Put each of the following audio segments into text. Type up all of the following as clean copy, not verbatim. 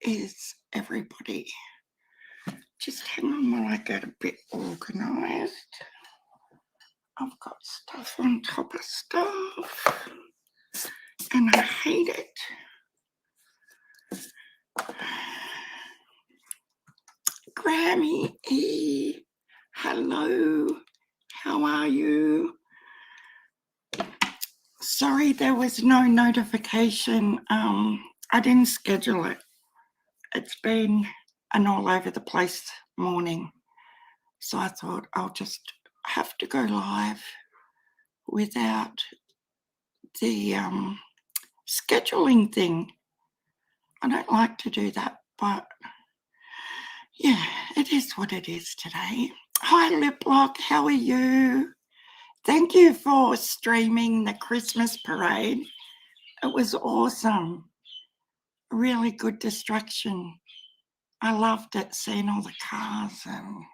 is everybody? Just hang on while I get a bit organised. I've got stuff on top of stuff and I hate it. Grammy E, hello, how are you? Sorry there was no notification. I didn't schedule it. It's been an all over the place morning. So I thought I'll just have to go live without the scheduling thing. I don't like to do that, but yeah, it is what it is today. Hi Liplock, how are you? Thank you for streaming the Christmas parade. It was awesome. Really good distraction. I loved it, seeing all the cars and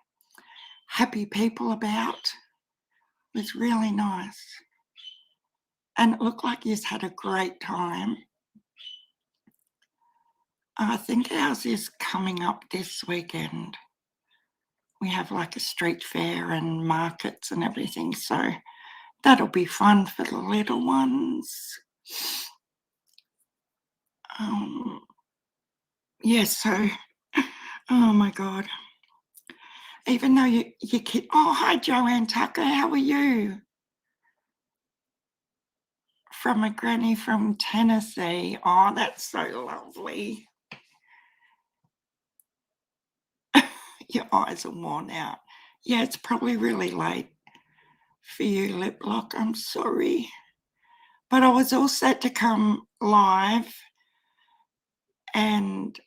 happy people about. It was really nice. And it looked like you had a great time. I think ours is coming up this weekend. We have like a street fair and markets and everything. So that'll be fun for the little ones. So, oh my God. Even though you kid, oh, hi Joanne Tucker, how are you? From a granny from Tennessee. Oh, that's so lovely. Your eyes are worn out. Yeah, it's probably really late for you, Liplock. I'm sorry. But I was all set to come live and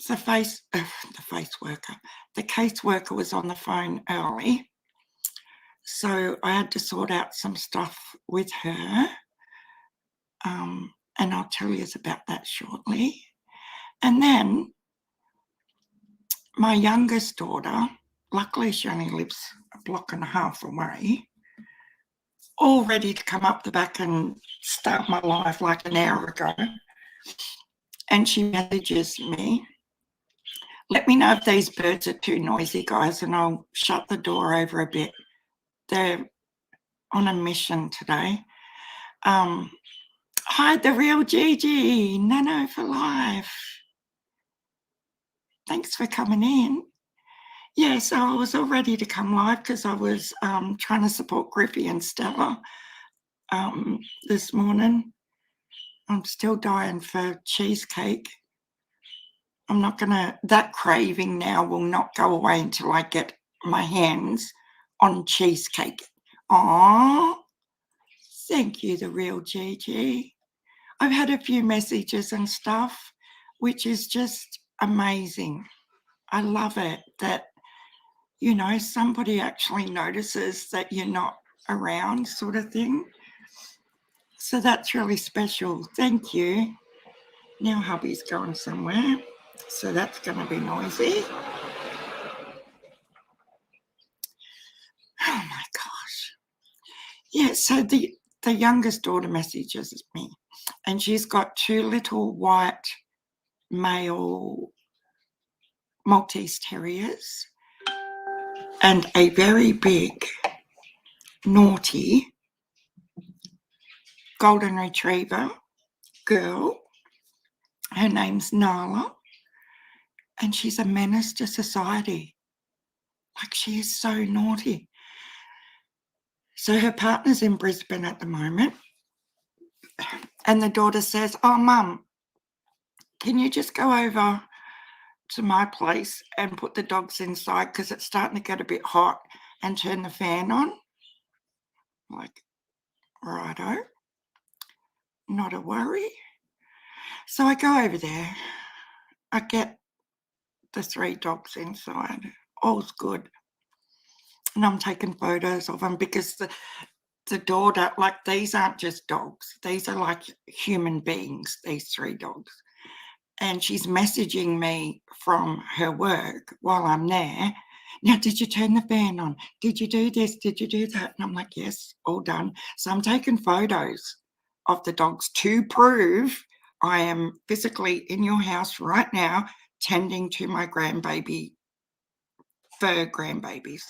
the caseworker was on the phone early. So I had to sort out some stuff with her. And I'll tell you about that shortly. And then my youngest daughter, luckily she only lives a block and a half away, all ready to come up the back and start my life like an hour ago. And she messages me, let me know if these birds are too noisy, guys, and I'll shut the door over a bit. They're on a mission today. Hi, the real Gigi, Nano for life. Thanks for coming in. Yeah, so I was all ready to come live because I was trying to support Griffy and Stella this morning. I'm still dying for cheesecake. I'm not gonna, that craving now will not go away until I get my hands on cheesecake. Aww, thank you, the real Gigi. I've had a few messages and stuff, which is just amazing. I love it that, you know, somebody actually notices that you're not around, sort of thing. So that's really special. Thank you. Now hubby's going somewhere, so that's going to be noisy. Oh my gosh. Yeah, so the youngest daughter messages me, and she's got two little white male Maltese terriers and a very big, naughty golden retriever girl. Her name's Nala, and she's a menace to society. Like, she is so naughty. So her partner's in Brisbane at the moment, and the daughter says, oh, Mum, can you just go over to my place and put the dogs inside because it's starting to get a bit hot, and turn the fan on? Like, righto, not a worry. So I go over there. I get the three dogs inside. All's good. And I'm taking photos of them because the daughter, like, these aren't just dogs. These are like human beings, these three dogs. And she's messaging me from her work while I'm there. Now, did you turn the fan on? Did you do this? Did you do that? And I'm like, yes, all done. So I'm taking photos of the dogs to prove I am physically in your house right now tending to my fur grandbabies.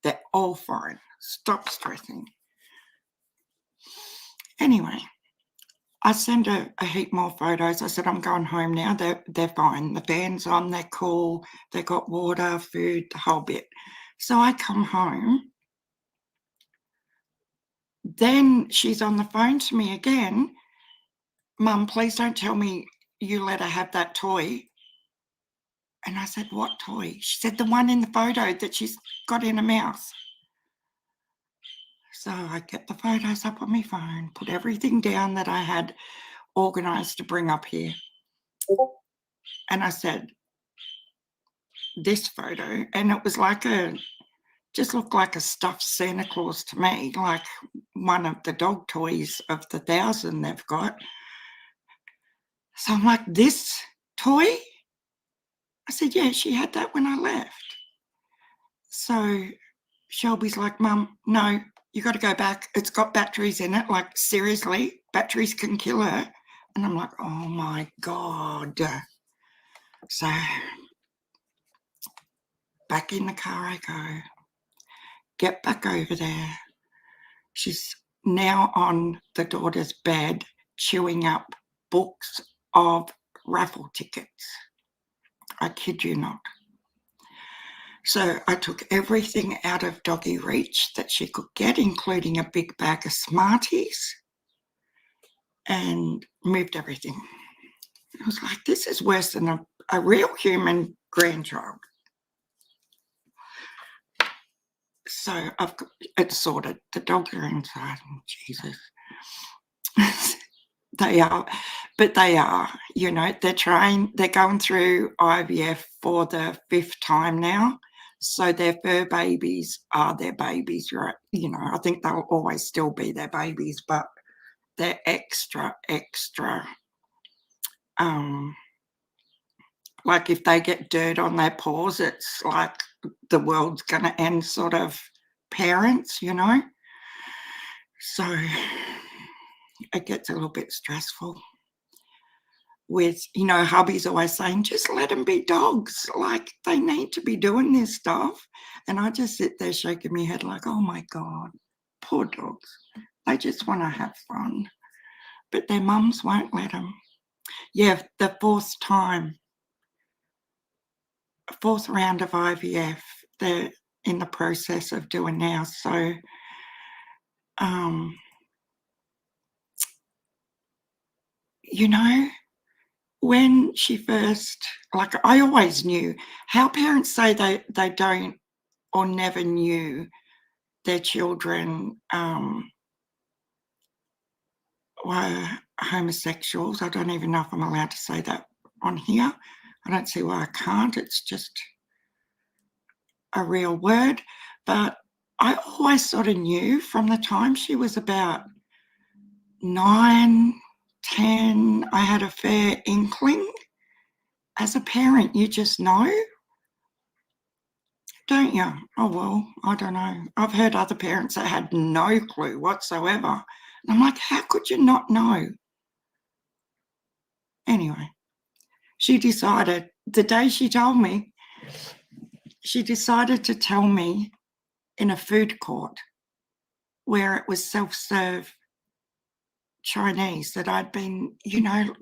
They're all fine. Stop stressing. Anyway, I sent a heap more photos. I said, I'm going home now. They're fine. The fan's on. They're cool. They got water, food, the whole bit. So I come home. Then she's on the phone to me again. Mum, please don't tell me you let her have that toy. And I said, what toy? She said, the one in the photo that she's got in her mouth. So I get the photos up on my phone, put everything down that I had organised to bring up here. And I said, this photo, and it was like just looked like a stuffed Santa Claus to me, like one of the dog toys of the 1,000 they've got. So I'm like, this toy? I said, yeah, she had that when I left. So Shelby's like, Mum, no, you got to go back. It's got batteries in it. Like, seriously, batteries can kill her. And I'm like, oh my God. So back in the car I go, get back over there. She's now on the daughter's bed, chewing up books of raffle tickets. I kid you not. So I took everything out of doggy reach that she could get, including a big bag of Smarties, and moved everything. I was like, this is worse than a real human grandchild. So I've got it sorted. The dogs are inside. Jesus. They are, but they are, they're going through IVF for the 5th time now. So their fur babies are their babies, right? I think they'll always still be their babies, but they're extra, like if they get dirt on their paws, it's like the world's going to end sort of parents, So it gets a little bit stressful. With, hubby's always saying, just let them be dogs. Like, they need to be doing this stuff. And I just sit there shaking my head like, oh my God, poor dogs. They just want to have fun. But their mums won't let them. Yeah, the 4th round of IVF, they're in the process of doing now. So, when she first, like, I always knew how parents say they don't or never knew their children were homosexuals. I don't even know if I'm allowed to say that on here. I don't see why I can't. It's just a real word. But I always sort of knew from the time she was about 9, 10, I had a fair inkling. As a parent, you just know, don't you? Oh, well, I don't know. I've heard other parents that had no clue whatsoever. And I'm like, how could you not know? Anyway, she decided, the day she told me, she decided to tell me in a food court where it was self-serve Chinese that I'd been,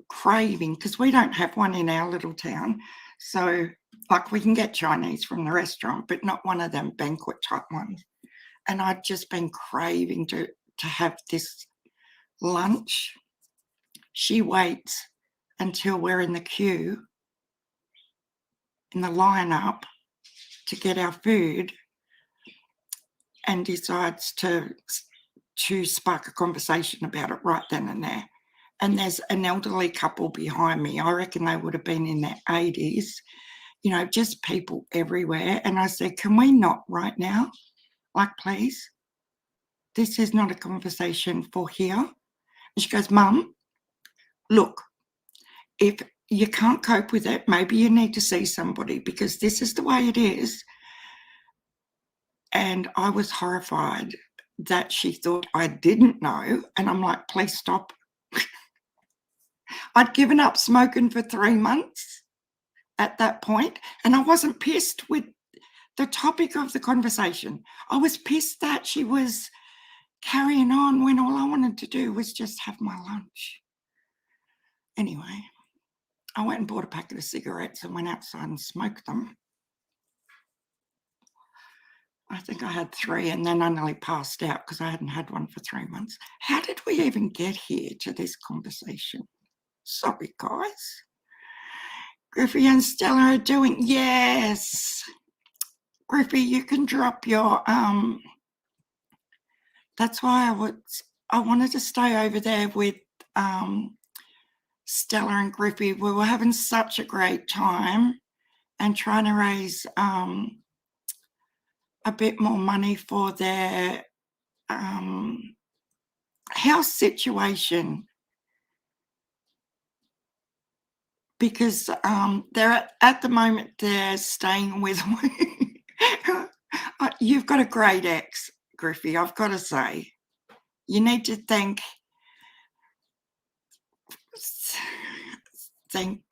craving, because we don't have one in our little town. So, like, we can get Chinese from the restaurant, but not one of them banquet type ones. And I'd just been craving to have this lunch. She waits until we're in the queue, in the line-up to get our food, and decides to spark a conversation about it right then and there. And there's an elderly couple behind me. I reckon they would have been in their 80s, just people everywhere. And I said, can we not right now? Like, please? This is not a conversation for here. And she goes, Mum, look, if you can't cope with it, maybe you need to see somebody, because this is the way it is. And I was horrified that she thought I didn't know. And I'm like, please stop. I'd given up smoking for 3 months at that point, and I wasn't pissed with the topic of the conversation. I was pissed that she was carrying on when all I wanted to do was just have my lunch. Anyway, I went and bought a packet of cigarettes and went outside and smoked them. I think I had 3, and then I nearly passed out because I hadn't had one for 3 months. How did we even get here to this conversation? Sorry, guys. Griffey and Stella are doing, yes. Griffey, you can drop your, that's why I wanted to stay over there with Stella and Griffey. We were having such a great time and trying to raise a bit more money for their house situation, because they're at the moment they're staying with you've got a great ex, Griffey, I've got to say. You need to thank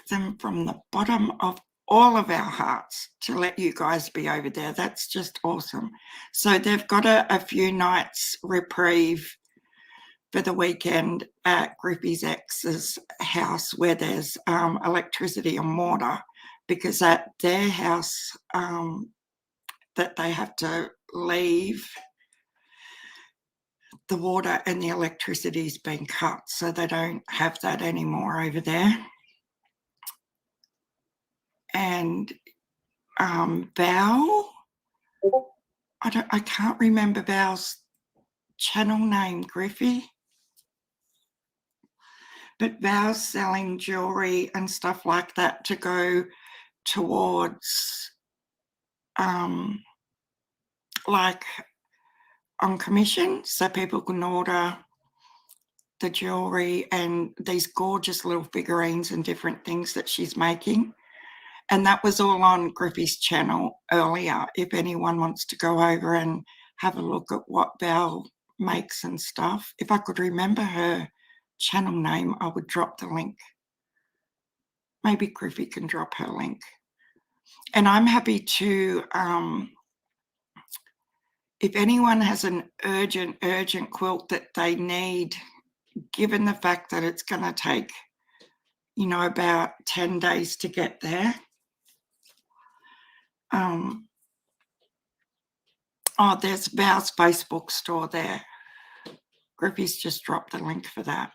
them from the bottom of all of our hearts to let you guys be over there. That's just awesome. So they've got a few nights reprieve for the weekend at Griffey's ex's house where there's electricity and water, because at their house that they have to leave, the water and the electricity's been cut, so they don't have that anymore over there. And Val, I can't remember Val's channel name, Griffey, but Val's selling jewelry and stuff like that to go towards like on commission, so people can order the jewelry and these gorgeous little figurines and different things that she's making. And that was all on Griffey's channel earlier, if anyone wants to go over and have a look at what Val makes and stuff. If I could remember her channel name, I would drop the link. Maybe Griffey can drop her link. And I'm happy to, if anyone has an urgent quilt that they need, given the fact that it's going to take, about 10 days to get there. There's Val's Facebook store there. Griffey's just dropped the link for that.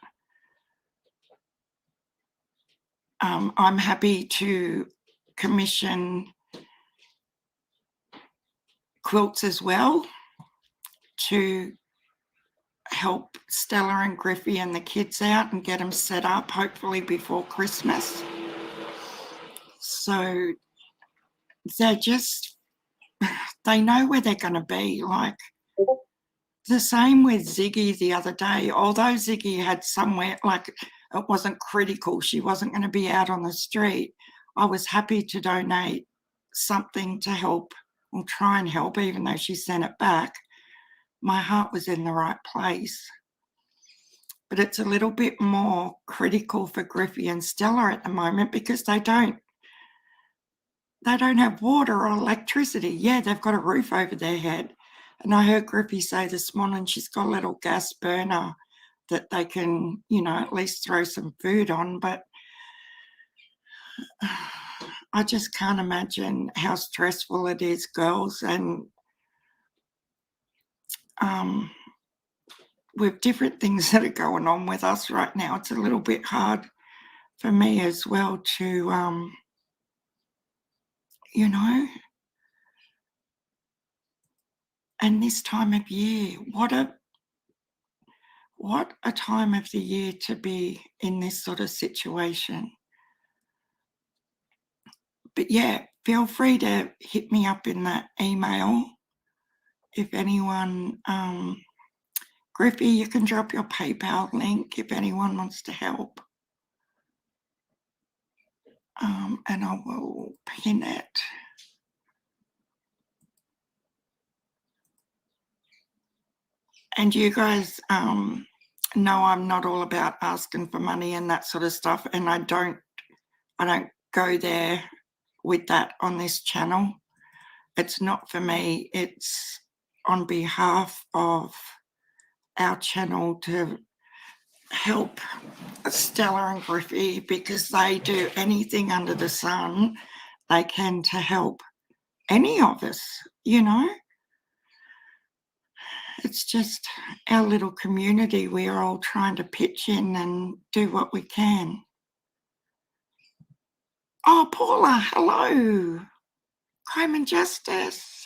I'm happy to commission quilts as well to help Stella and Griffey and the kids out and get them set up, hopefully before Christmas. So they know where they're going to be. Like the same with Ziggy the other day, although Ziggy had somewhere, like it wasn't critical, she wasn't going to be out on the street, I was happy to donate something to help, or try and help, even though she sent it back. My heart was in the right place. But it's a little bit more critical for Griffey and Stella at the moment because they don't have water or electricity. Yeah, they've got a roof over their head. And I heard Griffey say this morning she's got a little gas burner that they can, at least throw some food on. But I just can't imagine how stressful it is, girls. And with different things that are going on with us right now, it's a little bit hard for me as well to, and this time of year, what a time of the year to be in this sort of situation. But yeah, feel free to hit me up in that email if anyone, Griffey, you can drop your PayPal link if anyone wants to help. And I will pin it. And you guys, No, I'm not all about asking for money and that sort of stuff, and I don't go there with that on this channel. It's not for me. It's on behalf of our channel to help Stella and Griffey, because they do anything under the sun they can to help any of us, you know. It's just our little community. We're all trying to pitch in and do what we can. Oh, Paula, hello. Crime and Justice.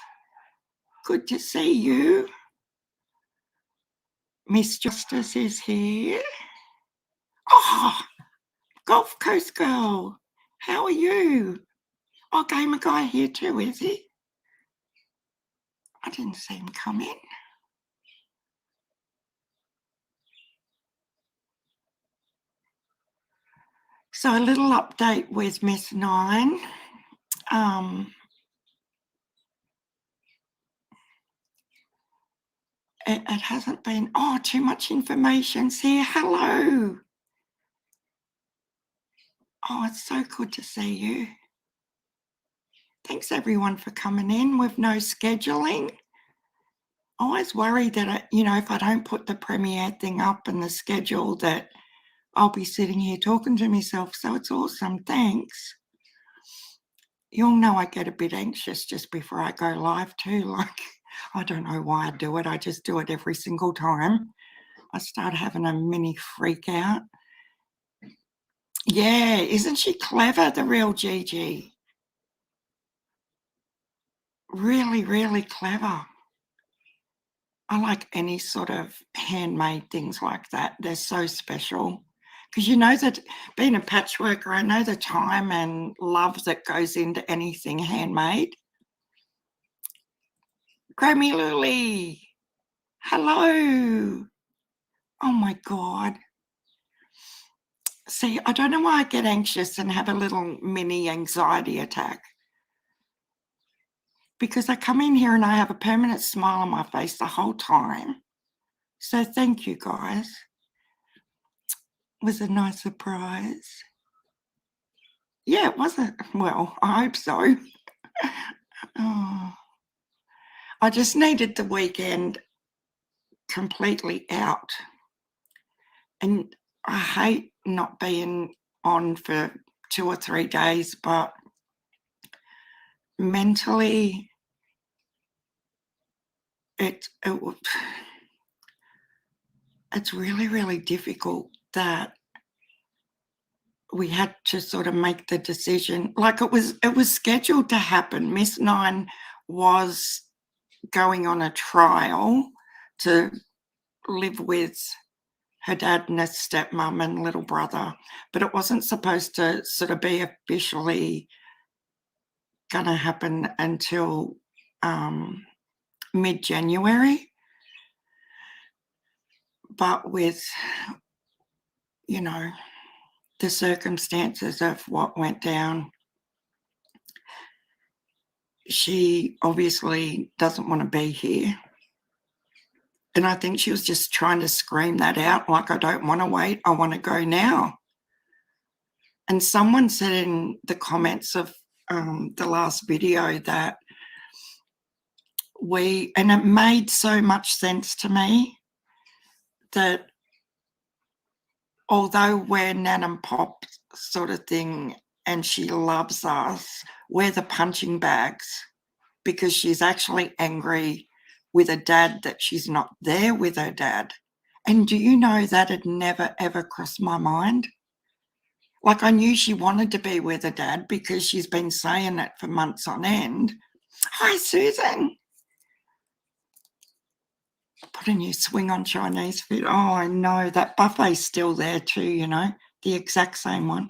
Good to see you. Miss Justice is here. Oh, Gulf Coast Girl. How are you? Oh, Gamer Guy here too, is he? I didn't see him come in. So a little update with Miss Nine. It hasn't been, oh, too much information's here. Hello. Oh, it's so good to see you. Thanks everyone for coming in with no scheduling. I always worry that, if I don't put the premiere thing up and the schedule, that I'll be sitting here talking to myself. So it's awesome. Thanks. You'll know I get a bit anxious just before I go live too. Like, I don't know why I do it. I just do it every single time. I start having a mini freak out. Yeah, isn't she clever, the real Gigi? Really, really clever. I like any sort of handmade things like that. They're so special. Because you know that being a patchworker, I know the time and love that goes into anything handmade. Grammy Lily, hello. Oh my God. See, I don't know why I get anxious and have a little mini anxiety attack. Because I come in here and I have a permanent smile on my face the whole time. So thank you, guys. It was a nice surprise. Yeah, it wasn't. Well, I hope so. Oh, I just needed the weekend completely out. And I hate not being on for 2 or 3 days, but mentally it's really, really difficult that we had to sort of make the decision. Like, it was scheduled to happen. Miss Nine was going on a trial to live with her dad and her stepmom and little brother, but it wasn't supposed to sort of be officially going to happen until mid-January. But with, the circumstances of what went down, she obviously doesn't want to be here. And I think she was just trying to scream that out, like, I don't want to wait, I want to go now. And someone said in the comments of the last video that and it made so much sense to me, that although we're Nan and Pop sort of thing and she loves us, we're the punching bags, because she's actually angry with her dad that she's not there with her dad. And do you know that had never, ever crossed my mind? Like, I knew she wanted to be with her dad because she's been saying it for months on end. Hi, Susan. Put a new swing on Chinese food. Oh, I know. That buffet's still there too, the exact same one.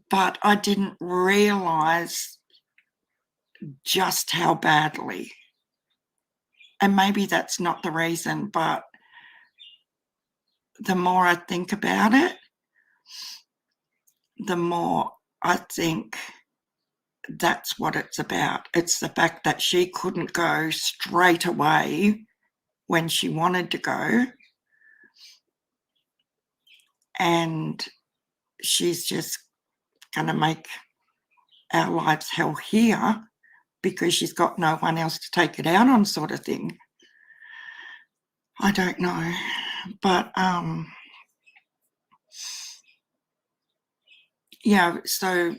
But I didn't realise just how badly. And maybe that's not the reason, but the more I think about it, the more I think that's what it's about. It's the fact that she couldn't go straight away when she wanted to go, and she's just going to make our lives hell here because she's got no one else to take it out on, sort of thing. I don't know, but yeah, so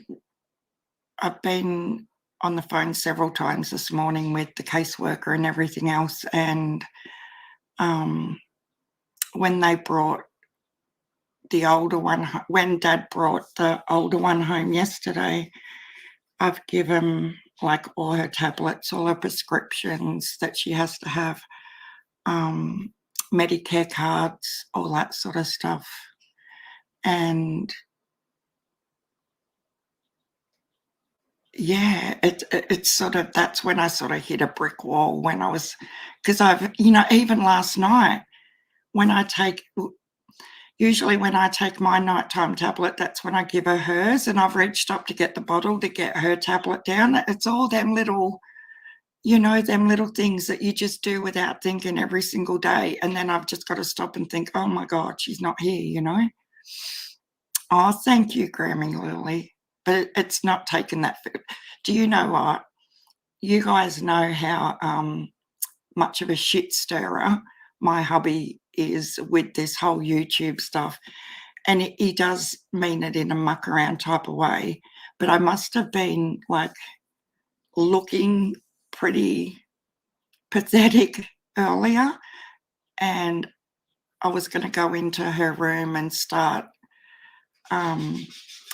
I've been on the phone several times this morning with the caseworker and everything else, and when they brought the older one, when Dad brought the older one home yesterday, I've given like all her tablets, all her prescriptions that she has to have, Medicare cards, all that sort of stuff. And yeah, it's sort of, that's when I sort of hit a brick wall when I was, because I've, even last night when I take, usually when I take my nighttime tablet, that's when I give her hers, and I've reached up to get the bottle to get her tablet down. It's all them little, them little things that you just do without thinking every single day. And then I've just got to stop and think, oh my God, she's not here, Oh, thank you, Grammy Lily. But it's not taking that. Do you know what? You guys know how much of a shit stirrer my hubby is with this whole YouTube stuff. And he does mean it in a muck around type of way. But I must have been like looking pretty pathetic earlier, and I was going to go into her room and start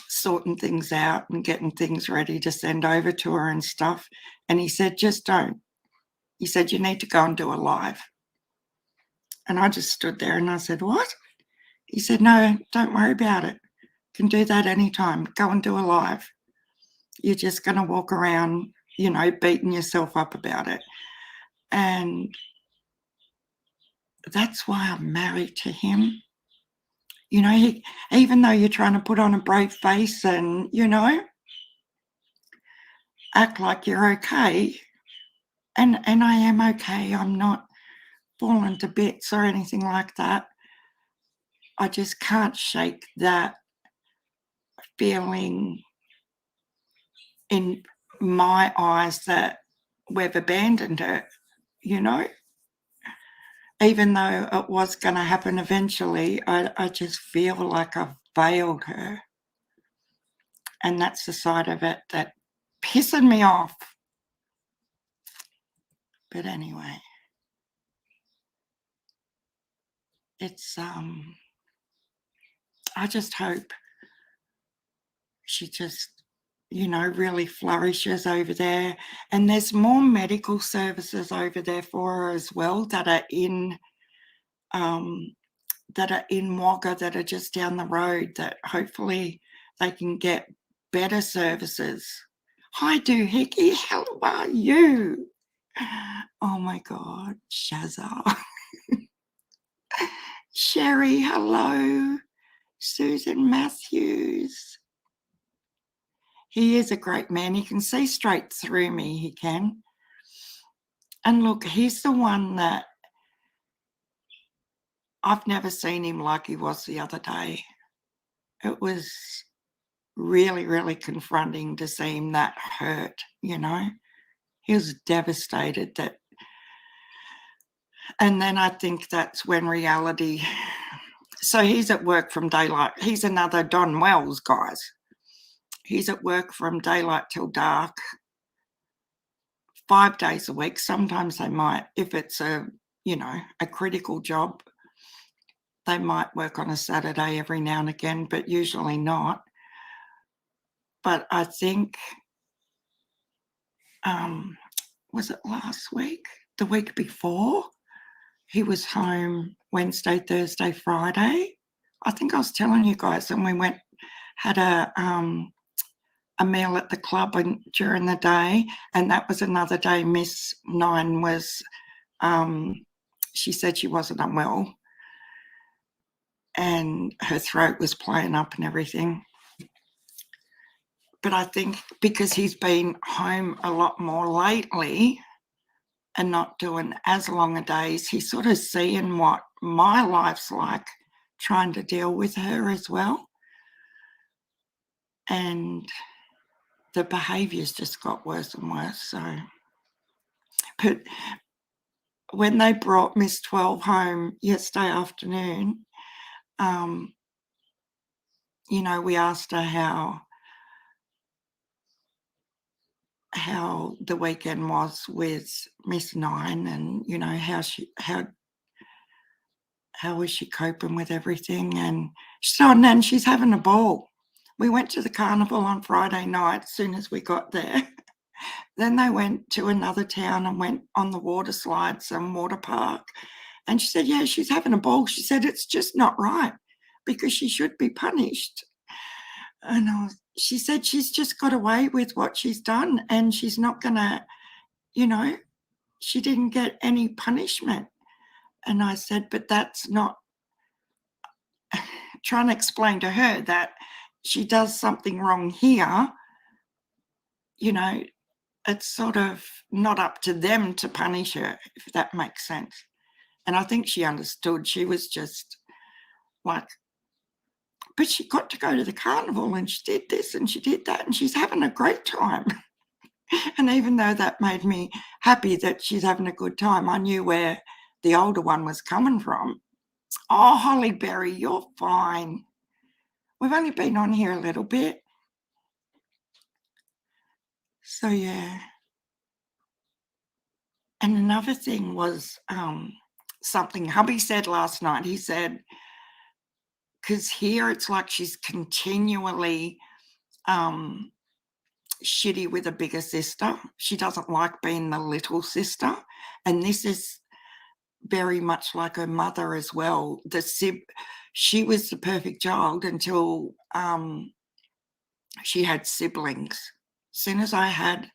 sorting things out and getting things ready to send over to her and stuff. And he said, just don't. He said, you need to go and do a live. And I just stood there and I said, what? He said, no, don't worry about it. Can do that anytime. Go and do a live. You're just going to walk around, beating yourself up about it. And that's why I'm married to him. Even though you're trying to put on a brave face and, act like you're okay, and I am okay. I'm not falling to bits or anything like that. I just can't shake that feeling in my eyes that we've abandoned her, Even though it was going to happen eventually, I just feel like I've failed her. And that's the side of it that pissing me off. But anyway, it's I just hope she just, really flourishes over there. And there's more medical services over there for her as well that are in Wagga, that are just down the road, that hopefully they can get better services. Hi, Doohickey, how are you? Oh my God, Shazza. Sherry, hello. Susan Matthews. He is a great man. He can see straight through me, he can. And look, he's the one that I've never seen him like he was the other day. It was really, really confronting to see him that hurt, He was devastated that. And then I think that's when reality. So he's at work from daylight. He's another Don Wells, guys. He's at work from daylight till dark, 5 days a week. Sometimes they might, if it's a critical job, they might work on a Saturday every now and again, but usually not. But I think, was it last week? The week before? He was home Wednesday, Thursday, Friday. I think I was telling you guys, and we had a meal at the club during the day, and that was another day Miss Nine was, she said she wasn't unwell and her throat was playing up and everything. But I think because he's been home a lot more lately, and not doing as long a days. He's sort of seeing what my life's like, trying to deal with her as well. And the behaviour's just got worse and worse. So, but when they brought Miss 12 home yesterday afternoon, we asked her how the weekend was with Miss 9, and how was she coping with everything. And she said, "Oh, Nan, she's having a ball." We went to the carnival on Friday night as soon as we got there. Then they went to another town and went on the water slides and water park. And she said, "Yeah, she's having a ball." She said, "It's just not right because she should be punished." And she said she's just got away with what she's done, and she's not gonna, she didn't get any punishment. And I said, "But that's not," trying to explain to her that she does something wrong here, it's sort of not up to them to punish her, if that makes sense. And I think she understood. She was just like, "But she got to go to the carnival and she did this and she did that and she's having a great time." And even though that made me happy that she's having a good time, I knew where the older one was coming from. "Oh, Hollyberry, you're fine. We've only been on here a little bit." So, yeah. And another thing was something hubby said last night. He said, because here it's like she's continually shitty with a bigger sister. She doesn't like being the little sister. And this is very much like her mother as well. She was the perfect child until she had siblings. As soon as I had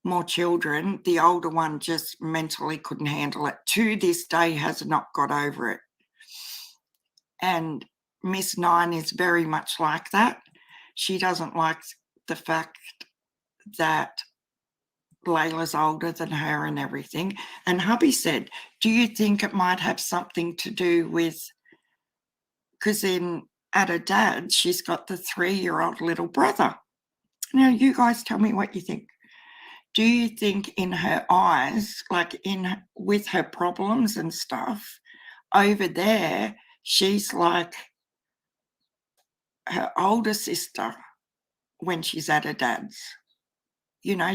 more children, the older one just mentally couldn't handle it. To this day, has not got over it. And Miss 9 is very much like that. She doesn't like the fact that Layla's older than her and everything. And hubby said, "Do you think it might have something to do with," because at her dad's, she's got the 3-year-old little brother. Now, you guys tell me what you think. Do you think in her eyes, like with her problems and stuff, over there, she's like her older sister when she's at her dad's?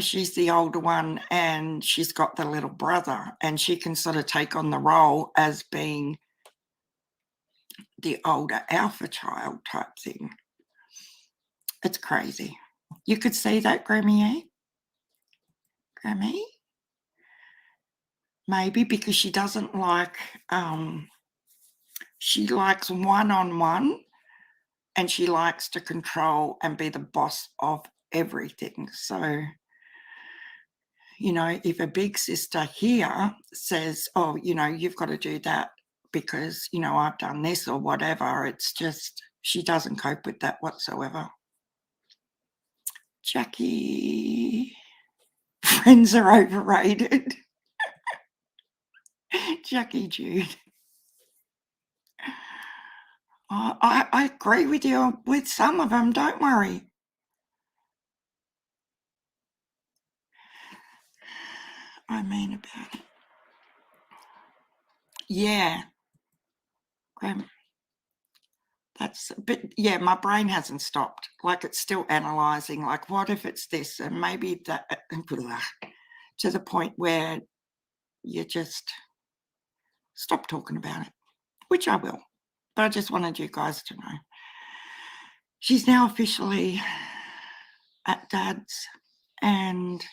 She's the older one and she's got the little brother, and she can sort of take on the role as being the older alpha child type thing. It's crazy. You could see that, Grammy, eh? Grammy? Maybe because she doesn't like, she likes one-on-one, and she likes to control and be the boss of everything. So, if a big sister here says, "Oh, you've got to do that because, I've done this," or whatever, it's just, she doesn't cope with that whatsoever. Jackie, friends are overrated. Jackie Jude. I agree with you with some of them, don't worry. I mean about it. Yeah. But yeah, my brain hasn't stopped. Like, it's still analysing, like, what if it's this and maybe that, to the point where you just stop talking about it, which I will. But I just wanted you guys to know. She's now officially at Dad's, and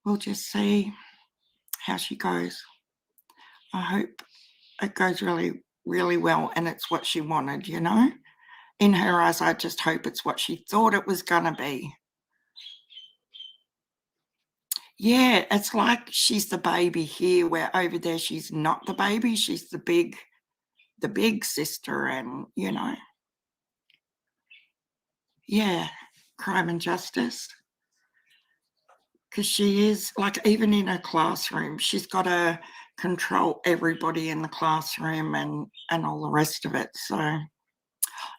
we'll just see how she goes. I hope it goes really, really well and it's what she wanted, In her eyes, I just hope it's what she thought it was going to be. Yeah, it's like she's the baby here, where over there she's not the baby, she's the big sister, and yeah, crime and justice. 'cause she is like, even in her classroom, she's gotta control everybody in the classroom and all the rest of it, so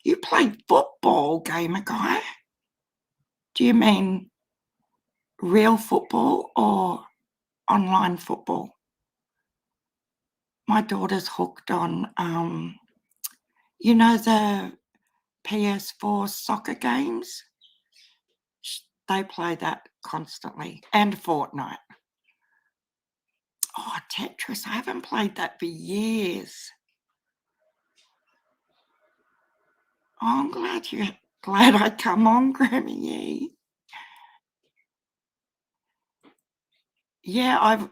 you played football, gamer guy? Do you mean real football or online football? My daughter's hooked on, the PS4 soccer games? They play that constantly, and Fortnite. Oh, Tetris, I haven't played that for years. Oh, I'm glad I come on, Grammy. Yeah,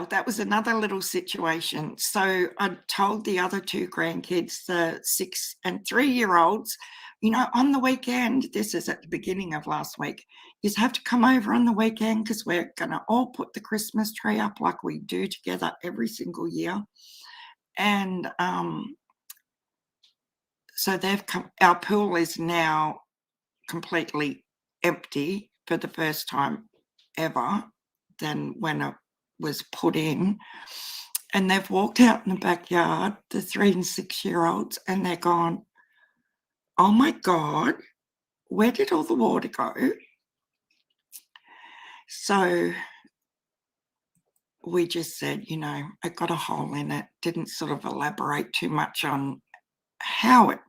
that was another little situation. So I told the other 2 grandkids, the 6 and 3-year-olds, on the weekend, this is at the beginning of last week, "Yous have to come over on the weekend because 'cause we're gonna all put the Christmas tree up like we do together every single year." And, so they've come our pool is now completely empty for the first time ever than when it was put in, and they've walked out in the backyard, the 3 and 6-year-olds, and they're gone, "Oh my god, where did all the water go?" So we just said, "It got a hole in it," didn't sort of elaborate too much on how it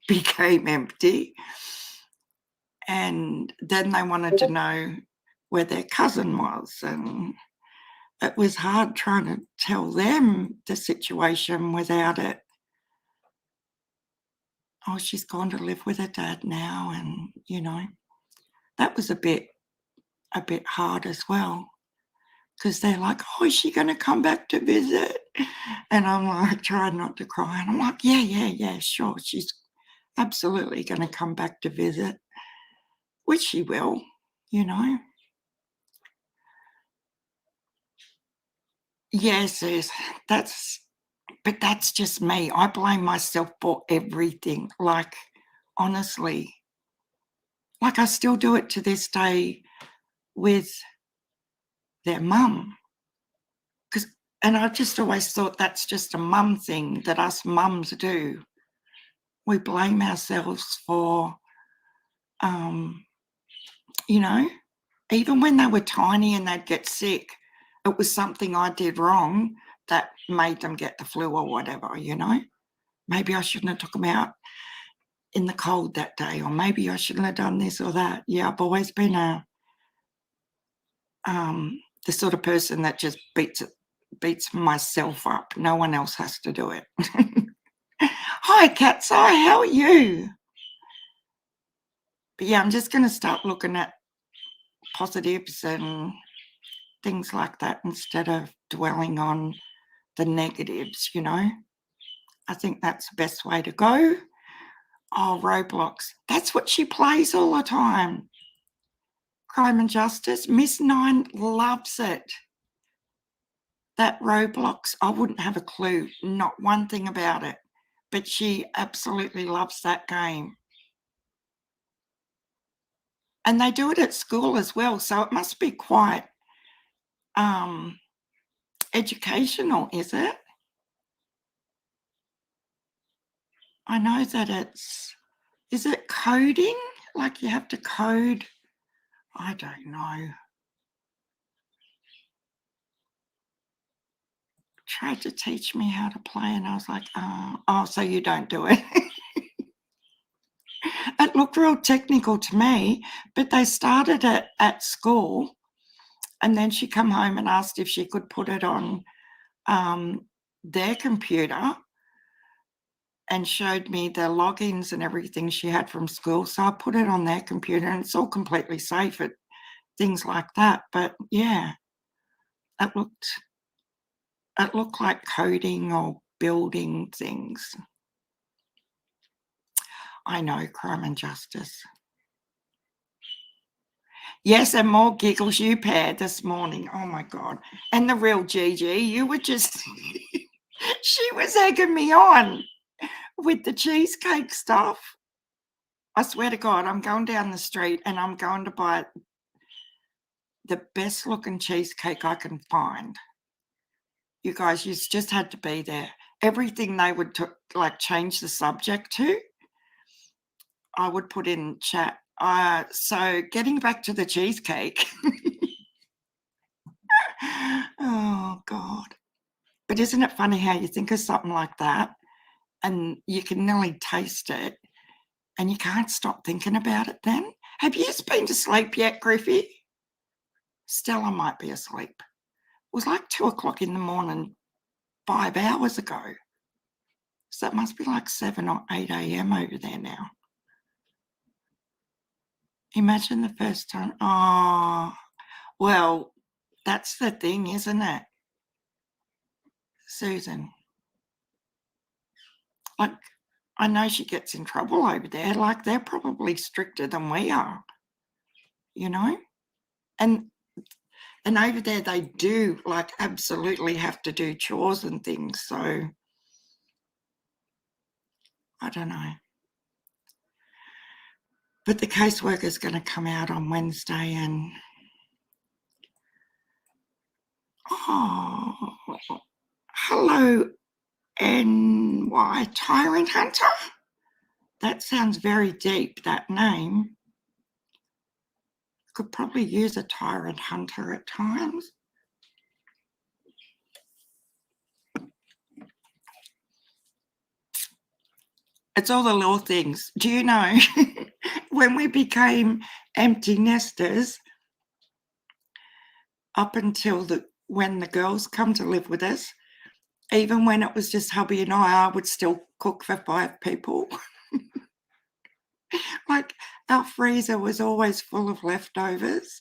became empty, and then they wanted to know where their cousin was, and it was hard trying to tell them the situation without it. "Oh, she's gone to live with her dad now," and, that was a bit hard as well, because 'cause they're like, "Oh, is she gonna come back to visit?" And I'm like, trying not to cry, and I'm like, "Yeah, yeah, yeah, sure, she's absolutely gonna come back to visit," which she will, you know? Yes, yes, that's but that's just me. I blame myself for everything, like, honestly. Like, I still do it to this day with their mum, 'cause and I just always thought that's just a mum thing that us mums do. We blame ourselves for, um, you know, even when they were tiny and they'd get sick, it was something I did wrong that made them get the flu or whatever. Maybe I shouldn't have took them out in the cold that day, or maybe I shouldn't have done this or that. Yeah, I've always been the sort of person that just beats myself up. No one else has to do it. Hi, Cat's Eye, how are you? But yeah, I'm just going to start looking at positives and things like that instead of dwelling on the negatives. I think that's the best way to go. Oh, Roblox. That's what she plays all the time. Crime and Justice. Miss Nine loves it. That Roblox, I wouldn't have a clue, not one thing about it, but she absolutely loves that game. And they do it at school as well, so it must be quite, um, educational, is it? I know that is it coding? Like you have to code? I don't know. Tried to teach me how to play and I was like, "Oh, so you don't do it." It looked real technical to me, but they started it at school, and then she come home and asked if she could put it on, their computer, and showed me the logins and everything she had from school, so I put it on their computer, and it's all completely safe at things like that, but yeah, it looked it looked like coding or building things. I know, Crime and Justice. Yes, and more giggles you paired this morning. Oh my god. And the real Gigi, you were just she was egging me on with the cheesecake stuff. I swear to God, I'm going down the street and I'm going to buy the best looking cheesecake I can find. You guys, you just had to be there. Everything they would like change the subject to, I would put in chat. So getting back to the cheesecake. Oh God. But isn't it funny how you think of something like that and you can nearly taste it and you can't stop thinking about it then? Have you been to sleep yet, Griffey? Stella might be asleep. It was like 2:00 in the morning 5 hours ago. So it must be like 7 or 8 a.m. over there now. Imagine the first time. Oh, well, that's the thing, isn't it, Susan? Like, I know she gets in trouble over there. Like, they're probably stricter than we are, you know? And over there they do, like, absolutely have to do chores and things. So I don't know. But the caseworker's going to come out on Wednesday and oh, hello, NY Tyrant Hunter. That sounds very deep, that name. Could probably use a tyrant hunter at times. It's all the little things. Do you know, when we became empty nesters, up until when the girls come to live with us, even when it was just hubby and I would still cook for 5 people. Like, our freezer was always full of leftovers.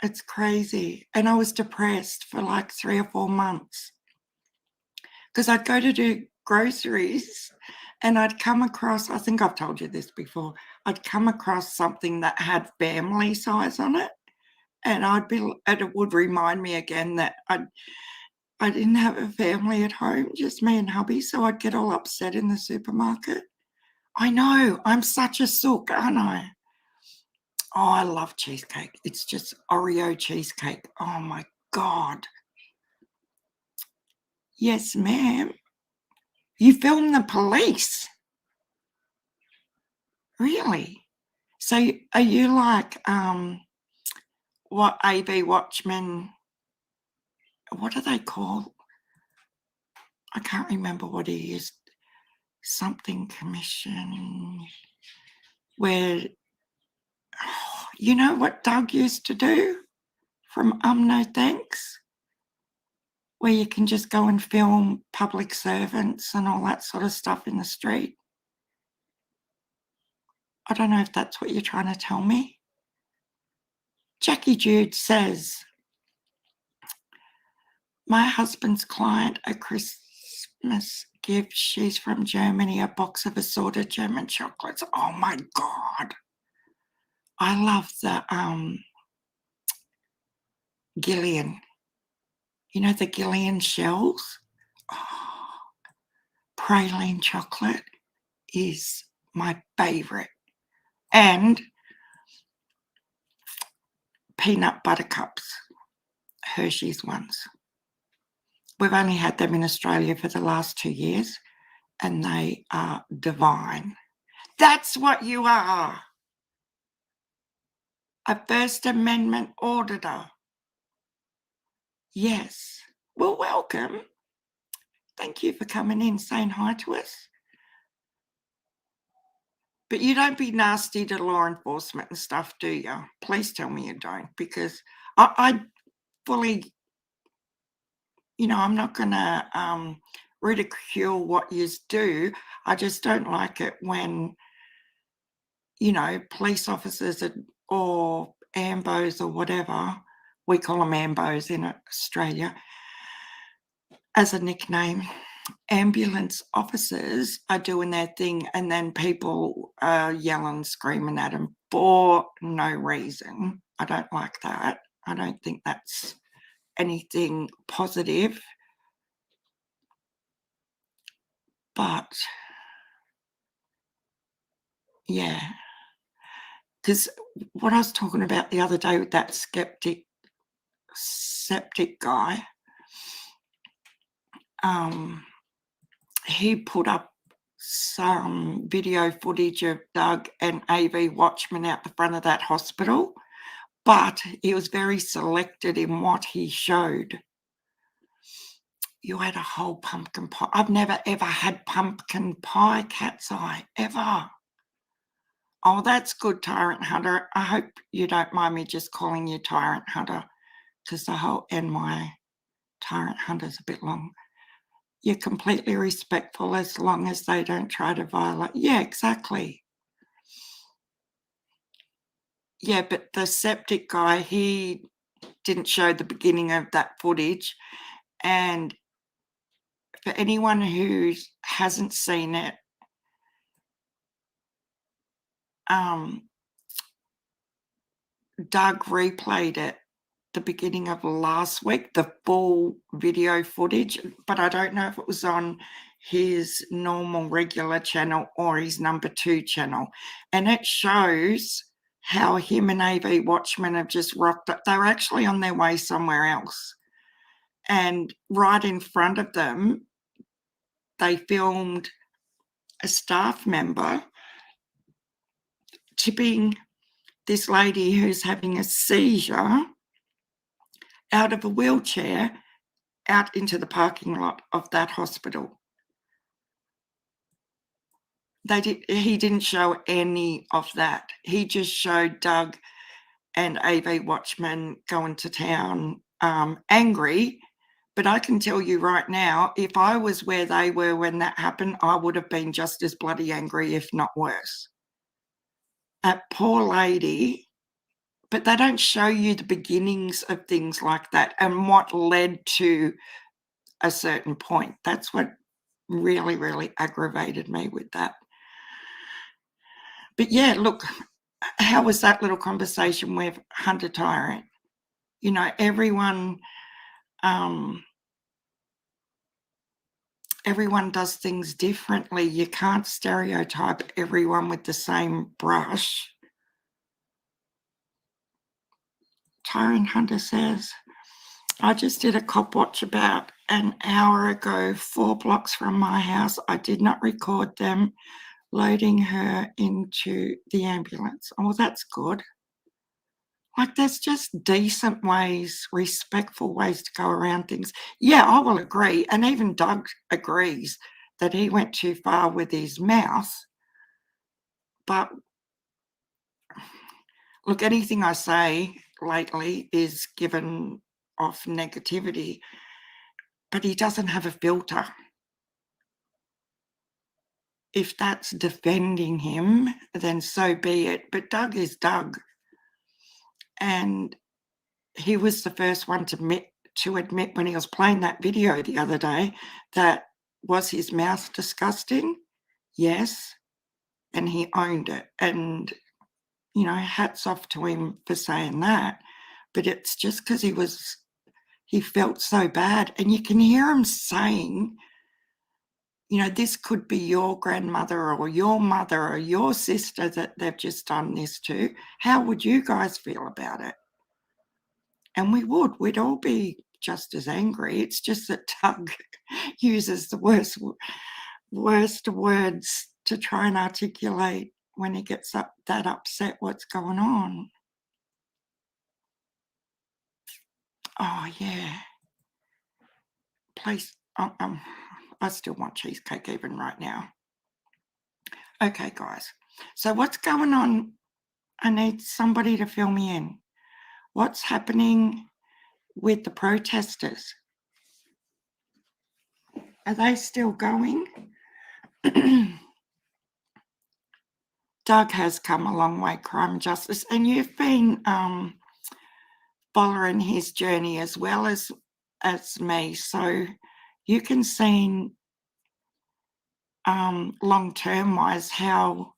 It's crazy. And I was depressed for like 3 or 4 months because I'd go to do groceries and I'd come across, I think I've told you this before, I'd come across something that had family size on it, and it would remind me again that I didn't have a family at home, just me and hubby, so I'd get all upset in the supermarket. I know, I'm such a sook, aren't I? Oh, I love cheesecake. It's just Oreo cheesecake. Oh my God. Yes, ma'am. You filmed the police? Really? So are you like, what AB Watchmen, what are they called? I can't remember what he is. Something commission, where, you know what Doug used to do from No Thanks? Where you can just go and film public servants and all that sort of stuff in the street. I don't know if that's what you're trying to tell me. Jackie Jude says, my husband's client a Christmas gift. She's from Germany, a box of assorted German chocolates. Oh my God. I love the Gillian. You know the Gillian shells? Oh, praline chocolate is my favourite. And peanut butter cups, Hershey's ones. We've only had them in Australia for the last 2 years and they are divine. That's what you are. A First Amendment auditor. Yes. Well, welcome. Thank you for coming in, saying hi to us. But you don't be nasty to law enforcement and stuff, do you? Please tell me you don't, because I fully, I'm not going to ridicule what you do. I just don't like it when, police officers or ambos or whatever, we call them ambos in Australia as a nickname, ambulance officers are doing their thing and then people are yelling, screaming at them for no reason. I don't like that. I don't think that's anything positive. But yeah, Because what I was talking about the other day with that septic guy, he put up some video footage of Doug and AV Watchman out the front of that hospital, but he was very selected in what he showed. You had a whole pumpkin pie. I've never ever had pumpkin pie, cat's eye, ever. Oh, that's good, Tyrant Hunter. I hope you don't mind me just calling you Tyrant Hunter, because the whole NY Tyrant Hunter's a bit long. You're completely respectful as long as they don't try to violate. Yeah, exactly. Yeah, but the septic guy, he didn't show the beginning of that footage. And for anyone who hasn't seen it, Doug replayed it the beginning of last week, the full video footage, but I don't know if it was on his normal regular channel or his number 2 channel. And it shows how him and AV Watchman have just rocked up. They're actually on their way somewhere else. And right in front of them, they filmed a staff member tipping this lady who's having a seizure out of a wheelchair out into the parking lot of that hospital. He didn't show any of that. He just showed Doug and AV Watchman going to town, angry. But I can tell you right now, if I was where they were when that happened, I would have been just as bloody angry, if not worse. That poor lady. But they don't show you the beginnings of things like that and what led to a certain point. That's what really, really aggravated me with that. But yeah, look, how was that little conversation with Hunter Tyrant? You know, everyone does things differently. You can't stereotype everyone with the same brush. Tyrant Hunter says, I just did a cop watch about an hour ago, 4 blocks from my house. I did not record them loading her into the ambulance. Oh, well, that's good. Like, there's just decent ways, respectful ways to go around things. Yeah, I will agree. And even Doug agrees that he went too far with his mouth. But look, anything I say lately is given off negativity, but he doesn't have a filter. If that's defending him, then so be it. But Doug is Doug. And he was the first one to admit when he was playing that video the other day that was his mouth disgusting? Yes. And he owned it. And, you know, hats off to him for saying that. But it's just because he felt so bad. And you can hear him saying, you know, this could be your grandmother or your mother or your sister that they've just done this to. How would you guys feel about it? And we'd all be just as angry. It's just that Doug uses the worst words to try and articulate when he gets that upset what's going on. Oh, yeah. Please, I still want cheesecake even right now. Okay, guys. So what's going on? I need somebody to fill me in. What's happening with the protesters? Are they still going? Doug has come a long way, crime and justice, and you've been following his journey as well as me, so you can see long-term wise how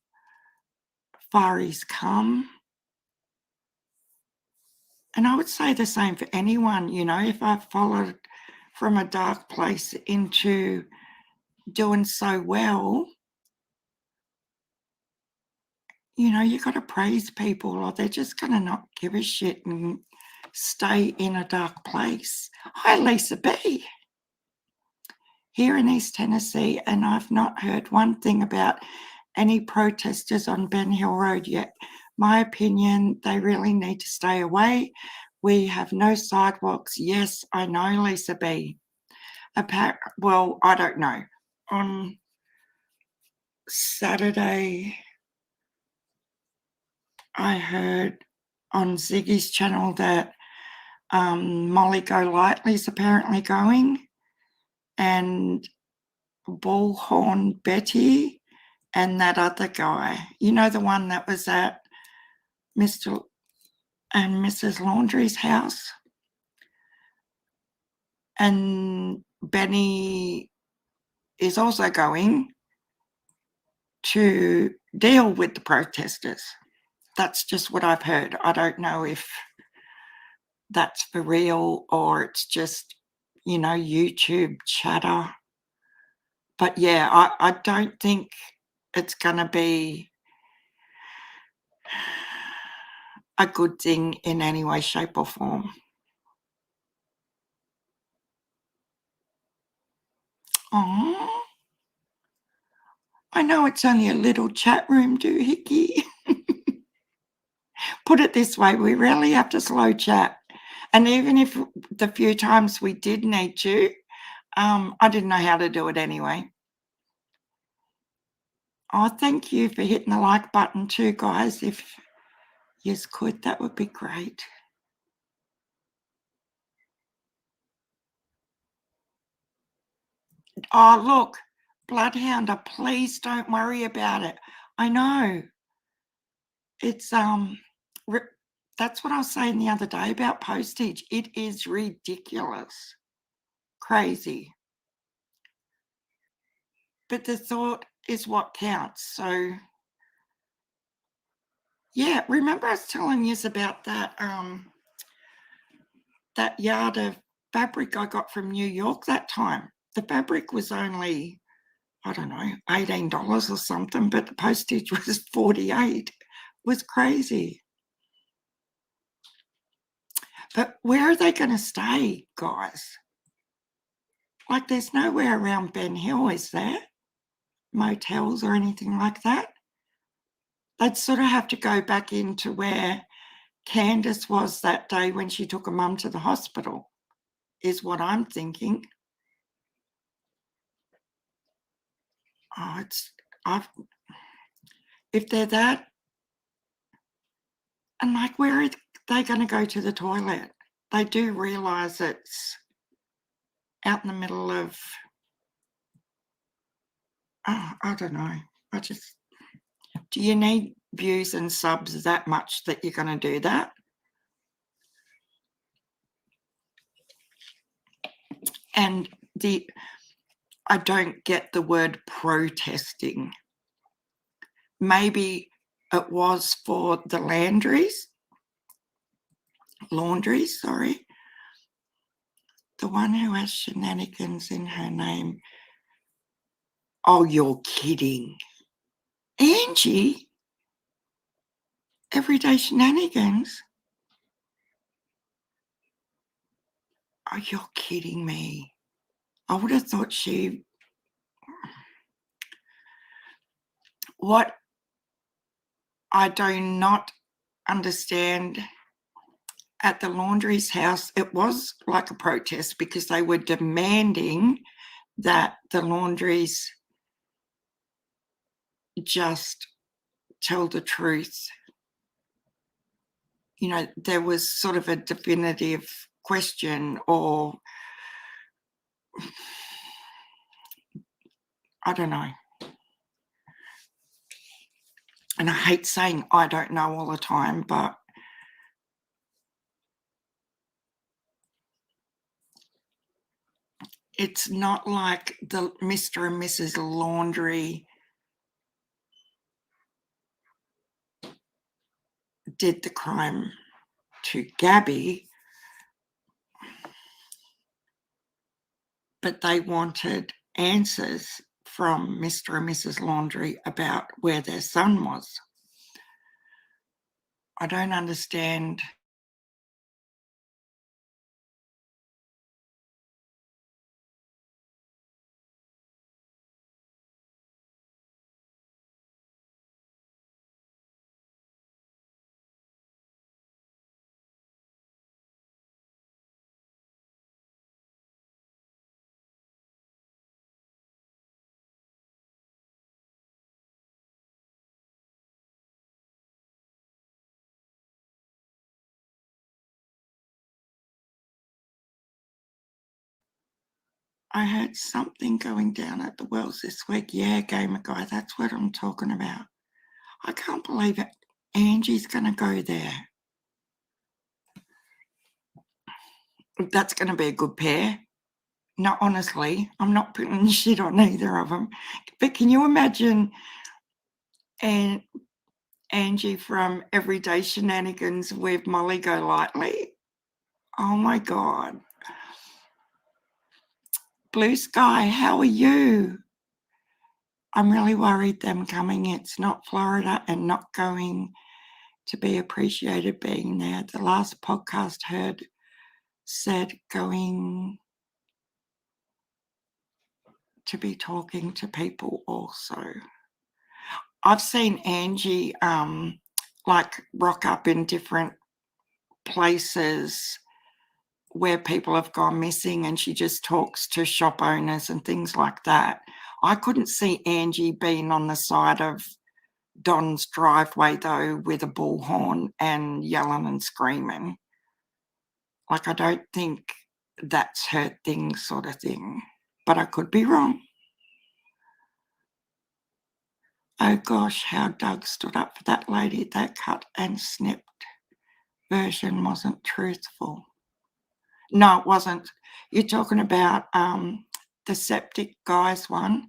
far he's come. And I would say the same for anyone, you know, if I've followed from a dark place into doing so well, You got to praise people or they're just going to not give a shit and stay in a dark place. Hi, Lisa B. Here in East Tennessee, and I've not heard one thing about any protesters on Ben Hill Road yet. My opinion, they really need to stay away. We have no sidewalks. Yes, I know, Lisa B. Well, I don't know. On Saturday, I heard on Ziggy's channel that Molly Golightly's apparently going, and Bullhorn Betty and that other guy. The one that was at Mr. and Mrs. Laundrie's house. And Benny is also going to deal with the protesters. That's just what I've heard. I don't know if that's for real or it's just, YouTube chatter. But yeah, I don't think it's going to be a good thing in any way, shape or form. Oh, I know it's only a little chat room, doohickey. Put it this way, we rarely have to slow chat. And even if the few times we did need to, I didn't know how to do it anyway. Oh, thank you for hitting the like button too, guys. If you could, that would be great. Oh, look, Bloodhounder, please don't worry about it. I know. It's that's what I was saying the other day about postage. It is ridiculous. Crazy. But the thought is what counts. So yeah, remember I was telling you about that yard of fabric I got from New York that time. The fabric was only, I don't know, $18 or something, but the postage was $48. It was crazy. But where are they going to stay, guys? Like, there's nowhere around Ben Hill, is there? Motels or anything like that? They'd sort of have to go back into where Candace was that day when she took her mum to the hospital, is what I'm thinking. Oh, if they're that, and like, where are they going to go to the toilet? They do realise it's out in the middle of, I don't know. Do you need views and subs that much that you're going to do that? And I don't get the word protesting. Maybe it was for the laundries, sorry. The one who has shenanigans in her name. Oh, you're kidding. Angie? Everyday shenanigans? Oh, you're kidding me. I would have thought what I do not understand, at the laundry's house, it was like a protest because they were demanding that the laundries just tell the truth. There was sort of a definitive question, or I don't know. And I hate saying I don't know all the time, but it's not like the Mr. and Mrs. Laundry did the crime to Gabby, but they wanted answers from Mr. and Mrs. Laundry about where their son was. I don't understand. I heard something going down at the Wells this week. Yeah, Gamer Guy, that's what I'm talking about. I can't believe it. Angie's going to go there. That's going to be a good pair. No, honestly, I'm not putting shit on either of them. But can you imagine Angie from Everyday Shenanigans with Molly Golightly? Oh my God. Blue Sky, how are you? I'm really worried them coming. It's not Florida and not going to be appreciated being there. The last podcast heard said going to be talking to people also. I've seen Angie like rock up in different places where people have gone missing and she just talks to shop owners and things like that. I couldn't see Angie being on the side of Don's driveway though with a bullhorn and yelling and screaming. Like, I don't think that's her thing, sort of thing, but I could be wrong. Oh gosh, how Doug stood up for that lady. That cut and snipped version wasn't truthful. No, it wasn't. You're talking about the septic guy's one.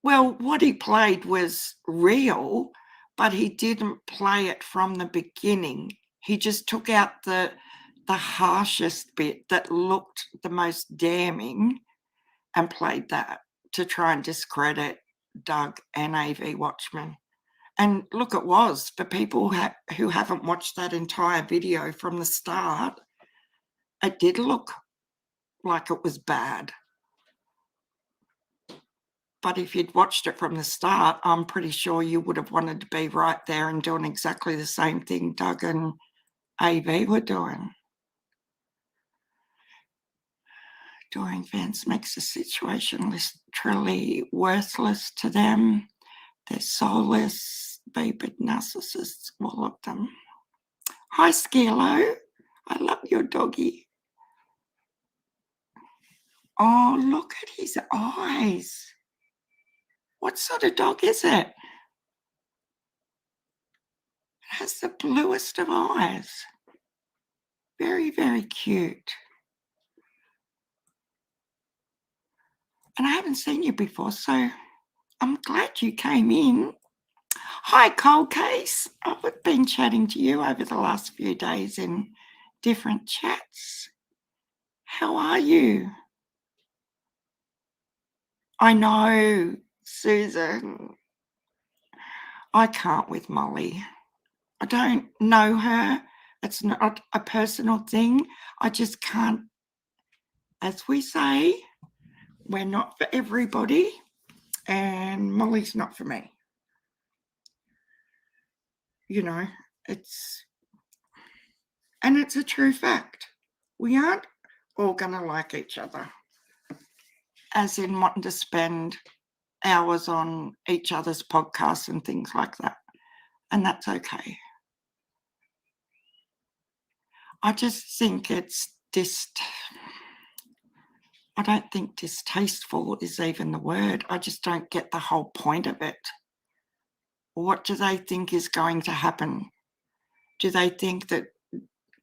Well, what he played was real, but he didn't play it from the beginning. He just took out the harshest bit that looked the most damning and played that to try and discredit Doug and AV Watchman. And look, it was for people who haven't watched that entire video from the start. It did look like it was bad. But if you'd watched it from the start, I'm pretty sure you would have wanted to be right there and doing exactly the same thing Doug and AV were doing. Doing events makes the situation literally worthless to them. They're soulless, vapid narcissists, all of them. Hi, Skilo. I love your doggy. Oh, look at his eyes. What sort of dog is it? It has the bluest of eyes. Very, very cute. And I haven't seen you before, so I'm glad you came in. Hi, Cold Case. I've been chatting to you over the last few days in different chats. How are you? I know, Susan. I can't with Molly. I don't know her. It's not a personal thing. I just can't, as we say, we're not for everybody, and Molly's not for me. You know, it's a true fact. We aren't all going to like each other, as in wanting to spend hours on each other's podcasts and things like that. And that's okay. I just think I don't think distasteful is even the word. I just don't get the whole point of it. What do they think is going to happen? Do they think that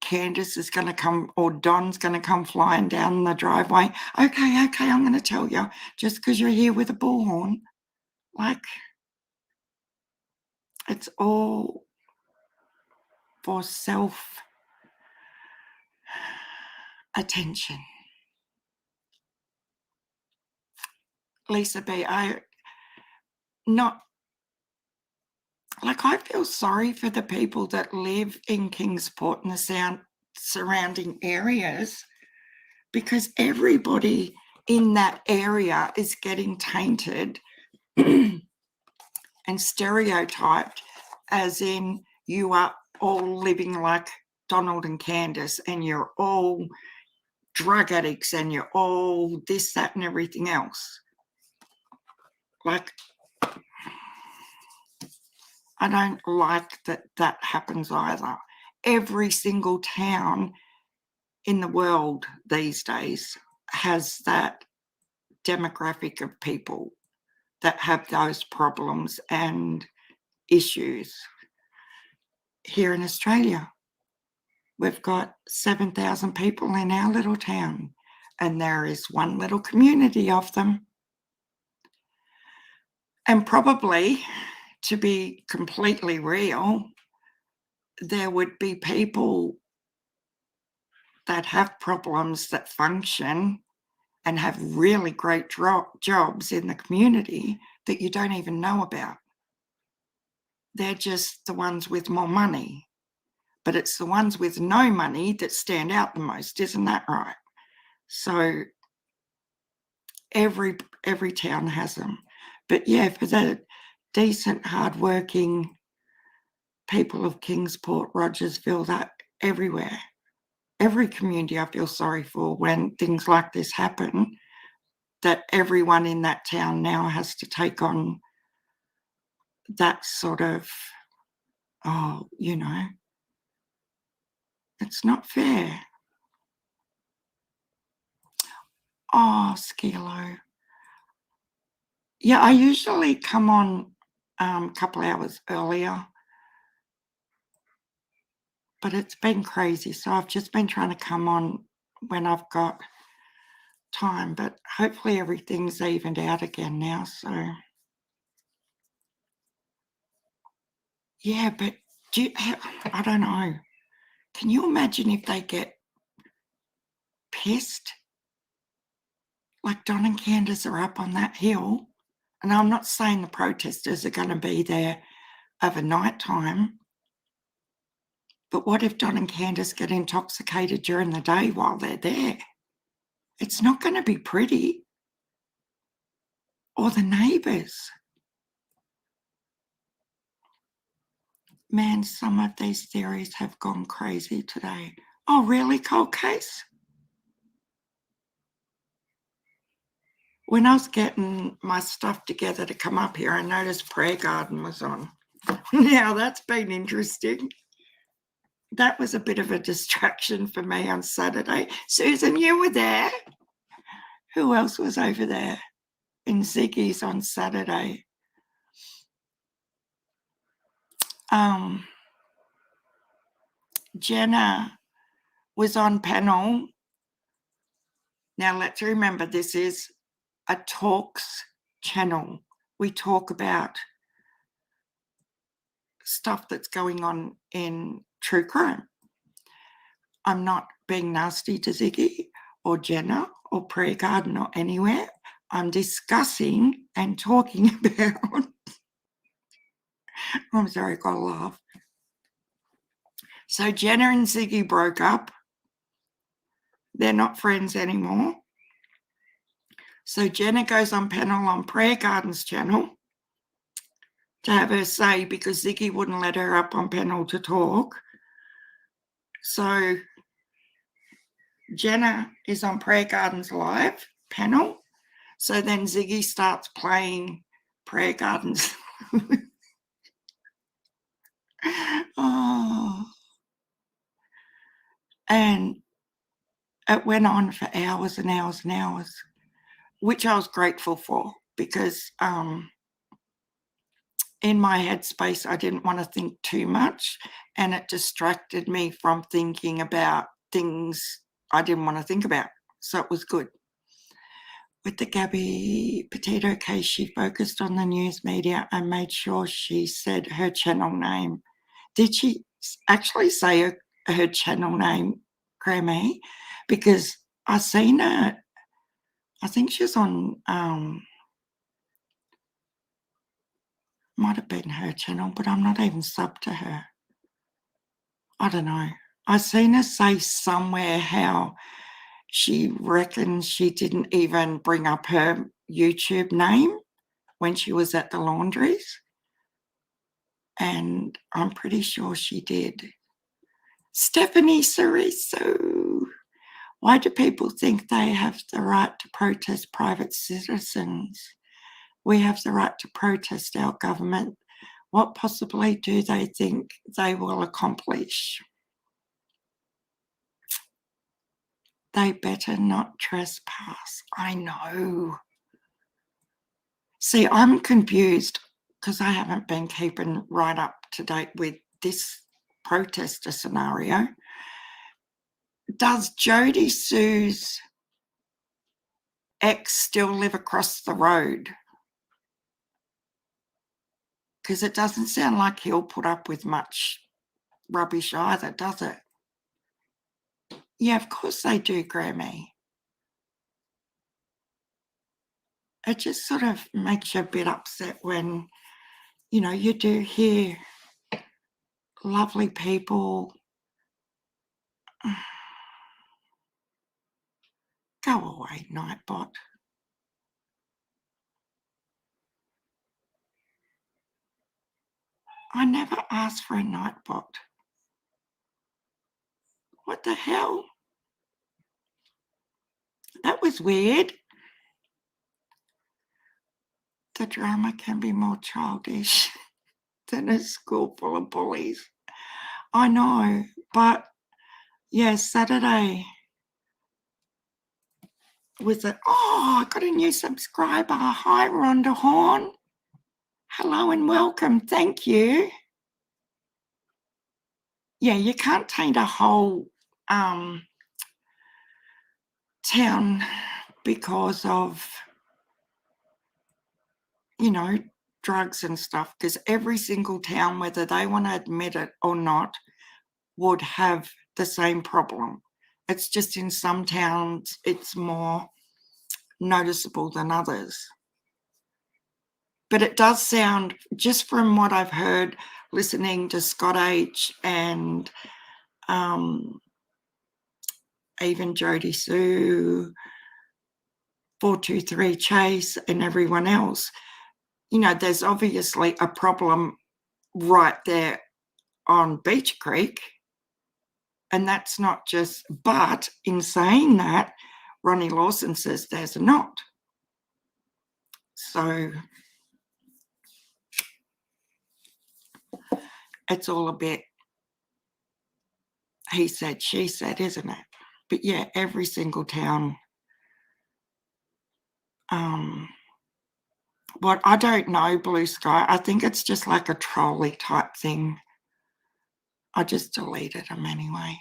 Candace is going to come or Don's going to come flying down the driveway? Okay, I'm going to tell you, just because you're here with a bullhorn. Like, it's all for self-attention. Lisa B, Like, I feel sorry for the people that live in Kingsport and the surrounding areas, because everybody in that area is getting tainted and stereotyped, as in you are all living like Donald and Candace, and you're all drug addicts, and you're all this, that, and everything else. Like, I don't like that happens either. Every single town in the world these days has that demographic of people that have those problems and issues. Here in Australia, we've got 7,000 people in our little town, and there is one little community of them. And probably, to be completely real, there would be people that have problems that function and have really great jobs in the community that you don't even know about. They're just the ones with more money. But it's the ones with no money that stand out the most, isn't that right? So every town has them. But yeah, for the decent, hardworking people of Kingsport, Rogersville, that everywhere, every community I feel sorry for when things like this happen, that everyone in that town now has to take on that sort of, oh, it's not fair. Oh, Skilo. Yeah, I usually come on a couple hours earlier, but it's been crazy. So I've just been trying to come on when I've got time, but hopefully everything's evened out again now. So yeah, but I don't know. Can you imagine if they get pissed? Like Don and Candace are up on that hill, and I'm not saying the protesters are going to be there overnight time, but what if Don and Candace get intoxicated during the day while they're there? It's not going to be pretty. Or the neighbours. Man, some of these theories have gone crazy today. Oh, really, cold case? When I was getting my stuff together to come up here, I noticed Prayer Garden was on. Now, that's been interesting. That was a bit of a distraction for me on Saturday. Susan, you were there. Who else was over there? In Ziggy's on Saturday. Jenna was on panel. Now, let's remember, this is a talks channel. We talk about stuff that's going on in true crime. I'm not being nasty to Ziggy or Jenna or Prayer Garden or anywhere. I'm discussing and talking about. I'm sorry, I got to laugh. So Jenna and Ziggy broke up. They're not friends anymore. So Jenna goes on panel on Prayer Garden's channel to have her say, because Ziggy wouldn't let her up on panel to talk. So Jenna is on Prayer Garden's live panel. So then Ziggy starts playing Prayer Gardens. Oh. And it went on for hours and hours and hours, which I was grateful for, because in my headspace, I didn't want to think too much, and it distracted me from thinking about things I didn't want to think about. So it was good. With the Gabby Potato case, she focused on the news media and made sure she said her channel name. Did she actually say her channel name, Grammy? Because I seen her, I think she's on Might have been her channel, but I'm not even sub to her. I don't know. I seen her say somewhere how she reckons she didn't even bring up her YouTube name when she was at the laundries, and I'm pretty sure she did. Stephanie Ceriso, why do people think they have the right to protest private citizens? We have the right to protest our government. What possibly do they think they will accomplish? They better not trespass. I know. See, I'm confused because I haven't been keeping right up to date with this protester scenario. Does Jody Sue's ex still live across the road? Because it doesn't sound like he'll put up with much rubbish either, does it? Yeah, of course they do, Grammy. It just sort of makes you a bit upset when, you do hear lovely people. Go away, Nightbot. I never asked for a Nightbot. What the hell? That was weird. The drama can be more childish than a school full of bullies. I know, but yeah, Saturday was I got a new subscriber. Hi, Rhonda Horn. Hello and welcome. Thank you. Yeah, you can't taint a whole town because of, drugs and stuff, because every single town, whether they want to admit it or not, would have the same problem. It's just in some towns it's more noticeable than others. But it does sound, just from what I've heard listening to Scott H and even Jody Sue, 423 Chase and everyone else, there's obviously a problem right there on Beach Creek. And that's not just, but in saying that, Ronnie Lawson says there's not. So it's all a bit he said, she said, isn't it? But yeah, every single town. What I don't know, Blue Sky, I think it's just like a trolley type thing. I just deleted them anyway.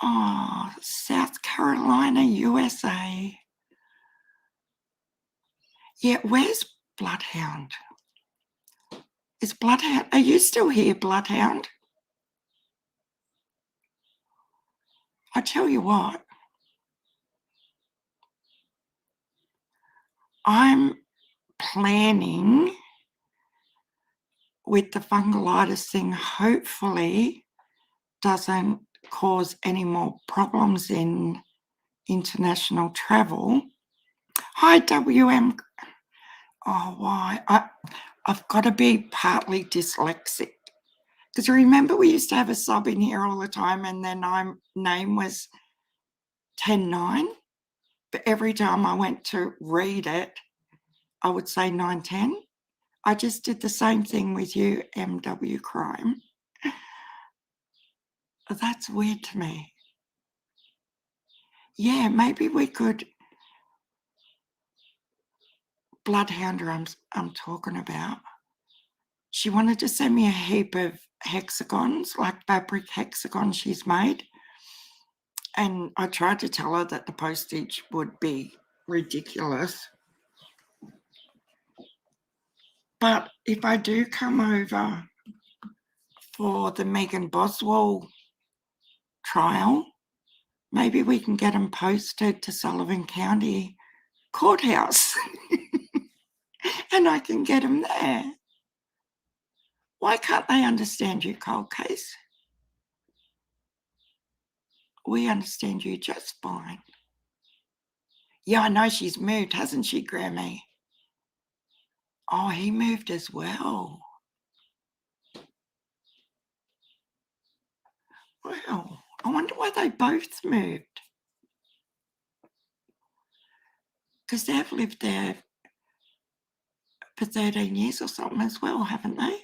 Oh, South Carolina, USA. Yeah, where's Bloodhound? Is Bloodhound, are you still here, Bloodhound? I tell you what, I'm planning with the fungulitis thing, hopefully doesn't cause any more problems in international travel. Hi, WM. Oh, why? I've got to be partly dyslexic. Because remember we used to have a sub in here all the time and their name was 10-9? But every time I went to read it, I would say 9-10. I just did the same thing with you, MW Crime. That's weird to me. Yeah, maybe we could. Bloodhound I'm talking about. She wanted to send me a heap of hexagons, like fabric hexagons she's made. And I tried to tell her that the postage would be ridiculous. But if I do come over for the Megan Boswell trial, maybe we can get them posted to Sullivan County courthouse and I can get them there. Why can't they understand you, cold case? We understand you just fine. Yeah, I know she's moved, hasn't she, Grammy? Oh, he moved as well. Well, I wonder why they both moved. Because they've lived there for 13 years or something as well, haven't they?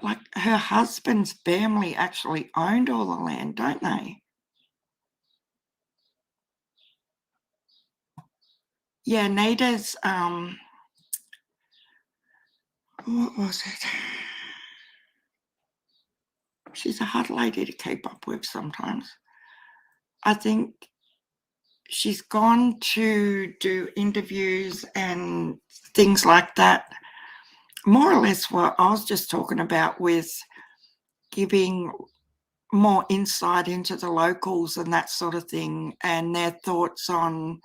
Like her husband's family actually owned all the land, don't they? Yeah, Nita's, what was it? She's a hard lady to keep up with sometimes. I think she's gone to do interviews and things like that. More or less what I was just talking about with giving more insight into the locals and that sort of thing and their thoughts on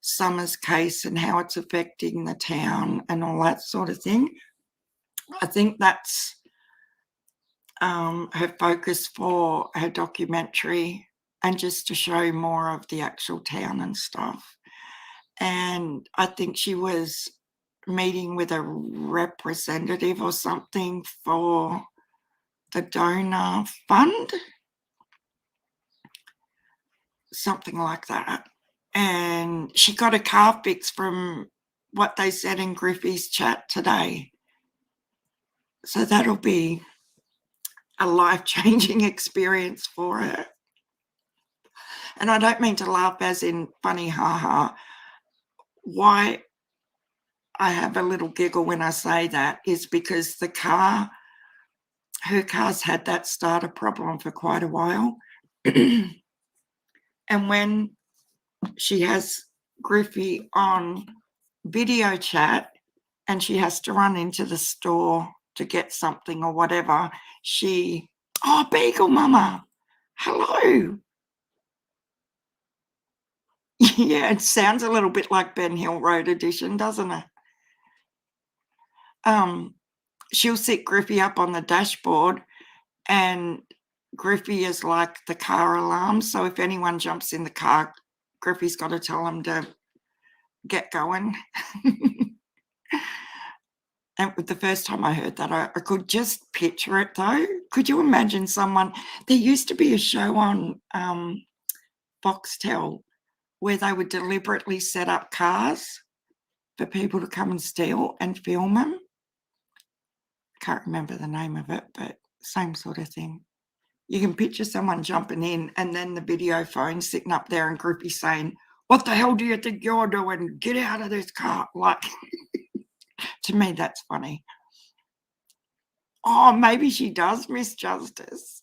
Summer's case and how it's affecting the town and all that sort of thing. I think that's her focus for her documentary, and just to show more of the actual town and stuff. And I think she was meeting with a representative or something for the donor fund, something like that. And she got a car fix from what they said in Griffey's chat today. So that'll be a life-changing experience for her. And I don't mean to laugh as in funny, ha. Why I have a little giggle when I say that is because her car's had that starter problem for quite a while. And when she has Griffey on video chat and she has to run into the store to get something or whatever, oh, Beagle Mama, hello. Yeah, it sounds a little bit like Ben Hill Road edition, doesn't it? She'll sit Griffey up on the dashboard and Griffey is like the car alarm. So if anyone jumps in the car, Griffey's got to tell them to get going. And the first time I heard that, I could just picture it though. Could you imagine someone? There used to be a show on Foxtel where they would deliberately set up cars for people to come and steal and film them. Can't remember the name of it, but same sort of thing. You can picture someone jumping in and then the video phone sitting up there and Grippy saying, "What the hell do you think you're doing? Get out of this car." Like, to me, that's funny. Oh, maybe she does miss Justice.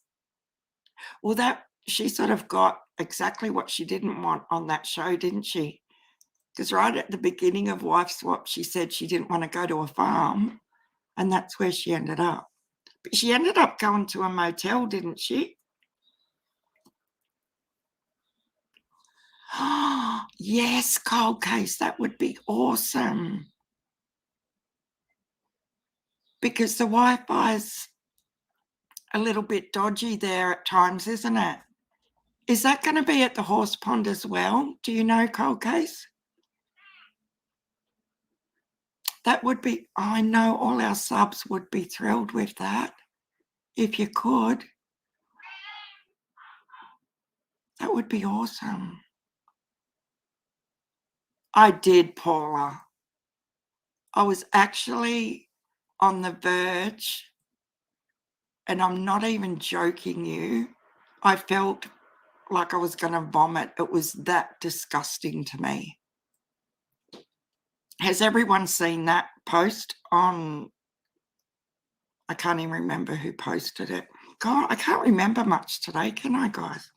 Well, she sort of got exactly what she didn't want on that show, didn't she? Because right at the beginning of Wife Swap, she said she didn't want to go to a farm, and that's where she ended up. But she ended up going to a motel, didn't she? Yes, cold case, that would be awesome. Because the Wi-Fi's a little bit dodgy there at times, isn't it? Is that going to be at the horse pond as well? Do you know, cold case? That would be, I know all our subs would be thrilled with that. If you could, that would be awesome. I did, Paula. I was actually on the verge, and I'm not even joking you. I felt like I was going to vomit. It was that disgusting to me. Has everyone seen that post on? I can't even remember who posted it. God, I can't remember much today, can I, guys?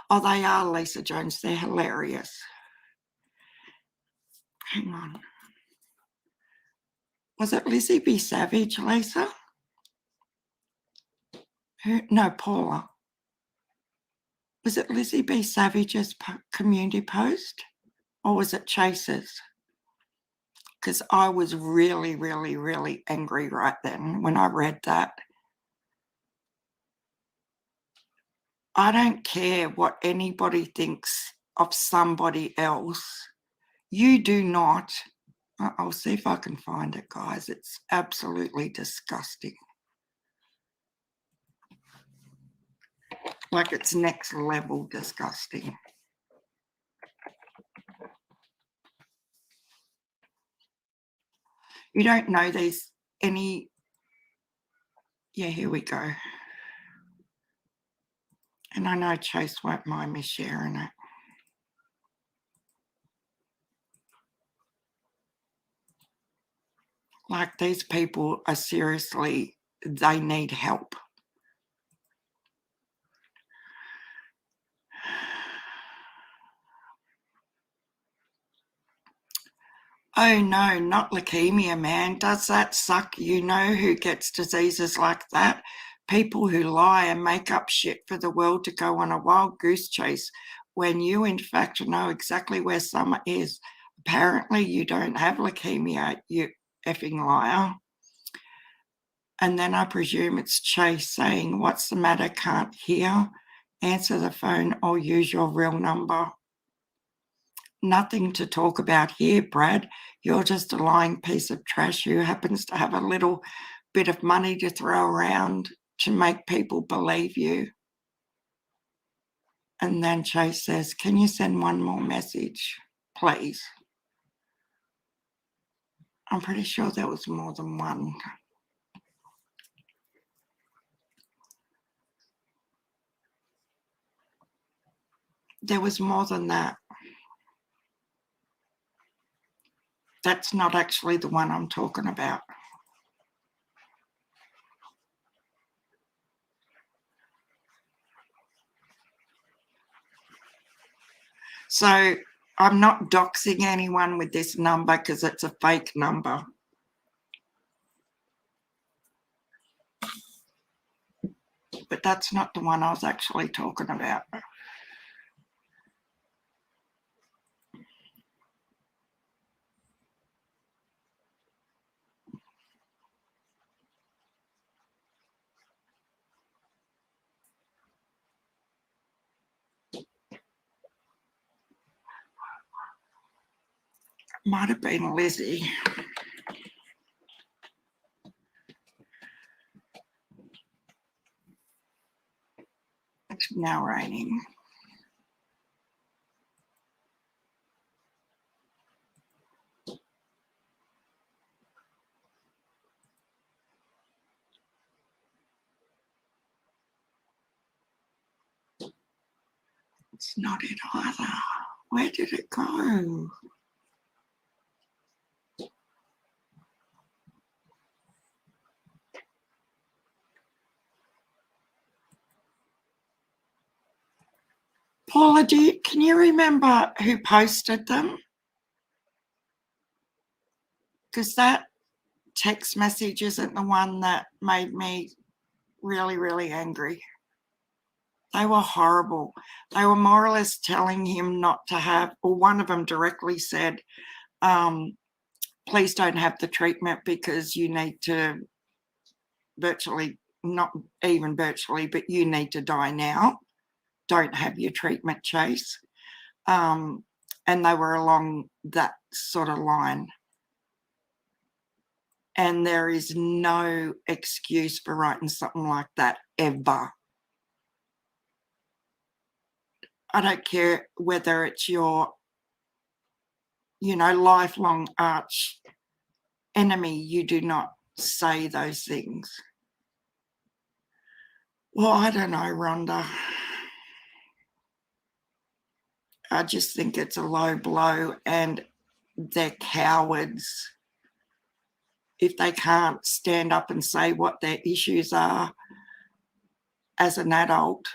Oh, they are, Lisa Jones. They're hilarious. Hang on. Was it Lizzie B. Savage, Lisa? No, Paula. Was it Lizzie B. Savage's community post, or was it Chase's? Because I was really, really, really angry right then when I read that. I don't care what anybody thinks of somebody else. You do not. I'll see if I can find it, guys. It's absolutely disgusting. Like, it's next level disgusting. You don't know there's any. Yeah, here we go. And I know Chase won't mind me sharing it. Like, these people are seriously, they need help. Oh no, not leukemia, man. Does that suck? You know who gets diseases like that? People who lie and make up shit for the world to go on a wild goose chase when you, in fact, know exactly where summer is. Apparently, you don't have leukemia, you effing liar. And then I presume it's Chase saying, "What's the matter? Can't hear? Answer the phone or use your real number." Nothing to talk about here, Brad. You're just a lying piece of trash who happens to have a little bit of money to throw around to make people believe you. And then Chase says, "Can you send one more message, please?" I'm pretty sure there was more than one. There was more than that. That's not actually the one I'm talking about. So I'm not doxing anyone with this number because it's a fake number. But that's not the one I was actually talking about. Might have been Lizzie. It's now raining. It's not it either. Where did it go? Paula, can you remember who posted them? Because that text message isn't the one that made me really, really angry. They were horrible. They were more or less telling him not to have, or one of them directly said, please don't have the treatment because you need to virtually, not even virtually, but you need to die now. Don't have your treatment, Chase. And they were along that sort of line. And there is no excuse for writing something like that ever. I don't care whether it's your, lifelong arch enemy, you do not say those things. Well, I don't know, Rhonda. I just think it's a low blow and they're cowards. If they can't stand up and say what their issues are as an adult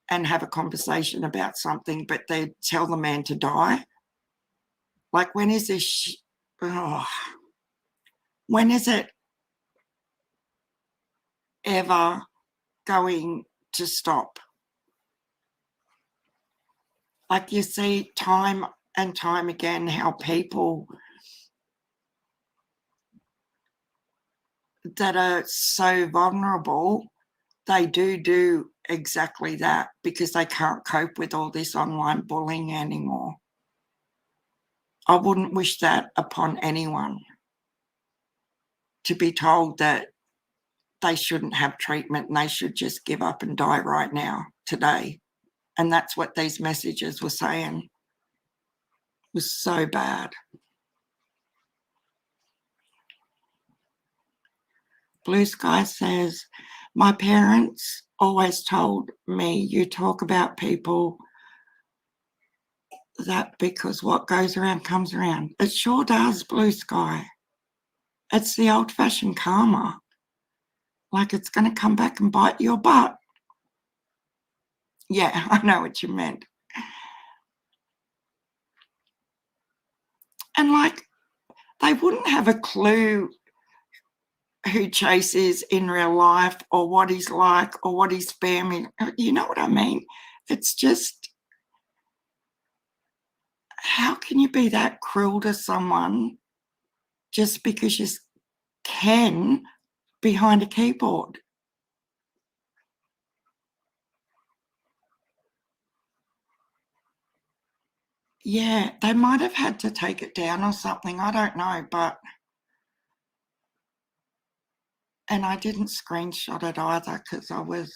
and have a conversation about something, but they tell the man to die. Like, when is this? When is it ever going to stop? Like you see time and time again how people that are so vulnerable, they do exactly that because they can't cope with all this online bullying anymore. I wouldn't wish that upon anyone, to be told that they shouldn't have treatment and they should just give up and die right now, today. And that's what these messages were saying. It was so bad. Blue Sky says, my parents always told me, you talk about people that because what goes around comes around. It sure does, Blue Sky. It's the old-fashioned karma. Like it's going to come back and bite your butt. Yeah, I know what you meant. And like, they wouldn't have a clue who Chase is in real life or what he's like or what he's spamming. You know what I mean? It's just, how can you be that cruel to someone just because you can behind a keyboard? Yeah, they might have had to take it down or something. I don't know, but... And I didn't screenshot it either because I was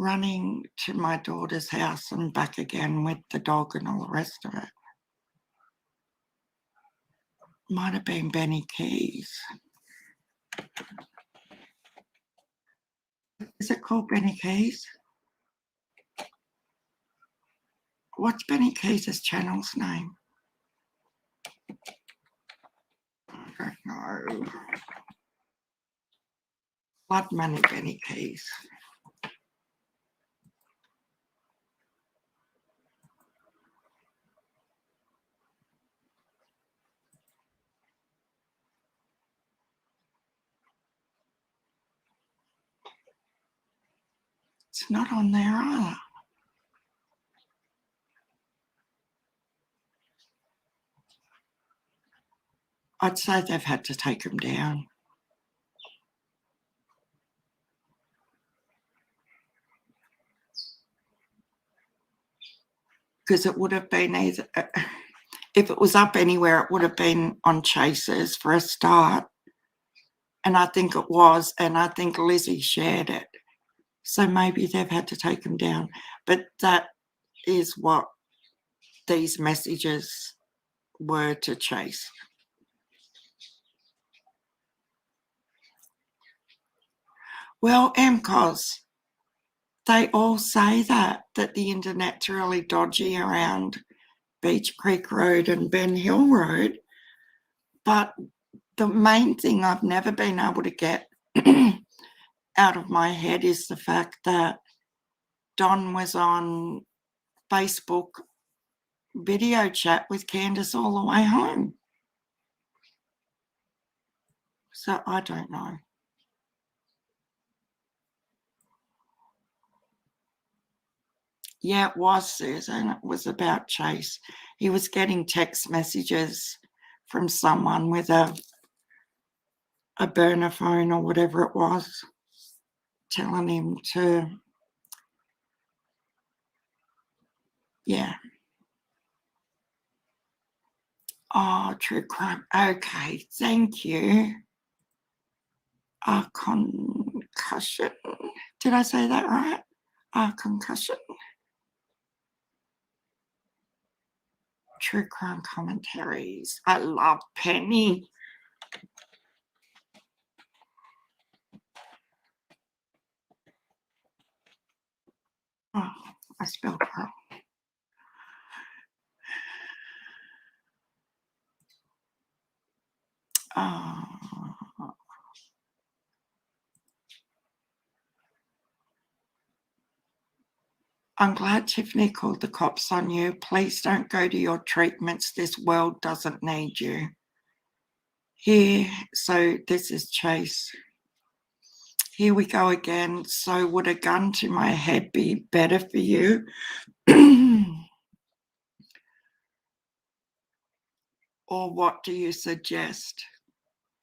running to my daughter's house and back again with the dog and all the rest of it. Might have been Benny Keys. Is it called Benny Keys? What's Benny Keys' channel's name? I don't know. Blood Money Benny Keys. It's not on there either. I'd say they've had to take them down. Because it would have been either... if it was up anywhere, it would have been on Chase's for a start. And I think it was, and I think Lizzie shared it. So maybe they've had to take them down. But that is what these messages were to Chase. Well, MCOS, they all say that the internet's really dodgy around Beach Creek Road and Ben Hill Road. But the main thing I've never been able to get out of my head is the fact that Don was on Facebook video chat with Candace all the way home. So I don't know. Yeah, it was, Susan. It was about Chase. He was getting text messages from someone with a burner phone or whatever it was, telling him to, yeah. Oh, true crime. Okay, thank you. Concussion. Did I say that right? Concussion. True crime commentaries. I love Penny. Oh, I spelled it wrong. I'm glad Tiffany called the cops on you. Please don't go to your treatments. This world doesn't need you. Here, so this is Chase. Here we go again. So would a gun to my head be better for you? Or what do you suggest?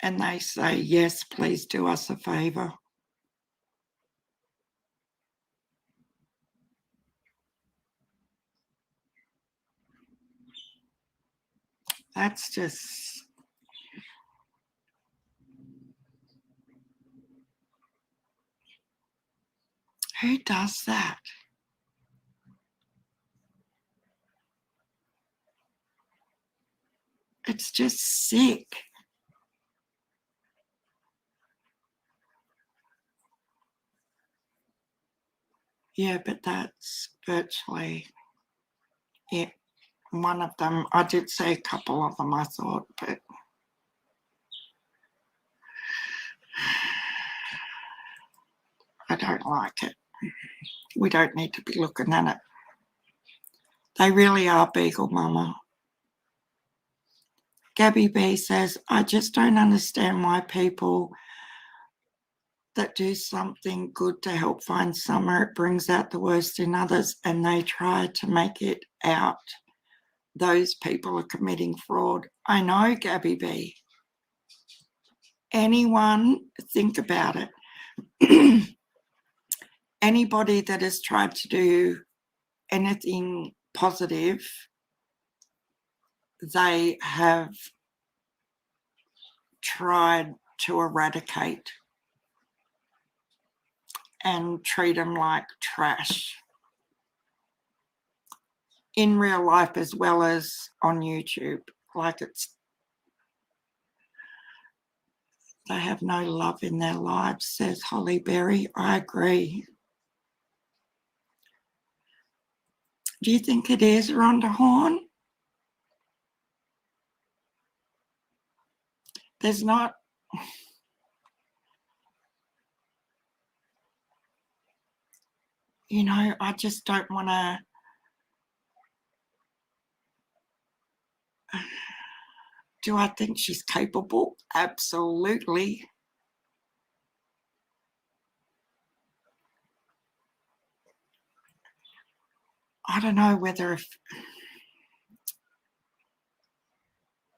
And they say, yes, please do us a favour. That's just... who does that? It's just sick. Yeah, but that's virtually it. One of them, I did see a couple of them, I thought, but I don't like it. We don't need to be looking at it. They really are Beagle Mama. Gabby B says, I just don't understand why people that do something good to help find summer, it brings out the worst in others, and they try to make it out those people are committing fraud. I know, Gabby B. Anyone, think about it. Anybody that has tried to do anything positive, they have tried to eradicate and treat them like trash in real life as well as on YouTube. Like they have no love in their lives, says Holly Berry. I agree. Do you think it is Rhonda Horn? There's not... you know, I just don't want to... do I think she's capable? Absolutely. I don't know whether if,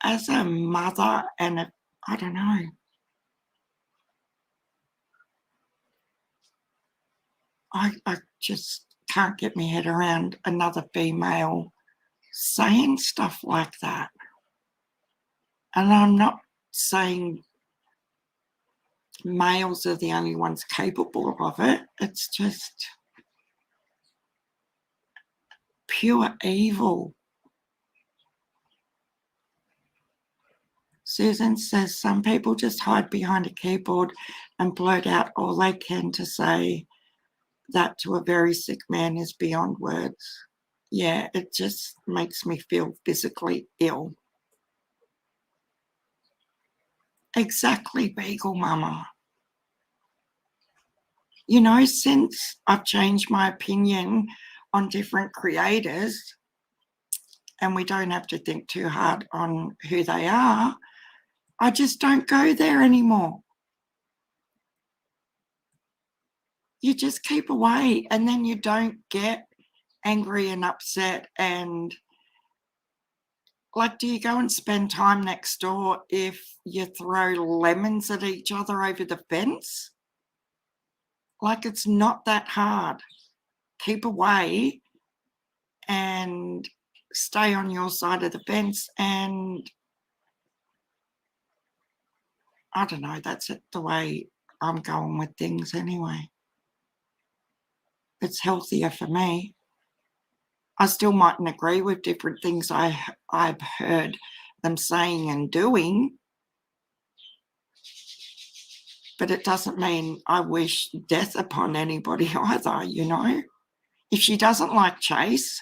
as a mother and I don't know. I just can't get my head around another female saying stuff like that. And I'm not saying males are the only ones capable of it. It's just pure evil. Susan says some people just hide behind a keyboard and blurt out all they can to say that to a very sick man is beyond words. Yeah, it just makes me feel physically ill. Exactly, Beagle Mama. You know, since I've changed my opinion on different creators, and we don't have to think too hard on who they are, I just don't go there anymore. You just keep away, and then you don't get angry and upset. And like, do you go and spend time next door if you throw lemons at each other over the fence? Like, it's not that hard. Keep away and stay on your side of the fence. And I don't know, that's it, the way I'm going with things anyway. It's healthier for me. I still mightn't agree with different things I've heard them saying and doing, but it doesn't mean I wish death upon anybody either, you know. If she doesn't like Chase,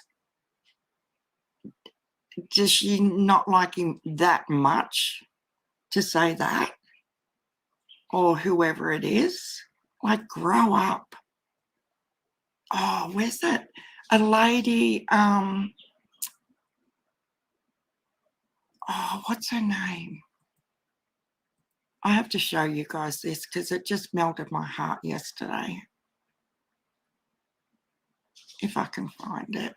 does she not like him that much to say that? Or whoever it is? Like, grow up. Oh, where's that? A lady, oh, what's her name? I have to show you guys this because it just melted my heart yesterday. If I can find it.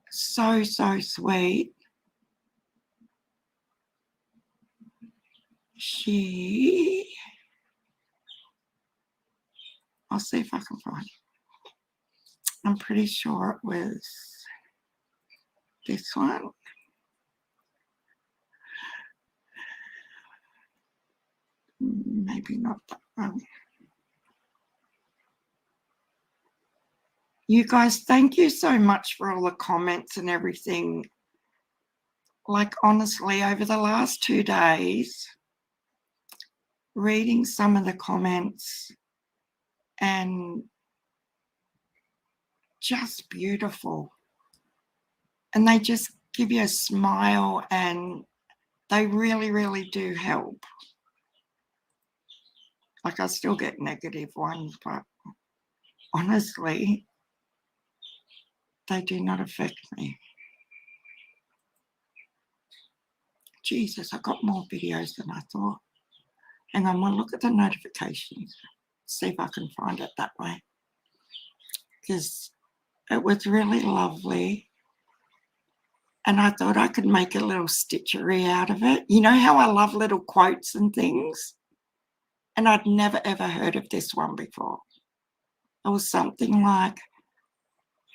So, so sweet. I'll see if I can find it. I'm pretty sure it was this one. Maybe not that one. You guys, thank you so much for all the comments and everything. Like, honestly, over the last 2 days, reading some of the comments and just beautiful. And they just give you a smile and they really, really do help. Like, I still get negative ones, but honestly, they do not affect me. Jesus, I got more videos than I thought. Hang on, we'll look at the notifications. See if I can find it that way. Because it was really lovely. And I thought I could make a little stitchery out of it. You know how I love little quotes and things? And I'd never, ever heard of this one before. It was something like,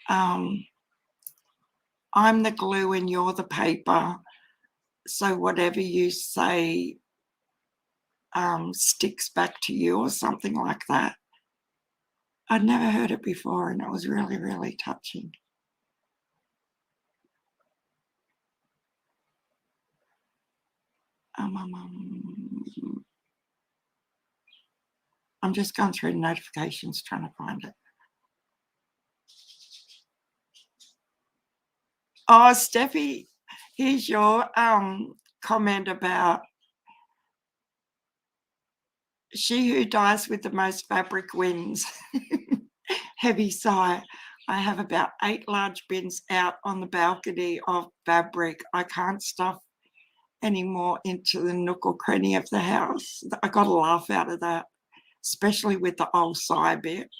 I'm the glue and you're the paper. So whatever you say sticks back to you, or something like that. I'd never heard it before, and it was really, really touching. I'm just going through notifications trying to find it. Oh, Steffi, here's your comment about she who dies with the most fabric wins. Heavy sigh. I have about 8 large bins out on the balcony of fabric. I can't stuff anymore into the nook or cranny of the house. I got a laugh out of that, especially with the old sigh bit.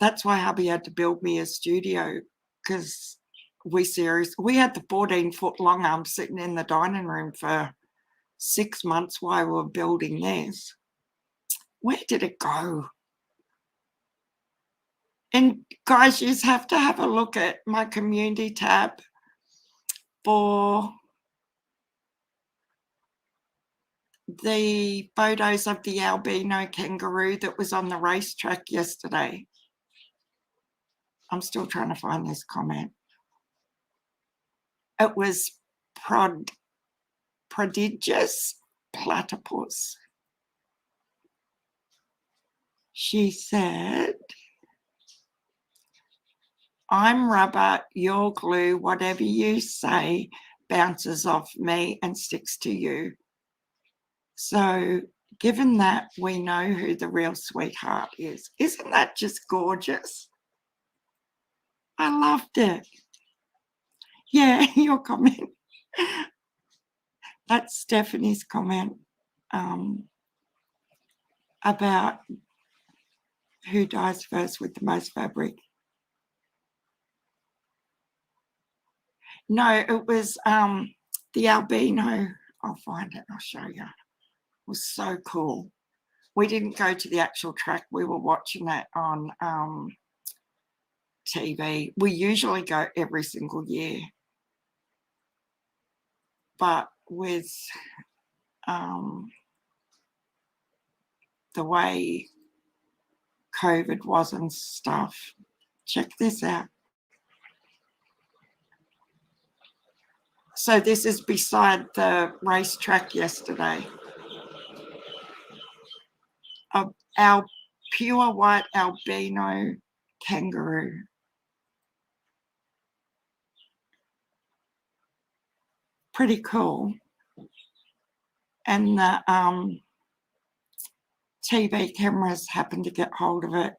That's why hubby had to build me a studio, because we had the 14-foot long arm sitting in the dining room for 6 months while we were building this. Where did it go? And guys, you just have to have a look at my community tab for the photos of the albino kangaroo that was on the racetrack yesterday. I'm still trying to find this comment. It was prodigious platypus. She said, I'm rubber, you're glue, whatever you say bounces off me and sticks to you. So given that, we know who the real sweetheart is. Isn't that just gorgeous? I loved it. Yeah, your comment. That's Stephanie's comment about who dies first with the most fabric. No, it was the albino. I'll find it. I'll show you. It was so cool. We didn't go to the actual track. We were watching it on TV. We usually go every single year. But with the way COVID was and stuff, check this out. So this is beside the racetrack yesterday. Our pure white albino kangaroo. Pretty cool. And the TV cameras happened to get hold of it,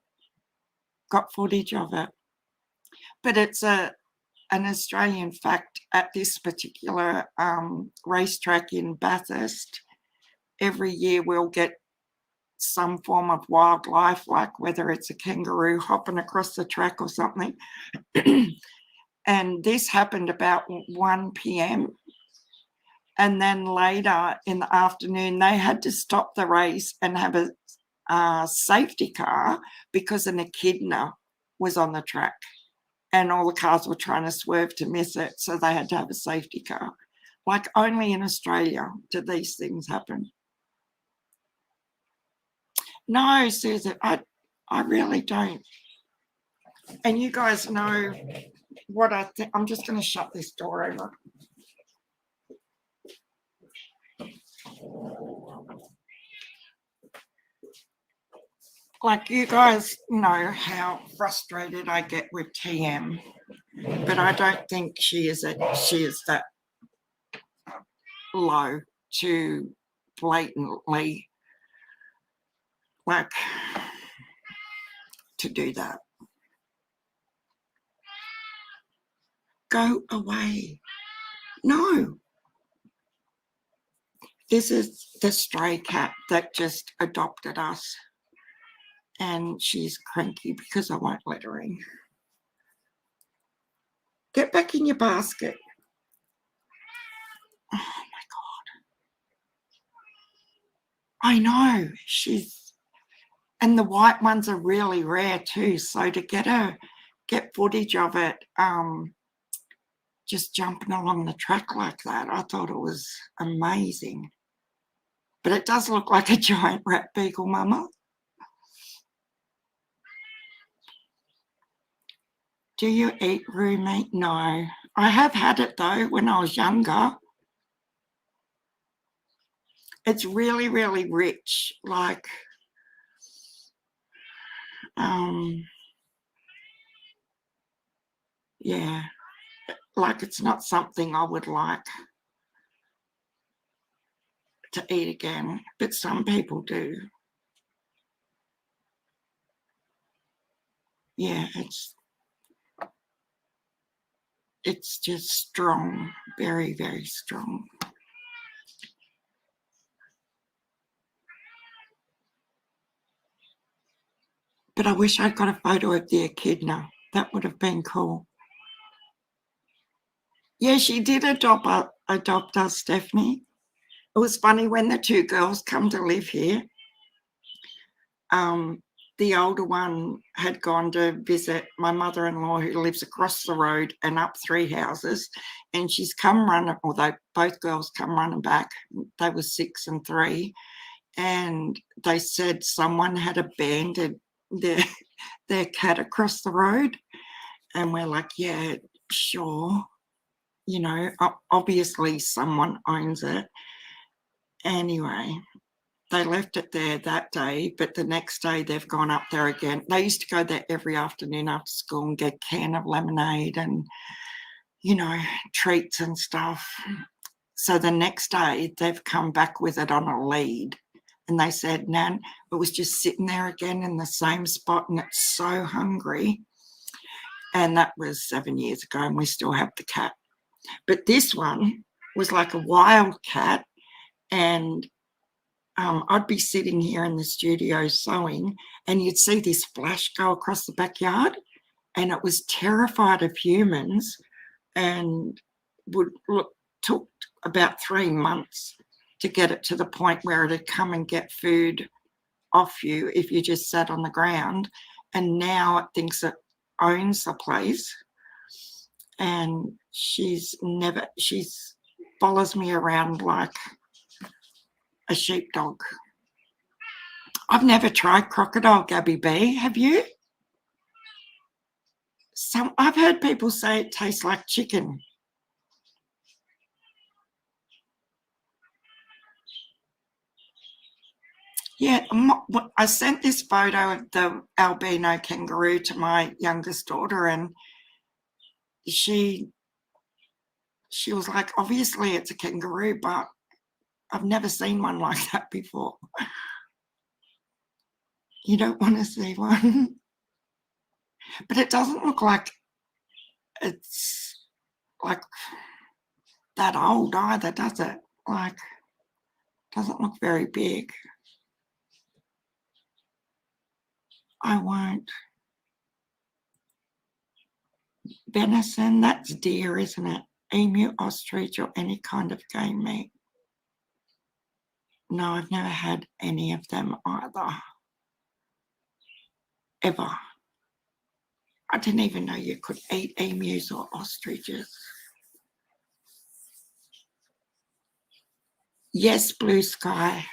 got footage of it. But it's a an Australian fact, at this particular racetrack in Bathurst, every year we'll get some form of wildlife, like whether it's a kangaroo hopping across the track or something. And this happened about 1 p.m. And then later in the afternoon, they had to stop the race and have a safety car because an echidna was on the track and all the cars were trying to swerve to miss it. So they had to have a safety car. Like, only in Australia do these things happen. No, Susan, I really don't. And you guys know what I think. I'm just going to shut this door over. Like, you guys know how frustrated I get with TM, but I don't think she is that low to blatantly, like, to do that. Go away. No. This is the stray cat that just adopted us, and she's cranky because I won't let her in. Get back in your basket. Oh my God. I know. And the white ones are really rare too. So to get footage of it, just jumping along the track like that, I thought it was amazing. But it does look like a giant rat beagle, Mama. Do you eat roux meat? No. I have had it though when I was younger. It's really, really rich. Like, yeah, like it's not something I would like to eat again, but some people do. Yeah, it's just strong, very, very strong. But I wish I'd got a photo of the echidna. That would have been cool. Yeah, she did adopt us, Stephanie. It was funny when the two girls come to live here. The older one had gone to visit my mother-in-law, who lives across the road and up 3 houses, and she's come running, although both girls come running back. They were 6 and 3, and they said someone had abandoned their cat across the road, and we're like, yeah, sure, you know, obviously someone owns it. Anyway, they left it there that day, but the next day they've gone up there again. They used to go there every afternoon after school and get a can of lemonade and, you know, treats and stuff. So the next day they've come back with it on a lead, and they said, Nan, it was just sitting there again in the same spot and it's so hungry. And that was 7 years ago, and we still have the cat. But this one was like a wild cat, and I'd be sitting here in the studio sewing, and you'd see this flash go across the backyard, and it was terrified of humans, and took about 3 months to get it to the point where it'd come and get food off you if you just sat on the ground. And now it thinks it owns the place, and she follows me around like a sheepdog. I've never tried crocodile, Gabby B. Have you? I've heard people say it tastes like chicken. Yeah, I sent this photo of the albino kangaroo to my youngest daughter, and she was like, obviously it's a kangaroo, but I've never seen one like that before. You don't want to see one? But it doesn't look like it's like that old either, does it? Like, doesn't look very big. I won't. Venison, that's deer, isn't it? Emu, ostrich, or any kind of game meat. No, I've never had any of them either. Ever. I didn't even know you could eat emus or ostriches. Yes, blue sky.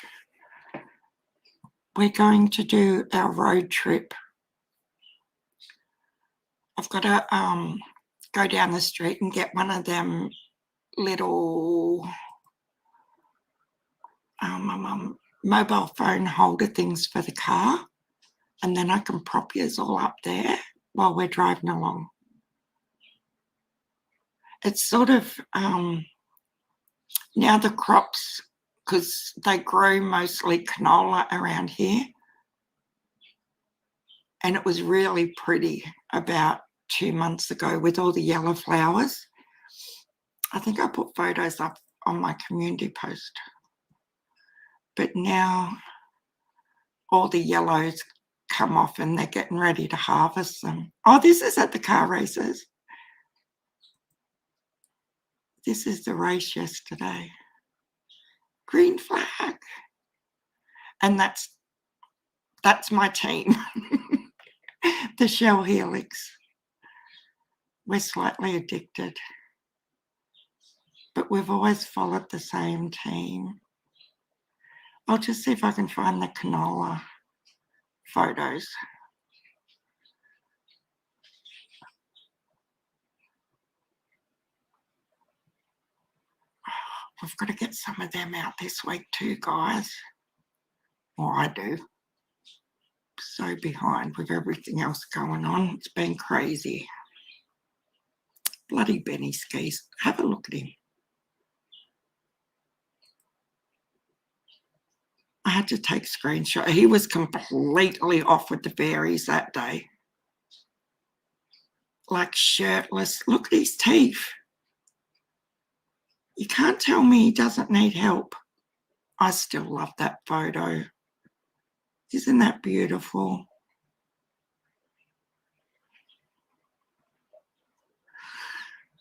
We're going to do our road trip. I've got to go down the street and get one of them little mobile phone holder things for the car, and then I can prop yours all up there while we're driving along. It's sort of now the crops, because they grow mostly canola around here, and it was really pretty about 2 months ago with all the yellow flowers. I think I put photos up on my community post. But now all the yellows come off and they're getting ready to harvest them. Oh, this is at the car races. This is the race yesterday. Green flag. And that's my team. The Shell Helix. We're slightly addicted. But we've always followed the same team. I'll just see if I can find the canola photos. We've got to get some of them out this week too, guys. Or I do. So behind with everything else going on. It's been crazy. Bloody Benny skis. Have a look at him. I had to take screenshot. He was completely off with the fairies that day. Like shirtless. Look at his teeth. You can't tell me he doesn't need help. I still love that photo. Isn't that beautiful?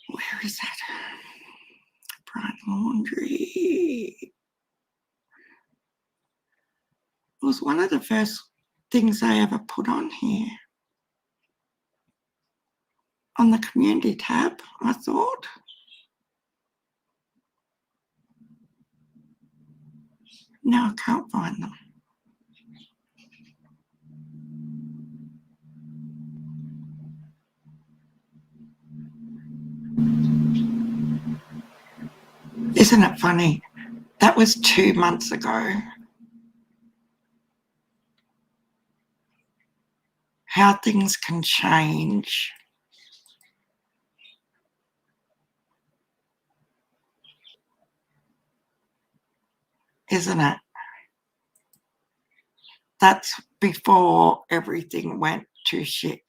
Where is that? Bright laundry. It was one of the first things I ever put on here. On the community tab, I thought. Now I can't find them. Isn't it funny? That was 2 months ago. How things can change. Isn't it? That's before everything went to shit.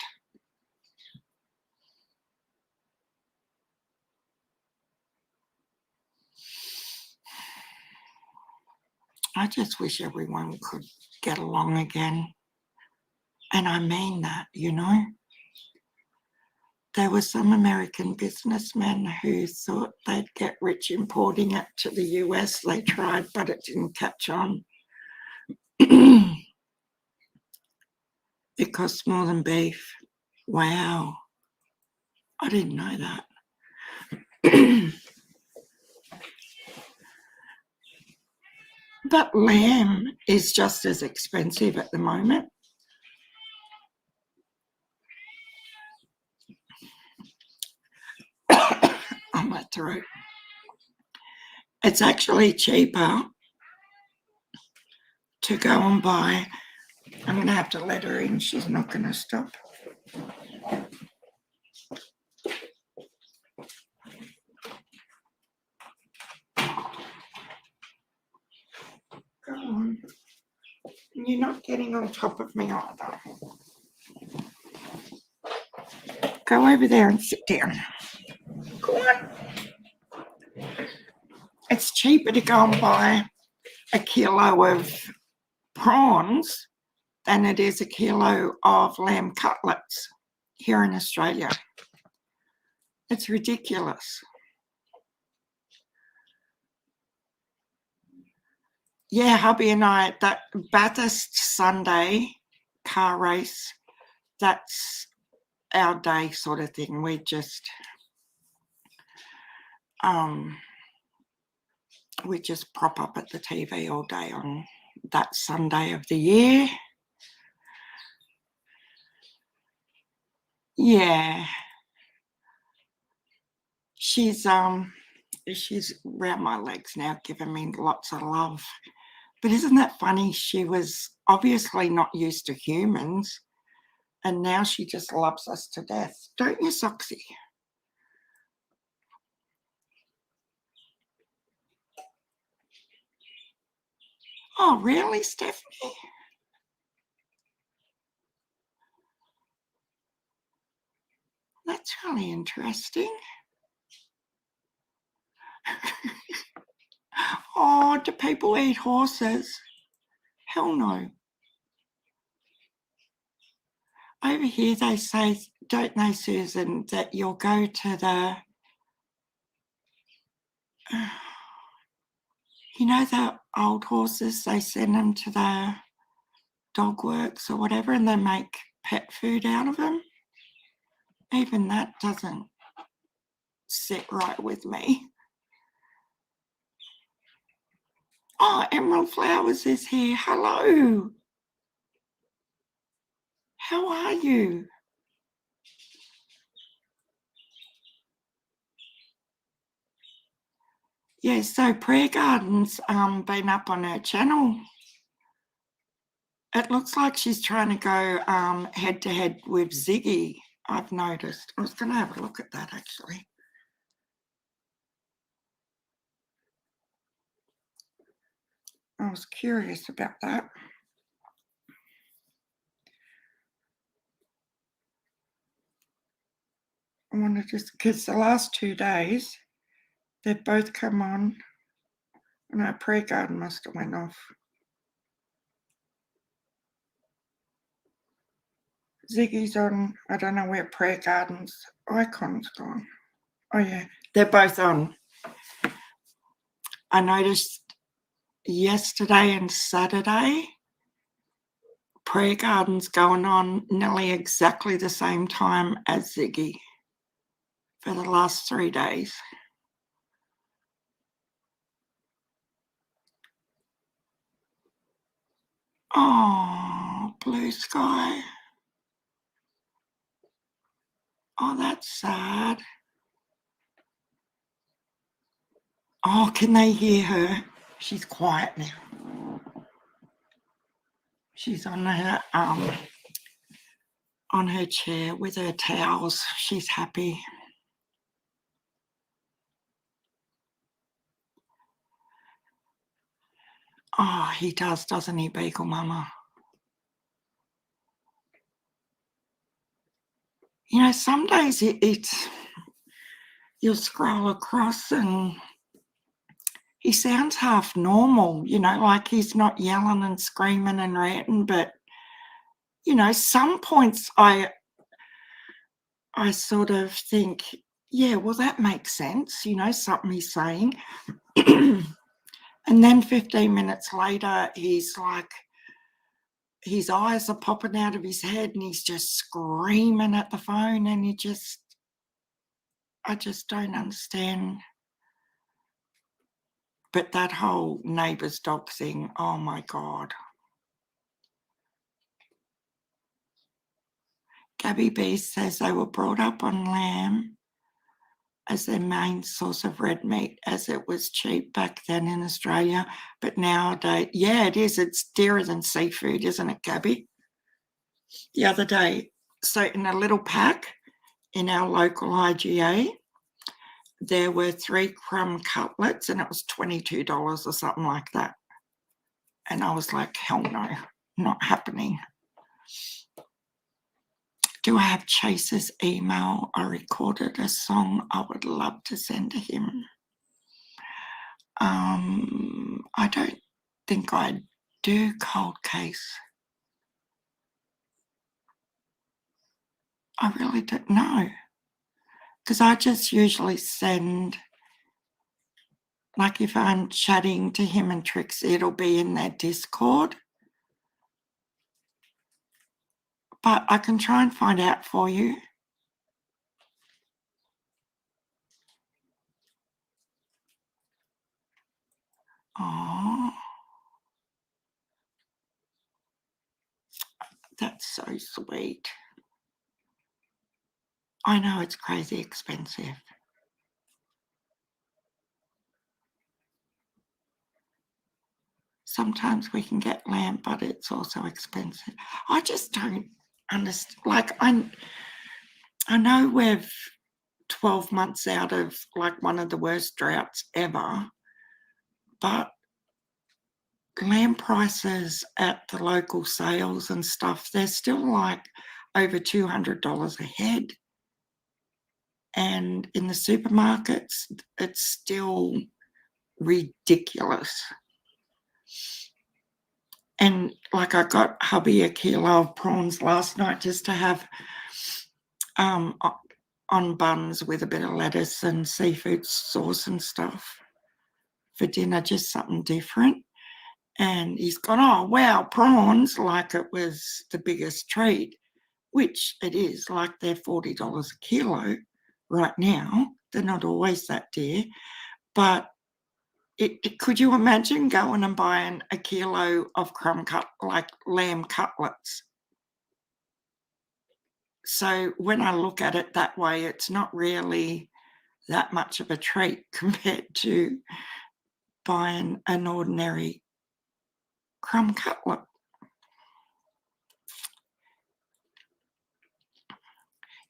I just wish everyone could get along again. And I mean that, you know. There were some American businessmen who thought they'd get rich importing it to the US. They tried, but it didn't catch on. It costs more than beef. Wow. I didn't know that. But lamb is just as expensive at the moment. On my throat. It's actually cheaper to go and buy. I'm going to have to let her in. She's not going to stop. Go on. You're not getting on top of me either. Go over there and sit down. Go on. It's cheaper to go and buy a kilo of prawns than it is a kilo of lamb cutlets here in Australia. It's ridiculous. Yeah, hubby and I, that Bathurst Sunday car race, that's our day sort of thing. We just prop up at the TV all day on that Sunday of the year. Yeah. She's around my legs now, giving me lots of love. But isn't that funny? She was obviously not used to humans, and now she just loves us to death. Don't you, Soxy? Oh, really, Stephanie? That's really interesting. Oh, do people eat horses? Hell no. Over here they say, don't they, Susan, that you'll go to the, you know, the old horses, they send them to the dog works or whatever, and they make pet food out of them. Even that doesn't sit right with me. Oh, Emerald Flowers is here. Hello. How are you? Yeah, so Prayer Garden's been up on her channel. It looks like she's trying to go head to head with Ziggy, I've noticed. I was going to have a look at that actually. I was curious about that. I want to just, because the last 2 days, they've both come on. No, Prayer Garden must have went off. Ziggy's on. I don't know where Prayer Garden's icon's gone. Oh, yeah, they're both on. I noticed yesterday and Saturday, Prayer Garden's going on nearly exactly the same time as Ziggy for the last 3 days. Oh, blue sky. Oh, that's sad. Oh, can they hear her? She's quiet now. She's on her chair with her towels. She's happy. Oh, he does, doesn't he, Beagle Mama? You know, some days you'll scroll across and he sounds half normal, you know, like he's not yelling and screaming and ranting, but, you know, some points I sort of think, yeah, well, that makes sense, you know, something he's saying. And then 15 minutes later, he's like, his eyes are popping out of his head and he's just screaming at the phone, and I just don't understand. But that whole neighbour's dog thing, oh my God. Gabby B says they were brought up on lamb as their main source of red meat, as it was cheap back then in Australia. But nowadays, yeah, it is. It's dearer than seafood, isn't it, Gabby? The other day, so in a little pack in our local IGA, there were 3 crumb cutlets and it was $22 or something like that. And I was like, hell no, not happening. Do I have Chase's email? I recorded a song I would love to send to him. I don't think I do cold case. I really don't know. Because I just usually send, like if I'm chatting to him and Trixie, it'll be in their Discord. But I can try and find out for you. Oh, that's so sweet. I know it's crazy expensive. Sometimes we can get lamb, but it's also expensive. I just don't understand. Like, I know we're 12 months out of like one of the worst droughts ever, but lamb prices at the local sales and stuff, they're still like over $200 a head. And in the supermarkets, it's still ridiculous. And like I got hubby a kilo of prawns last night just to have on buns with a bit of lettuce and seafood sauce and stuff for dinner, just something different. And he's gone, oh, wow, prawns, like it was the biggest treat, which it is, like they're $40 a kilo right now. They're not always that dear. But could you imagine going and buying a kilo of like lamb cutlets? So when I look at it that way, it's not really that much of a treat compared to buying an ordinary crumb cutlet.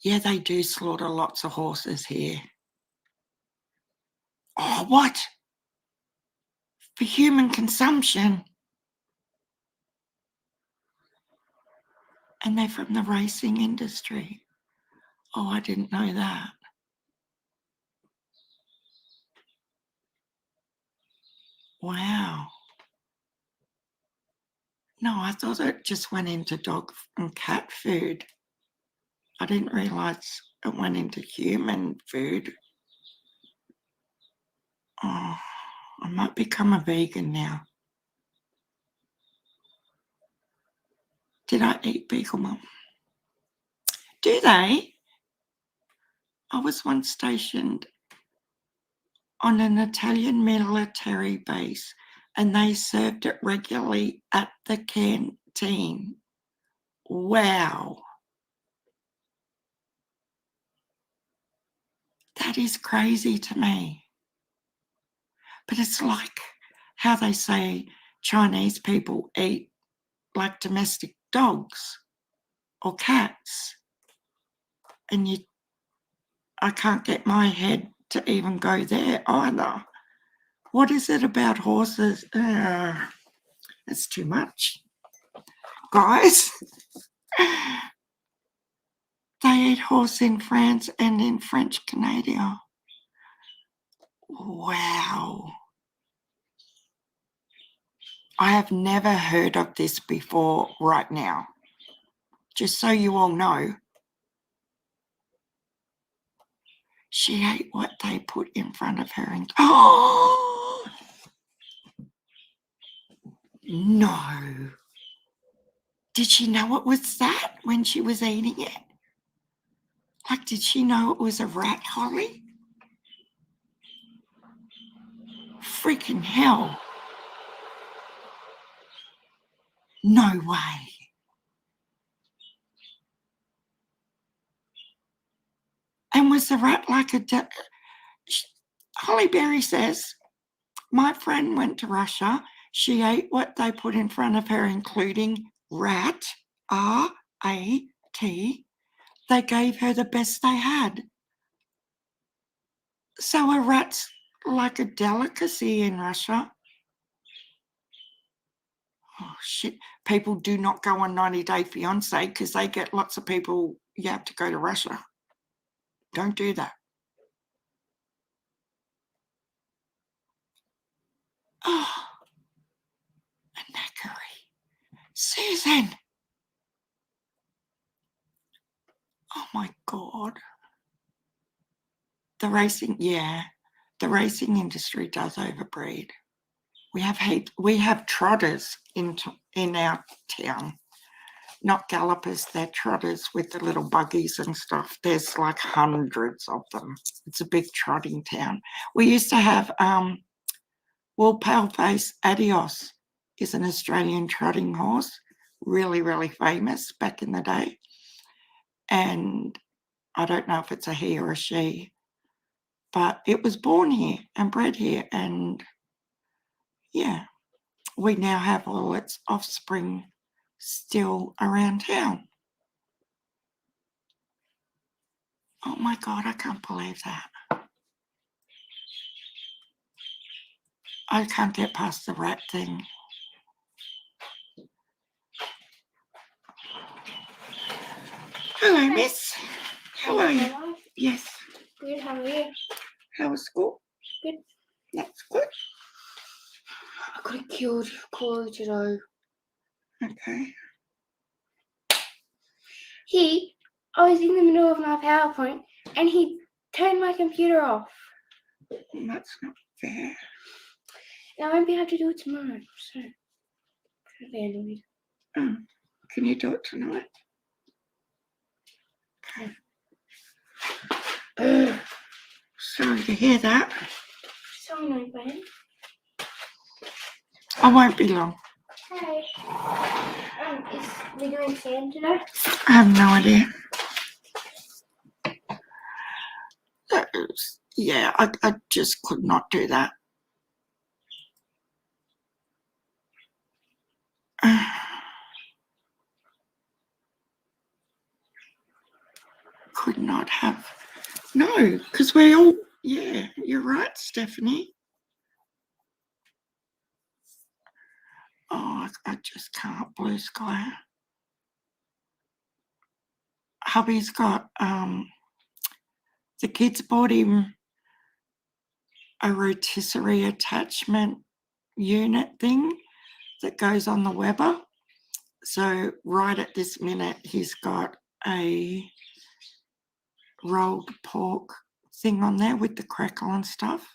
Yeah, they do slaughter lots of horses here. Oh, what? For human consumption? And they're from the racing industry. Oh, I didn't know that. Wow. No, I thought it just went into dog and cat food. I didn't realise it went into human food. Oh, I might become a vegan now. Did I eat Beagle Mum? Do they? I was once stationed on an Italian military base and they served it regularly at the canteen. Wow. That is crazy to me. But it's like how they say Chinese people eat like domestic dogs or cats. And I can't get my head to even go there either. What is it about horses? It's too much. Guys, they eat horse in France and in French Canada. Wow. I have never heard of this before right now. Just so you all know, she ate what they put in front of her and oh no. Did she know it was that when she was eating it? Like, did she know it was a rat, Holly? Freaking hell. No way. And was the rat like Holly Berry says, my friend went to Russia. She ate what they put in front of her, including rat, R-A-T. They gave her the best they had. So a rat's like a delicacy in Russia. Oh, shit. People do not go on 90 Day Fiancé because they get lots of people, you have to go to Russia. Don't do that. Oh, a knackery. Susan! Oh my God. The racing industry does overbreed. We have trotters in our town. Not gallopers, they're trotters with the little buggies and stuff. There's like hundreds of them. It's a big trotting town. We used to have Wool Paleface Adios is an Australian trotting horse, really, really famous back in the day. And I don't know if it's a he or a she, but it was born here and bred here. And yeah, we now have all its offspring still around town. Oh my God, I can't believe that. I can't get past the rat thing. Hello, miss. How are you? Yes. Good, how are you? How was school? Good. That's good. I got killed college though. Okay. I was in the middle of my PowerPoint and he turned my computer off. That's not fair. And I won't be able to do it tomorrow, so I'm very annoyed. Oh, can you do it tonight? Okay. Sorry to hear that. So annoyed by him. I won't be long. Hey. Is we doing sand today? I have no idea. Yeah, I just could not do that. Could not have. No, because we all, yeah, you're right, Stephanie. Oh, I just can't. Blue sky. Hubby's got, the kids bought him a rotisserie attachment unit thing that goes on the Weber. So right at this minute, he's got a rolled pork thing on there with the crackle and stuff.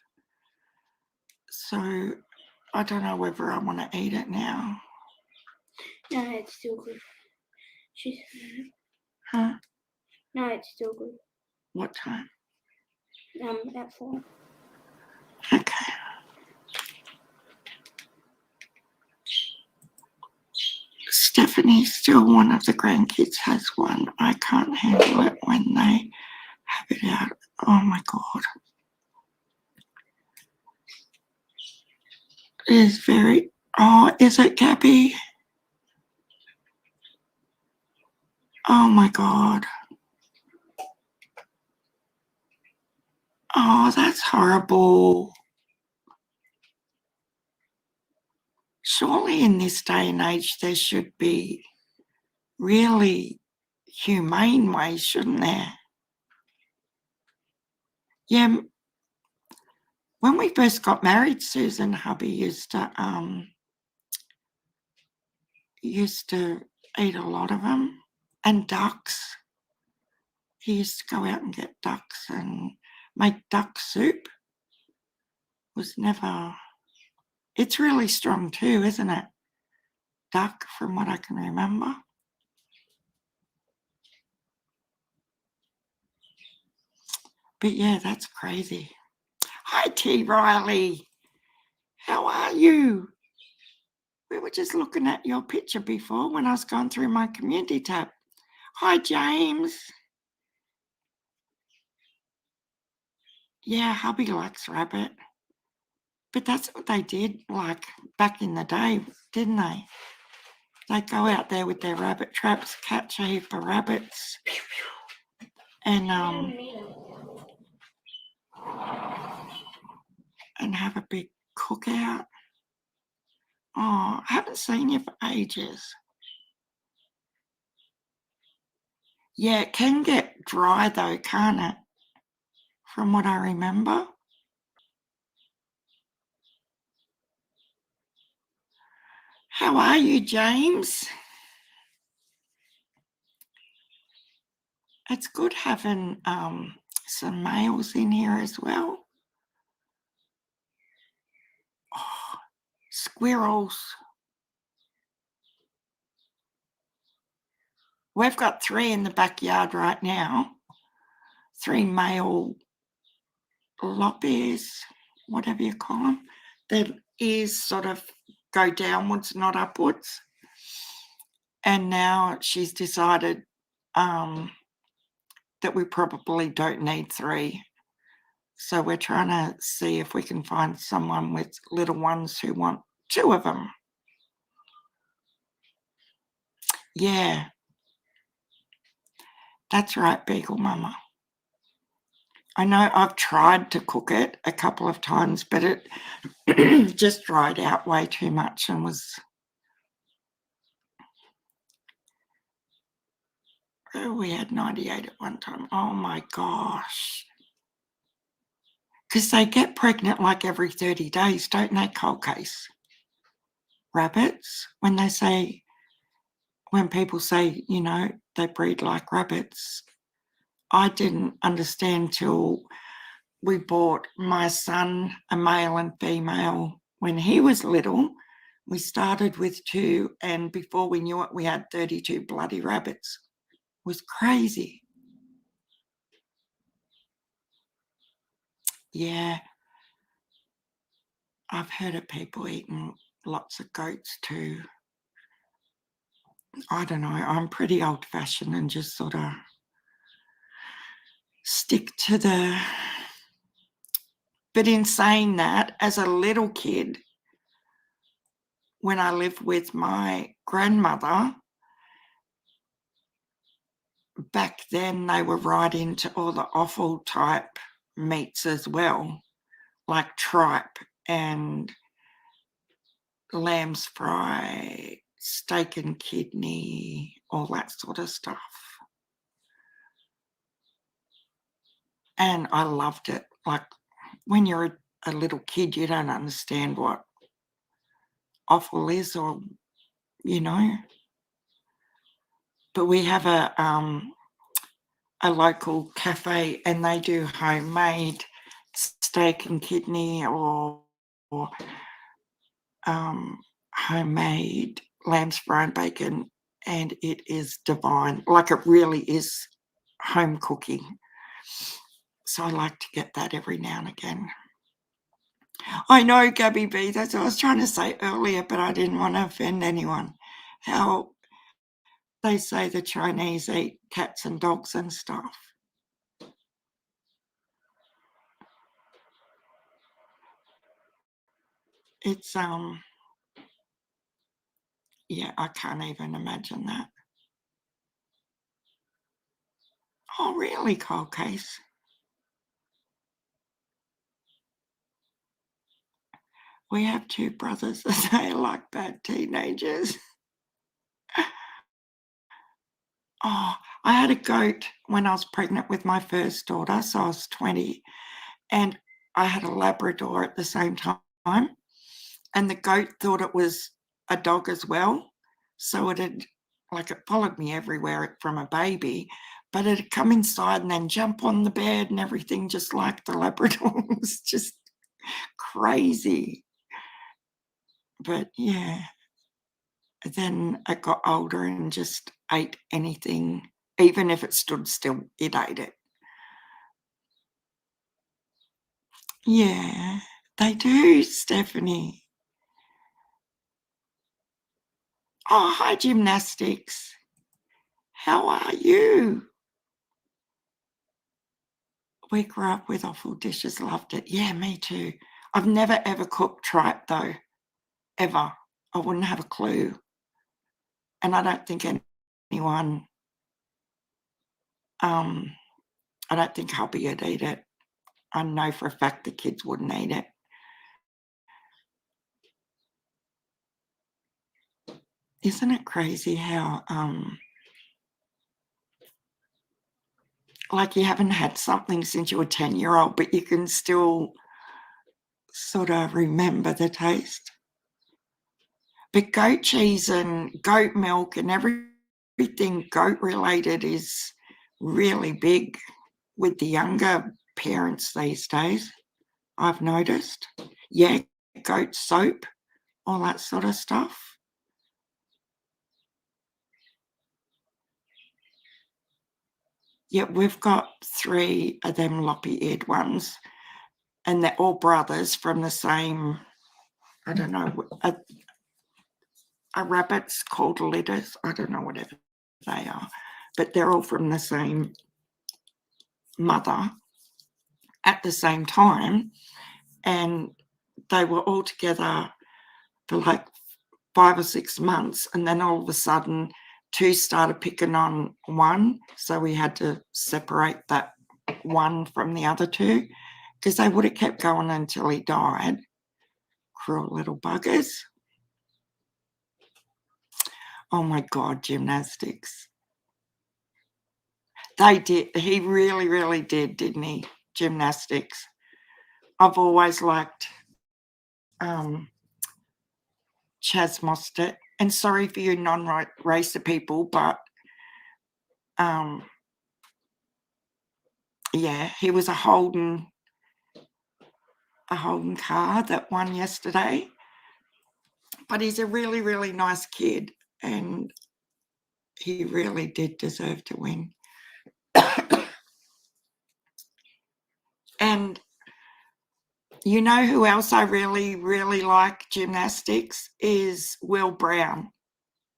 So I don't know whether I want to eat it now. No, it's still good. Huh? No, it's still good. What time? At 4. Okay. Stephanie, still one of the grandkids has one. I can't handle it when they have it out. Oh my God. It is very, oh, is it Gabby? Oh my God. Oh, that's horrible. Surely in this day and age there should be really humane ways, shouldn't there? Yeah, when we first got married, Susan, hubby used to eat a lot of them, and ducks. He used to go out and get ducks and make duck soup. Was never. It's really strong too, isn't it? Duck, from what I can remember. But yeah, that's crazy. Hi, T. Riley. How are you? We were just looking at your picture before when I was going through my community tab. Hi, James. Yeah, hubby likes rabbit. But that's what they did, like, back in the day, didn't they? They'd go out there with their rabbit traps, catch a heap of rabbits, and have a big cookout. Oh, I haven't seen you for ages. Yeah, it can get dry though, can't it? From what I remember. How are you, James? It's good having some males in here as well. Oh, squirrels. We've got 3 in the backyard right now. 3 male lop-ears, whatever you call them. Their ears sort of go downwards, not upwards. And now she's decided that we probably don't need 3. So we're trying to see if we can find someone with little ones who want 2 of them. Yeah, that's right, Beagle Mama. I know I've tried to cook it a couple of times, but it just dried out way too much and was... Oh, we had 98 at one time. Oh my gosh. Because they get pregnant like every 30 days, don't they, Cold Case? Rabbits, when people say, you know, they breed like rabbits, I didn't understand till we bought my son a male and female when he was little. We started with 2, and before we knew it, we had 32 bloody rabbits. It was crazy. Yeah, I've heard of people eating lots of goats too. I don't know, I'm pretty old-fashioned and just sort of stick to the... But in saying that, as a little kid, when I lived with my grandmother, back then they were right into all the offal type meats as well, like tripe and lamb's fry, steak and kidney, all that sort of stuff. And I loved it. Like, when you're a little kid, you don't understand what offal is, or, you know. But we have a local cafe, and they do homemade steak and kidney, or homemade lamb's fry and bacon, and it is divine. Like, it really is home cooking. So I like to get that every now and again. I know, Gabby B, that's what I was trying to say earlier, but I didn't want to offend anyone. How they say the Chinese eat cats and dogs and stuff. It's yeah, I can't even imagine that. Oh, really, Cold Case? We have 2 brothers and they are like bad teenagers. Oh, I had a goat when I was pregnant with my first daughter, so I was 20, and I had a Labrador at the same time, and the goat thought it was a dog as well. So it followed me everywhere from a baby, but it'd come inside and then jump on the bed and everything, just like the Labrador. It was just crazy. But yeah, then it got older and just ate anything, even if it stood still, it ate it. Yeah, they do, Stephanie. Oh, hi, gymnastics. How are you? We grew up with awful dishes, loved it. Yeah, me too. I've never ever cooked tripe though, ever. I wouldn't have a clue. And I don't think anyone, I don't think hubby would eat it. I know for a fact the kids wouldn't eat it. Isn't it crazy how, like, you haven't had something since you were 10-year-old, but you can still sort of remember the taste? But goat cheese and goat milk and everything goat related is really big with the younger parents these days, I've noticed. Yeah, goat soap, all that sort of stuff. Yeah, we've got 3 of them loppy-eared ones, and they're all brothers from the same, I don't know, a rabbit's called litters. I don't know whatever they are, but they're all from the same mother at the same time, and they were all together for like 5 or 6 months, and then all of a sudden 2 started picking on one, so we had to separate that one from the other 2 because they would have kept going until he died. Cruel little buggers. Oh my God, gymnastics. They did. He really, really did, didn't he? Gymnastics. I've always liked Chas Mostert. And sorry for you non-racer people, but yeah, he was a Holden car that won yesterday. But he's a really, really nice kid, and he really did deserve to win. And you know who else I really, really like gymnastics is Will Brown.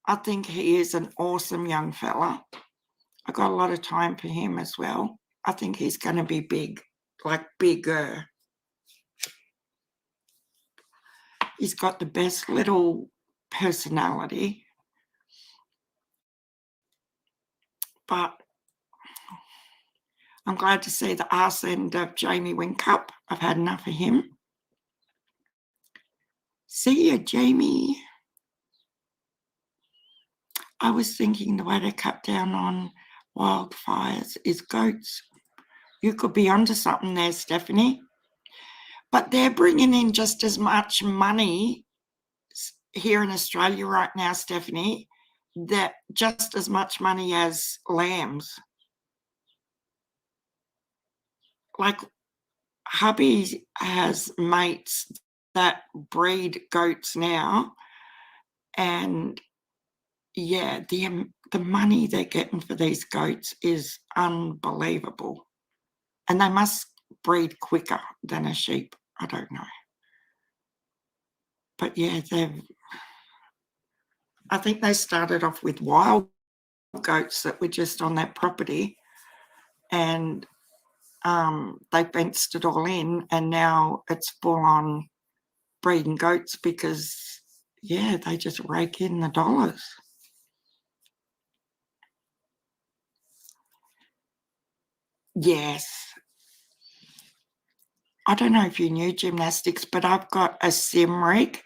I think he is an awesome young fella. I got a lot of time for him as well. I think he's going to be big, like bigger. He's got the best little personality. But I'm glad to see the arse end of Jamie Whincup. I've had enough of him. See ya, Jamie. I was thinking the way to cut down on wildfires is goats. You could be onto something there, Stephanie. But they're bringing in just as much money here in Australia right now, Stephanie, that just as much money as lambs. Like hubby has mates that breed goats now, and yeah, the money they're getting for these goats is unbelievable. And they must breed quicker than a sheep. I don't know. But yeah, I think they started off with wild goats that were just on that property, and they fenced it all in, and now it's full on breeding goats because, yeah, they just rake in the dollars. Yes. I don't know if you knew gymnastics, but I've got a sim rig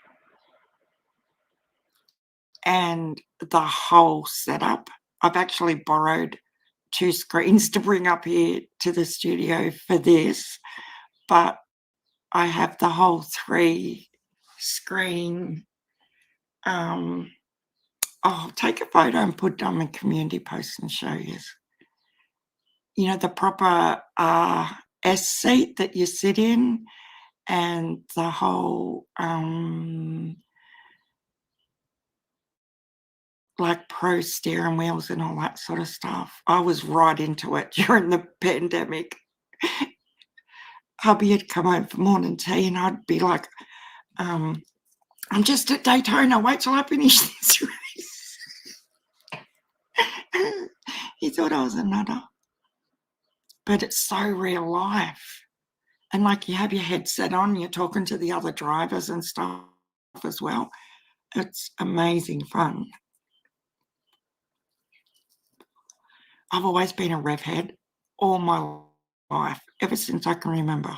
and the whole setup. I've actually borrowed 2 screens to bring up here to the studio for this, but I have the whole 3 screen. I'll take a photo and put it on my community post and show you. You know, the proper S seat that you sit in, and the whole like pro steering wheels and all that sort of stuff. I was right into it during the pandemic. Hubby had come home for morning tea and I'd be like, I'm just at Daytona, wait till I finish this race. He thought I was a nutter. But it's so real life. And like you have your headset on, you're talking to the other drivers and stuff as well. It's amazing fun. I've always been a rev head all my life, ever since I can remember.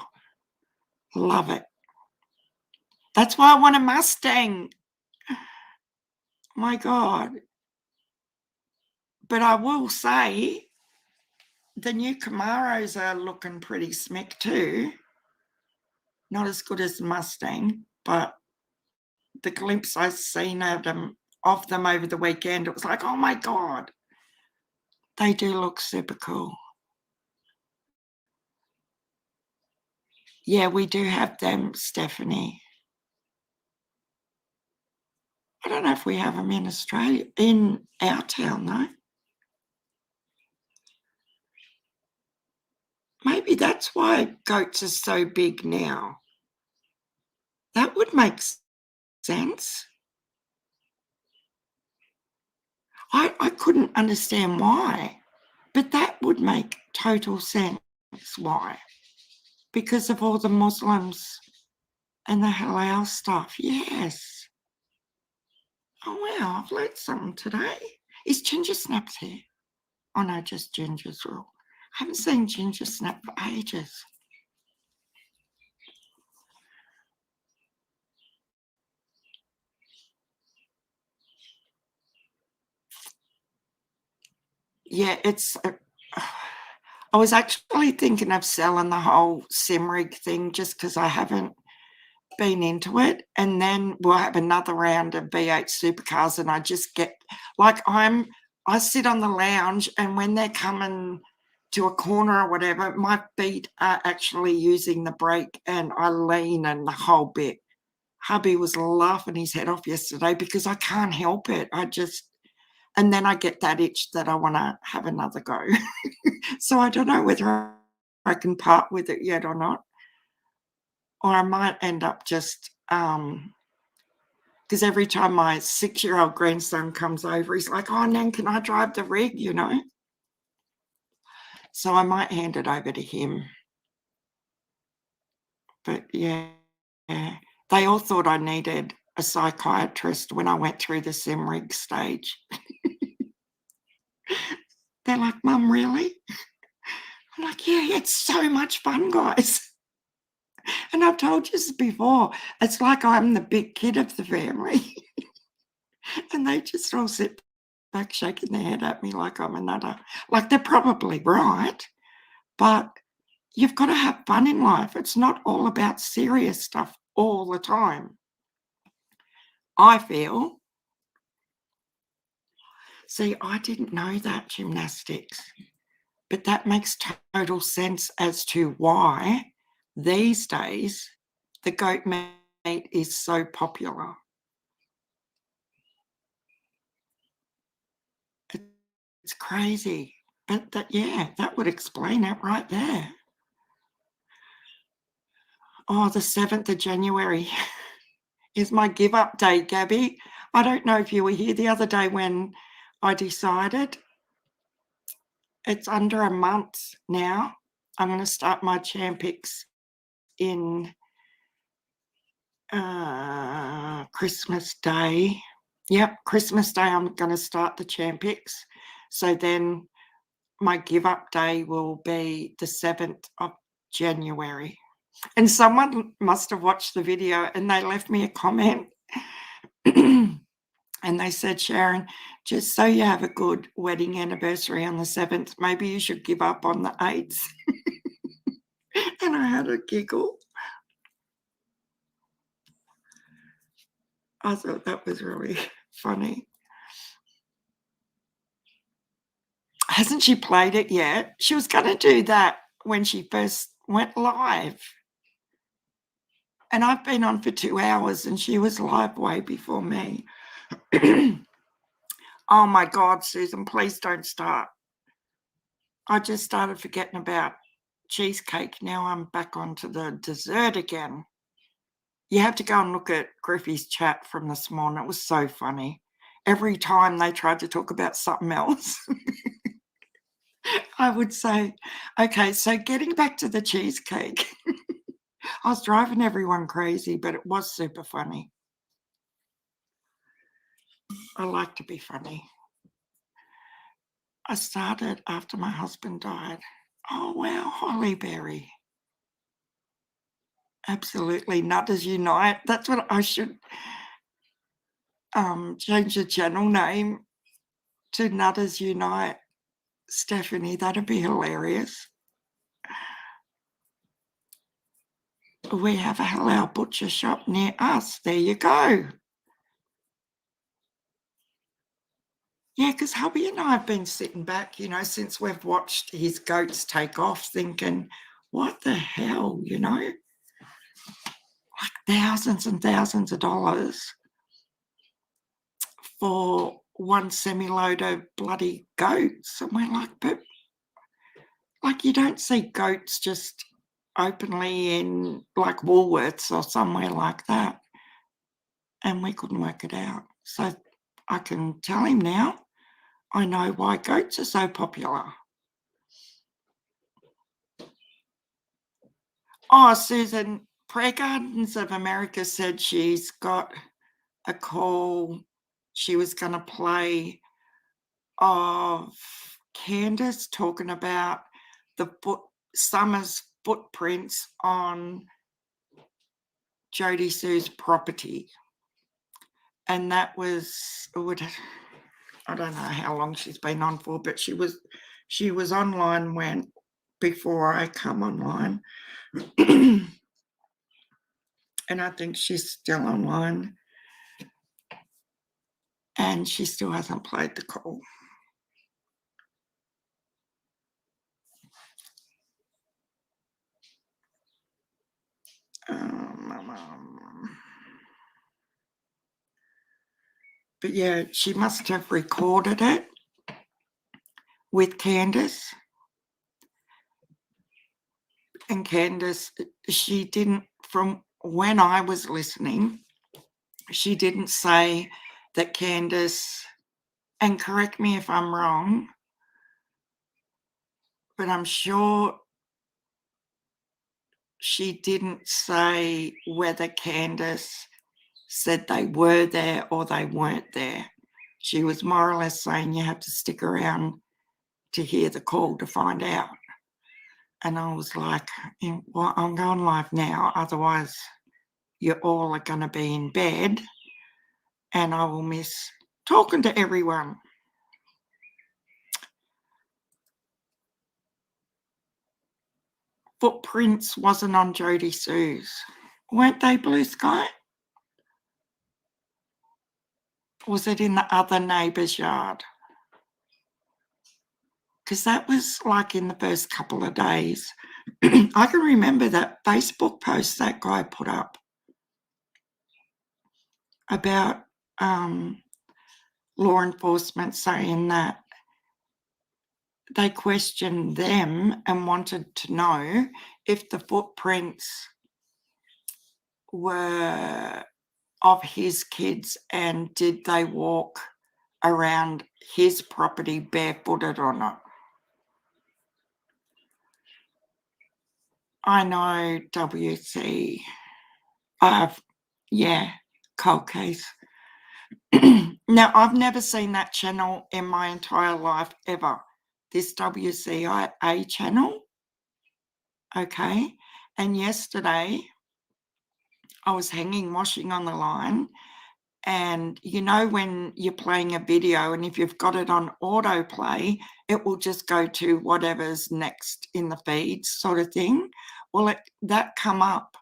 Love it. That's why I want a Mustang. My God. But I will say the new Camaros are looking pretty smick too. Not as good as the Mustang, but the glimpse I seen of them over the weekend, it was like, oh my God, they do look super cool. Yeah, we do have them, Stephanie. I don't know if we have them in Australia, in our town, though. Maybe that's why goats are so big now. That would make sense. I couldn't understand why, but that would make total sense why. Because of all the Muslims and the halal stuff, yes. Oh, wow, I've learned something today. Is Ginger Snaps here? Oh, no, just Ginger's rule. I haven't seen Ginger Snap for ages. Yeah, it's... I was actually thinking of selling the whole sim rig thing just because I haven't been into it, and then we'll have another round of V8 supercars, and I just get like I sit on the lounge, and when they're coming to a corner or whatever, my feet are actually using the brake, and I lean and the whole bit. Hubby was laughing his head off yesterday because I can't help it. And then I get that itch that I want to have another go. So I don't know whether I can part with it yet or not, or I might end up just because every time my 6-year-old grandson comes over, he's like, oh, Nan, can I drive the rig, you know? So I might hand it over to him. But yeah, they all thought I needed a psychiatrist when I went through the sim rig stage. They're like, Mum, really? I'm like, yeah, it's so much fun, guys. And I've told you this before, it's like I'm the big kid of the family. And they just all sit back shaking their head at me like I'm a nutter. Like, they're probably right, but you've got to have fun in life. It's not all about serious stuff all the time, I feel. See, I didn't know that, gymnastics, but that makes total sense as to why these days the goat meat is so popular. It's crazy. But that would explain it right there. Oh, the 7th of January is my give up day, Gabby. I don't know if you were here the other day when I decided. It's under a month now. I'm going to start my Champics in Christmas Day. Yep, Christmas Day I'm going to start the Champics. So then my give up day will be the 7th of January. And someone must have watched the video and they left me a comment. And they said, Sharon, just so you have a good wedding anniversary on the 7th, maybe you should give up on the 8th. And I had a giggle. I thought that was really funny. Hasn't she played it yet? She was going to do that when she first went live. And I've been on for 2 hours and she was live way before me. Oh my God, Susan, please don't start. I just started forgetting about cheesecake. Now I'm back onto the dessert again. You have to go and look at Griffey's chat from this morning. It was so funny. Every time they tried to talk about something else, I would say, okay, so getting back to the cheesecake. I was driving everyone crazy, but it was super funny. I like to be funny. I started after my husband died. Oh, wow, Hollyberry. Absolutely, Nutters Unite. That's what I should change the channel name to Nutters Unite. Stephanie, that'd be hilarious. We have a halal butcher shop near us. There you go. Yeah, because hubby and I have been sitting back, since we've watched his goats take off, thinking, what the hell, like thousands and thousands of dollars for one semi-load of bloody goats. And we're like, but like you don't see goats just openly in like Woolworths or somewhere like that. And we couldn't work it out. So I can tell him now, I know why goats are so popular. Oh, Susan, Prayer Gardens of America said she's got a call. She was going to play of Candace talking about the Summer's footprints on Jodie Sue's property. And that was, I don't know how long she's been on for, but she was online before I come online. And I think she's still online. And she still hasn't played the call. But yeah, she must have recorded it with Candace. And Candace, she didn't, from when I was listening, she didn't say that Candace, and correct me if I'm wrong, but I'm sure she didn't say whether Candace said they were there or they weren't there. She was more or less saying you have to stick around to hear the call to find out. And I was like, well, I'm going live now, otherwise you all are going to be in bed and I will miss talking to everyone. Footprints wasn't on Jodie Sue's. Weren't they, Blue Sky? Was it in the other neighbour's yard? Because that was like in the first couple of days. I can remember that Facebook post that guy put up about law enforcement saying that they questioned them and wanted to know if the footprints were of his kids and did they walk around his property barefooted or not. I know WC. Yeah, cold case. Now, I've never seen that channel in my entire life ever. This WCIA channel. Okay. And yesterday, I was hanging washing on the line. And when you're playing a video and if you've got it on autoplay, it will just go to whatever's next in the feed sort of thing. Well, that come up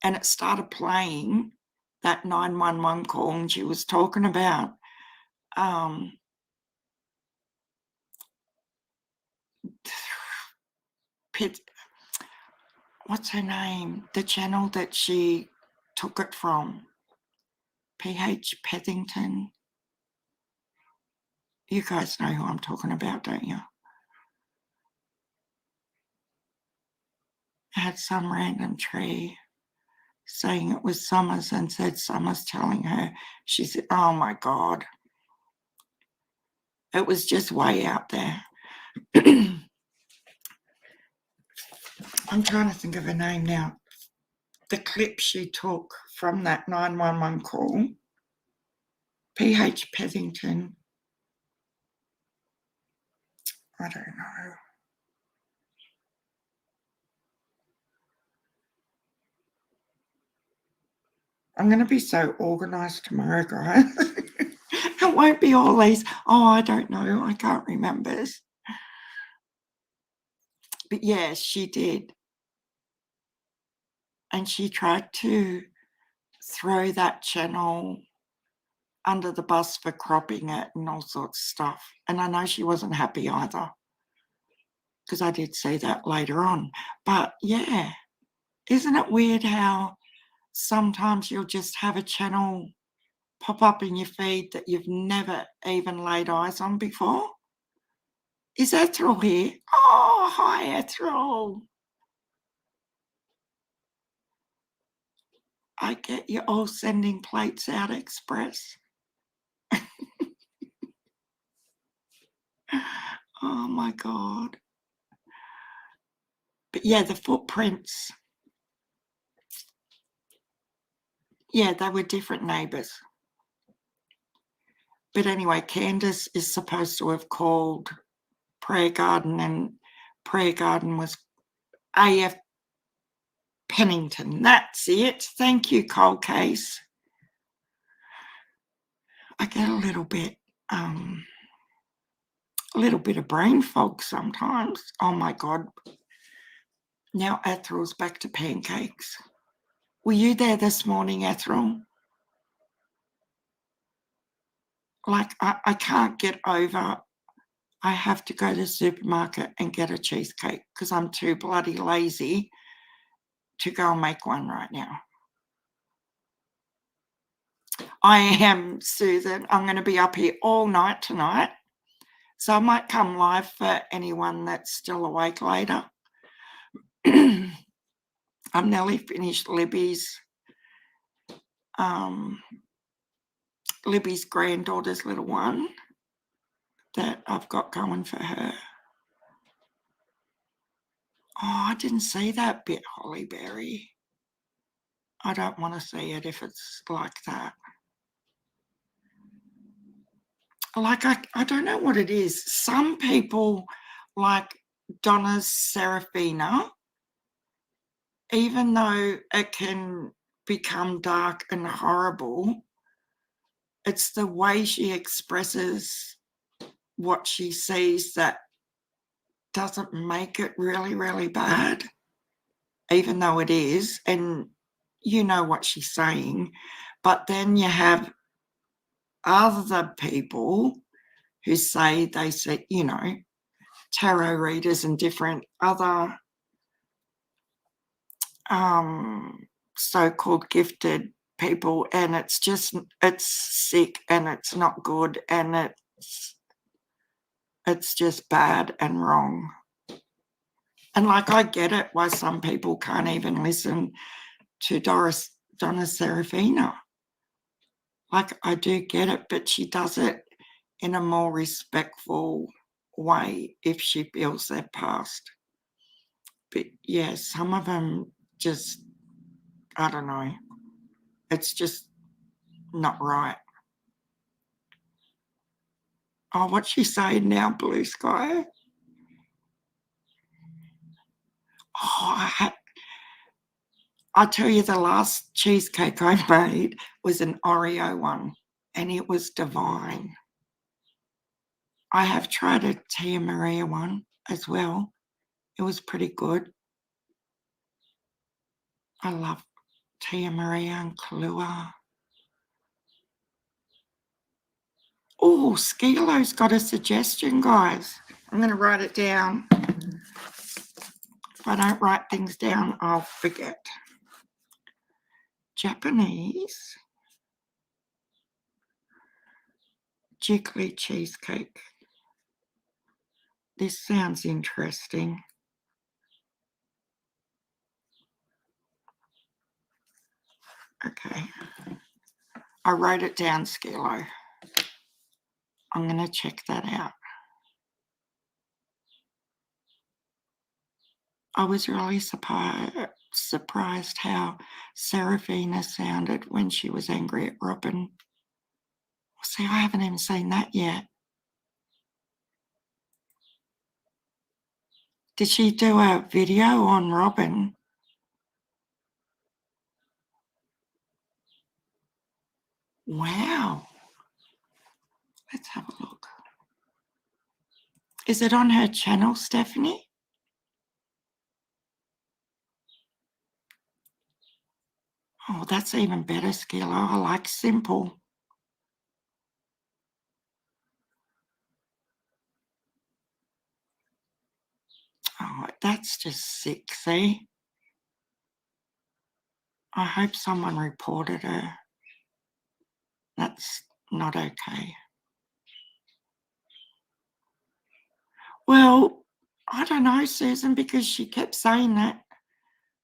and it started playing that 911 call and she was talking about what's her name? The channel that she took it from. PH Pethington. You guys know who I'm talking about, don't you? Had some random tree saying it was Summers and said Summers telling her. She said, oh my God. It was just way out there. I'm trying to think of her name now. The clip she took from that 911 call, PH Pethington. I don't know. I'm going to be so organised tomorrow, guys. It won't be all these, I don't know, I can't remember. But yes, she did. And she tried to throw that channel under the bus for cropping it and all sorts of stuff. And I know she wasn't happy either, because I did see that later on. But yeah, isn't it weird how sometimes you'll just have a channel pop up in your feed that you've never even laid eyes on before? Is Ethel here? Oh, hi, Ethel. I get you all sending plates out express. Oh my God. But yeah, the footprints. Yeah, they were different neighbours. But anyway, Candace is supposed to have called Prayer Garden, and Prayer Garden was AF Pennington. That's it. Thank you, Cold Case. I get a little bit of brain fog sometimes. Oh my God. Now Ethel's back to pancakes. Were you there this morning, Ethel? Like, I can't get over, I have to go to the supermarket and get a cheesecake because I'm too bloody lazy to go and make one right now. I am, Susan. I'm going to be up here all night tonight. So I might come live for anyone that's still awake later. I'm nearly finished Libby's granddaughter's little one that I've got going for her. Oh, I didn't see that bit, Hollyberry. I don't want to see it if it's like that. Like, I don't know what it is. Some people, like Donna's Serafina, even though it can become dark and horrible, it's the way she expresses what she sees that doesn't make it really, really bad, even though it is. And you know what she's saying. But then you have other people who say they see, you know, tarot readers and different other so-called gifted people, and it's sick and it's not good and it's just bad and wrong. And like, I get it why some people can't even listen to Donna Serafina. Like, I do get it, but she does it in a more respectful way if she feels they're past. But yeah, some of them just, I don't know. It's just not right. Oh, what's she saying now, Blue Sky? Oh, I tell you, the last cheesecake I made was an Oreo one, and it was divine. I have tried a Tia Maria one as well. It was pretty good. I love Tia Maria and Kahlua. Oh, Skilo's got a suggestion, guys. I'm going to write it down. If I don't write things down, I'll forget. Japanese jiggly cheesecake. This sounds interesting. Okay. I wrote it down, Skilo. I'm going to check that out. I was really surprised how Serafina sounded when she was angry at Robin. See, I haven't even seen that yet. Did she do a video on Robin? Wow. Let's have a look. Is it on her channel, Stephanie? Oh, that's even better, Skilo. I like simple. That's just sick, see? I hope someone reported her. That's not okay. Well, I don't know, Susan, because she kept saying that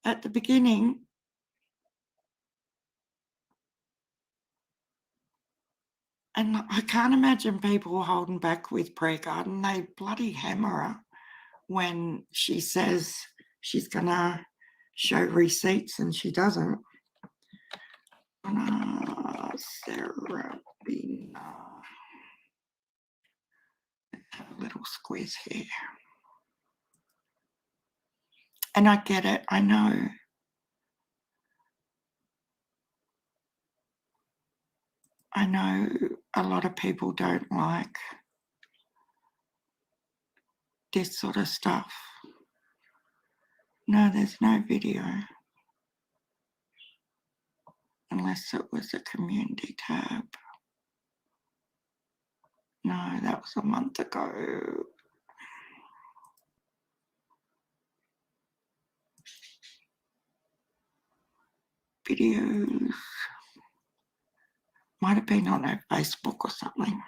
at the beginning. And I can't imagine people holding back with prayer garden. They bloody hammer her when she says she's going to show receipts and she doesn't. Sarabina. Little squares here. And I get it, I know. I know a lot of people don't like this sort of stuff. No, there's no video. Unless it was a community tab. No, that was a month ago. Videos. Might have been on her Facebook or something.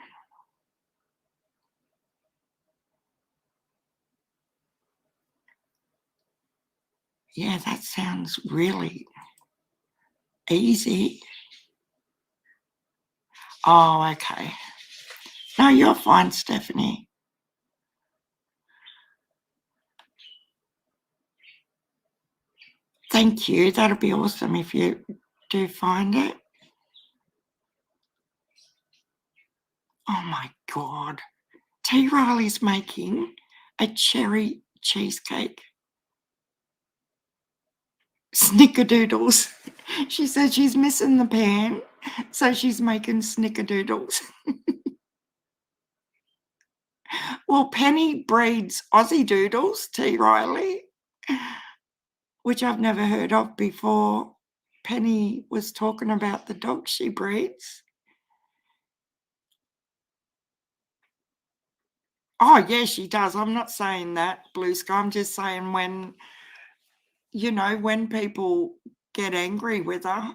Yeah, that sounds really easy. Oh, okay. No, you're fine, Stephanie. Thank you. That'll be awesome if you do find it. Oh my God. T. Riley's making a cherry cheesecake. Snickerdoodles. She said she's missing the pan, so she's making snickerdoodles. Well, Penny breeds Aussie Doodles, T. Riley, which I've never heard of before. Penny was talking about the dog she breeds. Oh, yeah, she does. I'm not saying that, Blue Sky. I'm just saying when people get angry with her,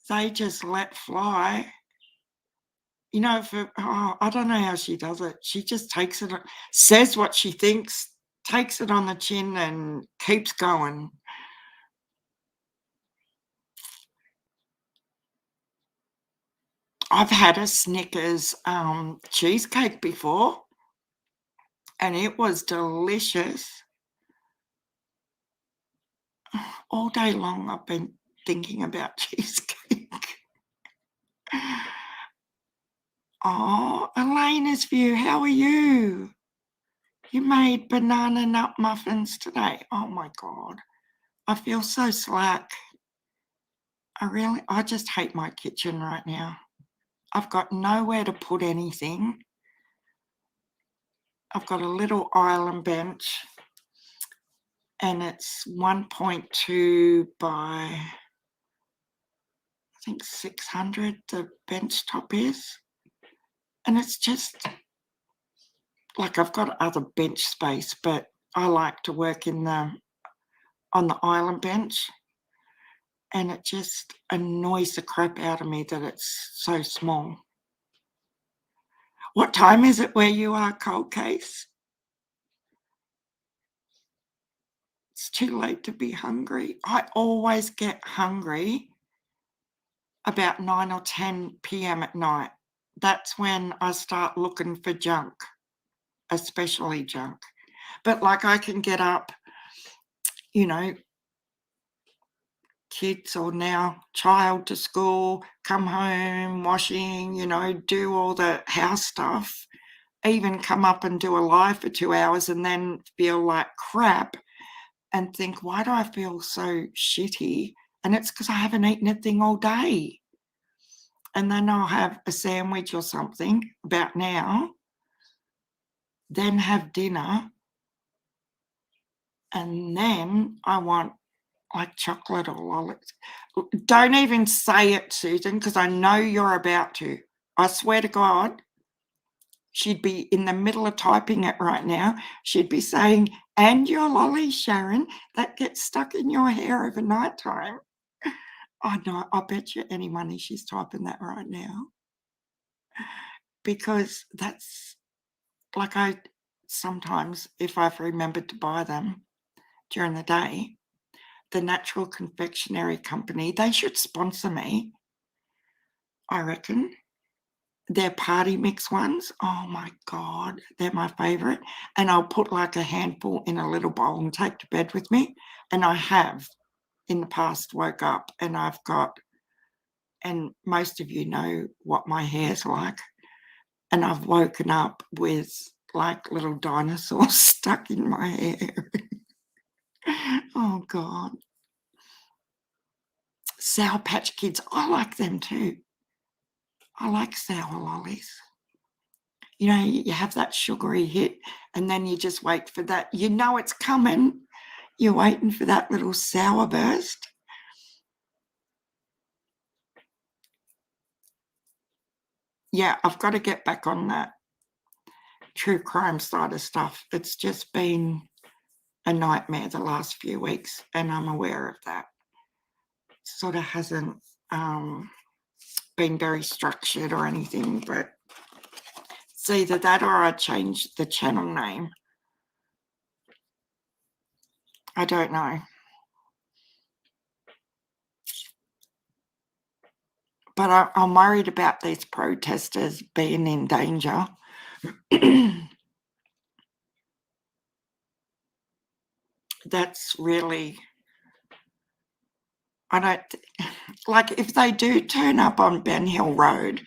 they just let fly. I don't know how she does it. She just takes it, says what she thinks, takes it on the chin and keeps going. I've had a Snickers cheesecake before, and it was delicious. All day long I've been thinking about cheesecake. Oh, Elena's View, how are you? You made banana nut muffins today. Oh my God. I feel so slack. I just hate my kitchen right now. I've got nowhere to put anything. I've got a little island bench and it's 1.2 by, I think 600, the bench top is. And it's just like I've got other bench space, but I like to work on the island bench. And it just annoys the crap out of me that it's so small. What time is it where you are, Cold Case? It's too late to be hungry. I always get hungry about 9 or 10 p.m. at night. That's when I start looking for junk, especially junk. But like I can get up, kids or now child to school, come home, washing, do all the house stuff, even come up and do a live for 2 hours and then feel like crap and think, why do I feel so shitty? And it's because I haven't eaten a thing all day. And then I'll have a sandwich or something about now, then have dinner, and then I want like chocolate or lollies. Don't even say it, Susan, because I know you're about to. I swear to God, she'd be in the middle of typing it right now. She'd be saying, And your lolly, Sharon, that gets stuck in your hair over night time. Oh, no, I bet you any money she's typing that right now. Because that's like I sometimes, if I've remembered to buy them during the day, the Natural Confectionery Company, they should sponsor me, I reckon. Their party mix ones, oh my God, they're my favourite. And I'll put like a handful in a little bowl and take to bed with me. And I have in the past woke up and I've got, and most of you know what my hair's like, and I've woken up with like little dinosaurs stuck in my hair. Oh God. Sour Patch Kids, I like them too. I like sour lollies. You know, you have that sugary hit and then you just wait for that. You know it's coming. You're waiting for that little sour burst. Yeah, I've got to get back on that true crime side of stuff. It's just been a nightmare the last few weeks, and I'm aware of that. Sort of hasn't been very structured or anything, but it's either that or I change the channel name. I don't know. But I'm worried about these protesters being in danger. That's really, I don't, like if they do turn up on Ben Hill Road,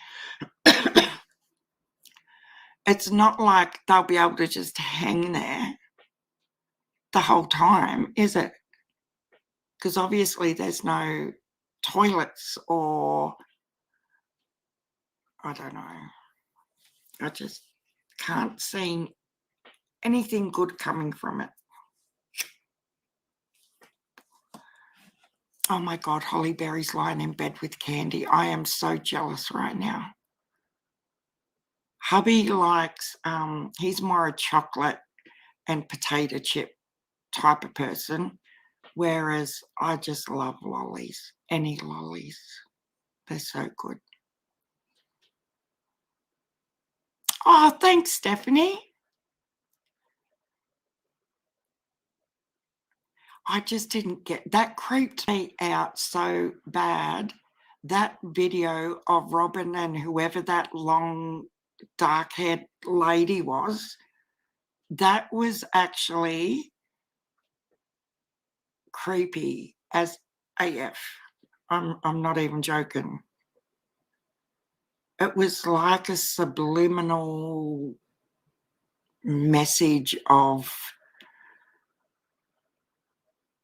it's not like they'll be able to just hang there the whole time, is it? Because obviously there's no toilets or, I don't know. I just can't see anything good coming from it. Oh my God, Holly Berry's lying in bed with Candy. I am so jealous right now. Hubby likes, he's more a chocolate and potato chip type of person, whereas I just love lollies, any lollies. They're so good. Oh, thanks, Stephanie. I just didn't get that, creeped me out so bad. That video of Robin and whoever that long dark haired lady was, that was actually creepy as AF. I'm not even joking. It was like a subliminal message of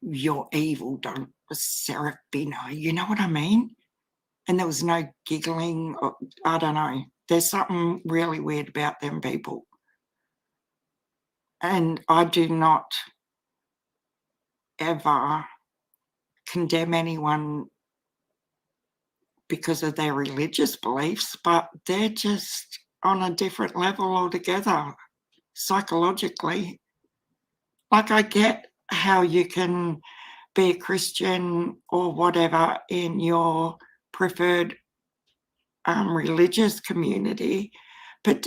you're evil, don't Serafino, you know what I mean? And there was no giggling, or, I don't know. There's something really weird about them people. And I do not ever condemn anyone because of their religious beliefs, but they're just on a different level altogether, psychologically. Like, I get how you can be a Christian or whatever in your preferred religious community, but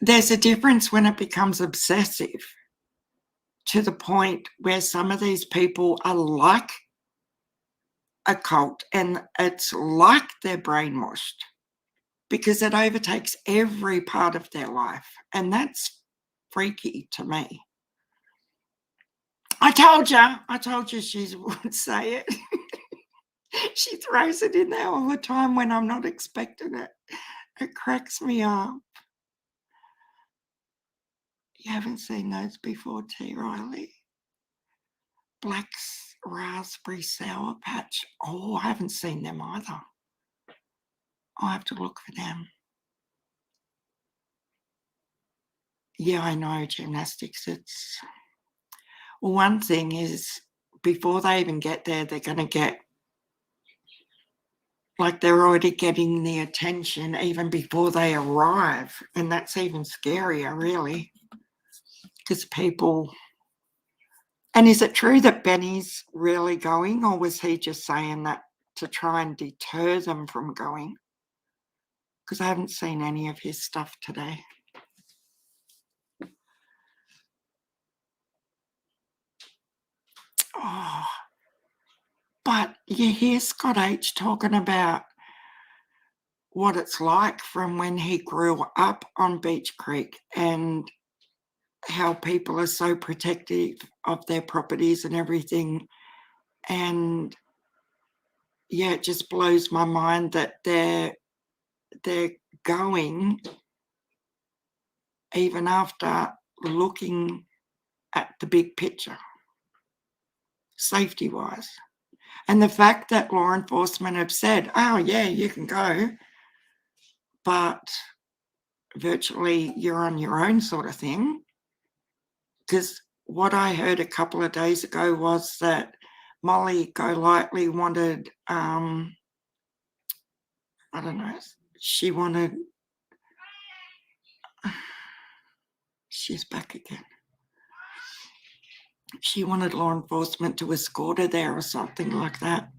there's a difference when it becomes obsessive to the point where some of these people are like a cult and it's like they're brainwashed because it overtakes every part of their life, and that's freaky to me. I told you she would say it. She throws it in there all the time when I'm not expecting it. It cracks me up. You haven't seen those before, T. Riley? Black Raspberry Sour Patch. Oh, I haven't seen them either. I'll have to look for them. Yeah, I know, gymnastics. It's, well, one thing is before they even get there, they're going to get, like, they're already getting the attention even before they arrive. And that's even scarier, really. because people. And is it true that Benny's really going, or was he just saying that to try and deter them from going? Because I haven't seen any of his stuff today. Oh, but you hear Scott H talking about what it's like from when he grew up on Beach Creek and how people are so protective of their properties and everything. And yeah, it just blows my mind that they're going even after looking at the big picture, safety wise. And the fact that law enforcement have said, oh yeah, you can go, but virtually you're on your own sort of thing. Because what I heard a couple of days ago was that Molly Golightly wanted, I don't know, she's back again. She wanted law enforcement to escort her there or something like that.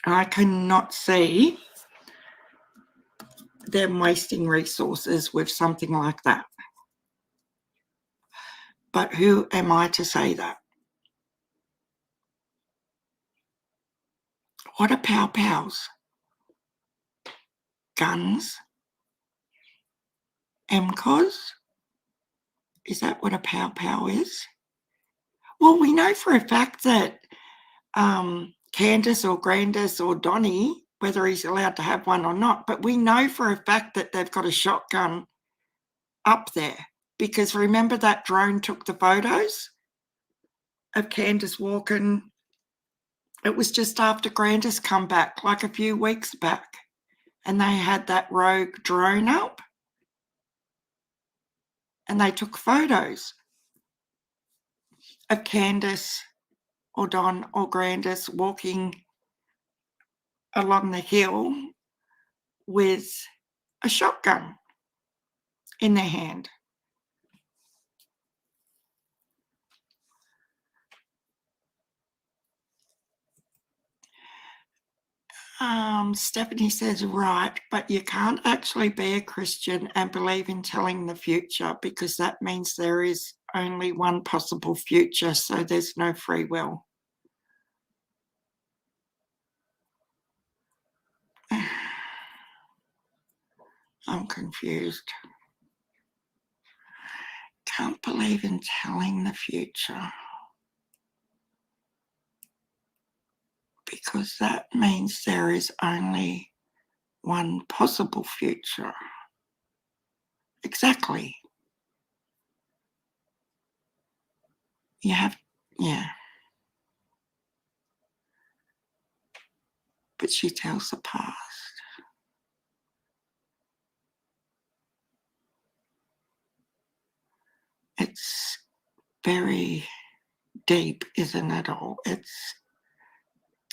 I cannot see them wasting resources with something like that. But who am I to say that? What are pow pows? Guns? MCOS? Is that what a pow pow is? Well, we know for a fact that Candace or Grandis or Donnie, whether he's allowed to have one or not, but we know for a fact that they've got a shotgun up there, because remember that drone took the photos of Candace walking. It was just after Grandis come back, like a few weeks back, and they had that rogue drone up and they took photos of Candace or Don or Grandis walking along the hill with a shotgun in their hand. Stephanie says, right, but you can't actually be a Christian and believe in telling the future, because that means there is only one possible future, so there's no free will. I'm confused. Can't believe in telling the future, because that means there is only one possible future. Exactly. You have, yeah. But she tells the past. It's very deep, isn't it all? It's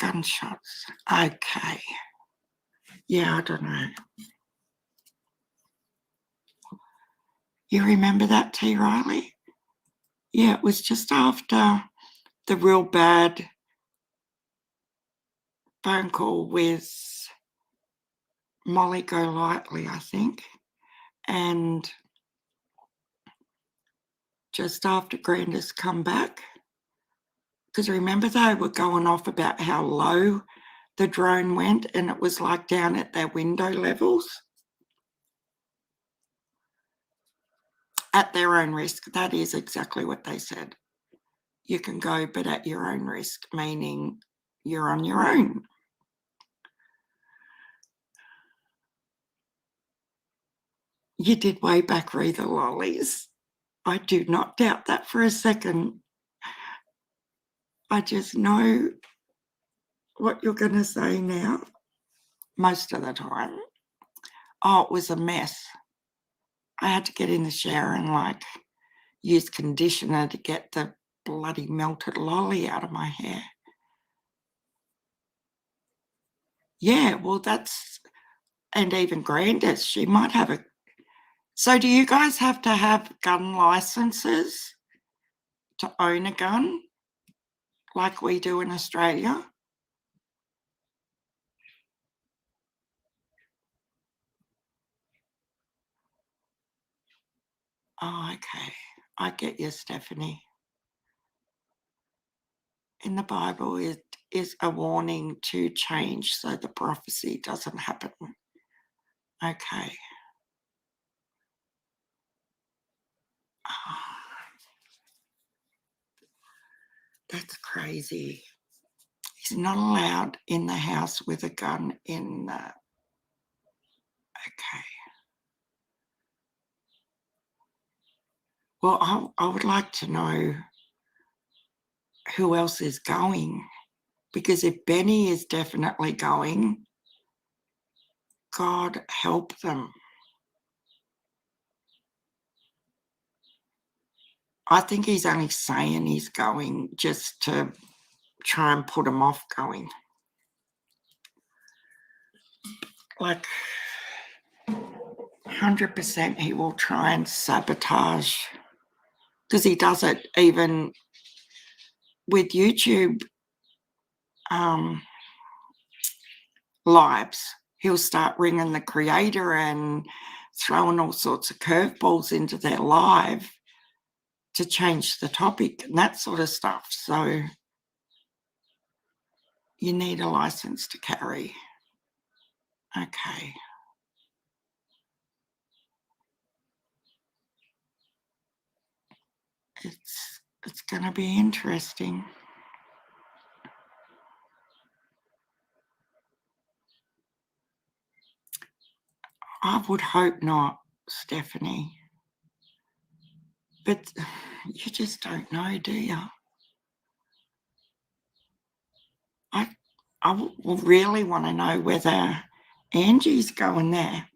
gunshots. Okay. Yeah, I don't know. You remember that, T. Riley? Yeah, it was just after the real bad phone call with Molly Golightly, I think, and just after Grandis come back, because remember they were going off about how low the drone went and it was like down at their window levels. At their own risk. That is exactly what they said. You can go, but at your own risk, meaning you're on your own. You did way back read the lollies. I do not doubt that for a second. I just know what you're going to say now, most of the time. Oh, it was a mess. I had to get in the shower and use conditioner to get the bloody melted lolly out of my hair. Yeah, well, and even Grandis, she might have So do you guys have to have gun licenses to own a gun like we do in Australia? Oh, okay. I get you, Stephanie. In the Bible, it is a warning to change so the prophecy doesn't happen. Okay. Ah, that's crazy. He's not allowed in the house with a gun in the... Okay. Well, I would like to know who else is going, because if Benny is definitely going, God help them. I think he's only saying he's going just to try and put him off going. Like 100% he will try and sabotage, because he does it even with YouTube lives. He'll start ringing the creator and throwing all sorts of curveballs into their live to change the topic and that sort of stuff. So you need a license to carry. Okay. It's going to be interesting. I would hope not, Stephanie. But you just don't know, do you? I will really want to know whether Angie's going there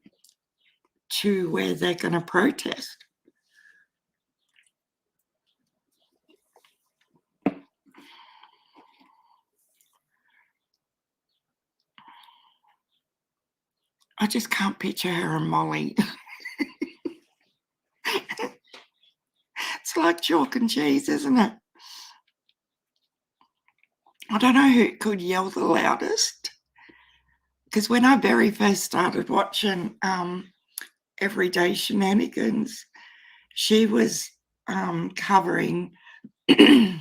to where they're going to protest. I just can't picture her and Molly. It's like chalk and cheese, isn't it? I don't know who could yell the loudest. Because when I very first started watching Everyday Shenanigans, she was covering the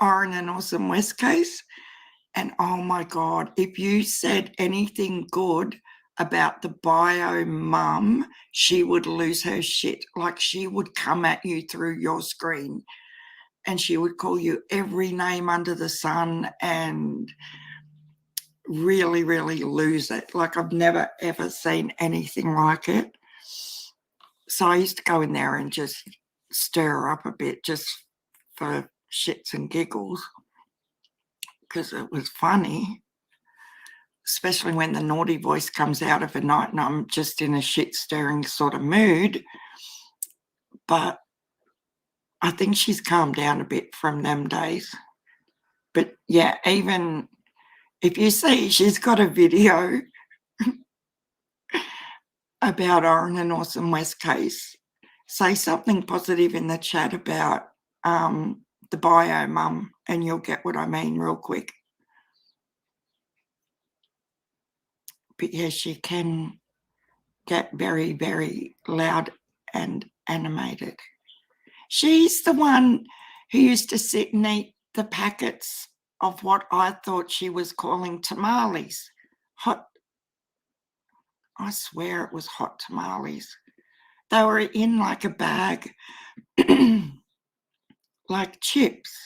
Oren and Awesome West case. And oh my God, if you said anything good about the bio mum, she would lose her shit. Like she would come at you through your screen and she would call you every name under the sun and really, really lose it. Like I've never, ever seen anything like it. So I used to go in there and just stir her up a bit just for shits and giggles because it was funny. Especially when the naughty voice comes out of a night and I'm just in a shit stirring sort of mood. But I think she's calmed down a bit from them days. But yeah, even if you see she's got a video about Oren and Awesome West case, say something positive in the chat about the bio mum and you'll get what I mean real quick. But yeah, she can get very, very loud and animated. She's the one who used to sit and eat the packets of what I thought she was calling tamales. Hot, I swear it was hot tamales. They were in like a bag, like chips.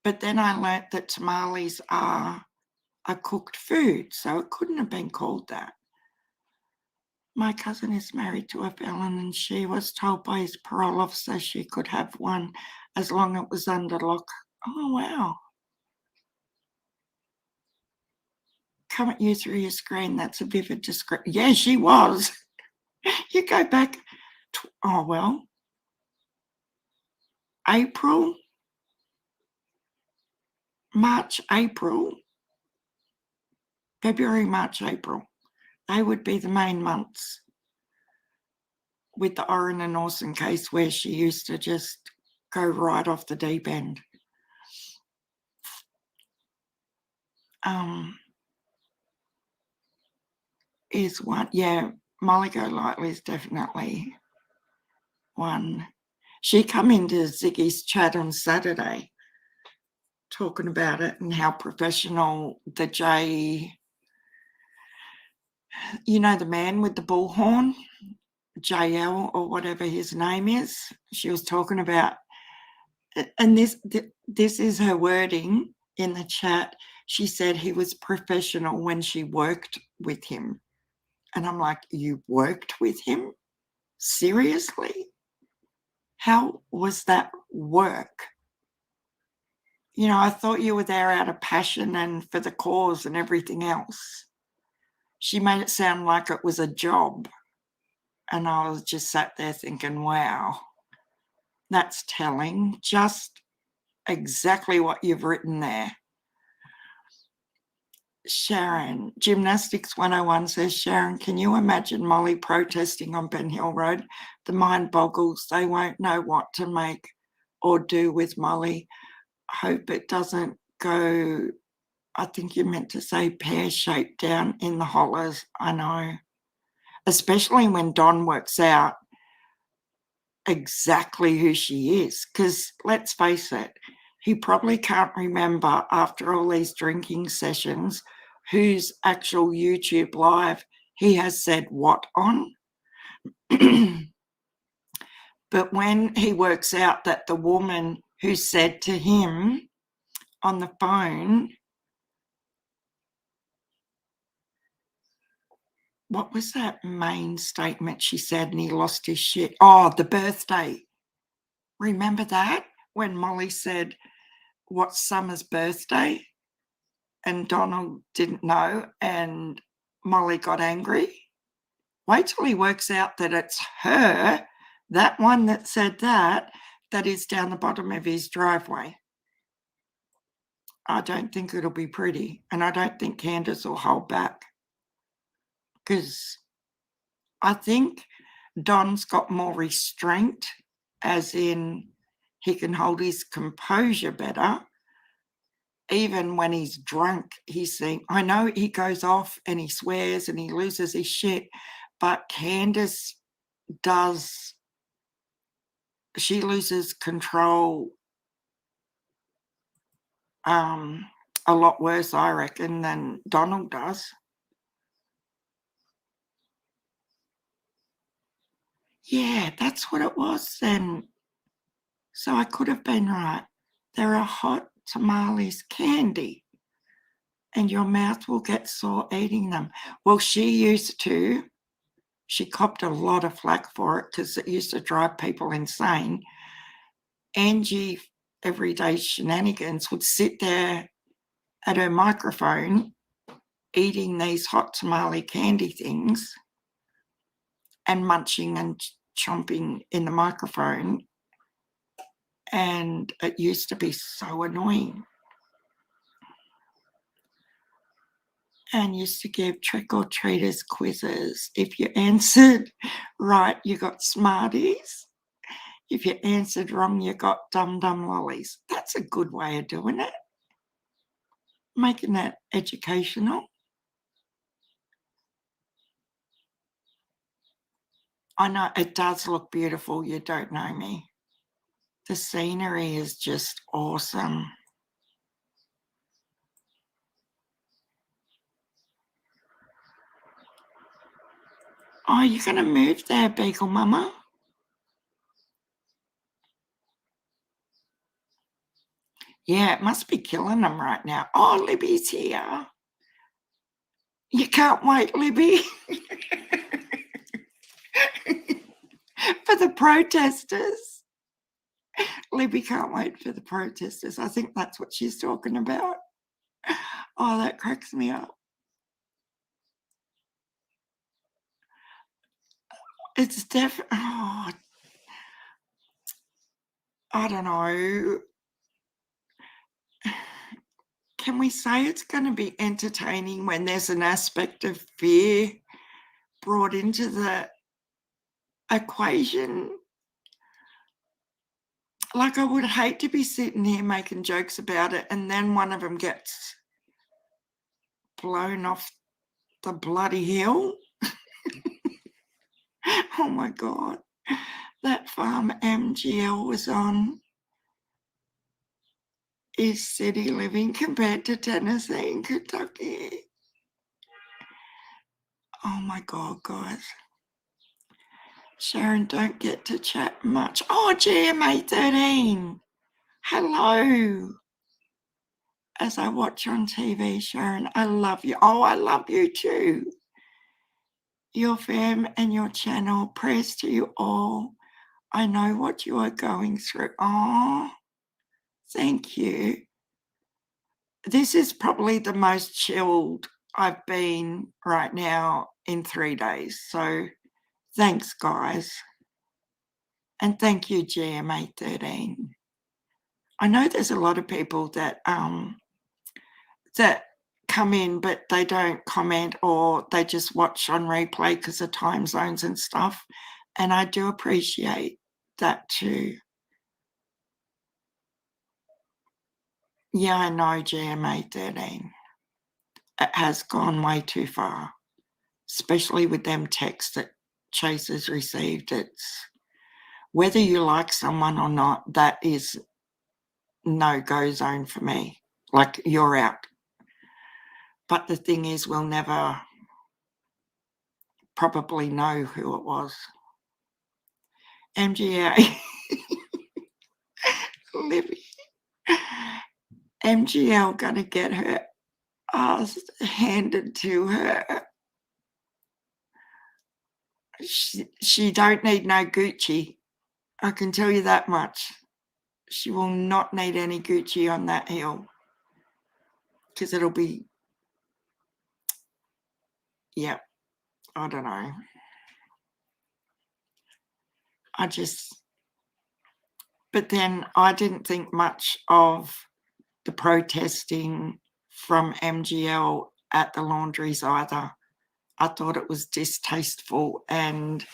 But then I learnt that tamales are a cooked food, so it couldn't have been called that. My cousin is married to a felon and she was told by his parole officer she could have one as long as it was under lock. Oh, wow. Come at you through your screen. That's a vivid description. Yeah, she was. You go back, April, March, April, February, March, April. They would be the main months. with the Orrin and Orson case where she used to just go right off the deep end. Is one. Yeah, Molly Golightly is definitely one. She come into Ziggy's chat on Saturday talking about it and how professional the the man with the bullhorn, JL or whatever his name is, she was talking about, and this is her wording in the chat. She said he was professional when she worked with him. And I'm like, you worked with him? Seriously? How was that work? I thought you were there out of passion and for the cause and everything else. She made it sound like it was a job. And I was just sat there thinking, wow, that's telling. Just exactly what you've written there. Sharon, Gymnastics 101 says, Sharon, can you imagine Molly protesting on Ben Hill Road? The mind boggles. They won't know what to make or do with Molly. Hope it doesn't go, I think you meant to say pear-shaped down in the hollers. I know. Especially when Don works out exactly who she is. Because let's face it, he probably can't remember after all these drinking sessions whose actual YouTube live he has said what on. But when he works out that the woman who said to him on the phone, what was that main statement she said, and he lost his shit? Oh, the birthday. Remember that? When Molly said, what's Summer's birthday? And Donald didn't know, and Molly got angry. Wait till he works out that it's her, that one that said that is down the bottom of his driveway. I don't think it'll be pretty, and I don't think Candace will hold back, because I think Don's got more restraint, as in he can hold his composure better. Even when he's drunk, I know he goes off and he swears and he loses his shit, but Candace does, she loses control a lot worse, I reckon, than Donald does. Yeah, that's what it was then. So I could have been right. There are hot tamales candy, and your mouth will get sore eating them. Well, she copped a lot of flack for it because it used to drive people insane. Angie, Everyday Shenanigans, would sit there at her microphone eating these hot tamale candy things and munching and chomping in the microphone. And it used to be so annoying. And used to give trick-or-treaters quizzes. If you answered right, you got Smarties. If you answered wrong, you got dum-dum lollies. That's a good way of doing it. Making that educational. I know it does look beautiful. You don't know me. The scenery is just awesome. Oh, you're going to move there, Beagle Mama? Yeah, it must be killing them right now. Oh, Libby's here. You can't wait, Libby. For the protesters. Libby can't wait for the protesters. I think that's what she's talking about. Oh, that cracks me up. It's definitely, I don't know. Can we say it's going to be entertaining when there's an aspect of fear brought into the equation. Like, I would hate to be sitting here making jokes about it and then one of them gets blown off the bloody hill. Oh my God. That farm MGL was on is city living compared to Tennessee and Kentucky. Oh my God, guys. Sharon, don't get to chat much. Oh, GMA13. Hello. As I watch on TV, Sharon, I love you. Oh, I love you too. Your fam and your channel. Prayers to you all. I know what you are going through. Oh, thank you. This is probably the most chilled I've been right now in 3 days. So thanks, guys. And thank you, GMA13. I know there's a lot of people that come in, but they don't comment or they just watch on replay because of time zones and stuff. And I do appreciate that too. Yeah, I know, GMA13. It has gone way too far, especially with them texts that Chase has received. It's whether you like someone or not, that is no-go zone for me. Like, you're out. But the thing is, we'll never probably know who it was. MGA. Libby. MGL gonna get her ass handed to her. She don't need no Gucci. I can tell you that much. She will not need any Gucci on that hill. Because it'll be, yeah, I don't know. But then I didn't think much of the protesting from MGL at the laundries either. I thought it was distasteful, and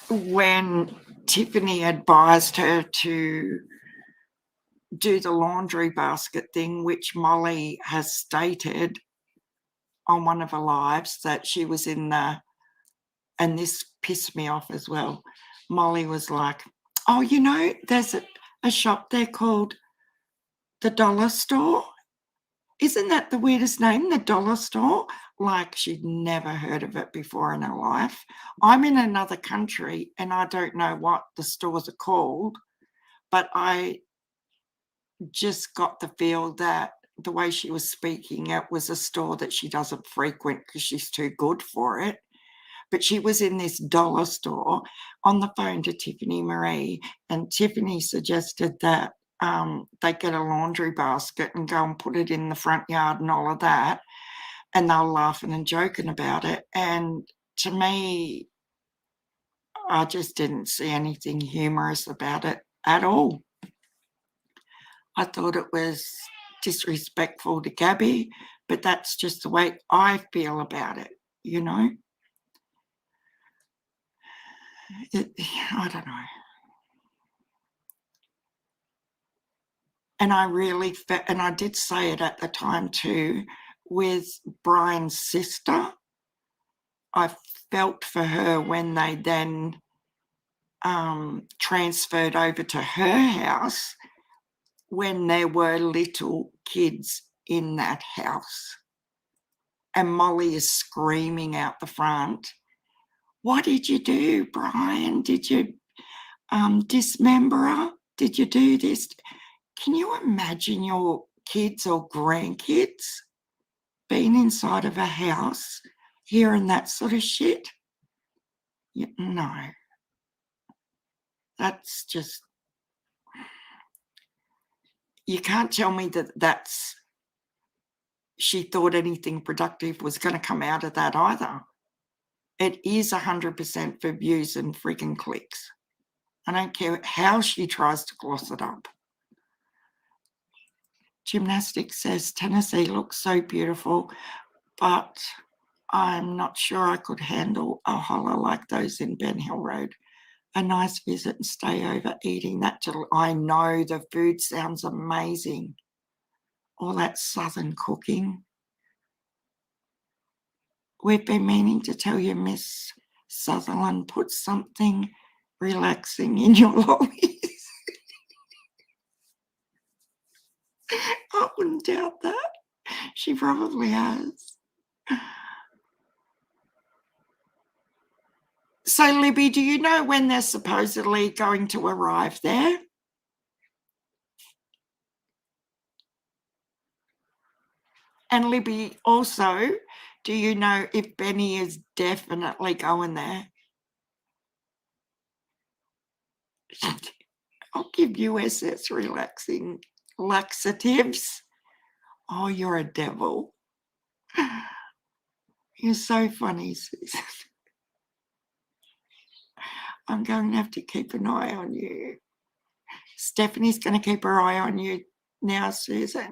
when Tiffany advised her to do the laundry basket thing, which Molly has stated on one of her lives that she was in the, and this pissed me off as well. Molly was like, oh, you know, there's a shop there called the Dollar Store. Isn't that the weirdest name, the Dollar Store? Like, she'd never heard of it before in her life. I'm in another country and I don't know what the stores are called, but I just got the feel that the way she was speaking, it was a store that she doesn't frequent because she's too good for it. But she was in this dollar store on the phone to Tiffany Marie, and Tiffany suggested that they get a laundry basket and go and put it in the front yard and all of that. And they were laughing and joking about it. And to me, I just didn't see anything humorous about it at all. I thought it was disrespectful to Gabby, but that's just the way I feel about it, you know? I don't know. And I really and I did say it at the time too, with Brian's sister. I felt for her when they then transferred over to her house when there were little kids in that house. And Molly is screaming out the front, what did you do, Brian? Did you dismember her? Did you do this? Can you imagine your kids or grandkids being inside of a house hearing that sort of shit? No. That's just, you can't tell me that she thought anything productive was going to come out of that either. It is 100% for views and freaking clicks. I don't care how she tries to gloss it up. Gymnastics says Tennessee looks so beautiful, but I'm not sure I could handle a holler like those in Ben Hill Road. A nice visit and stay over eating that. I know the food sounds amazing. All that southern cooking. We've been meaning to tell you, Miss Sutherland, put something relaxing in your lollies. I wouldn't doubt that. She probably has. So, Libby, do you know when they're supposedly going to arrive there? And Libby, also, do you know if Benny is definitely going there? I'll give you SS relaxing laxatives. Oh, you're a devil. You're so funny, Susan. I'm going to have to keep an eye on you. Stephanie's going to keep her eye on you now, Susan.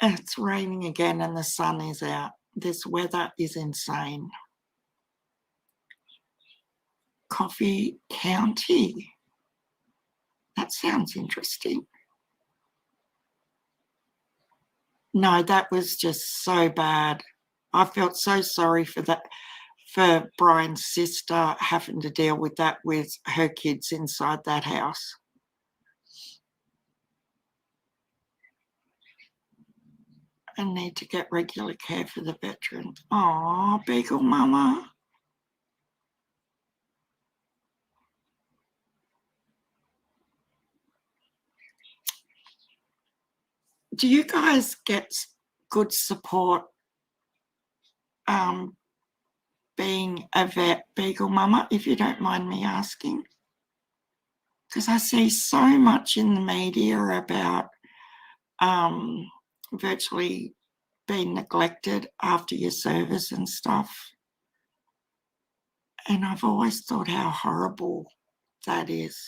It's raining again and the sun is out. This weather is insane. Coffee County. That sounds interesting. No, that was just so bad. I felt so sorry for that, for Brian's sister having to deal with that with her kids inside that house. And need to get regular care for the veterans. Oh, Beagle Mama. Do you guys get good support being a vet, Beagle Mama, if you don't mind me asking? Because I see so much in the media about virtually being neglected after your service and stuff. And I've always thought how horrible that is.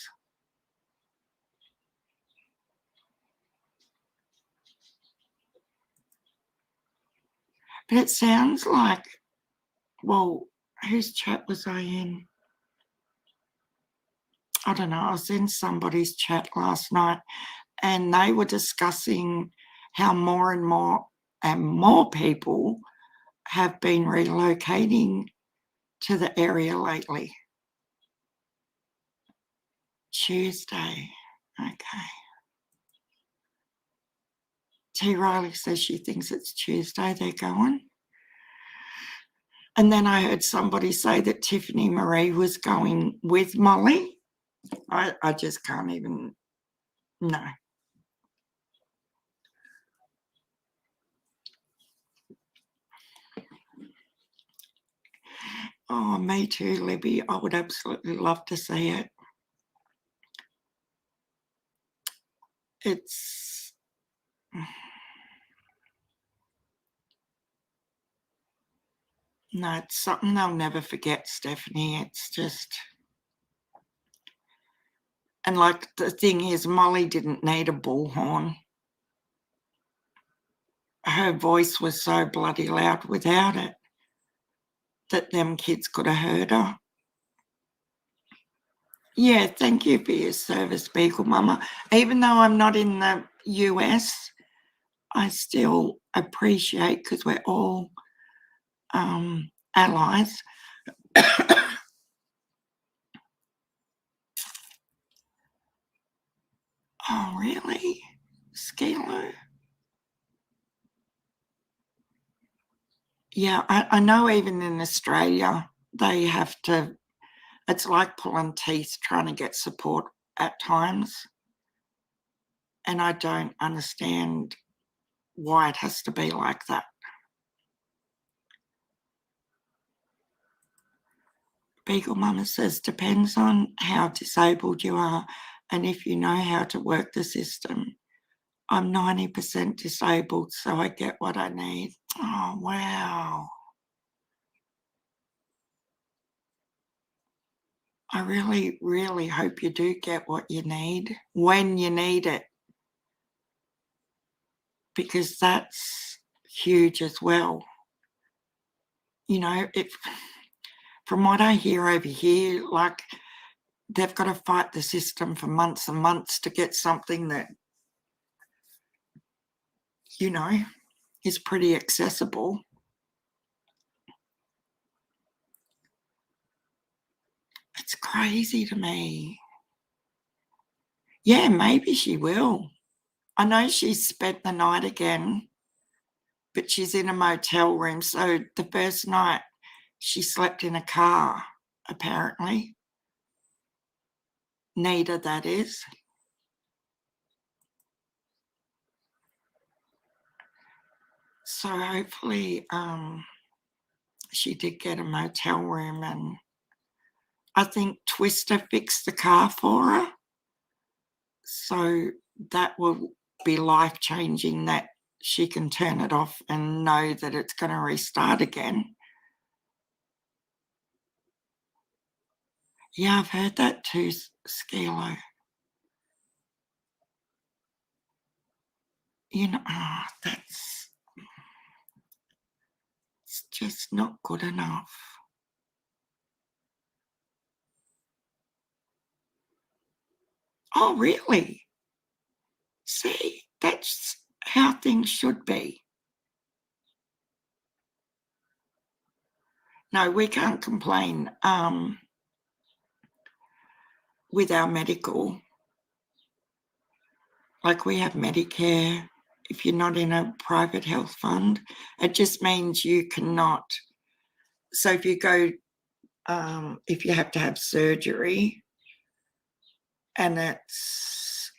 But it sounds like, well, whose chat was I in? I don't know. I was in somebody's chat last night and they were discussing how more and more people have been relocating to the area lately. Tuesday. Okay. T. Riley says she thinks it's Tuesday they're going. And then I heard somebody say that Tiffany Marie was going with Molly. I just can't even, no. Oh, me too, Libby. I would absolutely love to see it. It's no, it's something they'll never forget, Stephanie. It's just, and like the thing is, Molly didn't need a bullhorn. Her voice was so bloody loud without it that them kids could have heard her. Yeah, thank you for your service, Beagle Mama. Even though I'm not in the US, I still appreciate, because we're all allies. Oh, really? Skilo? Yeah, I know even in Australia, they have to, it's like pulling teeth trying to get support at times. And I don't understand why it has to be like that. Beagle Mama says, depends on how disabled you are and if you know how to work the system. I'm 90% disabled, so I get what I need. Oh, wow. I really, really hope you do get what you need when you need it, because that's huge as well. You know, from what I hear over here, like they've got to fight the system for months and months to get something that, you know, is pretty accessible. It's crazy to me. Yeah, maybe she will. I know she's spent the night again, but she's in a motel room. So the first night she slept in a car, apparently. Nita, that is. So hopefully she did get a motel room, and I think Twister fixed the car for her. So that will be life-changing, that she can turn it off and know that it's going to restart again. Yeah, I've heard that too, Skilo. You know, it's just not good enough. Oh, really? See, that's how things should be. No, we can't complain with our medical. Like, we have Medicare. If you're not in a private health fund, it just means you cannot. So if you go, if you have to have surgery and it's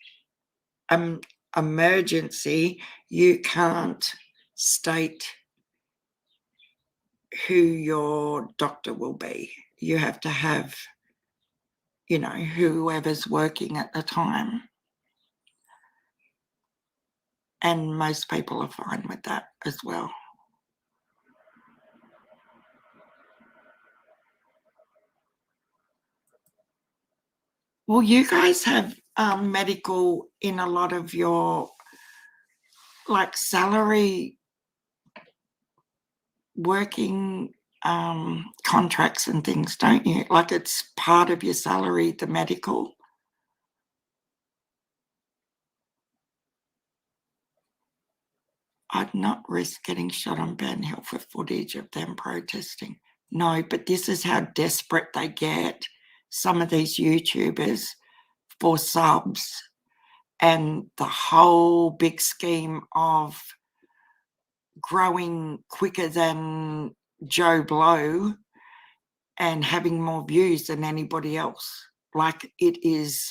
emergency, you can't state who your doctor will be. You have to have, you know, whoever's working at the time. And most people are fine with that as well. Well, you guys have medical in a lot of your, like, salary working contracts and things, don't you? Like, it's part of your salary, the medical. I'd not risk getting shot on Ben Hill for footage of them protesting. No, but this is how desperate they get, some of these YouTubers, for subs, and the whole big scheme of growing quicker than Joe Blow and having more views than anybody else. Like, it is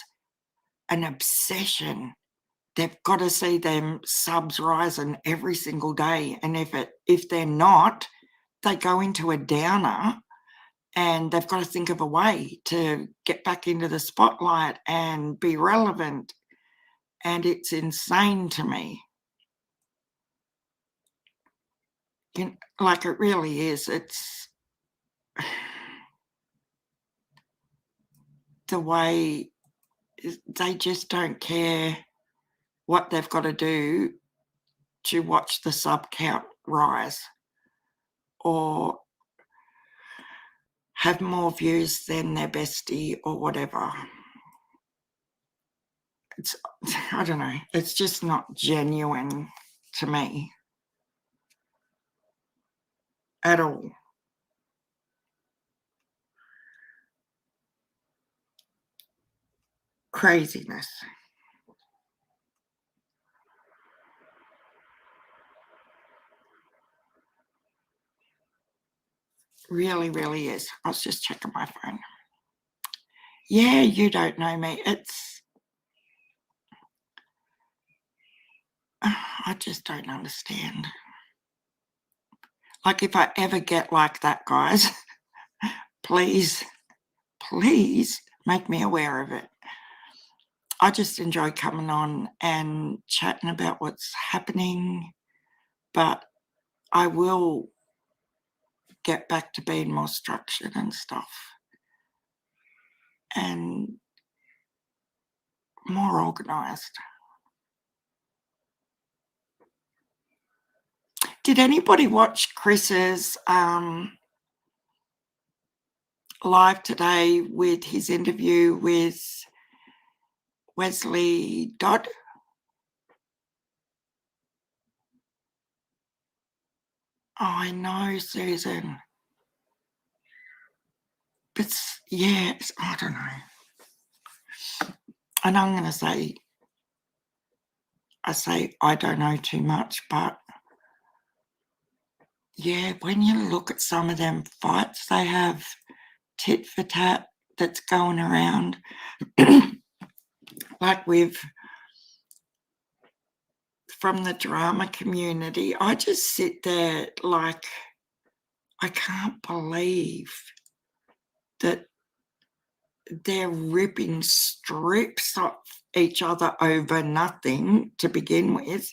an obsession. They've got to see them subs rising every single day, and if they're not, they go into a downer, and they've got to think of a way to get back into the spotlight and be relevant. And it's insane to me. Like, it really is. It's the way they just don't care what they've got to do to watch the sub count rise or have more views than their bestie or whatever. It's, I don't know, it's just not genuine to me at all. Craziness. Really, really is. I was just checking my phone. Yeah, you don't know me. It's, I just don't understand. Like, if I ever get like that, guys, please make me aware of it. I just enjoy coming on and chatting about what's happening, but I will get back to being more structured and stuff and more organised. Did anybody watch Chris's live today with his interview with Wesley Dodd? Oh, I know, Susan. But yeah, I don't know. And I'm going to say, I don't know too much, but yeah, when you look at some of them fights they have tit for tat that's going around, like from the drama community, I just sit there like, I can't believe that they're ripping strips off each other over nothing to begin with,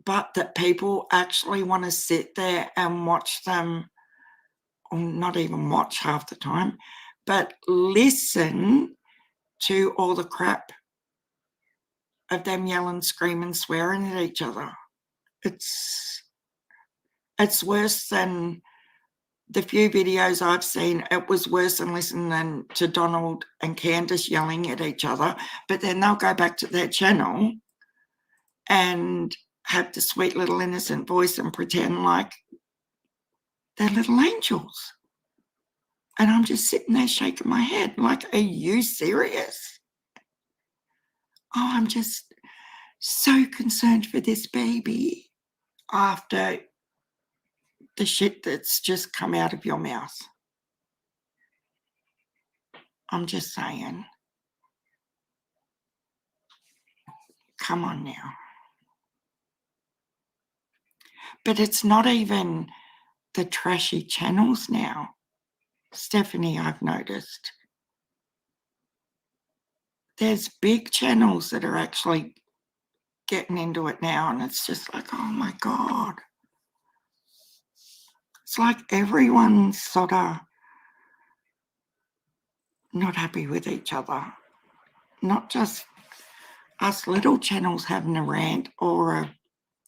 but that people actually want to sit there and watch them, or not even watch half the time, but listen to all the crap of them yelling, screaming, swearing at each other. It's worse than the few videos I've seen. It was worse than listening to Donald and Candace yelling at each other, but then they'll go back to their channel and have the sweet little innocent voice and pretend like they're little angels. And I'm just sitting there shaking my head like, are you serious? Oh, I'm just so concerned for this baby after the shit that's just come out of your mouth. I'm just saying. Come on now. But it's not even the trashy channels now, Stephanie, I've noticed. There's big channels that are actually getting into it now, and it's just like, oh my God. It's like everyone's sort of not happy with each other. Not just us little channels having a rant or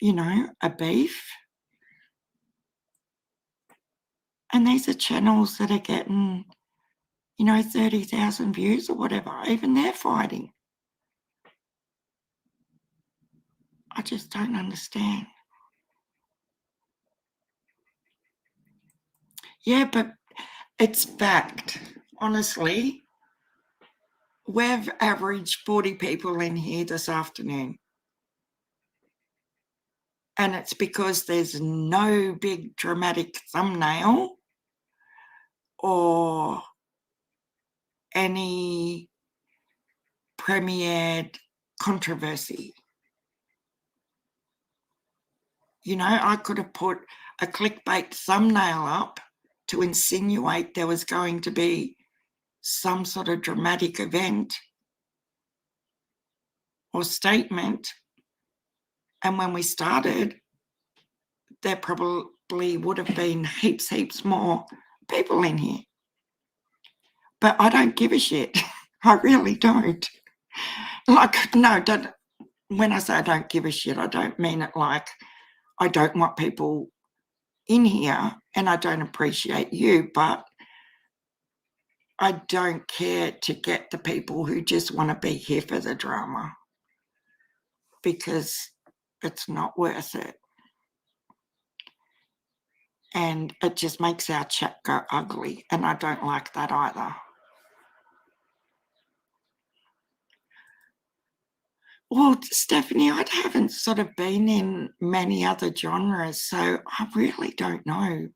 a beef. And these are channels that are getting, 30,000 views or whatever. Even they're fighting. I just don't understand. Yeah, but it's fact. Honestly, we've averaged 40 people in here this afternoon. And it's because there's no big dramatic thumbnail or any premiered controversy. I could have put a clickbait thumbnail up to insinuate there was going to be some sort of dramatic event or statement. And when we started, there probably would have been heaps more people in here. But I don't give a shit. I really don't. When I say I don't give a shit, I don't mean it like I don't want people in here and I don't appreciate you, but I don't care to get the people who just want to be here for the drama, because it's not worth it. And it just makes our chat go ugly, and I don't like that either. Well, Stephanie, I haven't sort of been in many other genres, so I really don't know.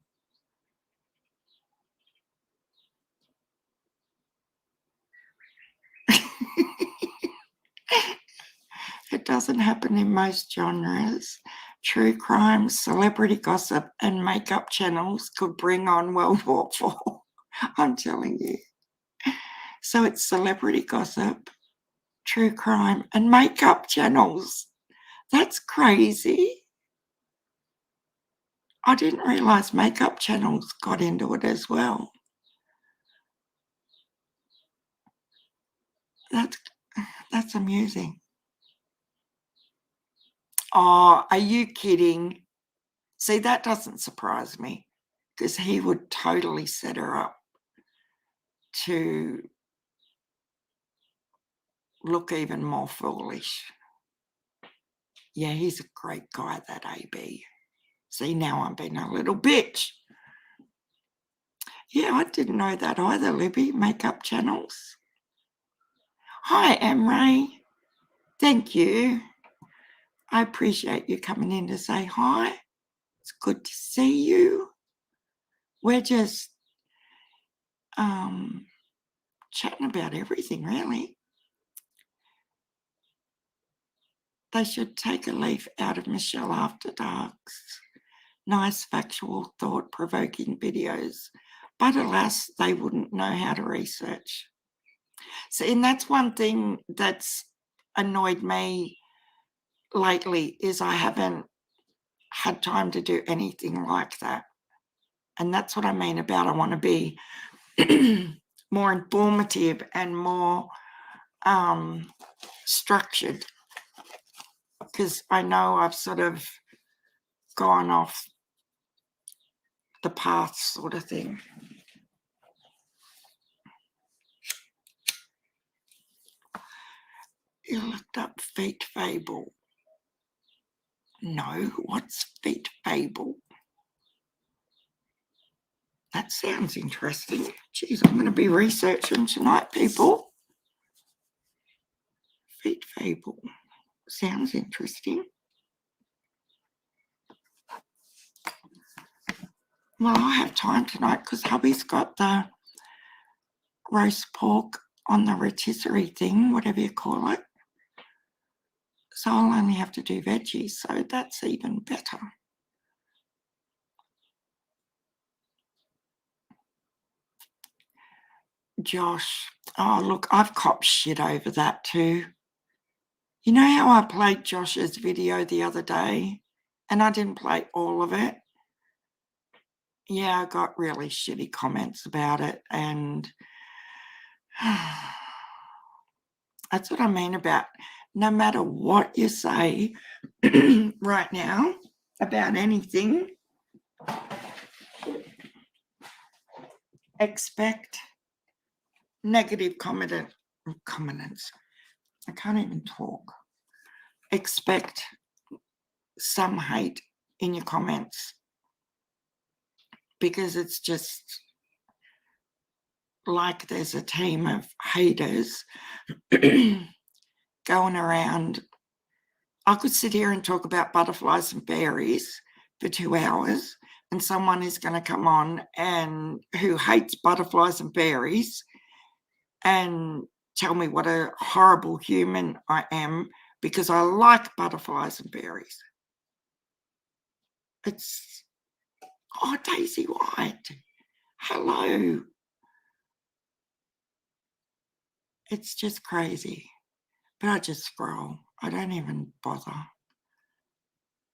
It doesn't happen in most genres. True crime, celebrity gossip, and makeup channels could bring on World War IV. I'm telling you. So it's celebrity gossip, true crime, and makeup channels. That's crazy. I didn't realise makeup channels got into it as well. That's amusing. Oh, are you kidding? See, that doesn't surprise me because he would totally set her up to look even more foolish. Yeah, he's a great guy, that AB. See, now I'm being a little bitch. Yeah, I didn't know that either, Libby. Makeup channels. Hi, Amray. Thank you. I appreciate you coming in to say hi. It's good to see you. We're just chatting about everything, really. They should take a leaf out of Michelle After Dark's nice, factual, thought-provoking videos. But alas, they wouldn't know how to research. So, and that's one thing that's annoyed me lately is I haven't had time to do anything like that. And that's what I mean about I want to be more informative and more structured, because I know I've sort of gone off the path sort of thing. You looked up Feet Fable. No, what's Feet Fable? That sounds interesting. Geez, I'm going to be researching tonight, people. Feet Fable. Sounds interesting. Well, I have time tonight because hubby's got the roast pork on the rotisserie thing, whatever you call it. So I'll only have to do veggies, so that's even better. Josh. Oh, look, I've copped shit over that too. You know how I played Josh's video the other day and I didn't play all of it? Yeah, I got really shitty comments about it, and that's what I mean about no matter what you say right now about anything, expect negative comments. I can't even talk. Expect some hate in your comments, because it's just like there's a team of haters going around. I could sit here and talk about butterflies and fairies for 2 hours, and someone is going to come on and who hates butterflies and fairies and tell me what a horrible human I am because I like butterflies and fairies. It's, oh, Daisy White, hello. It's just crazy. But I just scroll. I don't even bother.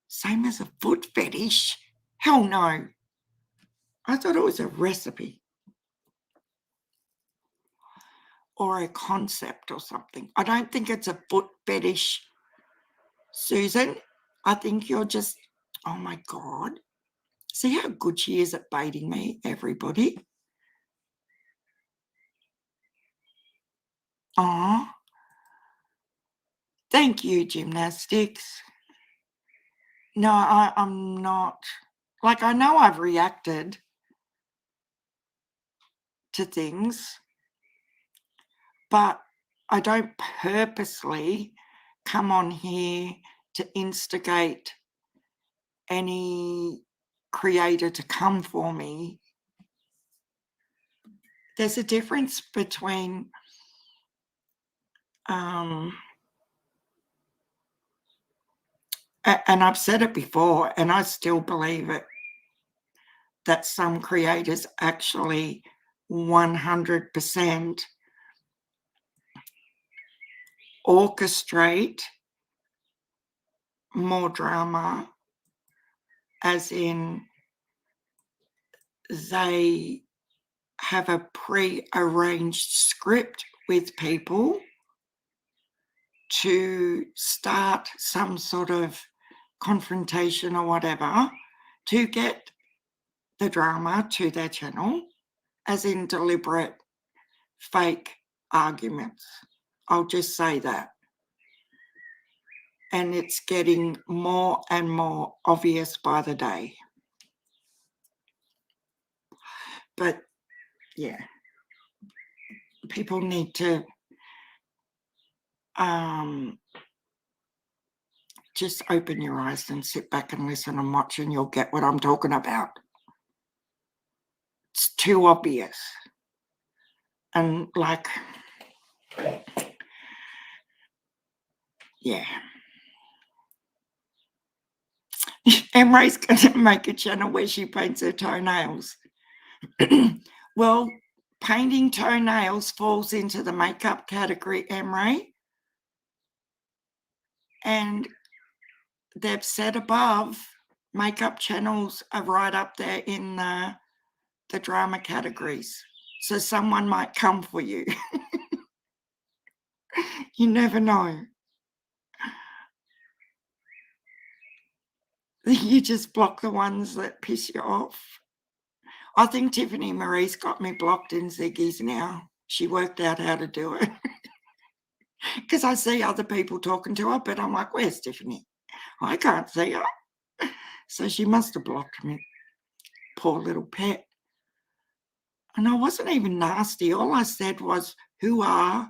Same as a foot fetish? Hell no. I thought it was a recipe or a concept or something. I don't think it's a foot fetish, Susan. I think you're just, oh my God. See how good she is at baiting me, everybody? Oh, thank you, gymnastics. No, I'm not. Like, I know I've reacted to things, but I don't purposely come on here to instigate any creator to come for me. There's a difference between and I've said it before and I still believe it, that some creators actually 100% orchestrate more drama, as in they have a pre-arranged script with people to start some sort of confrontation or whatever to get the drama to their channel, as in deliberate fake arguments. I'll just say that. And it's getting more and more obvious by the day. But yeah, people need to just open your eyes and sit back and listen and watch, and you'll get what I'm talking about. It's too obvious. And like, yeah. Emre's going to make a channel where she paints her toenails. Well, painting toenails falls into the makeup category, Emre. And they've said above, makeup channels are right up there in the drama categories. So someone might come for you. You never know. You just block the ones that piss you off. I think Tiffany Marie's got me blocked in Ziggy's now. She worked out how to do it. Because I see other people talking to her, but I'm like, where's Tiffany? I can't see her. So she must have blocked me. Poor little pet. And I wasn't even nasty. All I said was, who are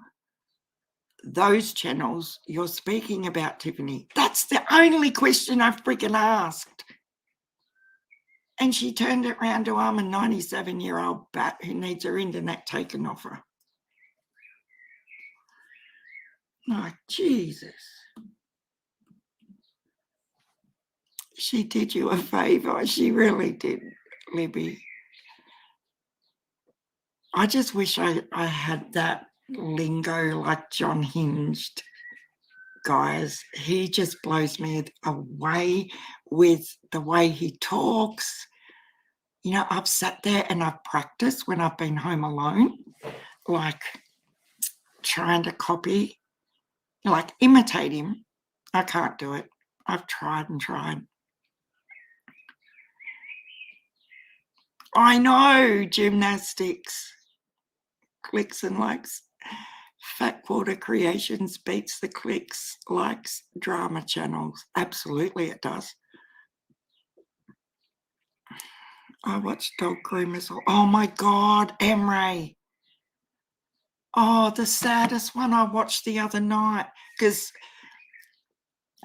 those channels you're speaking about, Tiffany? That's the only question I freaking asked. And she turned it around to, I'm a 97-year-old bat who needs her internet taken off her. Like, Jesus. She did you a favour. She really did, Libby. I just wish I had that lingo like John Hinged. Guys, he just blows me away with the way he talks. You know, I've sat there and I've practiced when I've been home alone, like trying to copy, like imitate him. I can't do it. I've tried and tried. I know, gymnastics, clicks and likes. Fat Quarter Creations beats the clicks, likes, drama channels. Absolutely it does. I watched Dog Groomers. Oh my God, Emre. Oh, the saddest one I watched the other night, because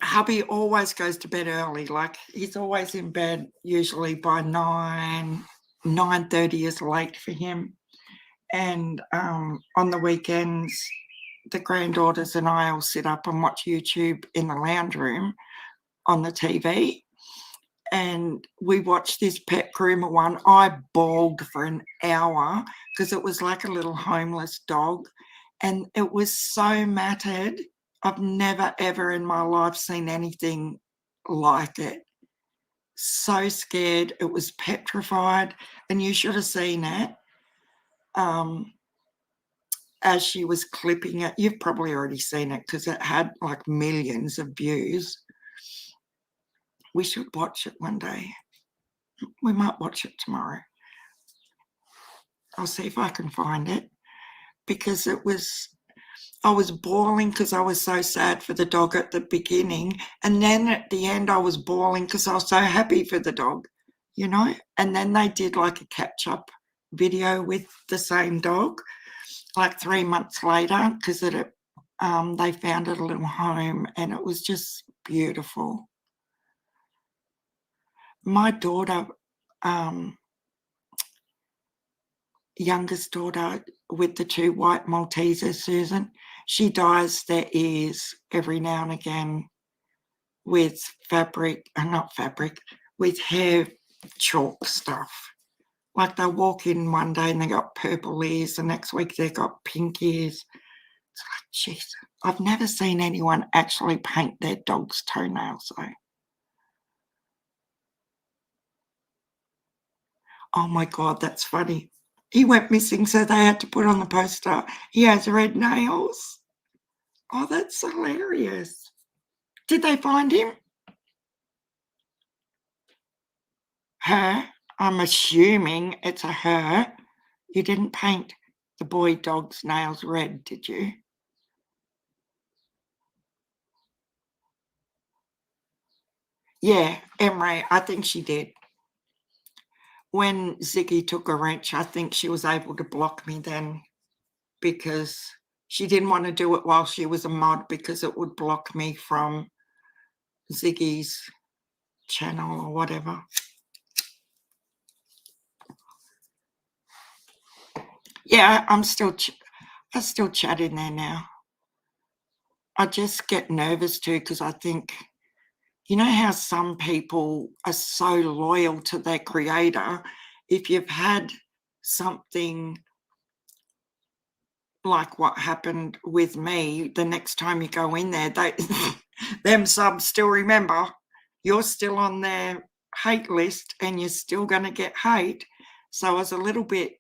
hubby always goes to bed early. Like, he's always in bed usually by 9:30 is late for him. And on the weekends, the granddaughters and I will sit up and watch YouTube in the lounge room on the TV. And we watched this pet groomer one. I bawled for an hour because it was like a little homeless dog, and it was so matted. I've never ever in my life seen anything like it. So scared. It was petrified, and you should have seen it. As she was clipping it, you've probably already seen it because it had like millions of views. We should watch it one day. We might watch it tomorrow. I'll see if I can find it, because I was bawling because I was so sad for the dog at the beginning, and then at the end I was bawling because I was so happy for the dog, you know. And then they did like a catch-up video with the same dog like 3 months later, because they found it a little home, and it was just beautiful. My daughter, youngest daughter with the 2 white Maltesers, Susan, she dyes their ears every now and again with with hair chalk stuff. Like, they walk in one day and they got purple ears, the next week they got pink ears. It's like, jeez, I've never seen anyone actually paint their dog's toenails though. Oh my God, that's funny. He went missing, so they had to put on the poster, he has red nails. Oh, that's hilarious. Did they find him? Her? I'm assuming it's a her. You didn't paint the boy dog's nails red, did you? Yeah, Emre, I think she did. When Ziggy took a wrench, I think she was able to block me then because she didn't want to do it while she was a mod because it would block me from Ziggy's channel or whatever. Yeah, I still chat in there now. I just get nervous too because I think, you know how some people are so loyal to their creator. If you've had something like what happened with me, the next time you go in there, them subs still remember you're still on their hate list and you're still going to get hate. So I was a little bit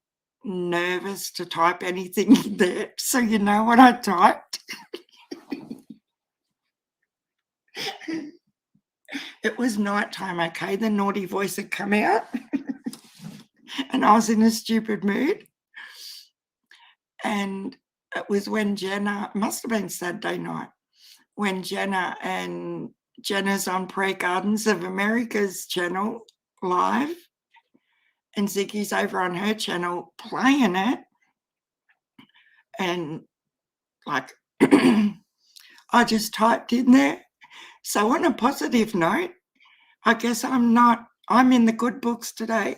nervous to type anything in there. So you know what I typed? It was nighttime, okay? The naughty voice had come out and I was in a stupid mood. And it was when Jenna, must have been Saturday night, when Jenna's on Prairie Gardens of America's channel live, and Ziggy's over on her channel playing it. And like, I just typed in there. So on a positive note, I guess I'm in the good books today.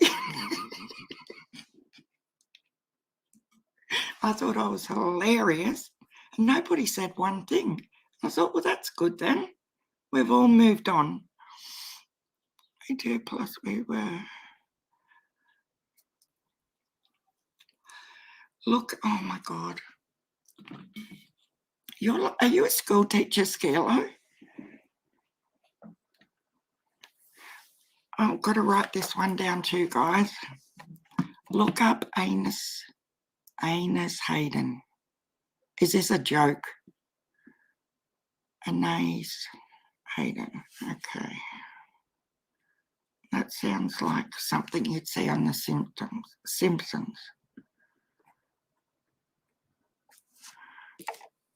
I thought I was hilarious. And nobody said one thing. I thought, well, that's good then. We've all moved on. We do, plus we were. Look, oh my God. Are you a school teacher, Skilo? I've got to write this one down too, guys. Look up Anus Hayden. Is this a joke? Anais Hayden. Okay. That sounds like something you'd see on The Simpsons.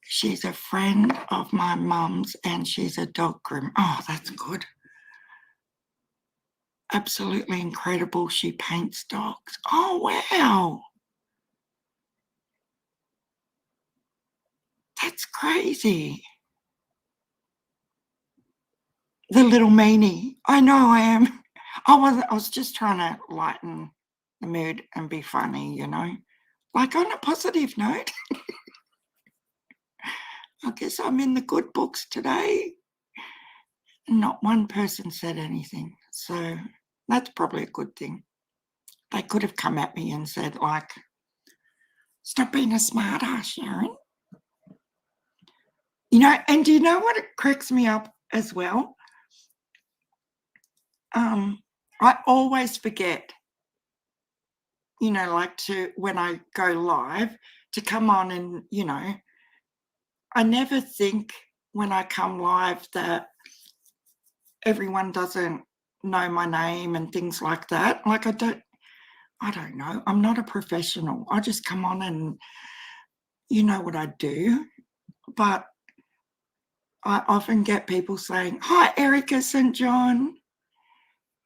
She's a friend of my mum's and she's a dog groomer. Oh, that's good. Absolutely incredible. She paints dogs. Oh, wow. That's crazy. The little meanie. I know I am. I was just trying to lighten the mood and be funny, you know. Like on a positive note. I guess I'm in the good books today. Not one person said anything. So that's probably a good thing. They could have come at me and said, like, stop being a smart ass, Sharon. You know, and do you know what it cracks me up as well? I always forget, you know, like when I go live to come on and, you know, I never think when I come live that everyone doesn't know my name and things like that. Like I don't know. I'm not a professional. I just come on and you know what I do. But I often get people saying, hi, Erica St. John.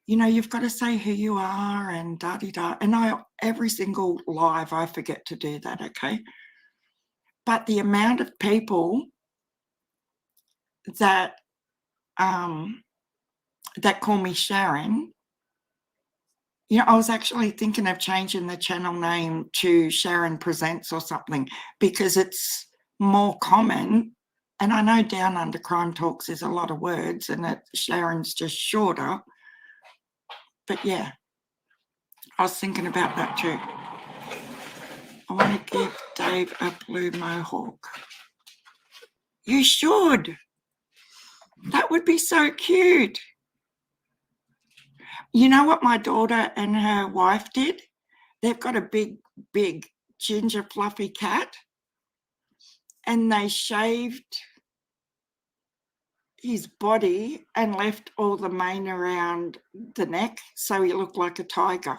You know, you've got to say who you are and da-di-da. And every single live, I forget to do that, okay? But the amount of people that that call me Sharon, you know, I was actually thinking of changing the channel name to Sharon Presents or something because it's more common. And I know Down Under Crime Talks is a lot of words and Sharon's just shorter. But yeah, I was thinking about that too. I want to give Dave a blue mohawk. You should. That would be so cute. You know what my daughter and her wife did? They've got a big, big ginger fluffy cat and they shaved his body and left all the mane around the neck, so he looked like a tiger.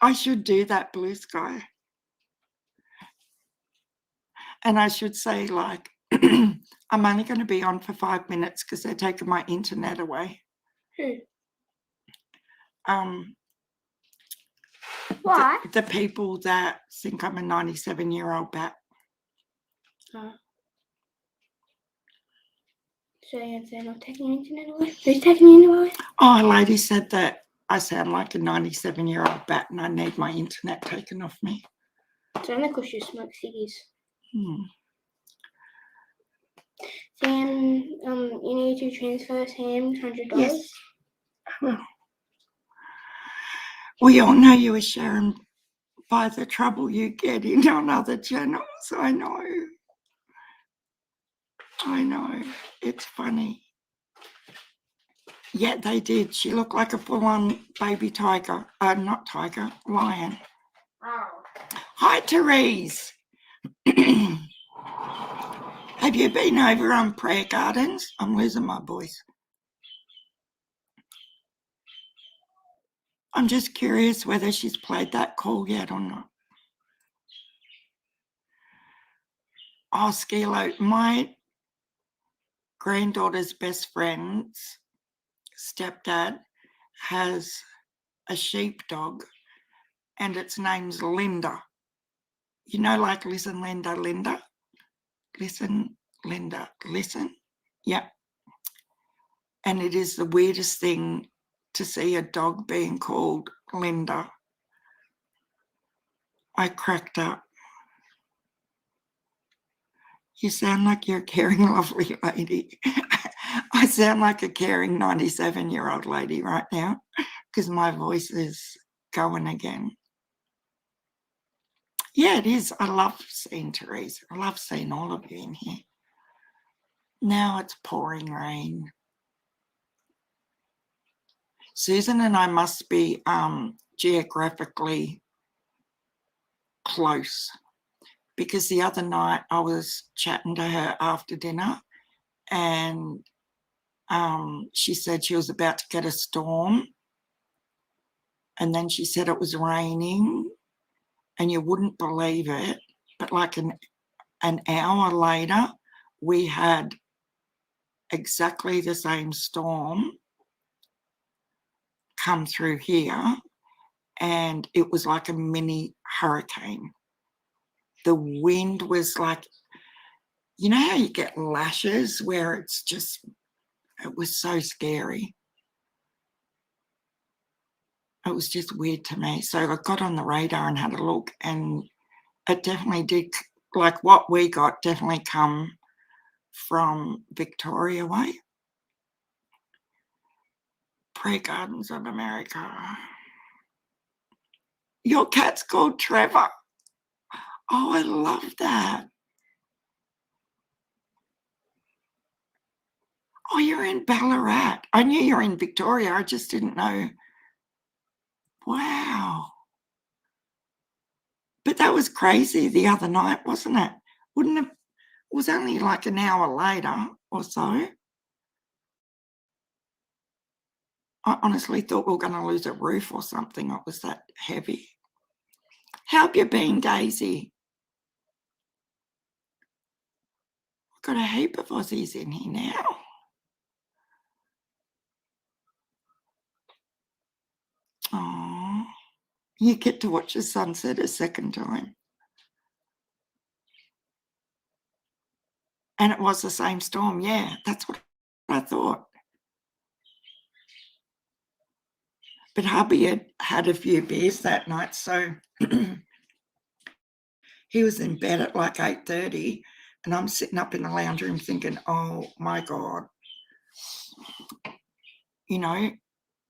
I should do that, Blue Sky. And I should say, like, I'm only going to be on for 5 minutes because they're taking my internet away. Why? The people that think I'm a 97-year-old bat. Oh. So they're not taking the internet away? Who's taking the internet away? Oh, a lady said that I sound like a 97-year-old bat and I need my internet taken off me. It's only because you smoke ciggies. Hmm. Sam, you need to transfer Sam $100. Yes. Well, we all know you were Sharon by the trouble you get in on other channels. I know. It's funny. Yeah, they did. She looked like a full-on baby tiger. Not tiger, lion. Oh. Hi, Therese. Have you been over on Prayer Gardens? I'm losing my voice. I'm just curious whether she's played that call yet or not. Oh, Skilo, my granddaughter's best friend's stepdad has a sheepdog and its name's Linda. You know, like listen, Linda, Linda. Listen, Linda, listen. Yep. And it is the weirdest thing to see a dog being called Linda. I cracked up. You sound like you're a caring, lovely lady. I sound like a caring 97-year-old lady right now because my voice is going again. Yeah, it is. I love seeing Therese. I love seeing all of you in here. Now it's pouring rain. Susan and I must be geographically close because the other night I was chatting to her after dinner and she said she was about to get a storm and then she said it was raining and you wouldn't believe it, but like an hour later we had exactly the same storm come through here and it was like a mini hurricane. The wind was like, you know how you get lashes where it's just, it was so scary. It was just weird to me. So I got on the radar and had a look and it definitely did, like what we got definitely come from Victoria way. Prayer Gardens of America. Your cat's called Trevor. Oh, I love that. Oh, you're in Ballarat. I knew you were in Victoria. I just didn't know. Wow. But that was crazy the other night, wasn't it? Wouldn't it? It was only like an hour later or so. I honestly thought we were going to lose a roof or something. It was that heavy. How have you been, Daisy? We've got a heap of Aussies in here now. Oh, you get to watch the sunset a second time. And it was the same storm. Yeah, that's what I thought. But hubby had a few beers that night, so he was in bed at like 8:30 and I'm sitting up in the lounge room thinking, oh my God. You know,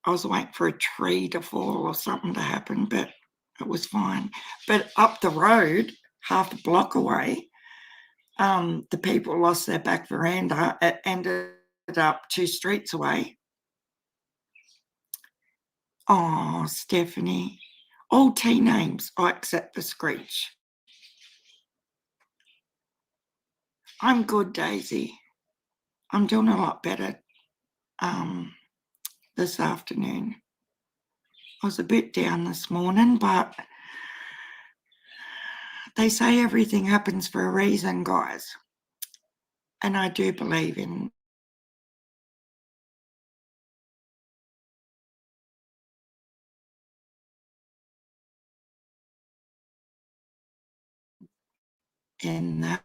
I was waiting for a tree to fall or something to happen, but it was fine. But up the road, half a block away, the people lost their back veranda. It ended up 2 streets away. Oh, Stephanie. All T names, I accept the Screech. I'm good, Daisy. I'm doing a lot better this afternoon. I was a bit down this morning, but they say everything happens for a reason, guys. And I do believe in that.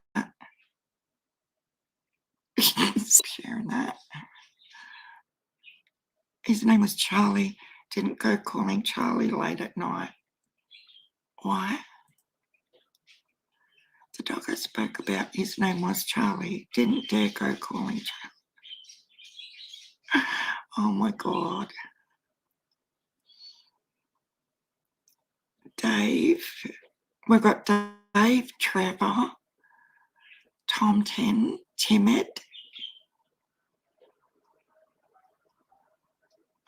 Sharing that. His name was Charlie. Didn't go calling Charlie late at night. Why? The dog I spoke about, his name was Charlie. Didn't dare go calling Charlie. Oh my God. Dave. We've got Dave, Trevor, Tom 10, Timid.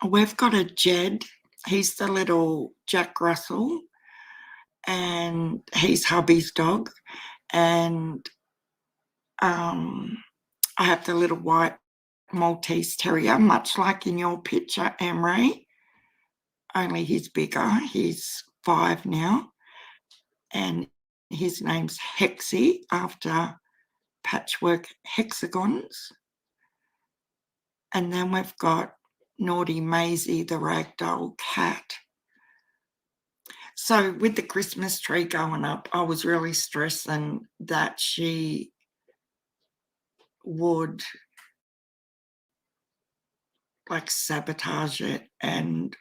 We've got a Jed. He's the little Jack Russell, and he's hubby's dog. And I have the little white Maltese Terrier, much like in your picture, Emery, only he's bigger. He's 5 now, and his name's Hexy, after patchwork hexagons. And then we've got Naughty Maisie, the ragdoll cat. So with the Christmas tree going up, I was really stressing that she would like sabotage it and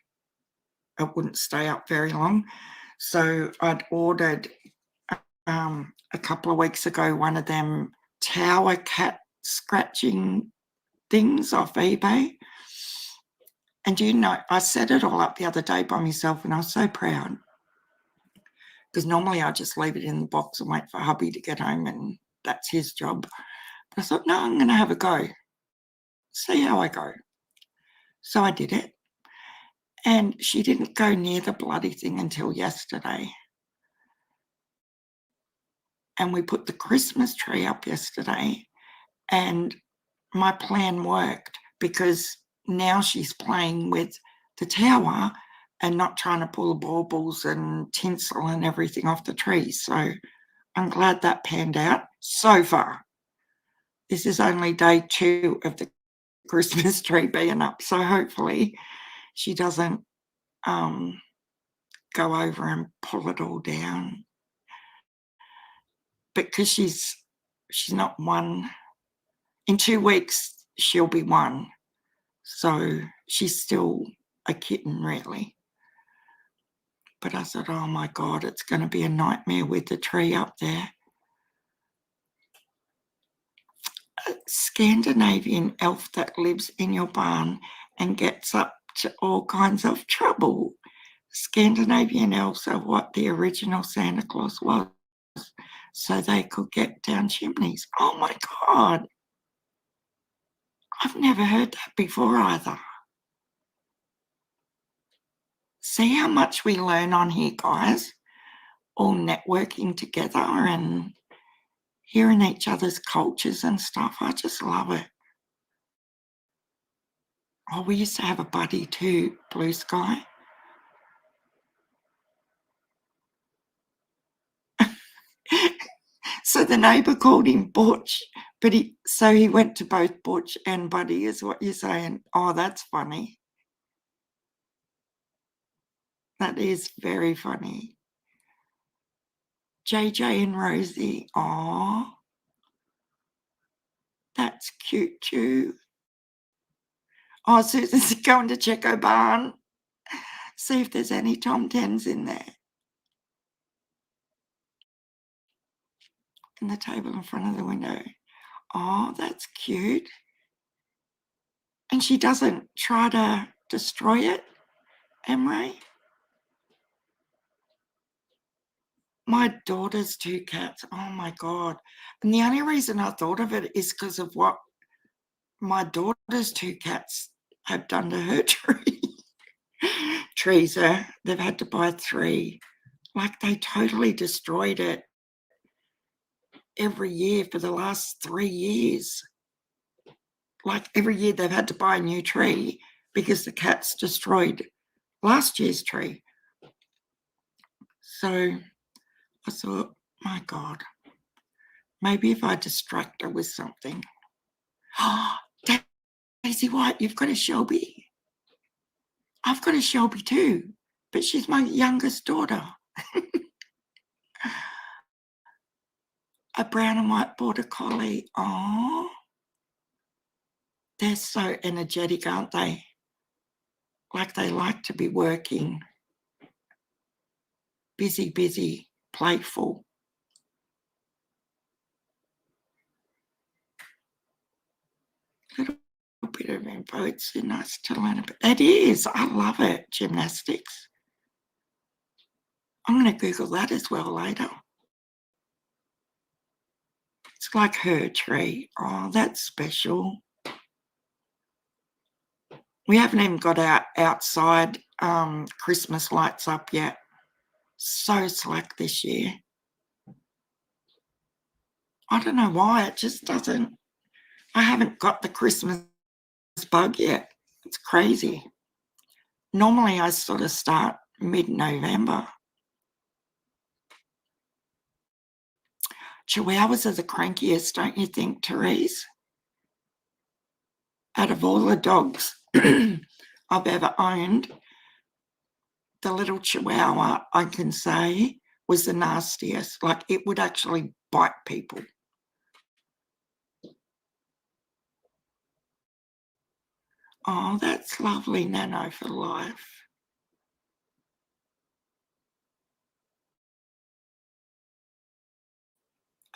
it wouldn't stay up very long. So I'd ordered a couple of weeks ago one of them tower cat scratching things off eBay. And you know, I set it all up the other day by myself and I was so proud, because normally I just leave it in the box and wait for hubby to get home and that's his job. But I thought, no, I'm going to have a go, see how I go. So I did it. And she didn't go near the bloody thing until yesterday. And we put the Christmas tree up yesterday and my plan worked, because now she's playing with the tower and not trying to pull the baubles and tinsel and everything off the tree. So I'm glad that panned out so far. This is only day 2 of the Christmas tree being up, so hopefully she doesn't go over and pull it all down. Because she's not 1. In 2 weeks she'll be 1, so she's still a kitten really. But I thought, oh my God, it's going to be a nightmare with the tree up there. A Scandinavian elf that lives in your barn and gets up to all kinds of trouble. Scandinavian elves are what the original Santa Claus was, so they could get down chimneys. Oh my God. I've never heard that before either. See how much we learn on here, guys, all networking together and hearing each other's cultures and stuff. I just love it. Oh, we used to have a buddy too, Blue Sky. So the neighbour called him Butch, but he went to both Butch and Buddy, is what you're saying. Oh, that's funny. That is very funny. JJ and Rosie, oh, that's cute too. Oh, Susan's going to check her barn, see if there's any Tom 10s in there. In the table in front of the window. Oh, that's cute. And she doesn't try to destroy it, Emery? My daughter's 2 cats, oh my God. And the only reason I thought of it is because of what my daughter's 2 cats have done to her tree. Trees, they've had to buy 3. Like they totally destroyed it. every year for the last 3 years. Like every year they've had to buy a new tree because the cats destroyed last year's tree. So I thought, my God, maybe if I distract her with something. Oh, Daisy White, you've got a Shelby. I've got a Shelby too, but she's my youngest daughter. A brown and white border collie. Oh, they're so energetic, aren't they? Like they like to be working. Busy, busy, playful. Little bit of info. It's so nice to learn about. It is. I love it. Gymnastics. I'm going to Google that as well later. It's like her tree. Oh, that's special. We haven't even got our outside Christmas lights up yet. So slack this year. I don't know why. It just doesn't. I haven't got the Christmas bug yet. It's crazy. Normally I sort of start mid-November. Chihuahuas are the crankiest, don't you think, Therese? Out of all the dogs I've ever owned, the little Chihuahua, I can say, was the nastiest. Like it would actually bite people. Oh, that's lovely, Nano for life.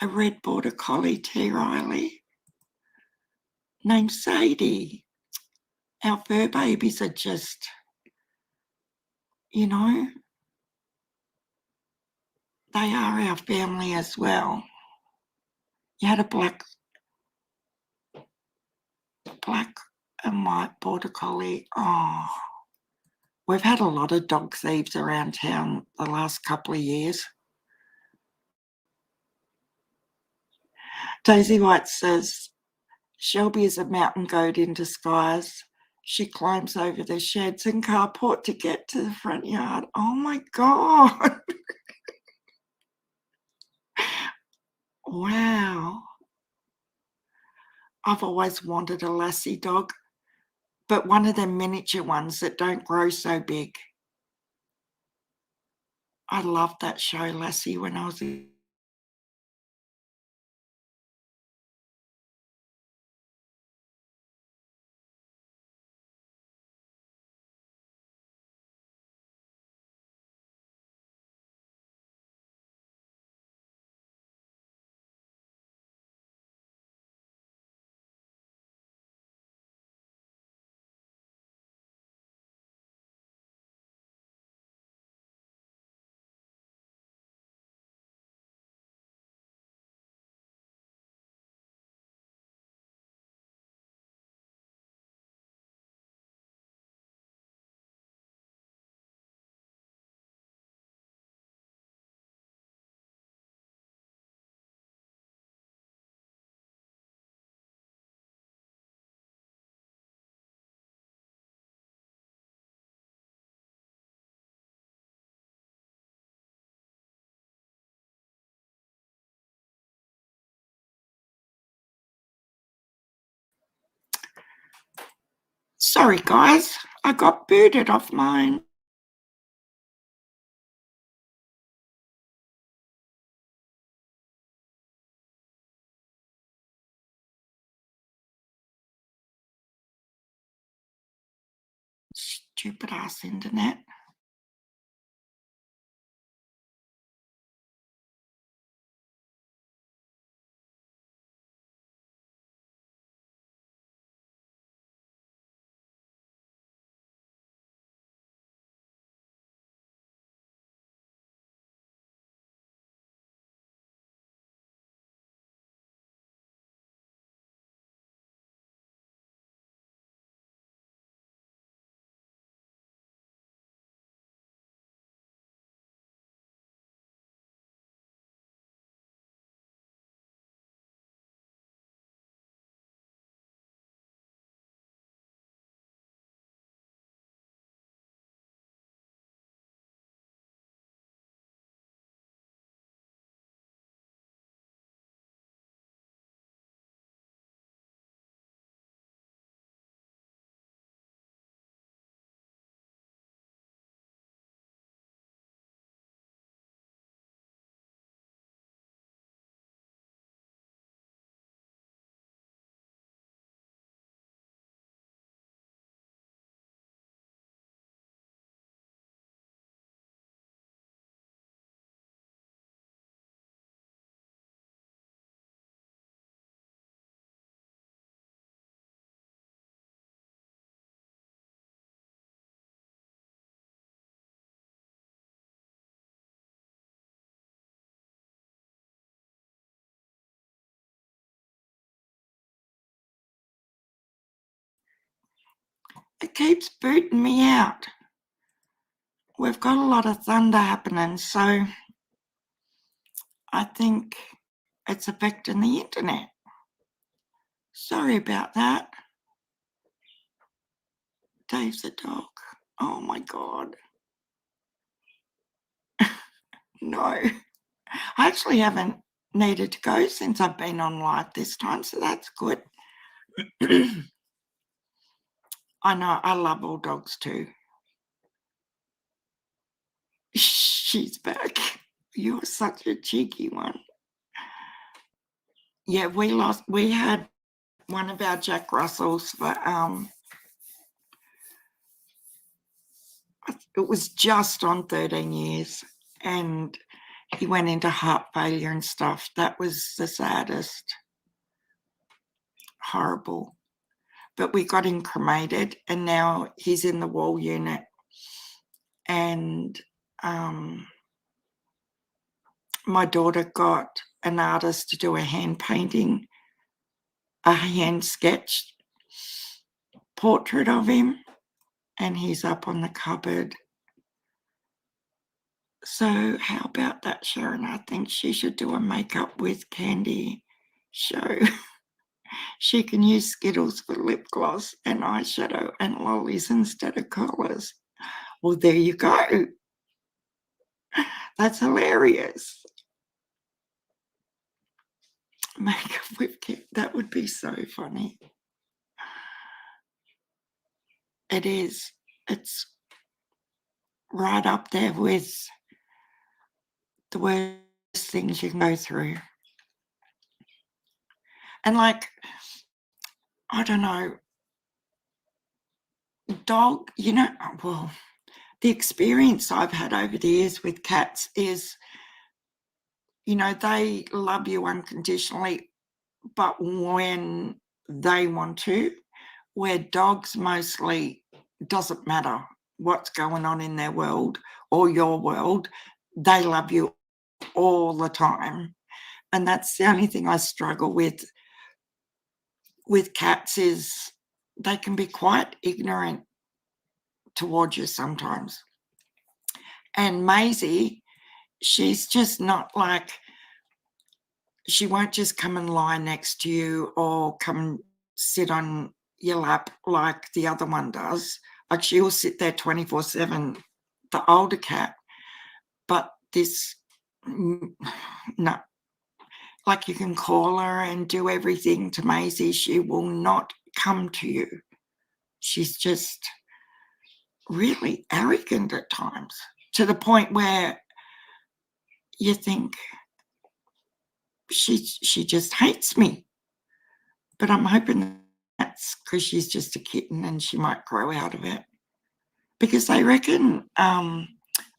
A red border collie, T. Riley, named Sadie. Our fur babies are just, you know, they are our family as well. You had a black and white border collie. Oh, we've had a lot of dog thieves around town the last couple of years. Daisy White says, Shelby is a mountain goat in disguise. She climbs over the sheds and carport to get to the front yard. Oh my God. Wow. I've always wanted a lassie dog, but one of them miniature ones that don't grow so big. I loved that show, Lassie, when I was a Sorry, guys, I got booted off mine. Stupid ass internet. It keeps booting me out. We've got a lot of thunder happening, so I think it's affecting the internet. Sorry about that. Dave's the dog. Oh my God. No. I actually haven't needed to go since I've been on live this time, so that's good. I know, I love all dogs too. She's back. You're such a cheeky one. Yeah, we had one of our Jack Russells for it was just on 13 years, and he went into heart failure and stuff. That was the saddest. Horrible. But we got him cremated, and now he's in the wall unit. And my daughter got an artist to do a hand painting, a hand sketched portrait of him, and he's up on the cupboard. So how about that, Sharon? I think she should do a makeup with Candy show. She can use Skittles for lip gloss and eyeshadow and lollies instead of colours. Well, there you go. That's hilarious. Makeup with Candy. That would be so funny. It is. It's right up there with the worst things you can go through. And like, I don't know, dog, well, the experience I've had over the years with cats is, they love you unconditionally, but when they want to, where dogs mostly doesn't matter what's going on in their world or your world, they love you all the time. And that's the only thing I struggle with cats is they can be quite ignorant towards you sometimes. And Maisie, she's just not like, she won't just come and lie next to you or come and sit on your lap like the other one does. Like she'll sit there 24/7, the older cat. But this, no. Like you can call her and do everything to Maisie. She will not come to you. She's just really arrogant at times, to the point where you think she just hates me. But I'm hoping that's because she's just a kitten and she might grow out of it. Because they reckon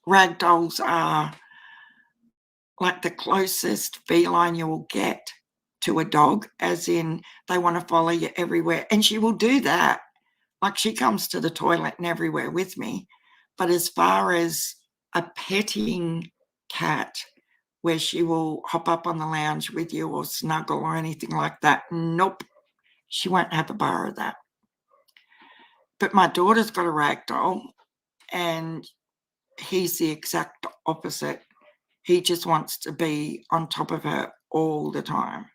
ragdolls are like the closest feline you will get to a dog, as in they want to follow you everywhere. And she will do that. Like she comes to the toilet and everywhere with me. But as far as a petting cat where she will hop up on the lounge with you or snuggle or anything like that, nope, she won't have a bar of that. But my daughter's got a rag doll and he's the exact opposite. He just wants to be on top of her all the time.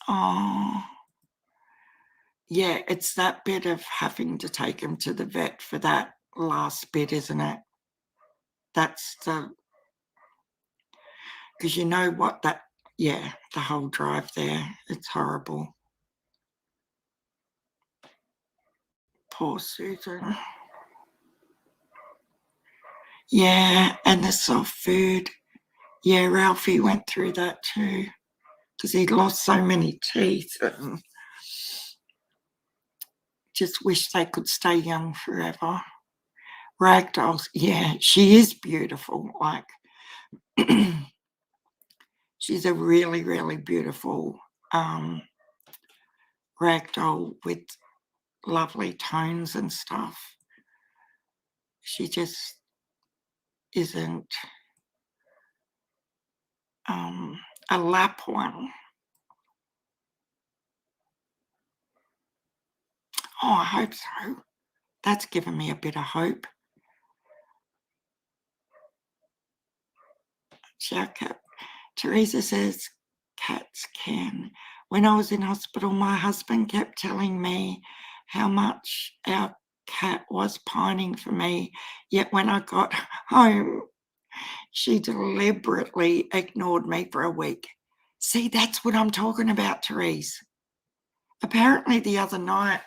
Oh, yeah, it's that bit of having to take him to the vet for that last bit, isn't it? That's because you know what the whole drive there, it's horrible. Poor Susan. Yeah, and the soft food. Yeah, Ralphie went through that too because he'd lost so many teeth. And just wish they could stay young forever. Ragdolls, yeah, she is beautiful. Like, she's a really, really beautiful ragdoll with lovely tones and stuff. She just isn't a lap one. I hope so. That's given me a bit of hope. Shout cat. Teresa says cats can. When I was in hospital, my husband kept telling me how much our cat was pining for me, yet when I got home, she deliberately ignored me for a week. See, that's what I'm talking about, Therese. Apparently the other night,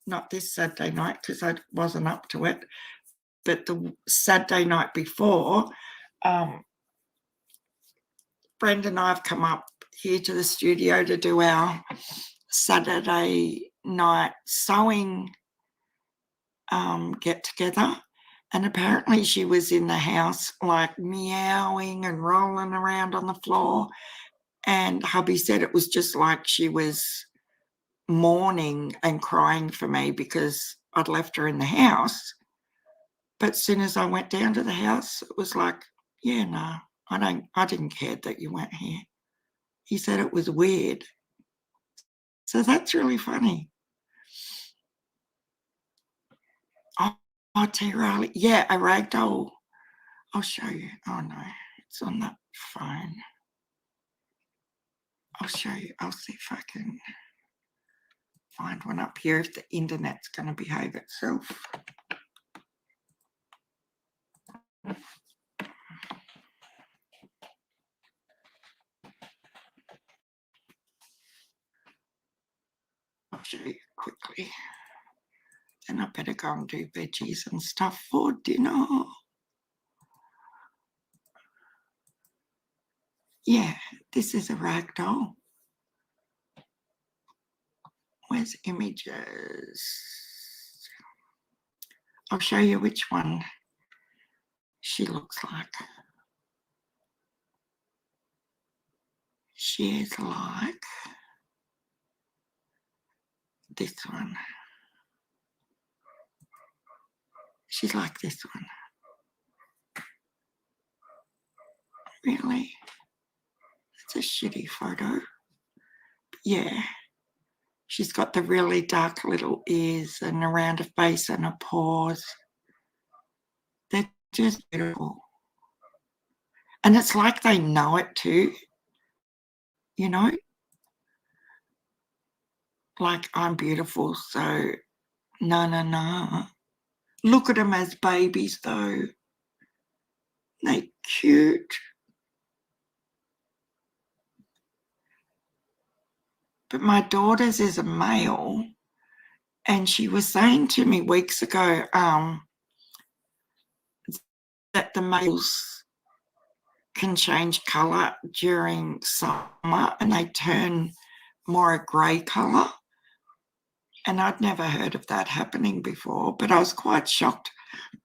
not this Saturday night because I wasn't up to it, but the Saturday night before, Brenda and I have come up here to the studio to do our Saturday night sewing get together. And apparently she was in the house like meowing and rolling around on the floor. And hubby said it was just like she was mourning and crying for me because I'd left her in the house. But as soon as I went down to the house, it was like, yeah, no, I didn't care that you went here. He said it was weird. So that's really funny. Oh, T-Riley. Yeah, a ragdoll. I'll show you. Oh, no, it's on that phone. I'll show you. I'll see if I can find one up here if the internet's going to behave itself. I'll show you quickly. Then I better go and do veggies and stuff for dinner. Yeah, this is a ragdoll. Where's images? I'll show you which one she looks like. She is like this one. She's like this one. Really? It's a shitty photo. Yeah. She's got the really dark little ears and around her face and her paws. They're just beautiful. And it's like they know it too, you know? Like, I'm beautiful, so no. Look at them as babies, though. They're cute. But my daughter's is a male, and she was saying to me weeks ago that the males can change colour during summer and they turn more a grey colour. And I'd never heard of that happening before, but I was quite shocked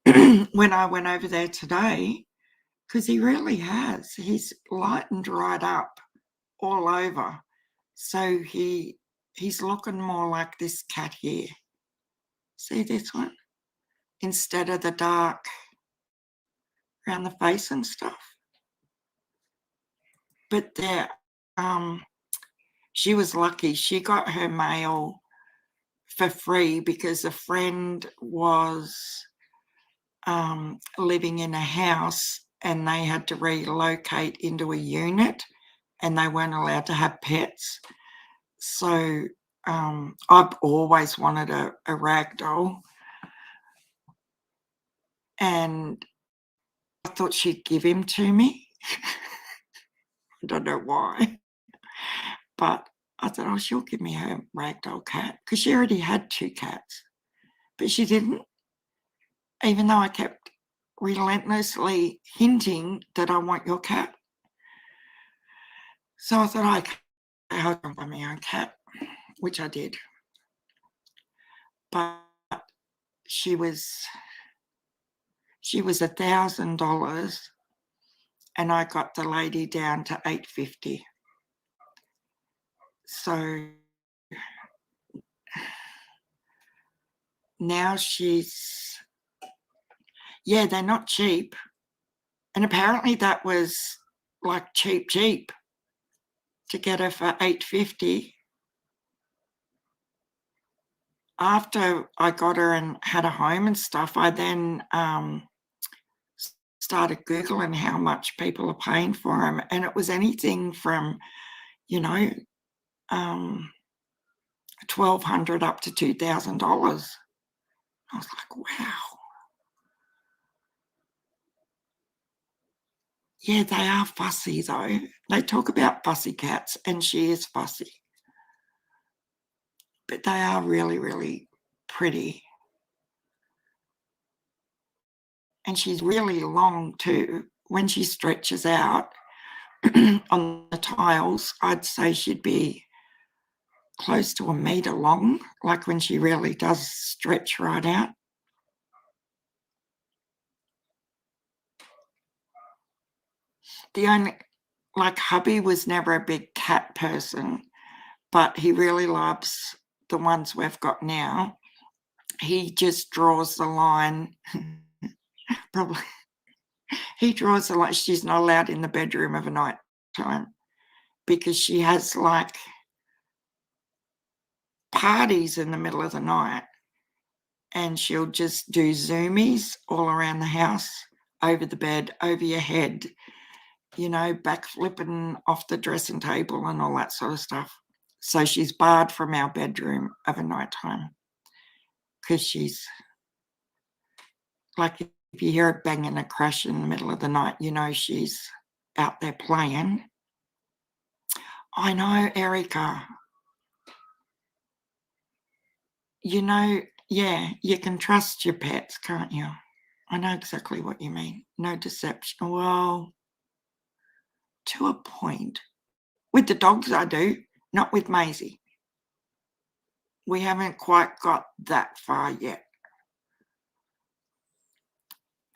when I went over there today because he really has. He's lightened right up all over. So he's looking more like this cat here. See this one? Instead of the dark around the face and stuff. But there, she was lucky. She got her mail for free because a friend was living in a house and they had to relocate into a unit and they weren't allowed to have pets. So I've always wanted a rag doll, and I thought she'd give him to me. I don't know why, but I thought, oh, she'll give me her ragdoll cat because she already had 2 cats, but she didn't, even though I kept relentlessly hinting that I want your cat. So I thought, okay, I'll go buy my own cat, which I did. But she was $1,000 and I got the lady down to $850. So now they're not cheap. And apparently that was like cheap to get her for $850. after I got her and had a home and stuff, I then started Googling how much people are paying for them, and it was anything from, you know, $1,200 up to $2,000. I was like, wow. Yeah, they are fussy though. They talk about fussy cats, and she is fussy. But they are really, really pretty. And she's really long too. When she stretches out on the tiles, I'd say she'd be close to 1 metre long, like when she really does stretch right out. The only, like, hubby was never a big cat person, but he really loves the ones we've got now. He just draws the line. Probably he draws the line. She's not allowed in the bedroom of a night time because she has like parties in the middle of the night, and she'll just do zoomies all around the house, over the bed, over your head, you know, back flipping off the dressing table and all that sort of stuff. So she's barred from our bedroom of a night time because she's like, if you hear a bang and a crash in the middle of the night, you know she's out there playing. I know, Erica. You know, yeah, you can trust your pets, can't you? I know exactly what you mean. No deception. Well, to a point. With the dogs, I do, not with Maisie. We haven't quite got that far yet.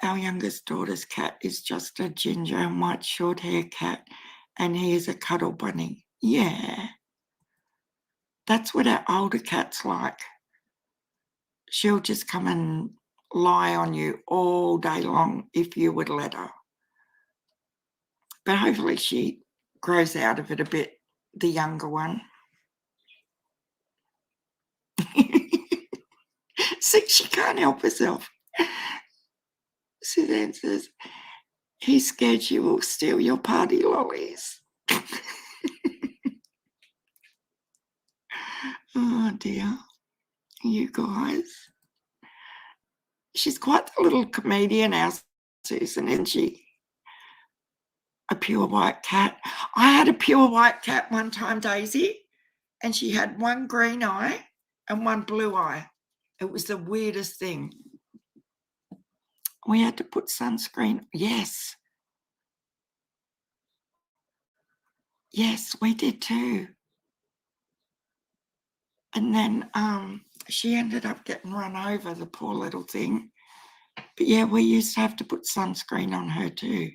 Our youngest daughter's cat is just a ginger and white short hair cat, and he is a cuddle bunny. Yeah. That's what our older cat's like. She'll just come and lie on you all day long if you would let her. But hopefully she grows out of it a bit, the younger one. See, she can't help herself. Suzanne says, he's scared you will steal your party lollies. Oh dear, you guys. She's quite the little comedian, our Susan, isn't she? A pure white cat. I had a pure white cat one time, Daisy, and she had one green eye and one blue eye. It was the weirdest thing. We had to put sunscreen. Yes. Yes, we did too. And then she ended up getting run over, the poor little thing. But yeah, we used to have to put sunscreen on her too.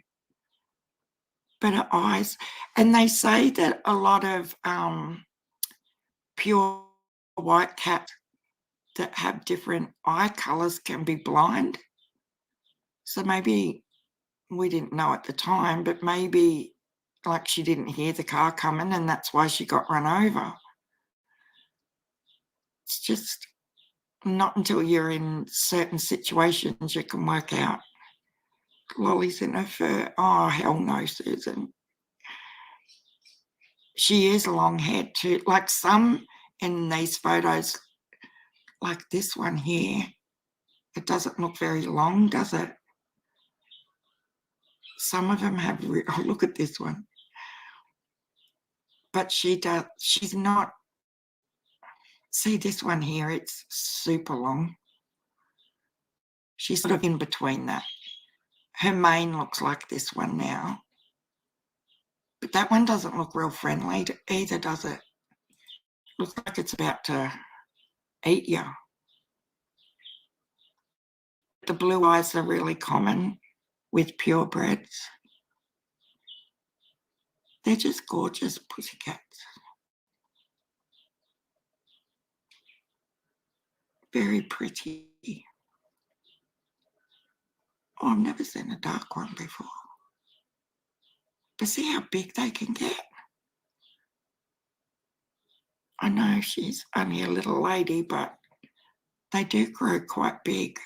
But her eyes, and they say that a lot of pure white cats that have different eye colours can be blind. So maybe we didn't know at the time, but maybe like she didn't hear the car coming and that's why she got run over. It's just not until you're in certain situations you can work out. Lolly's in her fur. Oh, hell no, Susan. She is long haired too. Like some in these photos, like this one here, it doesn't look very long, does it? Some of them have, oh, look at this one. But she does, she's not, see this one here, it's super long. She's sort of in between that. Her mane looks like this one now. But that one doesn't look real friendly either, does it? Looks like it's about to eat you. The blue eyes are really common with purebreds. They're just gorgeous pussycats. Very pretty. Oh, I've never seen a dark one before. But see how big they can get? I know she's only a little lady, but They do grow quite big.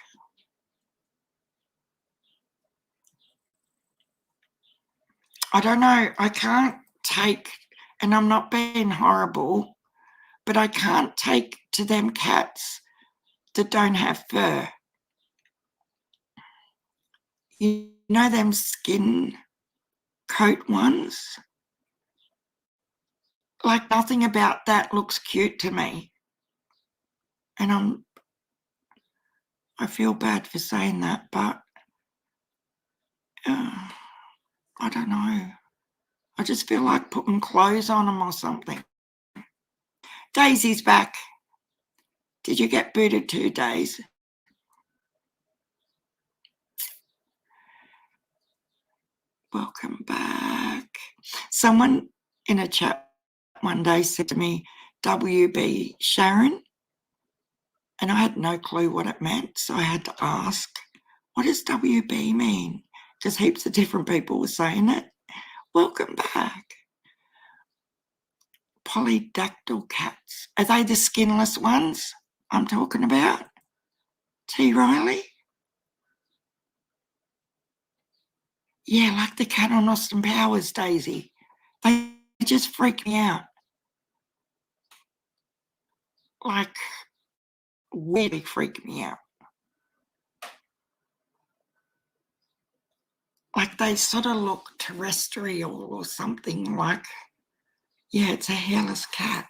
I don't know. I can't take, and I'm not being horrible, but I can't take to them cats that don't have fur. You know them skin coat ones? Like nothing about that looks cute to me. And I feel bad for saying that, but I don't know. I just feel like putting clothes on them or something. Daisy's back. Did you get booted too, Days? Welcome back. Someone in a chat one day said to me, WB Sharon, and I had no clue what it meant, so I had to ask, what does WB mean? Because heaps of different people were saying it. Welcome back. Polydactyl cats. Are they the skinless ones I'm talking about? T. Riley? Yeah, like the cat on Austin Powers, Daisy. They just freak me out. Like, really freak me out. Like they sort of look terrestrial or something, like, yeah, it's a hairless cat.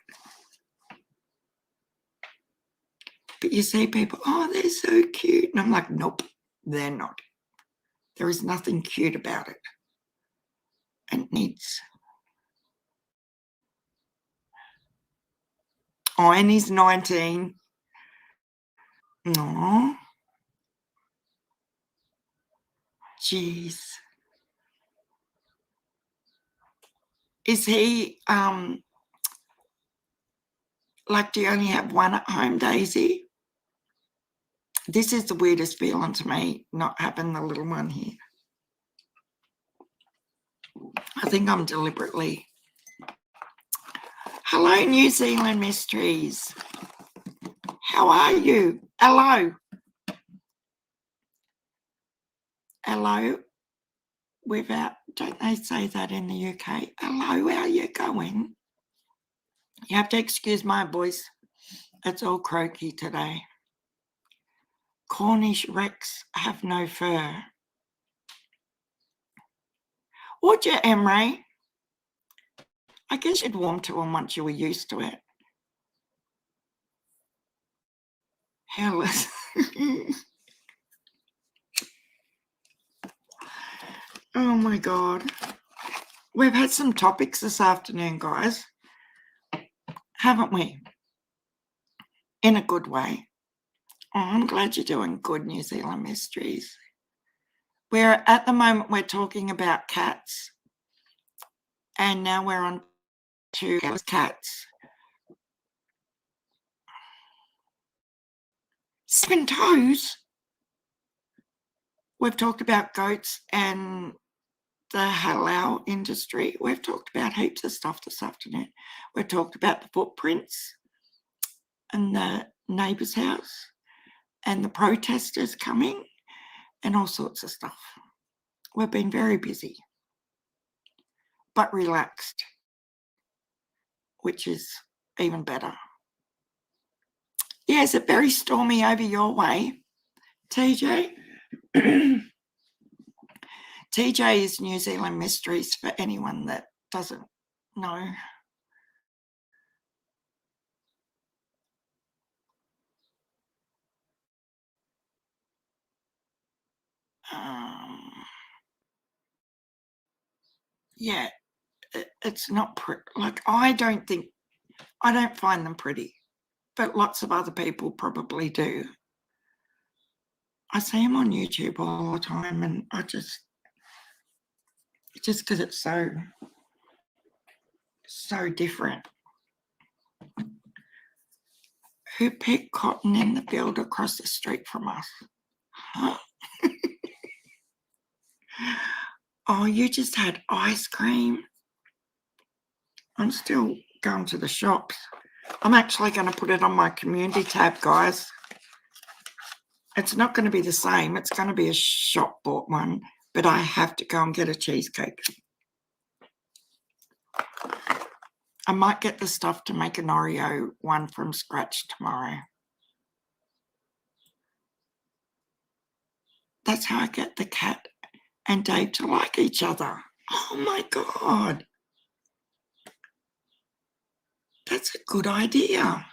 But you see people, oh, they're so cute. And I'm like, nope, they're not. There is nothing cute about it. And it needs. Oh, and he's 19. Oh, jeez. Is he, like, do you only have one at home, Daisy? This is the weirdest feeling to me, not having the little one here. I think I'm deliberately. Hello, New Zealand Mysteries. How are you? Hello. Hello. Without, don't they say that in the UK? Hello, how are you going? You have to excuse my voice. It's all croaky today. Cornish Rex have no fur. Would you, Emre? I guess you'd warm to them once you were used to it. Hairless. Oh my God. We've had some topics this afternoon, guys, haven't we? In a good way. Oh, I'm glad you're doing good, New Zealand Mysteries. At the moment, we're talking about cats, and now we're on to cats. 7 toes. We've talked about goats and the halal industry. We've talked about heaps of stuff this afternoon. We've talked about the footprints and the neighbour's house and the protesters coming and all sorts of stuff. We've been very busy, but relaxed, which is even better. Yeah, is it very stormy over your way, TJ? TJ is New Zealand Mysteries for anyone that doesn't know. Yeah, it's not pretty. Like, I don't find them pretty, but lots of other people probably do. I see them on YouTube all the time, and I just because it's so different. Who picked cotton in the field across the street from us? Huh? Oh, you just had ice cream? I'm still going to the shops. I'm actually going to put it on my community tab, guys. It's not going to be the same. It's going to be a shop bought one, but I have to go and get a cheesecake. I might get the stuff to make an Oreo one from scratch tomorrow. That's how I get the cat and Dave to like each other. Oh my God. That's a good idea.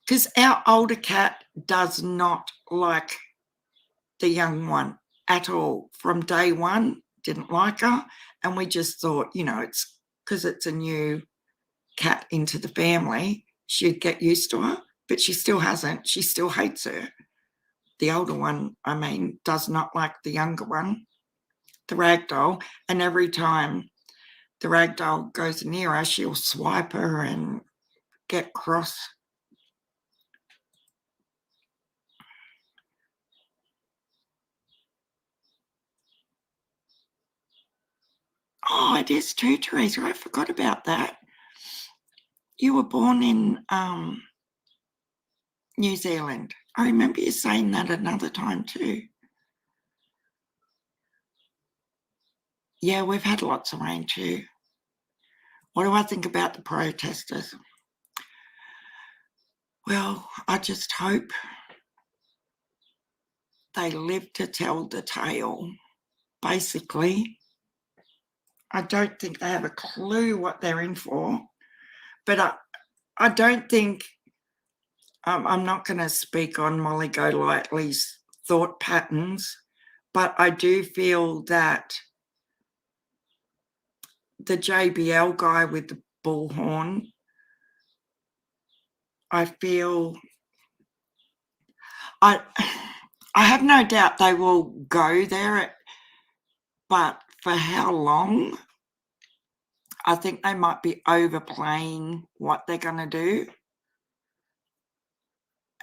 Because our older cat does not like the young one at all. From day one, didn't like her. And we just thought, it's because it's a new cat into the family, she'd get used to her, but she still hasn't. She still hates her. The older one, does not like the younger one, the ragdoll. And every time the ragdoll goes near her, she'll swipe her and get cross. Oh, it is too, Teresa. I forgot about that. You were born in New Zealand. I remember you saying that another time too. Yeah, we've had lots of rain too. What do I think about the protesters? Well, I just hope they live to tell the tale. Basically, I don't think they have a clue what they're in for, but I don't think, I'm not going to speak on Molly Golightly's thought patterns, but I do feel that the JBL guy with the bullhorn, I feel, I have no doubt they will go there, but for how long? I think they might be overplaying what they're going to do.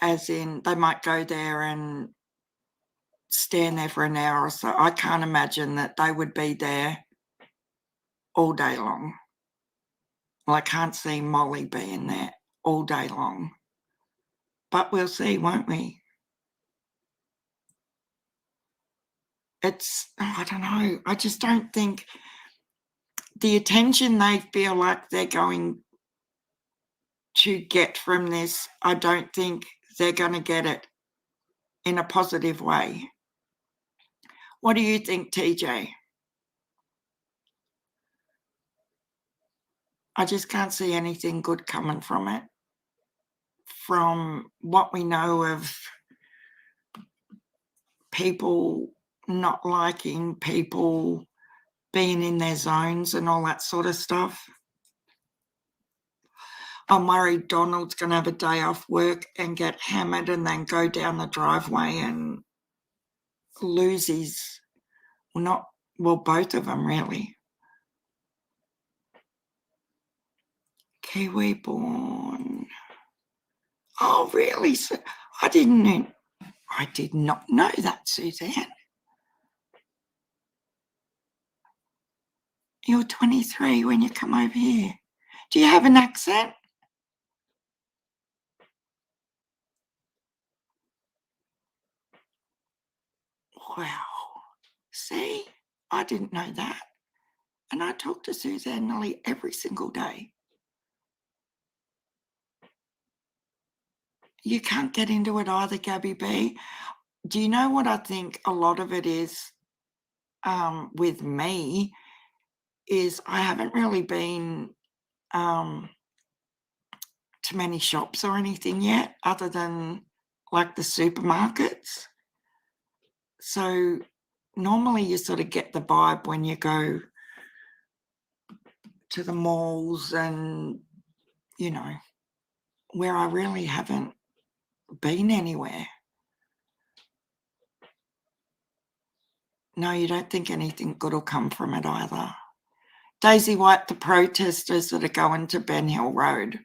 As in, they might go there and stand there for an hour or so. I can't imagine that they would be there all day long. Well, I can't see Molly being there all day long. But we'll see, won't we? I don't know. I just don't think the attention they feel like they're going to get from this, I don't think they're going to get it in a positive way. What do you think, TJ? I just can't see anything good coming from it. From what we know of people not liking people being in their zones and all that sort of stuff. I'm worried Donald's going to have a day off work and get hammered and then go down the driveway and lose his, both of them really. Kiwi born. Oh, really? I did not know that, Suzanne. You're 23 when you come over here. Do you have an accent? Wow. See, I didn't know that. And I talk to Suzanne nearly every single day. You can't get into it either, Gabby B. Do you know what I think a lot of it is with me is I haven't really been to many shops or anything yet other than like the supermarkets. So normally you sort of get the vibe when you go to the malls and, where I really haven't been anywhere. No, you don't think anything good will come from it either. Daisy White, the protesters that are going to Ben Hill Road.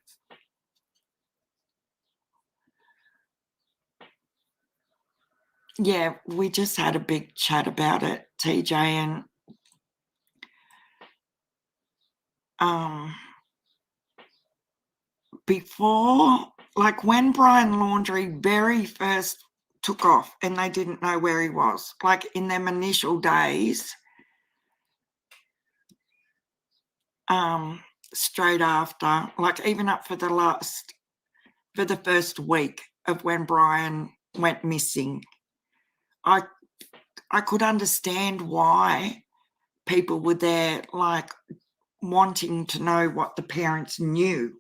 Yeah, we just had a big chat about it, TJ, and before Like when Brian Laundrie very first took off and they didn't know where he was, like in them initial days, straight after, like even up for the first week of when Brian went missing, I could understand why people were there, like wanting to know what the parents knew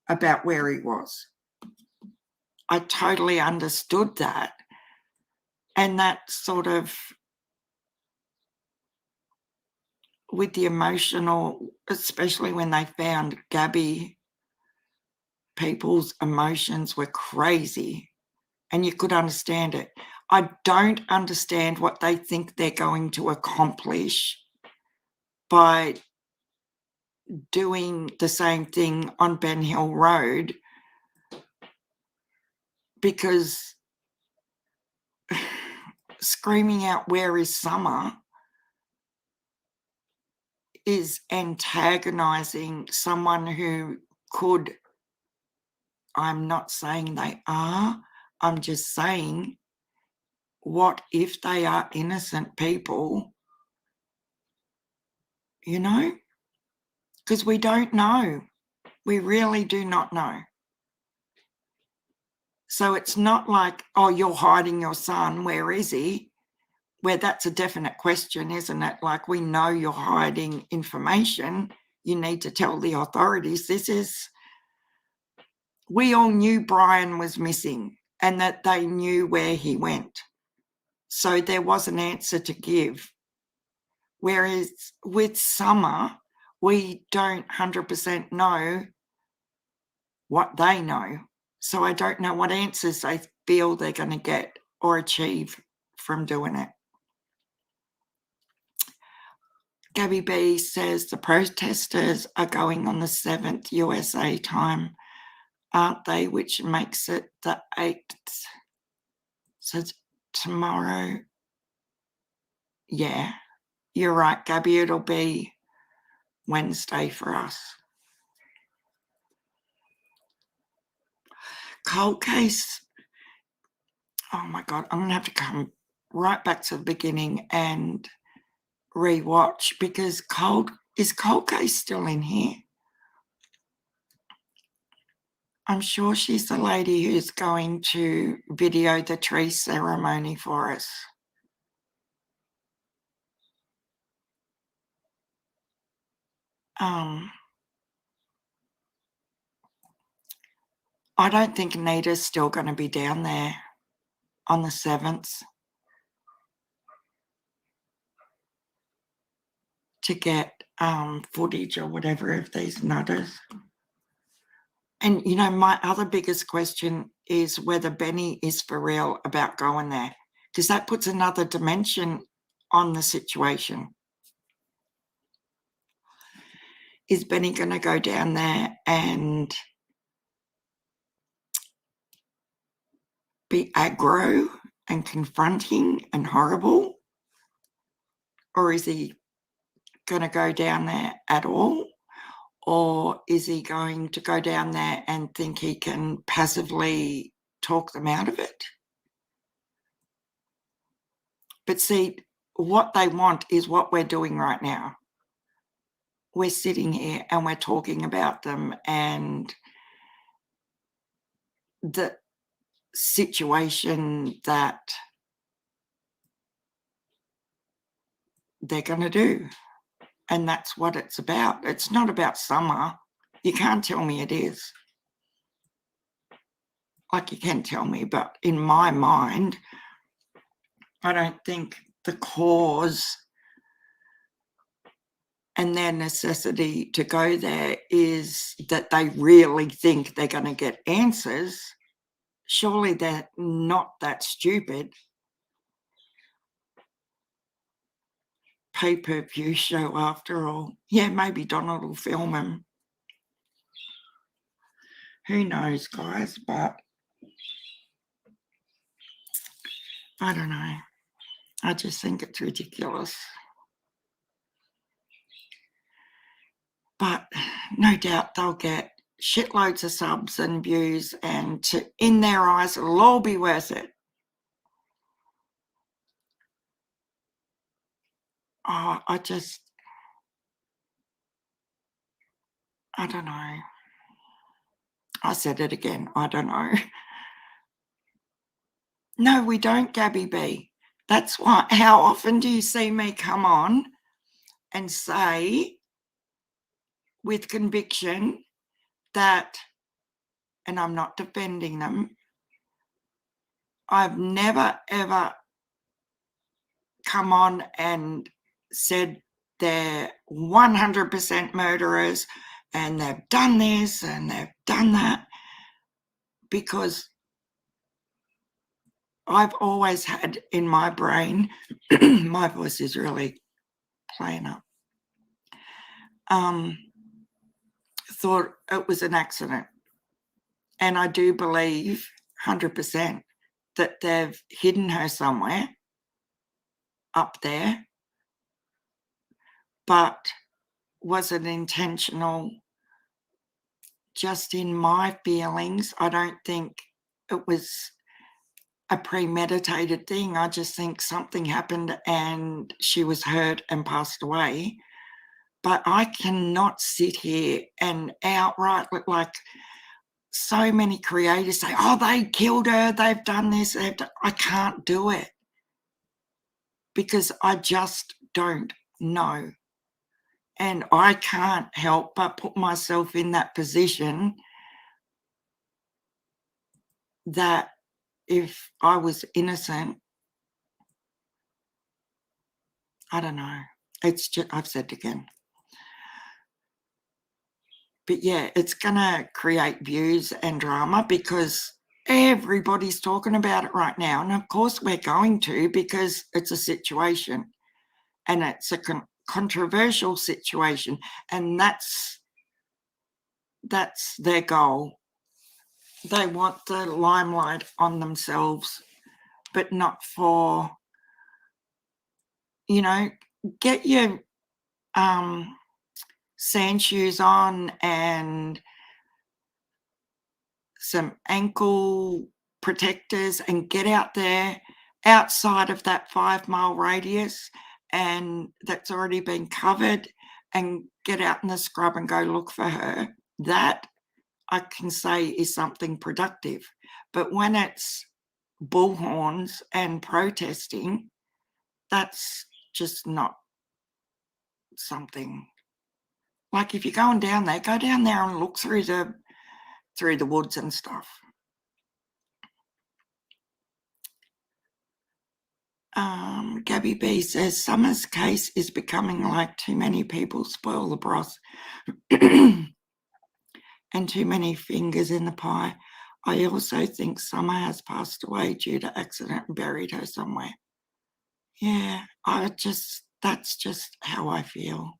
about where he was. I totally understood that. And that sort of, with the emotional, especially when they found Gabby, people's emotions were crazy and you could understand it. I don't understand what they think they're going to accomplish by doing the same thing on Ben Hill Road, because screaming out, "Where is Summer?" is antagonizing someone who could, I'm not saying they are, I'm just saying, what if they are innocent people, you know? Because we don't know. We really do not know. So it's not like, oh, you're hiding your son, where is he? Where that's a definite question, isn't it? Like, we know you're hiding information. You need to tell the authorities. We all knew Brian was missing and that they knew where he went. So there was an answer to give. Whereas with Summer, we don't 100% know what they know. So I don't know what answers they feel they're going to get or achieve from doing it. Gabby B says the protesters are going on the 7th USA time, aren't they? Which makes it the 8th. So tomorrow, yeah, you're right, Gabby, it'll be Wednesday for us. Cold case. Oh my God, I'm going to have to come right back to the beginning and rewatch, because is Cold Case still in here? I'm sure she's the lady who's going to video the tree ceremony for us. I don't think Nita's still going to be down there on the 7th to get footage or whatever of these nutters. And, you know, my other biggest question is whether Benny is for real about going there, because that puts another dimension on the situation. Is Benny going to go down there and be aggro and confronting and horrible? Or is he going to go down there at all? Or is he going to go down there and think he can passively talk them out of it? But see, what they want is what we're doing right now. We're sitting here and we're talking about them and the situation that they're going to do. And that's what it's about. It's not about Summer. You can't tell me it is. Like, you can tell me, but in my mind, I don't think the cause and their necessity to go there is that they really think they're going to get answers. Surely they're not that stupid. Pay-per-view show after all. Yeah, maybe Donald will film him. Who knows, guys, but I don't know. I just think it's ridiculous. But no doubt they'll get shitloads of subs and views, and in their eyes, it'll all be worth it. Oh, I don't know. I said it again. I don't know. No, we don't, Gabby B. That's why. How often do you see me come on and say with conviction that, and I'm not defending them, I've never ever come on and said they're 100% murderers and they've done this and they've done that, because I've always had in my brain, my voice is really playing up, thought it was an accident. And I do believe 100% that they've hidden her somewhere up there. But was it intentional? Just in my feelings, I don't think it was a premeditated thing. I just think something happened and she was hurt and passed away. But I cannot sit here and outright, like so many creators say, oh, they killed her, they've done this, I can't do it because I just don't know. And I can't help but put myself in that position that if I was innocent, I don't know. It's just, I've said it again. But yeah, it's going to create views and drama because everybody's talking about it right now. And of course we're going to, because it's a situation and it's a controversial situation. And that's their goal. They want the limelight on themselves, but not for, get your sand shoes on and some ankle protectors and get out there outside of that 5-mile radius and that's already been covered and get out in the scrub and go look for her. That I can say is something productive. But when it's bullhorns and protesting, that's just not something. Like if you're going down there, go down there and look through the woods and stuff. Gabby B says Summer's case is becoming like too many people spoil the broth and too many fingers in the pie. I also think Summer has passed away due to accident and buried her somewhere. Yeah, that's just how I feel.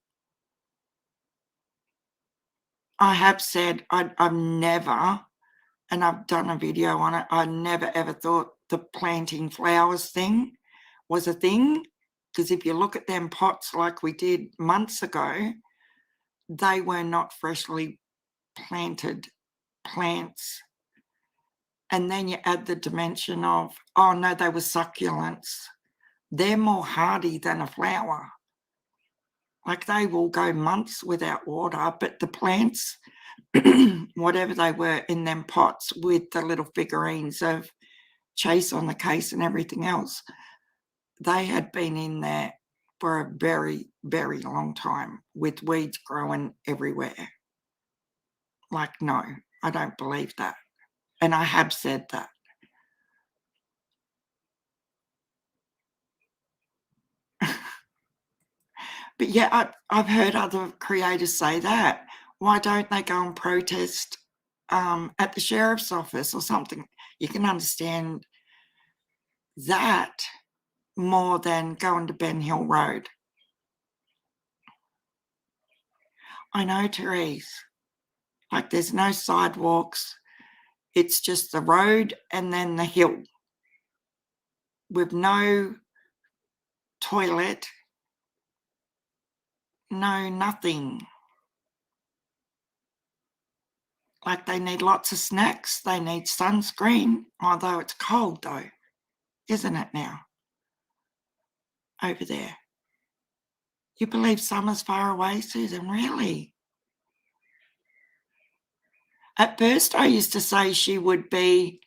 I have said I've never, and I've done a video on it, I never ever thought the planting flowers thing was a thing, because if you look at them pots like we did months ago, they were not freshly planted plants. And then you add the dimension of, oh no, they were succulents. They're more hardy than a flower. Like they will go months without water, but the plants, whatever they were in them pots with the little figurines of Chase on the case and everything else, they had been in there for a very, very long time with weeds growing everywhere. Like, no, I don't believe that. And I have said that. But yeah, I've heard other creators say that. Why don't they go and protest at the sheriff's office or something? You can understand that more than going to Ben Hill Road. I know, Therese. Like there's no sidewalks. It's just the road and then the hill with no toilet, no nothing. Like they need lots of snacks, they need sunscreen, although it's cold though, isn't it now, over there? You believe summer's far away, Susan? Really? At first I used to say she would be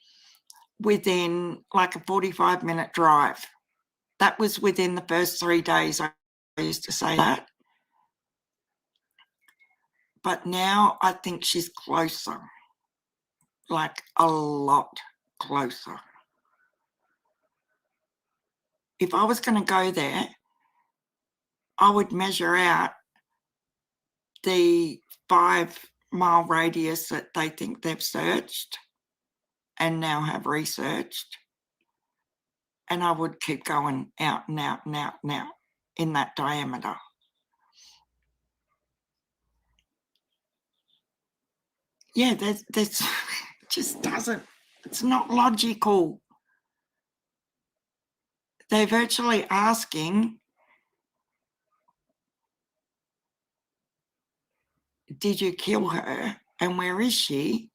within like a 45-minute drive. That was within the first 3 days I used to say that. But now I think she's closer, like a lot closer. If I was going to go there, I would measure out the 5-mile radius that they think they've searched and now have researched, and I would keep going out and out and out and out in that diameter. Yeah, there's just doesn't, it's not logical. They're virtually asking, did you kill her and where is she?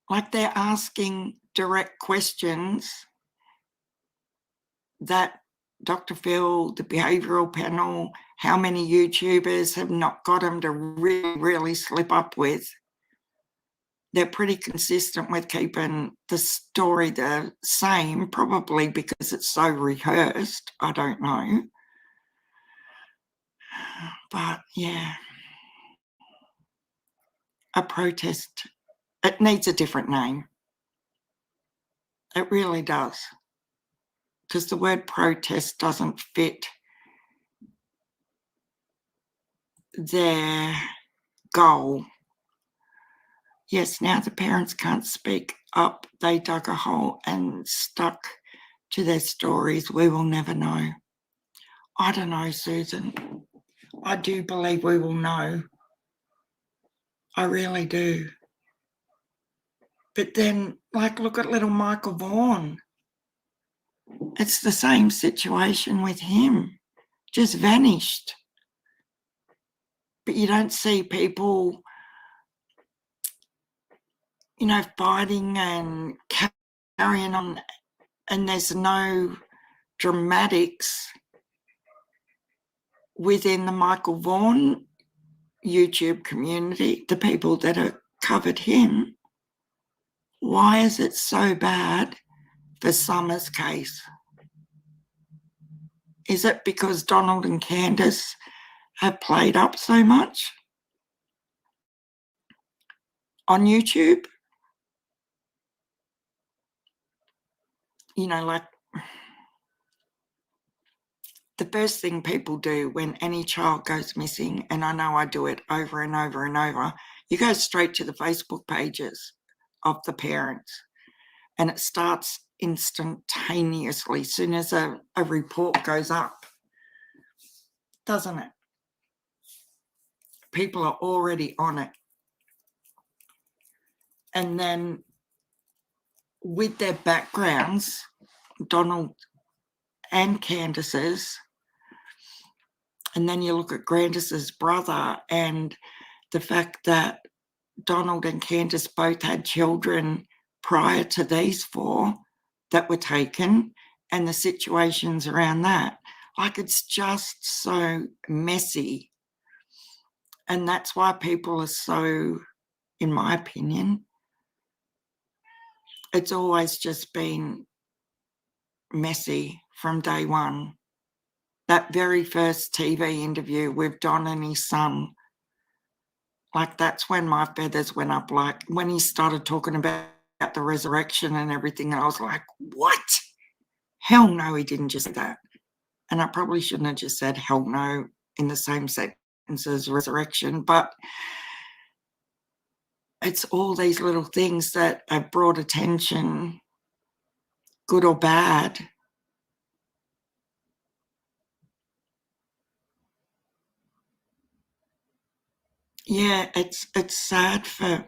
Like they're asking direct questions that Dr. Phil, the behavioural panel, how many YouTubers have not got them to really slip up with. They're pretty consistent with keeping the story the same, probably because it's so rehearsed. I don't know. But yeah, a protest, it needs a different name. It really does. Because the word protest doesn't fit their goal. Yes, now the parents can't speak up. They dug a hole and stuck to their stories. We will never know. I don't know, Susan. I do believe we will know. I really do. But then, like, look at little Michael Vaughan. It's the same situation with him, just vanished. But you don't see people, you know, fighting and carrying on, and there's no dramatics within the Michael Vaughan YouTube community, the people that have covered him. Why is it so bad for Summer's case? Is it because Donald and Candace have played up so much on YouTube? You know, like the first thing people do when any child goes missing, and I know I do it over and over and over, you go straight to the Facebook pages of the parents, and it starts instantaneously as soon as a report goes up, doesn't it? People are already on it. And then with their backgrounds, Donald and Candace's, and then you look at Grandis's brother and the fact that Donald and Candace both had children prior to these 4 that were taken, and the situations around that. Like, it's just so messy. And that's why people are so, in my opinion, it's always just been messy from day one. That very first TV interview with Don and his son, like that's when my feathers went up, like when he started talking about the resurrection and everything, and I was like, what? Hell no, he didn't just say that. And I probably shouldn't have just said hell no in the same sentence as resurrection, but it's all these little things that have brought attention, good or bad. Yeah, it's sad for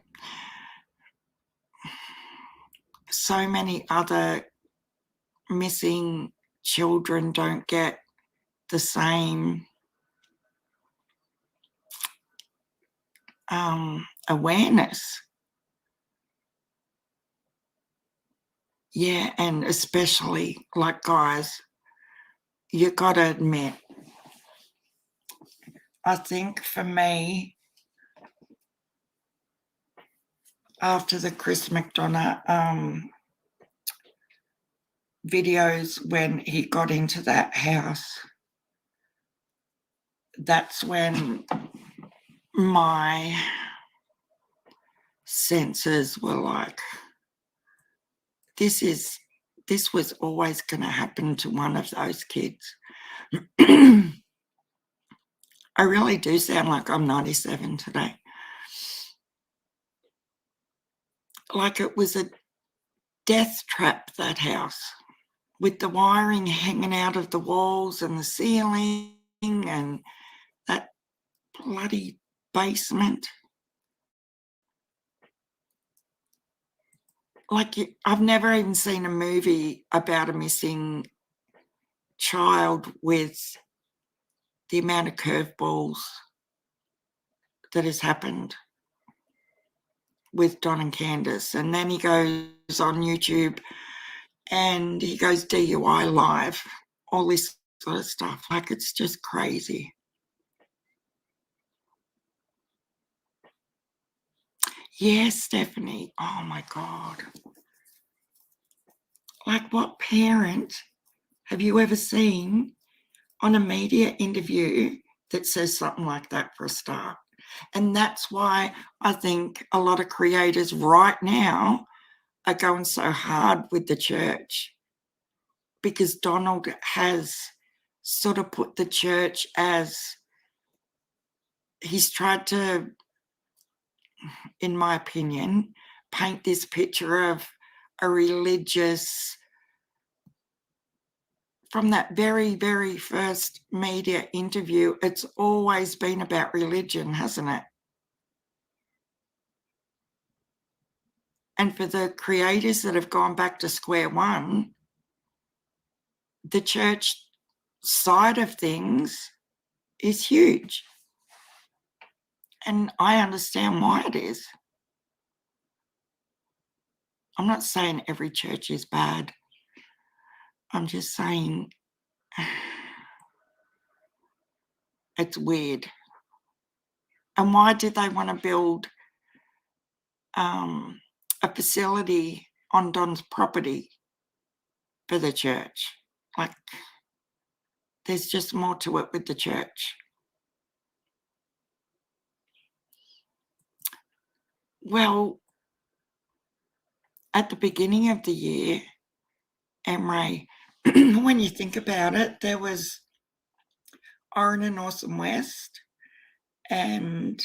so many other missing children don't get the same awareness. Yeah, and especially, like, guys, you got to admit, I think for me, after the Chris McDonough videos, when he got into that house, that's when my senses were like, this was always going to happen to one of those kids. I really do sound like I'm 97 today. Like it was a death trap, that house, with the wiring hanging out of the walls and the ceiling and that bloody basement. Like, I've never even seen a movie about a missing child with the amount of curveballs that has happened with Don and Candace. And then he goes on YouTube and he goes DUI live, all this sort of stuff. Like, it's just crazy. Yes, Stephanie. Oh my God. Like, what parent have you ever seen on a media interview that says something like that for a start? And that's why I think a lot of creators right now are going so hard with the church, because Donald has sort of put the church as, he's tried to, in my opinion, paint this picture of a religious, from that very, very first media interview, it's always been about religion, hasn't it? And for the creators that have gone back to square one, the church side of things is huge. And I understand why it is. I'm not saying every church is bad. I'm just saying it's weird. And why did they want to build a facility on Don's property for the church? Like, there's just more to it with the church. Well, at the beginning of the year, Emre, when you think about it, there was Orrin and Awesome West and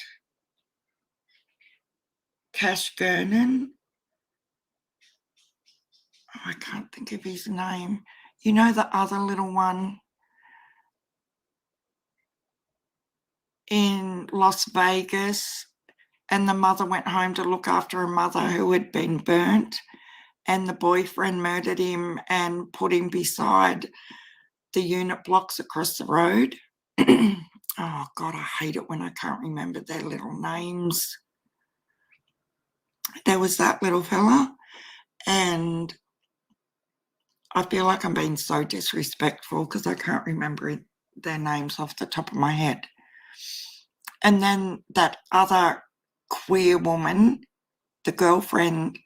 Cash Gernon. Oh, I can't think of his name. You know, the other little one in Las Vegas, and the mother went home to look after her mother who had been burnt, and the boyfriend murdered him and put him beside the unit blocks across the road. Oh God, I hate it when I can't remember their little names. There was that little fella, and I feel like I'm being so disrespectful because I can't remember their names off the top of my head. And then that other queer woman, the girlfriend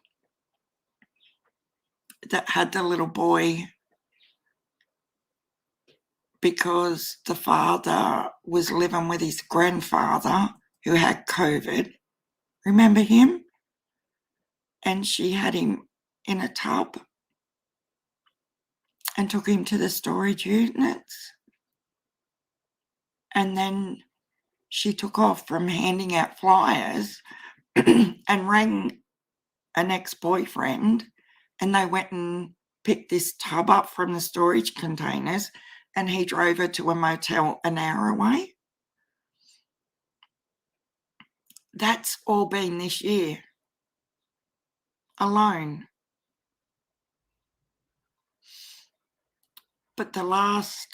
that had the little boy, because the father was living with his grandfather who had COVID. Remember him? And she had him in a tub and took him to the storage units. And then she took off from handing out flyers and rang an ex-boyfriend, and they went and picked this tub up from the storage containers, and he drove her to a motel an hour away. That's all been this year alone. But the last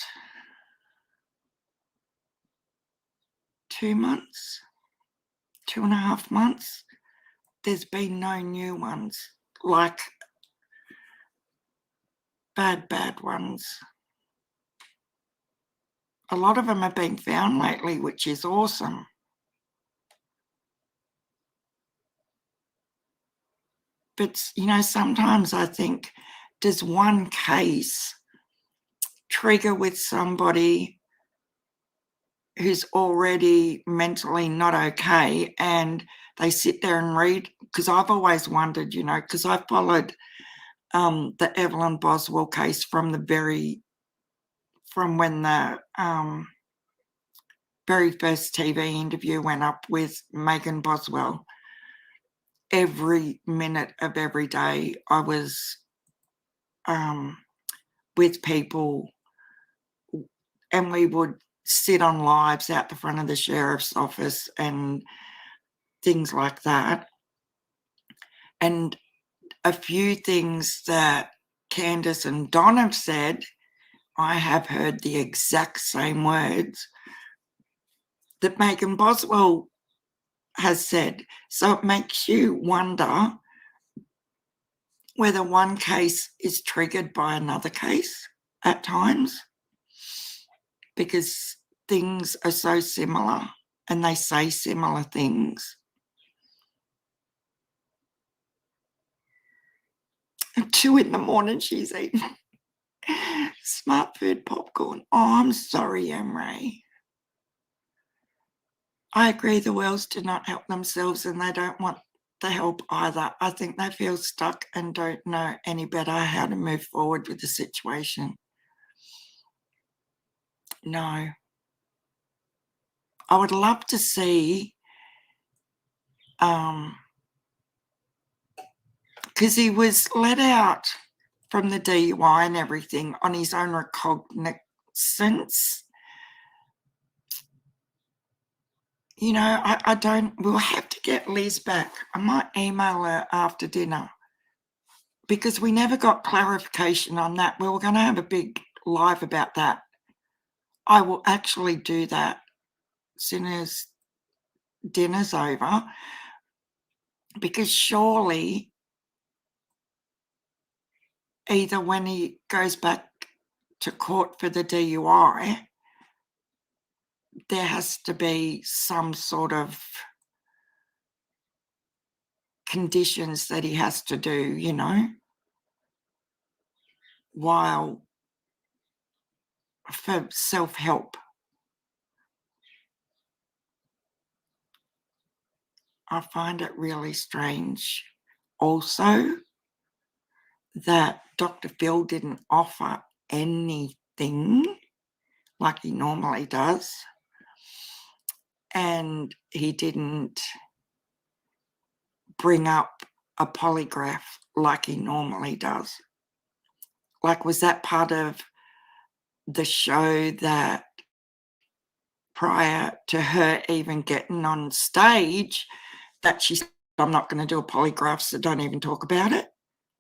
2 months, 2.5 months, there's been no new ones, like bad ones. A lot of them have been found lately, which is awesome. But, sometimes I think, does one case trigger with somebody who's already mentally not okay, and they sit there and read? Because I've always wondered, because I followed the Evelyn Boswell case from when the very first TV interview went up with Megan Boswell. Every minute of every day I was with people, and we would sit on lives out the front of the sheriff's office and things like that. And a few things that Candace and Don have said, I have heard the exact same words that Megan Boswell has said. So it makes you wonder whether one case is triggered by another case at times, because things are so similar and they say similar things. At 2 a.m, she's eating smart food popcorn. Oh, I'm sorry, Emre. I agree, the Wells do not help themselves, and they don't want the help either. I think they feel stuck and don't know any better how to move forward with the situation. No. I would love to see, because he was let out from the DUI and everything on his own recognizance. I don't, we'll have to get Liz back. I might email her after dinner, because we never got clarification on that. We were going to have a big live about that. I will actually do that as soon as dinner's over, because surely either when he goes back to court for the DUI, there has to be some sort of conditions that he has to do, while for self-help. I find it really strange also that Dr. Phil didn't offer anything like he normally does, and he didn't bring up a polygraph like he normally does. Like, was that part of the show that prior to her even getting on stage, that she said, I'm not going to do a polygraph, so don't even talk about it?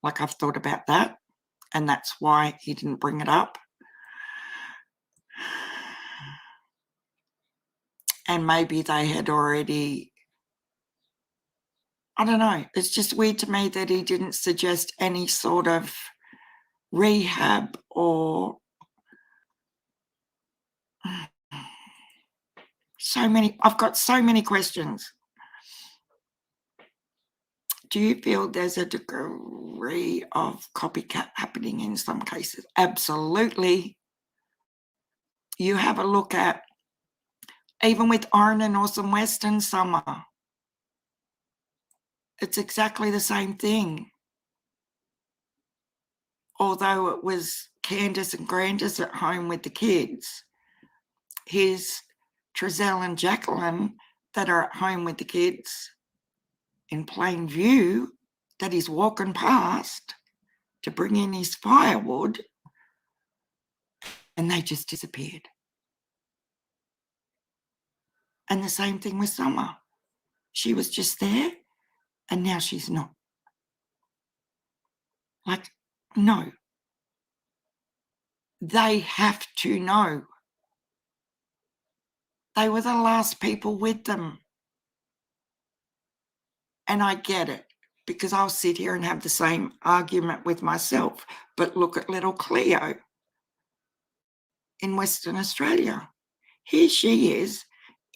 Like, I've thought about that, and that's why he didn't bring it up. And maybe they had already, I don't know, it's just weird to me that he didn't suggest any sort of rehab or I've got so many questions. Do you feel there's a degree of copycat happening in some cases? Absolutely. You have a look at, even with Oren and Awesome Western Summer, it's exactly the same thing. Although it was Candace and Grandis at home with the kids, here's Trezelle and Jacqueline that are at home with the kids in plain view, that he's walking past to bring in his firewood, and they just disappeared. And the same thing with Summer. She was just there, and now she's not. Like, no. They have to know. They were the last people with them. And I get it, because I'll sit here and have the same argument with myself. But look at little Cleo in Western Australia. Here she is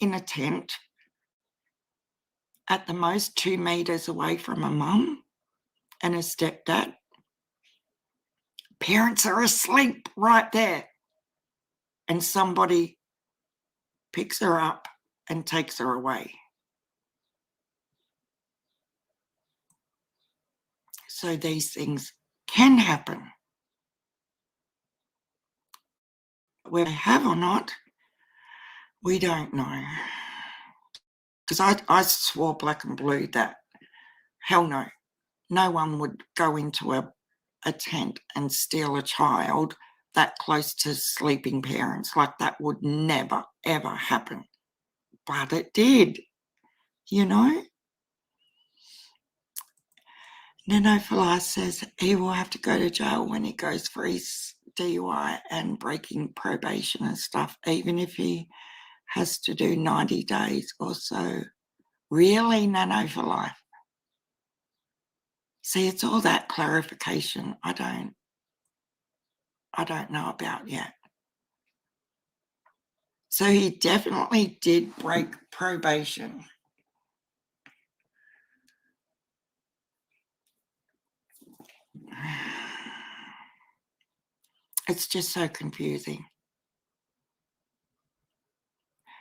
in a tent, at the most 2 metres away from her mum and her stepdad. Parents are asleep right there. And somebody picks her up and takes her away. So these things can happen. Whether they have or not, we don't know. Because I swore black and blue that, hell no, no one would go into a tent and steal a child that close to sleeping parents. Like, that would never, ever happen. But it did, you know. Nenophilia says he will have to go to jail when he goes for his DUI and breaking probation and stuff, even if he has to do 90 days or so. Really, Nenophilia? See, it's all that clarification I don't know about yet. So he definitely did break probation. It's just so confusing.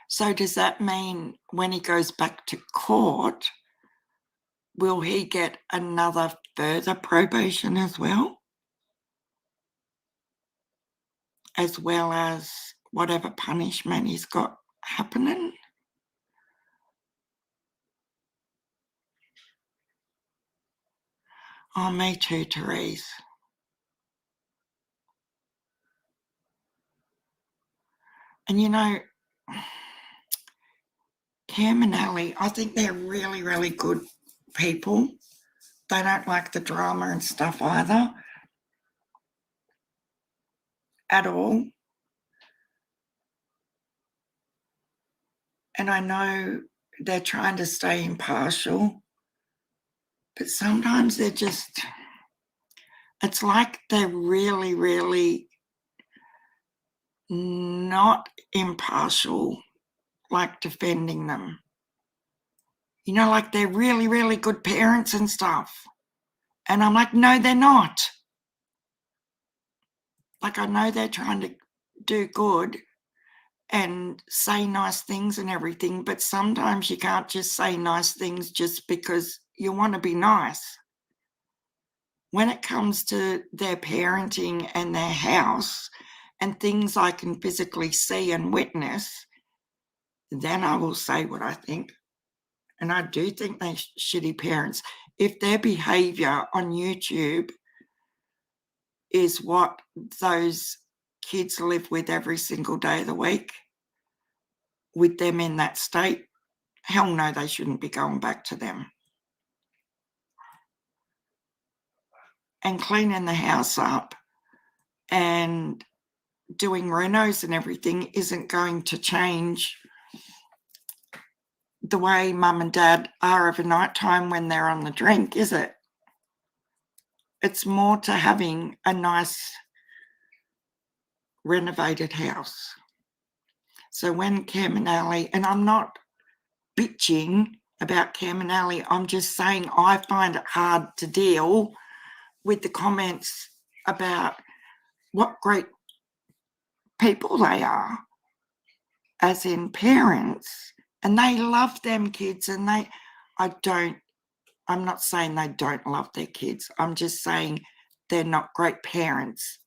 So does that mean when he goes back to court, will he get another further probation as well? As well as whatever punishment he's got happening? Oh, me too, Therese. And you know, Cam and Ali, I think they're really, really good people. They don't like the drama and stuff either. At all. And I know they're trying to stay impartial, but sometimes they're just, it's like they're really, really not impartial, like defending them. You know, like they're really, really good parents and stuff. And I'm like, no, they're not. Like, I know they're trying to do good and say nice things and everything, but sometimes you can't just say nice things just because you want to be nice. When it comes to their parenting and their house and things I can physically see and witness, then I will say what I think. And I do think they're shitty parents. If their behaviour on YouTube is what those kids live with every single day of the week, with them in that state, hell no, they shouldn't be going back to them. And cleaning the house up and doing renos and everything isn't going to change the way mum and dad are of a night time when they're on the drink, is it? It's more to having a nice renovated house. So when Cam and Ali, and I'm not bitching about Cam and Ali, I'm just saying I find it hard to deal with the comments about what great people they are, as in parents, and they love them kids, and I'm not saying they don't love their kids. I'm just saying they're not great parents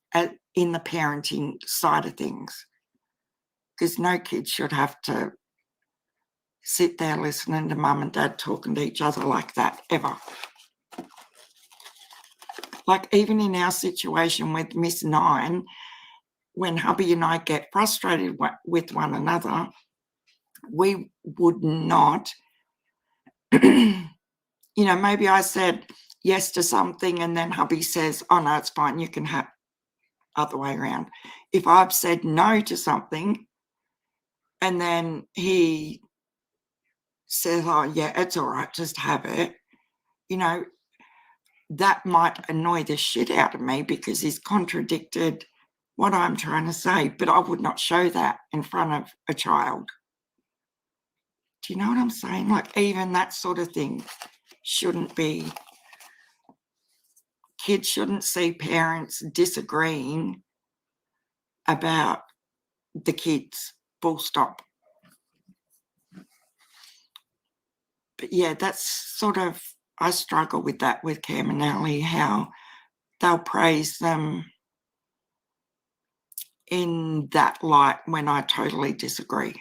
in the parenting side of things, because no kid should have to sit there listening to mum and dad talking to each other like that, ever. Like, even in our situation with Miss Nine, when hubby and I get frustrated with one another, we would not, maybe I said yes to something and then hubby says, oh no, it's fine, you can have, other way around. If I've said no to something and then he says, oh yeah, it's all right, just have it, you know, that might annoy the shit out of me because he's contradicted what I'm trying to say, but I would not show that in front of a child. Do you know what I'm saying? Like, even that sort of thing shouldn't be. Kids shouldn't see parents disagreeing about the kids, full stop. But yeah, that's sort of, I struggle with that with Cam and Ali, how they'll praise them in that light when I totally disagree.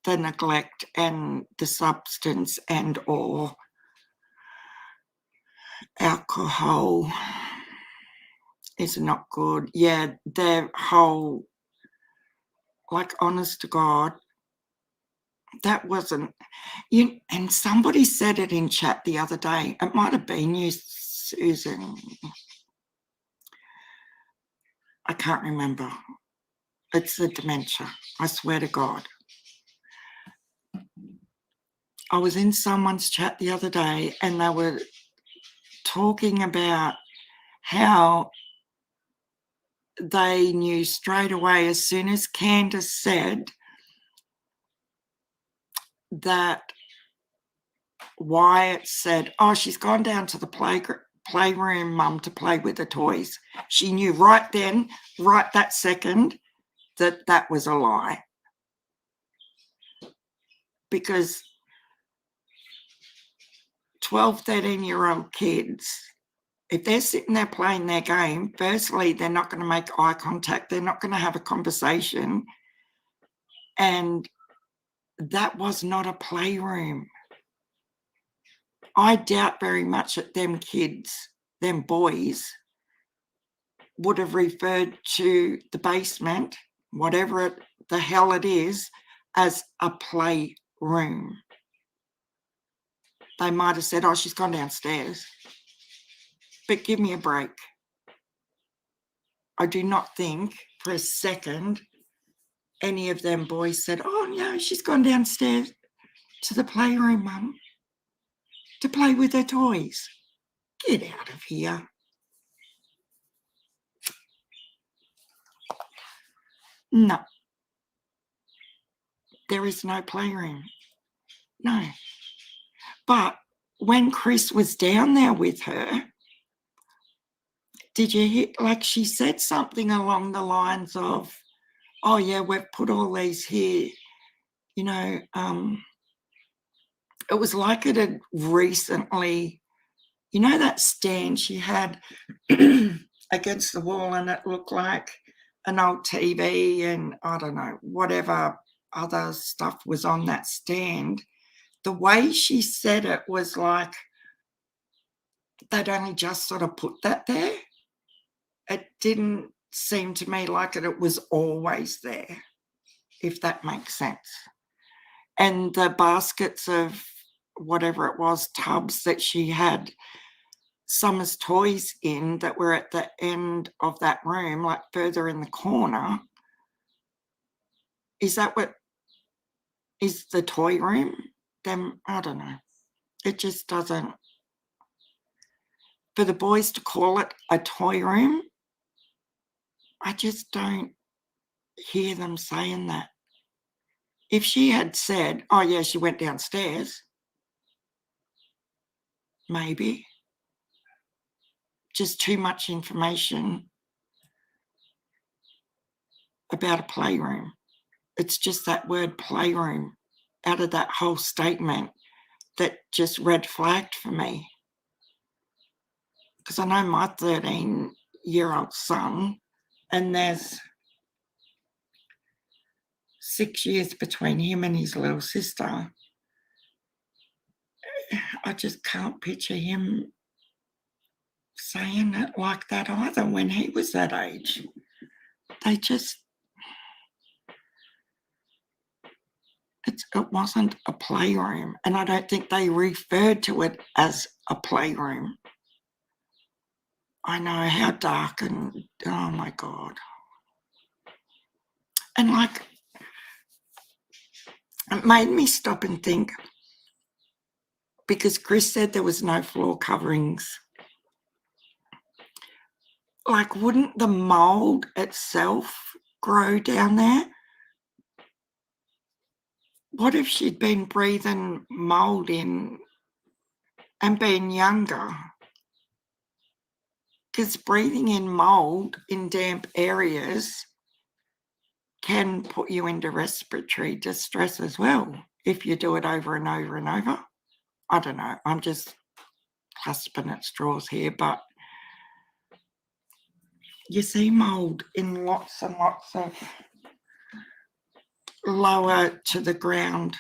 The neglect and the substance and or alcohol is not good. Yeah, their whole, like, honest to God, that wasn't you. And somebody said it in chat the other day. It might have been you, Susan. I can't remember. It's the dementia. I swear to God. I was in someone's chat the other day and they were talking about how they knew straight away as soon as Candace said that Wyatt said, oh, she's gone down to the playroom, Mum, to play with the toys. She knew right then, right that second, that that was a lie. Because 12, 13-year-old kids, if they're sitting there playing their game, firstly, they're not going to make eye contact. They're not going to have a conversation. And that was not a playroom. I doubt very much that them kids, them boys, would have referred to the basement, whatever the hell it is, as a playroom. They might have said, oh, she's gone downstairs. But give me a break. I do not think for a second any of them boys said, oh, no, she's gone downstairs to the playroom, Mum, to play with her toys. Get out of here. No. There is no playroom. No. But when Chris was down there with her, did you hear, like, she said something along the lines of, oh, yeah, we've put all these here, you know, it was like it had recently, you know, that stand she had against the wall and it looked like an old TV and I don't know, whatever other stuff was on that stand. The way she said it was like they'd only just sort of put that there. It didn't seem to me like it was always there, if that makes sense. And the baskets of whatever it was, tubs that she had Summer's toys in that were at the end of that room, like further in the corner. Is that what is the toy room? Then I don't know. It just doesn't. For the boys to call it a toy room, I just don't hear them saying that. If she had said, oh, yeah, she went downstairs, maybe. Just too much information about a playroom. It's just that word playroom out of that whole statement that just red flagged for me. Because I know my 13-year-old son, and there's 6 years between him and his little sister. I just can't picture him saying it like that either when he was that age. They just, it wasn't a playroom, and I don't think they referred to it as a playroom. I know how dark and, oh my God. And like, it made me stop and think, because Chris said there was no floor coverings. Like, wouldn't the mold itself grow down there? What if she'd been breathing mold in and been younger? Because breathing in mold in damp areas can put you into respiratory distress as well if you do it over and over and over. I don't know. I'm just clasping at straws here, but you see mold in lots and lots of lower to the ground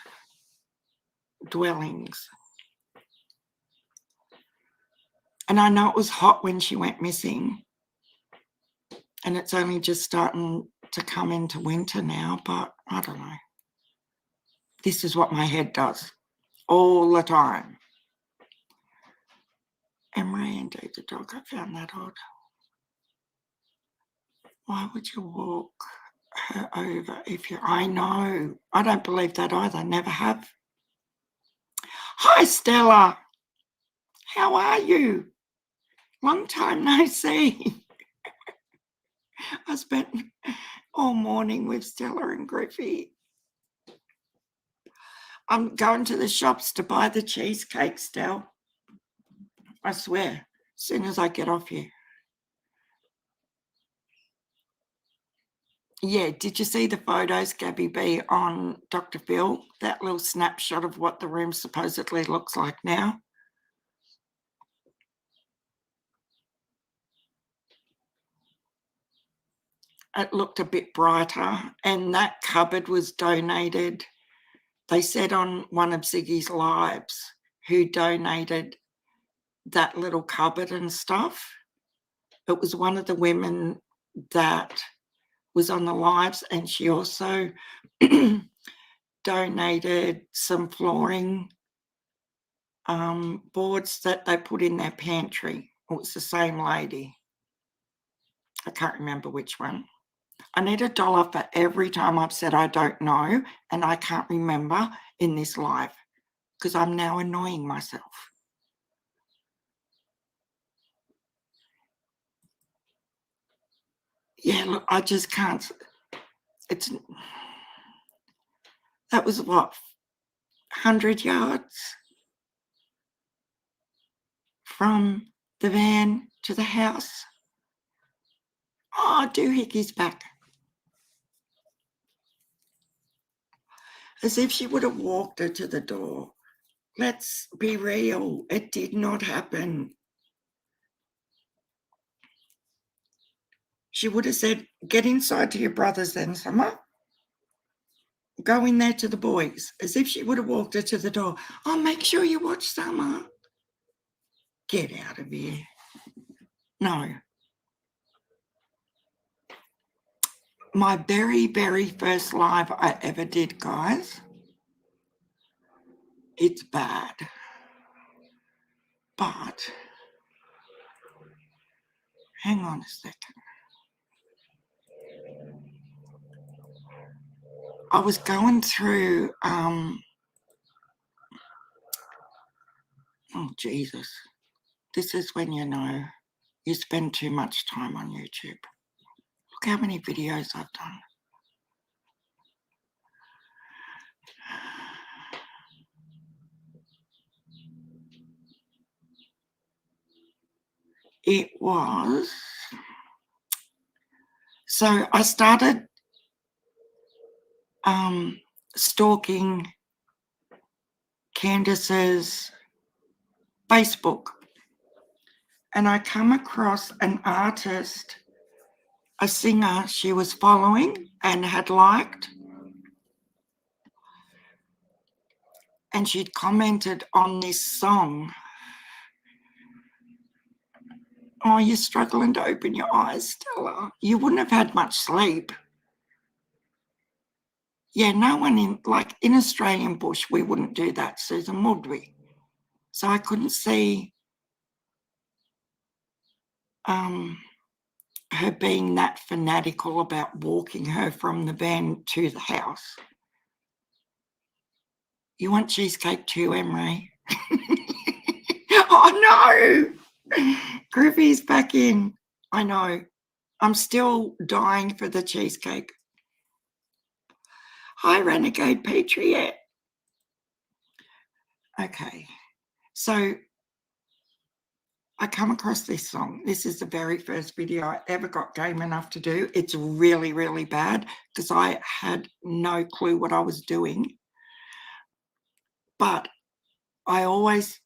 dwellings. And I know it was hot when she went missing, and it's only just starting to come into winter now, but I don't know. This is what my head does all the time. Emery, indeed, the dog, I found that odd. Why would you walk her over if you... I know. I don't believe that either. Never have. Hi, Stella. How are you? Long time no see. I spent all morning with Stella and Griffey. I'm going to the shops to buy the cheesecake, Stella. I swear, as soon as I get off here. Yeah, did you see the photos, Gabby B, on Dr. Phil? That little snapshot of what the room supposedly looks like now? It looked a bit brighter, and that cupboard was donated. They said on one of Ziggy's lives who donated that little cupboard and stuff. It was one of the women that was on the lives, and she also donated some flooring boards that they put in their pantry. It was the same lady. I can't remember which one. I need $1 for every time I've said I don't know and I can't remember in this live, because I'm now annoying myself. Yeah, look, I just can't. That was what, 100 yards from the van to the house. Oh, Doohicky's back. As if she would have walked her to the door. Let's be real. It did not happen. She would have said, get inside to your brothers then, Summer. Go in there to the boys. As if she would have walked her to the door. Oh, make sure you watch Summer. Get out of here. No. My very, very first live I ever did, guys. It's bad. But hang on a second. I was going through, oh, Jesus. This is when you know you spend too much time on YouTube. Look how many videos I've done. It was, so I started stalking Candace's Facebook, and I come across an artist, a singer she was following and had liked, and she'd commented on this song. Oh, you're struggling to open your eyes, Stella. You wouldn't have had much sleep. Yeah, no one in Australian bush, we wouldn't do that, Susan, would we? So I couldn't see her being that fanatical about walking her from the van to the house. You want cheesecake too, Emery? no. Griffey's back in. I know. I'm still dying for the cheesecake. Hi, Renegade Patriot. Okay, so I come across this song. This is the very first video I ever got game enough to do. It's really, really bad because I had no clue what I was doing. But I always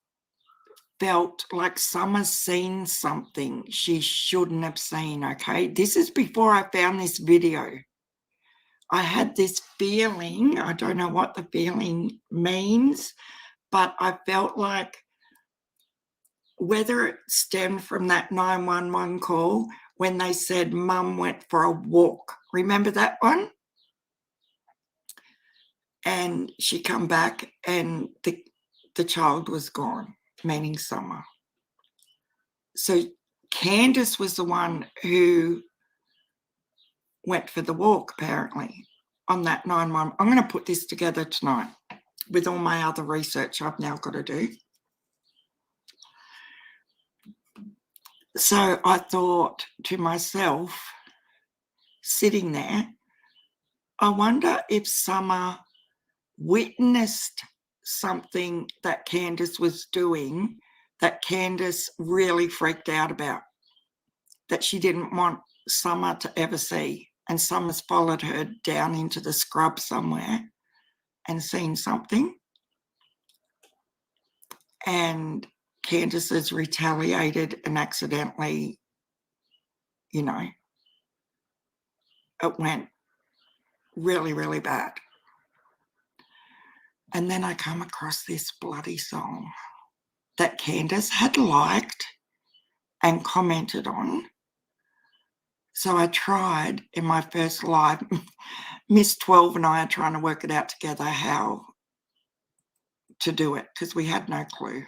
felt like Summer's seen something she shouldn't have seen, okay? This is before I found this video. I had this feeling, I don't know what the feeling means, but I felt like whether it stemmed from that 911 call when they said Mum went for a walk. Remember that one? And she come back and the child was gone, meaning Summer. So Candace was the one who went for the walk, apparently, on that 911. I'm going to put this together tonight with all my other research I've now got to do. So I thought to myself, sitting there, I wonder if Summer witnessed something that Candace was doing that Candace really freaked out about, that she didn't want Summer to ever see. And Summer's followed her down into the scrub somewhere and seen something. And Candace has retaliated and accidentally, you know, it went really, really bad. And then I come across this bloody song that Candace had liked and commented on. So I tried in my first live, Miss 12 and I are trying to work it out together how to do it because we had no clue.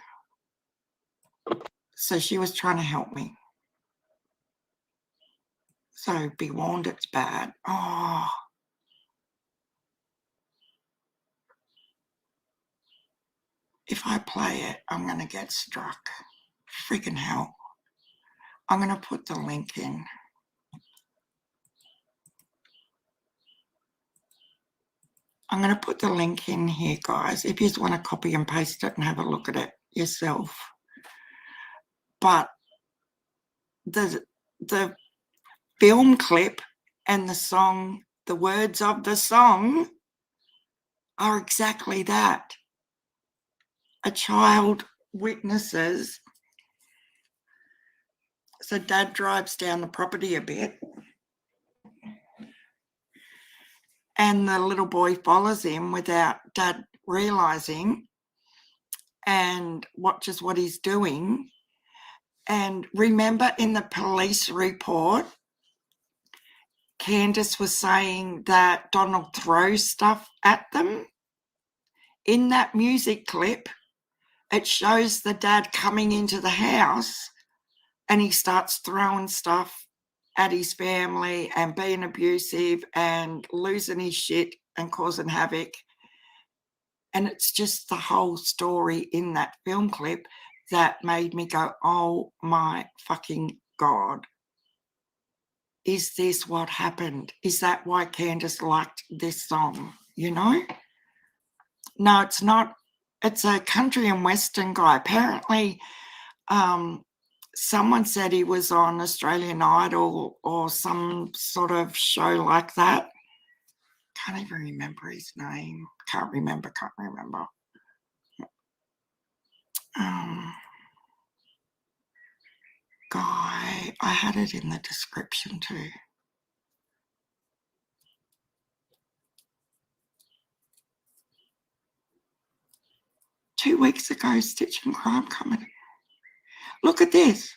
So she was trying to help me. So be warned, it's bad. Oh, if I play it, I'm going to get struck. Freaking hell. I'm going to put the link in. I'm going to put the link in here, guys, if you just want to copy and paste it and have a look at it yourself. But the film clip and the song, the words of the song are exactly that. A child witnesses. So Dad drives down the property a bit and the little boy follows him without Dad realising and watches what he's doing. And remember in the police report, Candace was saying that Donald throws stuff at them. In that music clip, it shows the dad coming into the house and he starts throwing stuff at his family and being abusive and losing his shit and causing havoc. And it's just the whole story in that film clip that made me go, oh my fucking God. Is this what happened? Is that why Candace liked this song? You know? No, it's not. It's a country and western guy. Apparently, someone said he was on Australian Idol or some sort of show like that. Can't even remember his name. Can't remember. Guy, I had it in the description too. Two weeks ago, Stitch and Crime commented. Look at this.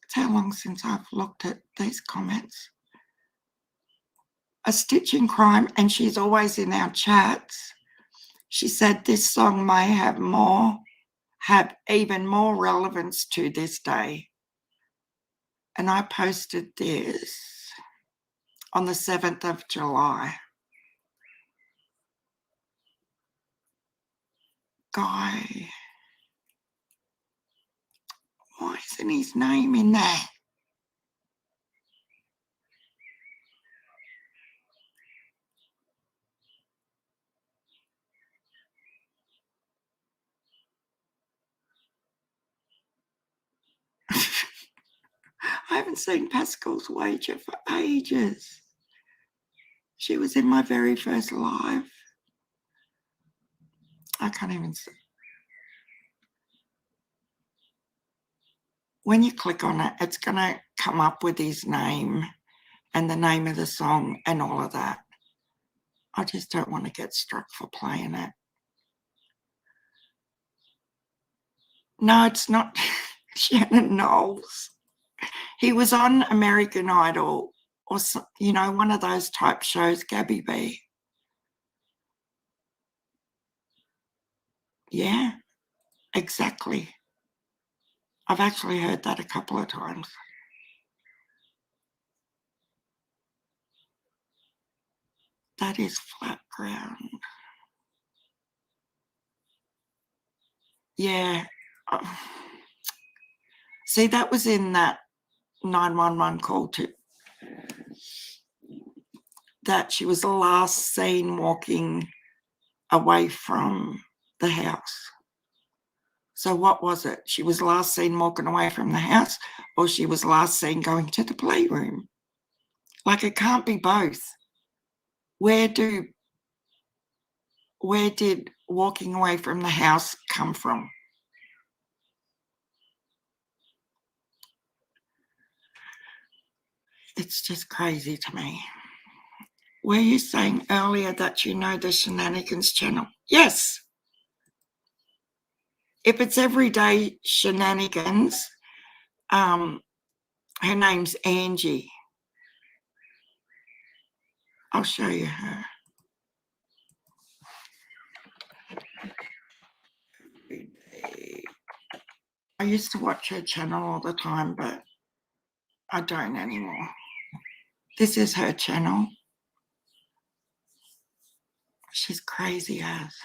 It's how long since I've looked at these comments. A Stitch in Crime, and she's always in our chats. She said this song may have even more relevance to this day. And I posted this on the 7th of July. Guy, Stephanie's name in there? I haven't seen Pascal's wager for ages. She was in my very first live. I can't even see. When you click on it, it's going to come up with his name and the name of the song and all of that. I just don't want to get struck for playing it. No, it's not Shannon Knowles. He was on American Idol or, one of those type shows, Gabby B. Yeah, exactly. I've actually heard that a couple of times. That is flat ground. Yeah. See, that was in that 911 call too. That she was last seen walking away from the house. So what was it? She was last seen walking away from the house, or she was last seen going to the playroom? Like, it can't be both. Where did walking away from the house come from? It's just crazy to me. Were you saying earlier that you know the Shenanigans channel? Yes. If it's everyday shenanigans, her name's Angie. I'll show you her. I used to watch her channel all the time, but I don't anymore. This is her channel. She's crazy as,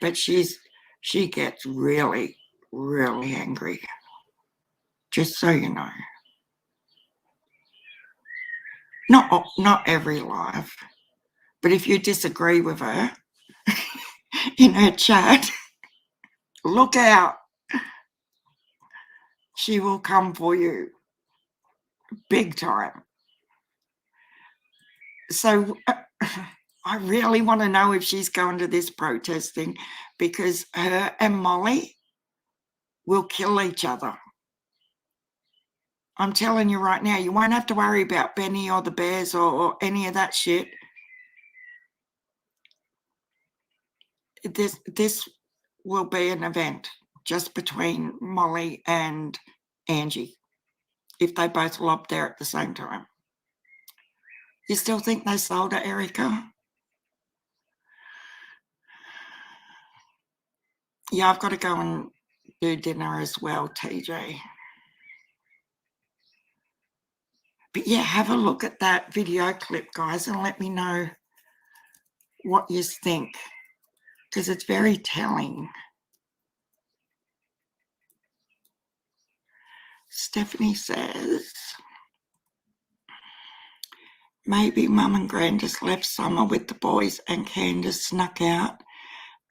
but she gets really, really angry. Just so you know. Not every live, but if you disagree with her in her chat, look out. She will come for you big time. So I really want to know if she's going to this protesting, because her and Molly will kill each other. I'm telling you right now, you won't have to worry about Benny or the Bears or any of that shit. This will be an event just between Molly and Angie, if they both lob there at the same time. You still think they sold her, Erica? Yeah, I've got to go and do dinner as well, TJ. But yeah, have a look at that video clip, guys, and let me know what you think, because it's very telling. Stephanie says, maybe Mum and Gran just left Summer with the boys and Candace snuck out,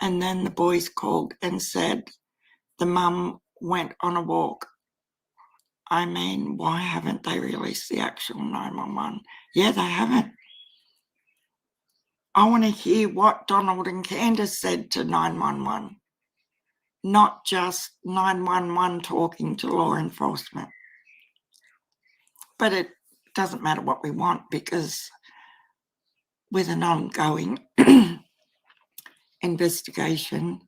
and then the boys called and said the mum went on a walk. I mean, why haven't they released the actual 911? Yeah, they haven't. I want to hear what Donald and Candace said to 911, not just 911 talking to law enforcement. But it doesn't matter what we want, because with an ongoing investigation,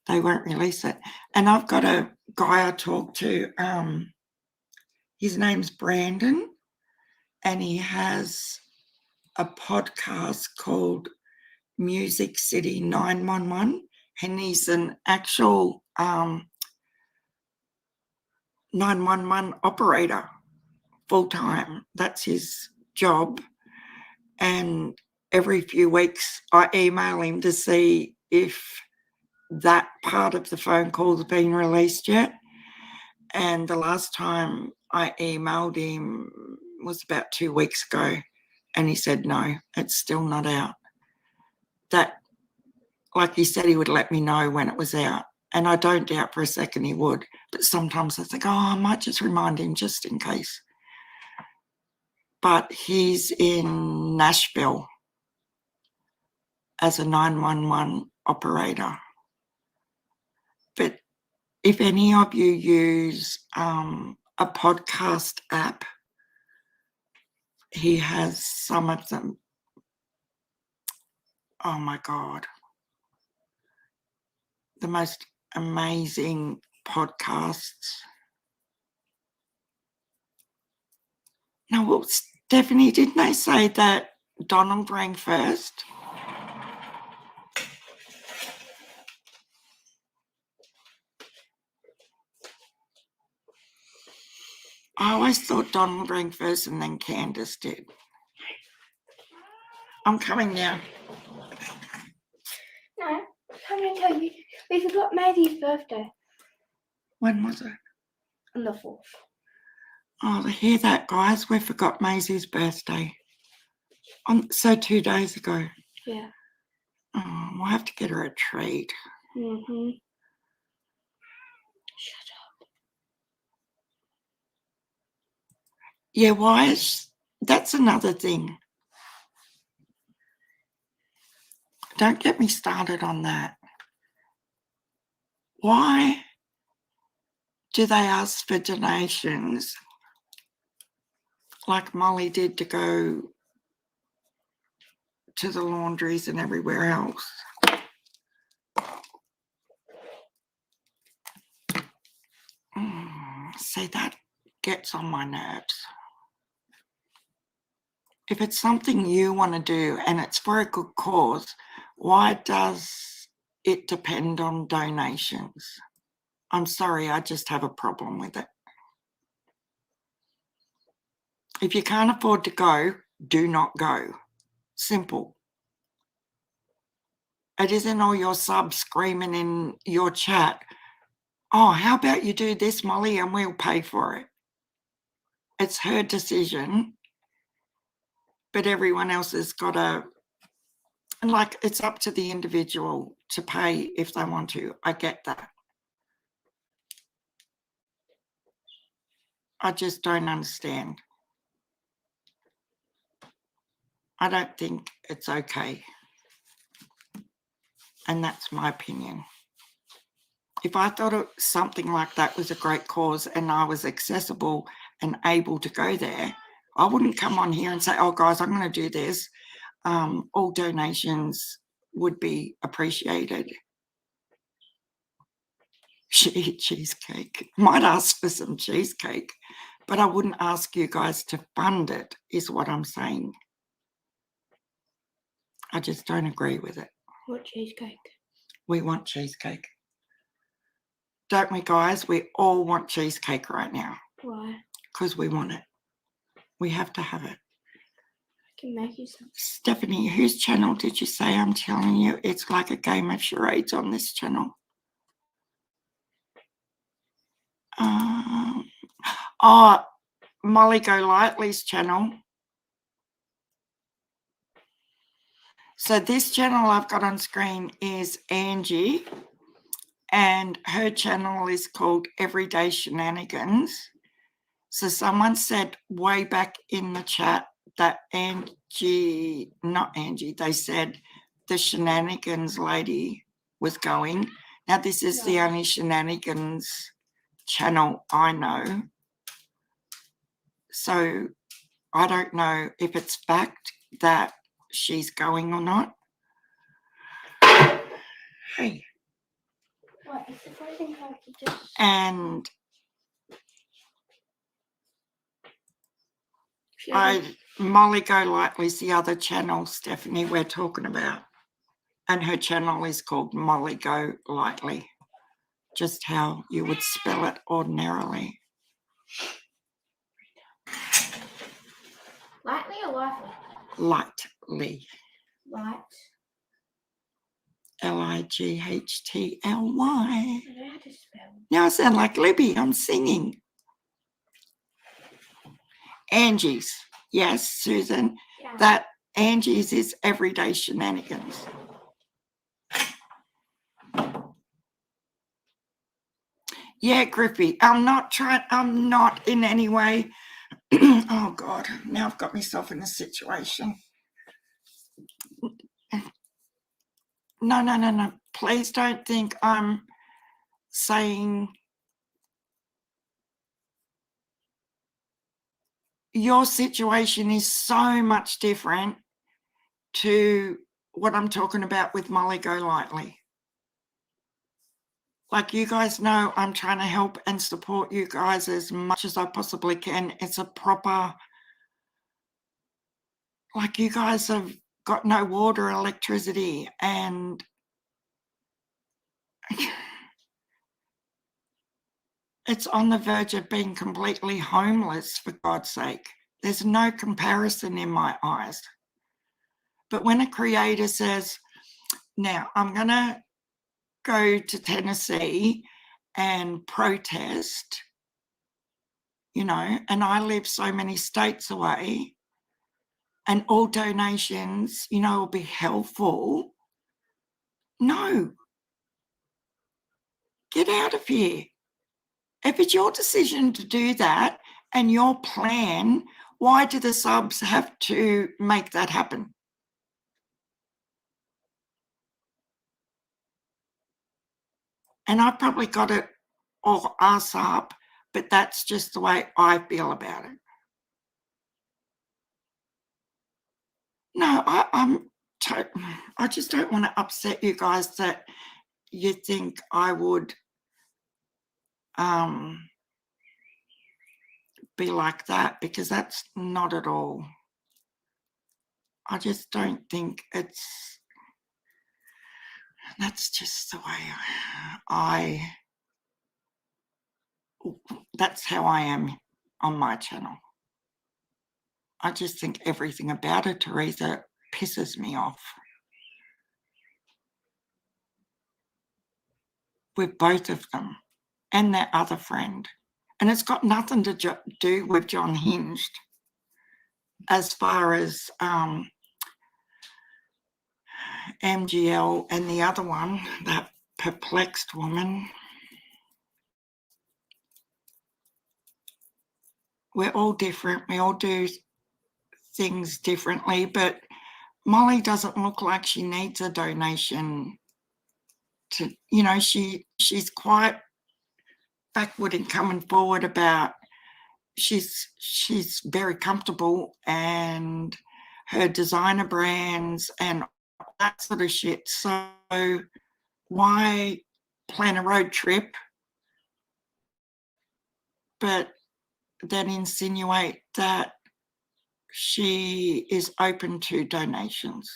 they won't release it. And I've got a guy I talked to, his name's Brandon, and he has a podcast called Music City 911, and he's an actual 911 operator full-time. That's his job. And every few weeks I email him to see if that part of the phone call has been released yet. And the last time I emailed him was about 2 weeks ago, and he said, no, it's still not out. That, like he said, he would let me know when it was out. And I don't doubt for a second he would. But sometimes I think, I might just remind him just in case. But he's in Nashville as a 911 operator. But if any of you use a podcast app, he has some of them. Oh my God. The most amazing podcasts. No, well, Stephanie, didn't they say that Donald rang first? I always thought Donald rang first and then Candace did. I'm coming now. No, I'm coming to tell you, we forgot Maisie's birthday When was it? on the 4th. Oh, hear that, guys? We forgot Maisie's birthday. So 2 days ago. Yeah. Oh, we'll have to get her a treat. Mm-hmm. Shut up. Yeah, why is... That's another thing. Don't get me started on that. Why do they ask for donations like Molly did to go to the laundries and everywhere else? See, that gets on my nerves. If it's something you want to do and it's for a good cause, why does it depend on donations? I'm sorry, I just have a problem with it. If you can't afford to go, do not go. Simple. It isn't all your subs screaming in your chat, oh, how about you do this, Molly, and we'll pay for it. It's her decision, but everyone else has got to, and like, it's up to the individual to pay if they want to. I get that. I just don't understand. I don't think it's okay. And that's my opinion. If I thought something like that was a great cause and I was accessible and able to go there, I wouldn't come on here and say, oh, guys, I'm going to do this. All donations would be appreciated. Cheesecake. Might ask for some cheesecake, but I wouldn't ask you guys to fund it, is what I'm saying. I just don't agree with it. What cheesecake? We want cheesecake. Don't we, guys? We all want cheesecake right now. Why? Because we want it. We have to have it. I can make you some. Stephanie, whose channel did you say? I'm telling you, it's like a game of charades on this channel. Molly Go Lightly's channel. So this channel I've got on screen is Angie, and her channel is called Everyday Shenanigans. So someone said way back in the chat that not Angie, they said the Shenanigans lady was going. Now this is the only Shenanigans channel I know. So I don't know if it's fact that she's going or not. Hey. What? It's surprising how to just... And Molly Go Lightly's the other channel, Stephanie, we're talking about. And her channel is called Molly Go Lightly. Just how you would spell it ordinarily. Lightly or lightly? Lightly. Light. Lightly. I don't know how to spell. Now I sound like Libby. I'm singing. Angie's. Yes, Susan. Yeah. That Angie's is everyday shenanigans. Yeah, Griffey. I'm not in any way. Oh God, now I've got myself in a situation. No. Please don't think I'm saying your situation is so much different to what I'm talking about with Molly Go Lightly. Like, you guys know I'm trying to help and support you guys as much as I possibly can. It's a proper, like, you guys have got no water, electricity, and it's on the verge of being completely homeless, for God's sake. There's no comparison in my eyes. But when a creator says, now I'm going to go to Tennessee and protest, and I live so many states away, and all donations, will be helpful. No. Get out of here. If it's your decision to do that and your plan, why do the subs have to make that happen? And I've probably got it all ass up, but that's just the way I feel about it. No, I just don't want to upset you guys that you think I would be like that, because that's not at all. I just don't think that's just the way that's how I am on my channel. I just think everything about it, Teresa, pisses me off. With both of them and their other friend. And it's got nothing to do with John Hinged as far as MGL and the other one, that perplexed woman. We're all different. We all do things differently, but Molly doesn't look like she needs a donation to, she's quite backward in coming forward about, she's very comfortable, and her designer brands and that sort of shit. So why plan a road trip but then insinuate that she is open to donations?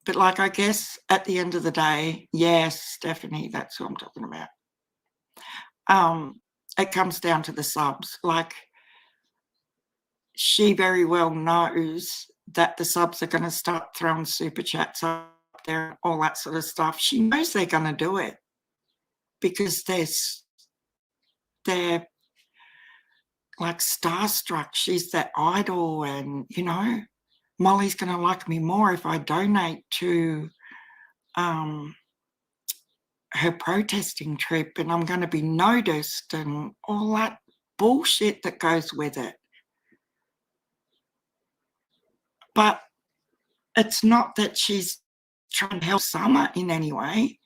But I guess at the end of the day, yes, Stephanie, that's who I'm talking about. It comes down to the subs. She very well knows that the subs are going to start throwing super chats up there, all that sort of stuff. She knows they're going to do it because they're like starstruck. She's their idol, and Molly's going to like me more if I donate to her protesting trip, and I'm going to be noticed and all that bullshit that goes with it. But it's not that she's trying to help Summer in any way,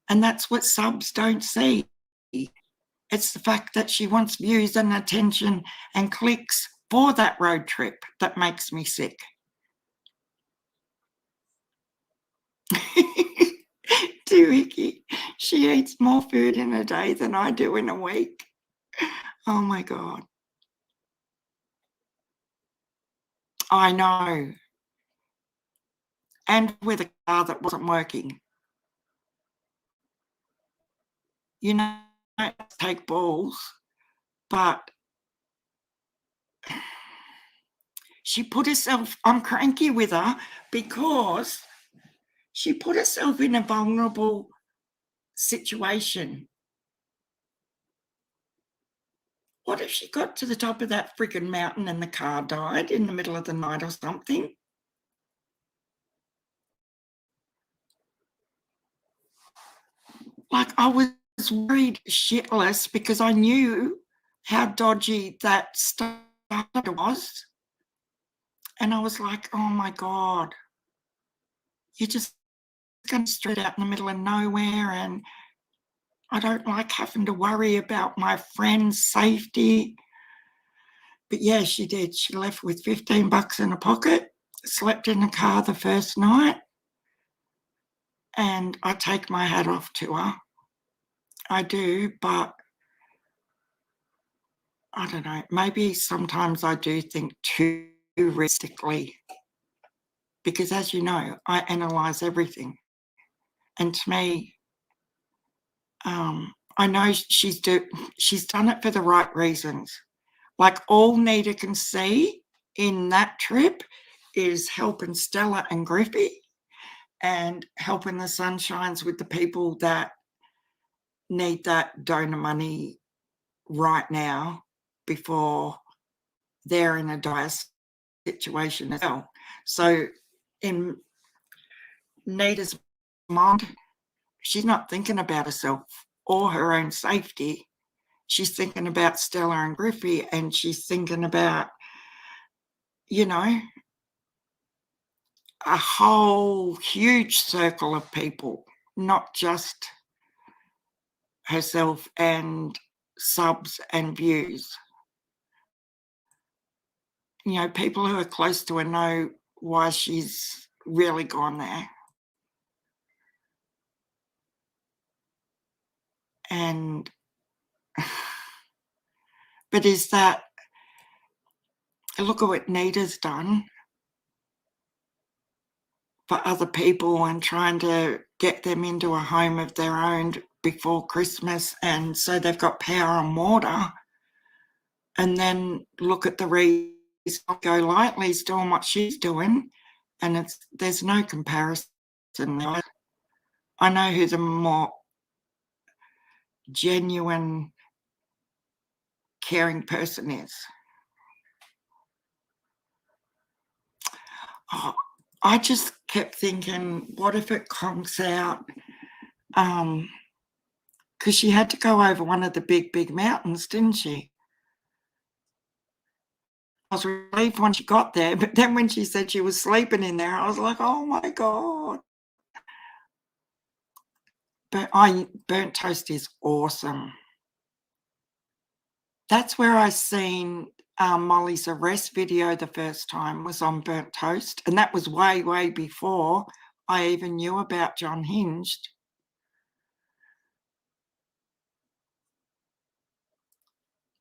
and that's what subs don't see. It's the fact that she wants views and attention and clicks for that road trip that makes me sick. Doohickey, she eats more food in a day than I do in a week. Oh my God. I know. And with a car that wasn't working. Take balls, but she put herself, I'm cranky with her because She put herself in a vulnerable situation. What if she got to the top of that friggin' mountain and the car died in the middle of the night or something? Like, I was worried shitless because I knew how dodgy that stuff was. And I was like, oh my God, you're just going straight out in the middle of nowhere. And I don't like having to worry about my friend's safety. But yeah, she did. She left with $15 in her pocket, slept in the car the first night, and I take my hat off to her. I do, but I don't know, maybe sometimes I do think too realistically because, as you know, I analyse everything. And to me, I know she's done it for the right reasons. Like, all Nita can see in that trip is helping Stella and Griffey and helping the Sunshines with the people that need that donor money right now before they're in a dire situation as well. So in Nita's mind, she's not thinking about herself or her own safety. She's thinking about Stella and Griffey, and she's thinking about, you know, a whole huge circle of people, not just herself and subs and views. You know, people who are close to her know why she's really gone there. And but is that, look at what Nita's done for other people and trying to get them into a home of their own before Christmas, and so they've got power and water. And then look at the reason Go Lightly's doing what she's doing, and there's no comparison. I know who the more genuine, caring person is. Oh, I just kept thinking, what if it conks out? Because she had to go over one of the big mountains, didn't she? I was relieved when she got there, but then when she said she was sleeping in there, I was like, oh my God. But burnt toast is awesome. That's where I seen Molly's arrest video the first time, was on burnt toast, and that was way before I even knew about John Hinged.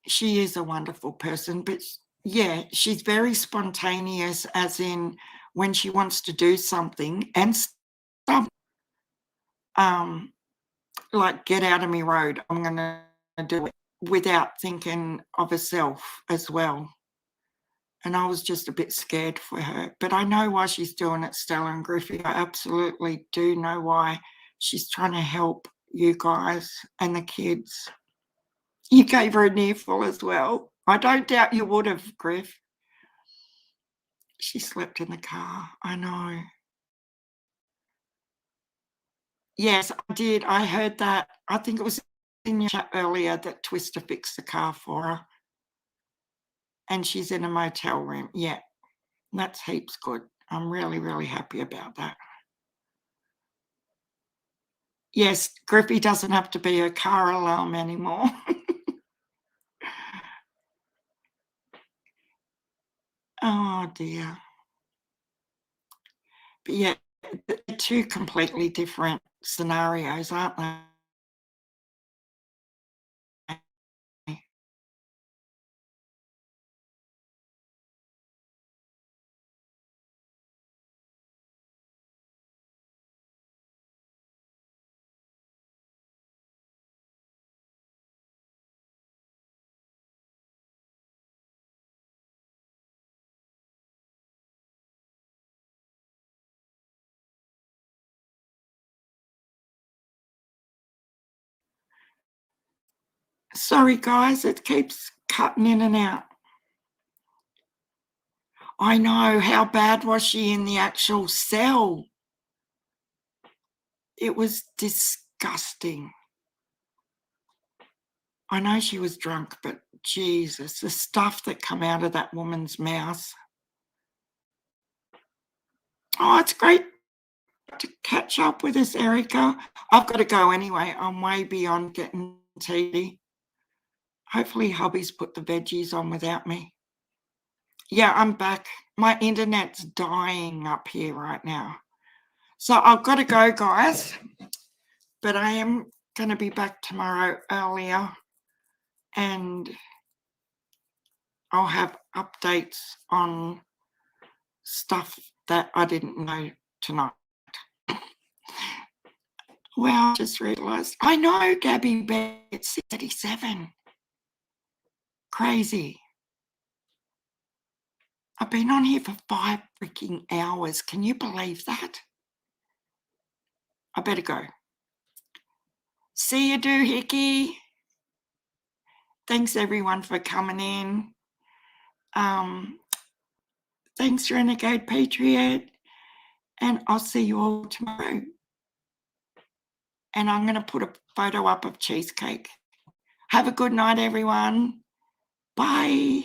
She is a wonderful person, but yeah, she's very spontaneous, as in when she wants to do something and stuff, like, get out of me road, I'm gonna do it, without thinking of herself as well. And I was just a bit scared for her, but I know why she's doing it, Stella and Griffey. I absolutely do know why. She's trying to help you guys and the kids. You gave her an earful as well. I don't doubt you would have, Griff. She slept in the car. I know. Yes, I did. I heard that. I think it was in your chat earlier that Twister fixed the car for her. And she's in a motel room. Yeah, that's heaps good. I'm really happy about that. Yes, Griffey doesn't have to be a car alarm anymore. Oh dear. But yeah, they're two completely different scenarios, aren't they? Sorry, guys, it keeps cutting in and out. I know. How bad was she in the actual cell? It was disgusting. I know she was drunk, but Jesus, the stuff that come out of that woman's mouth. Oh, it's great to catch up with us, Erica. I've got to go anyway. I'm way beyond getting TV. Hopefully hubby's put the veggies on without me. Yeah, I'm back. My internet's dying up here right now. So I've got to go, guys. But I am going to be back tomorrow earlier, and I'll have updates on stuff that I didn't know tonight. Well, I just realised. I know, Gabby Bear, it's 6:37. Crazy. I've been on here for 5 freaking hours. Can you believe that? I better go. See you, Doohickey. Thanks, everyone, for coming in. Thanks, Renegade Patriot. And I'll see you all tomorrow. And I'm going to put a photo up of Cheesecake. Have a good night, everyone. Bye.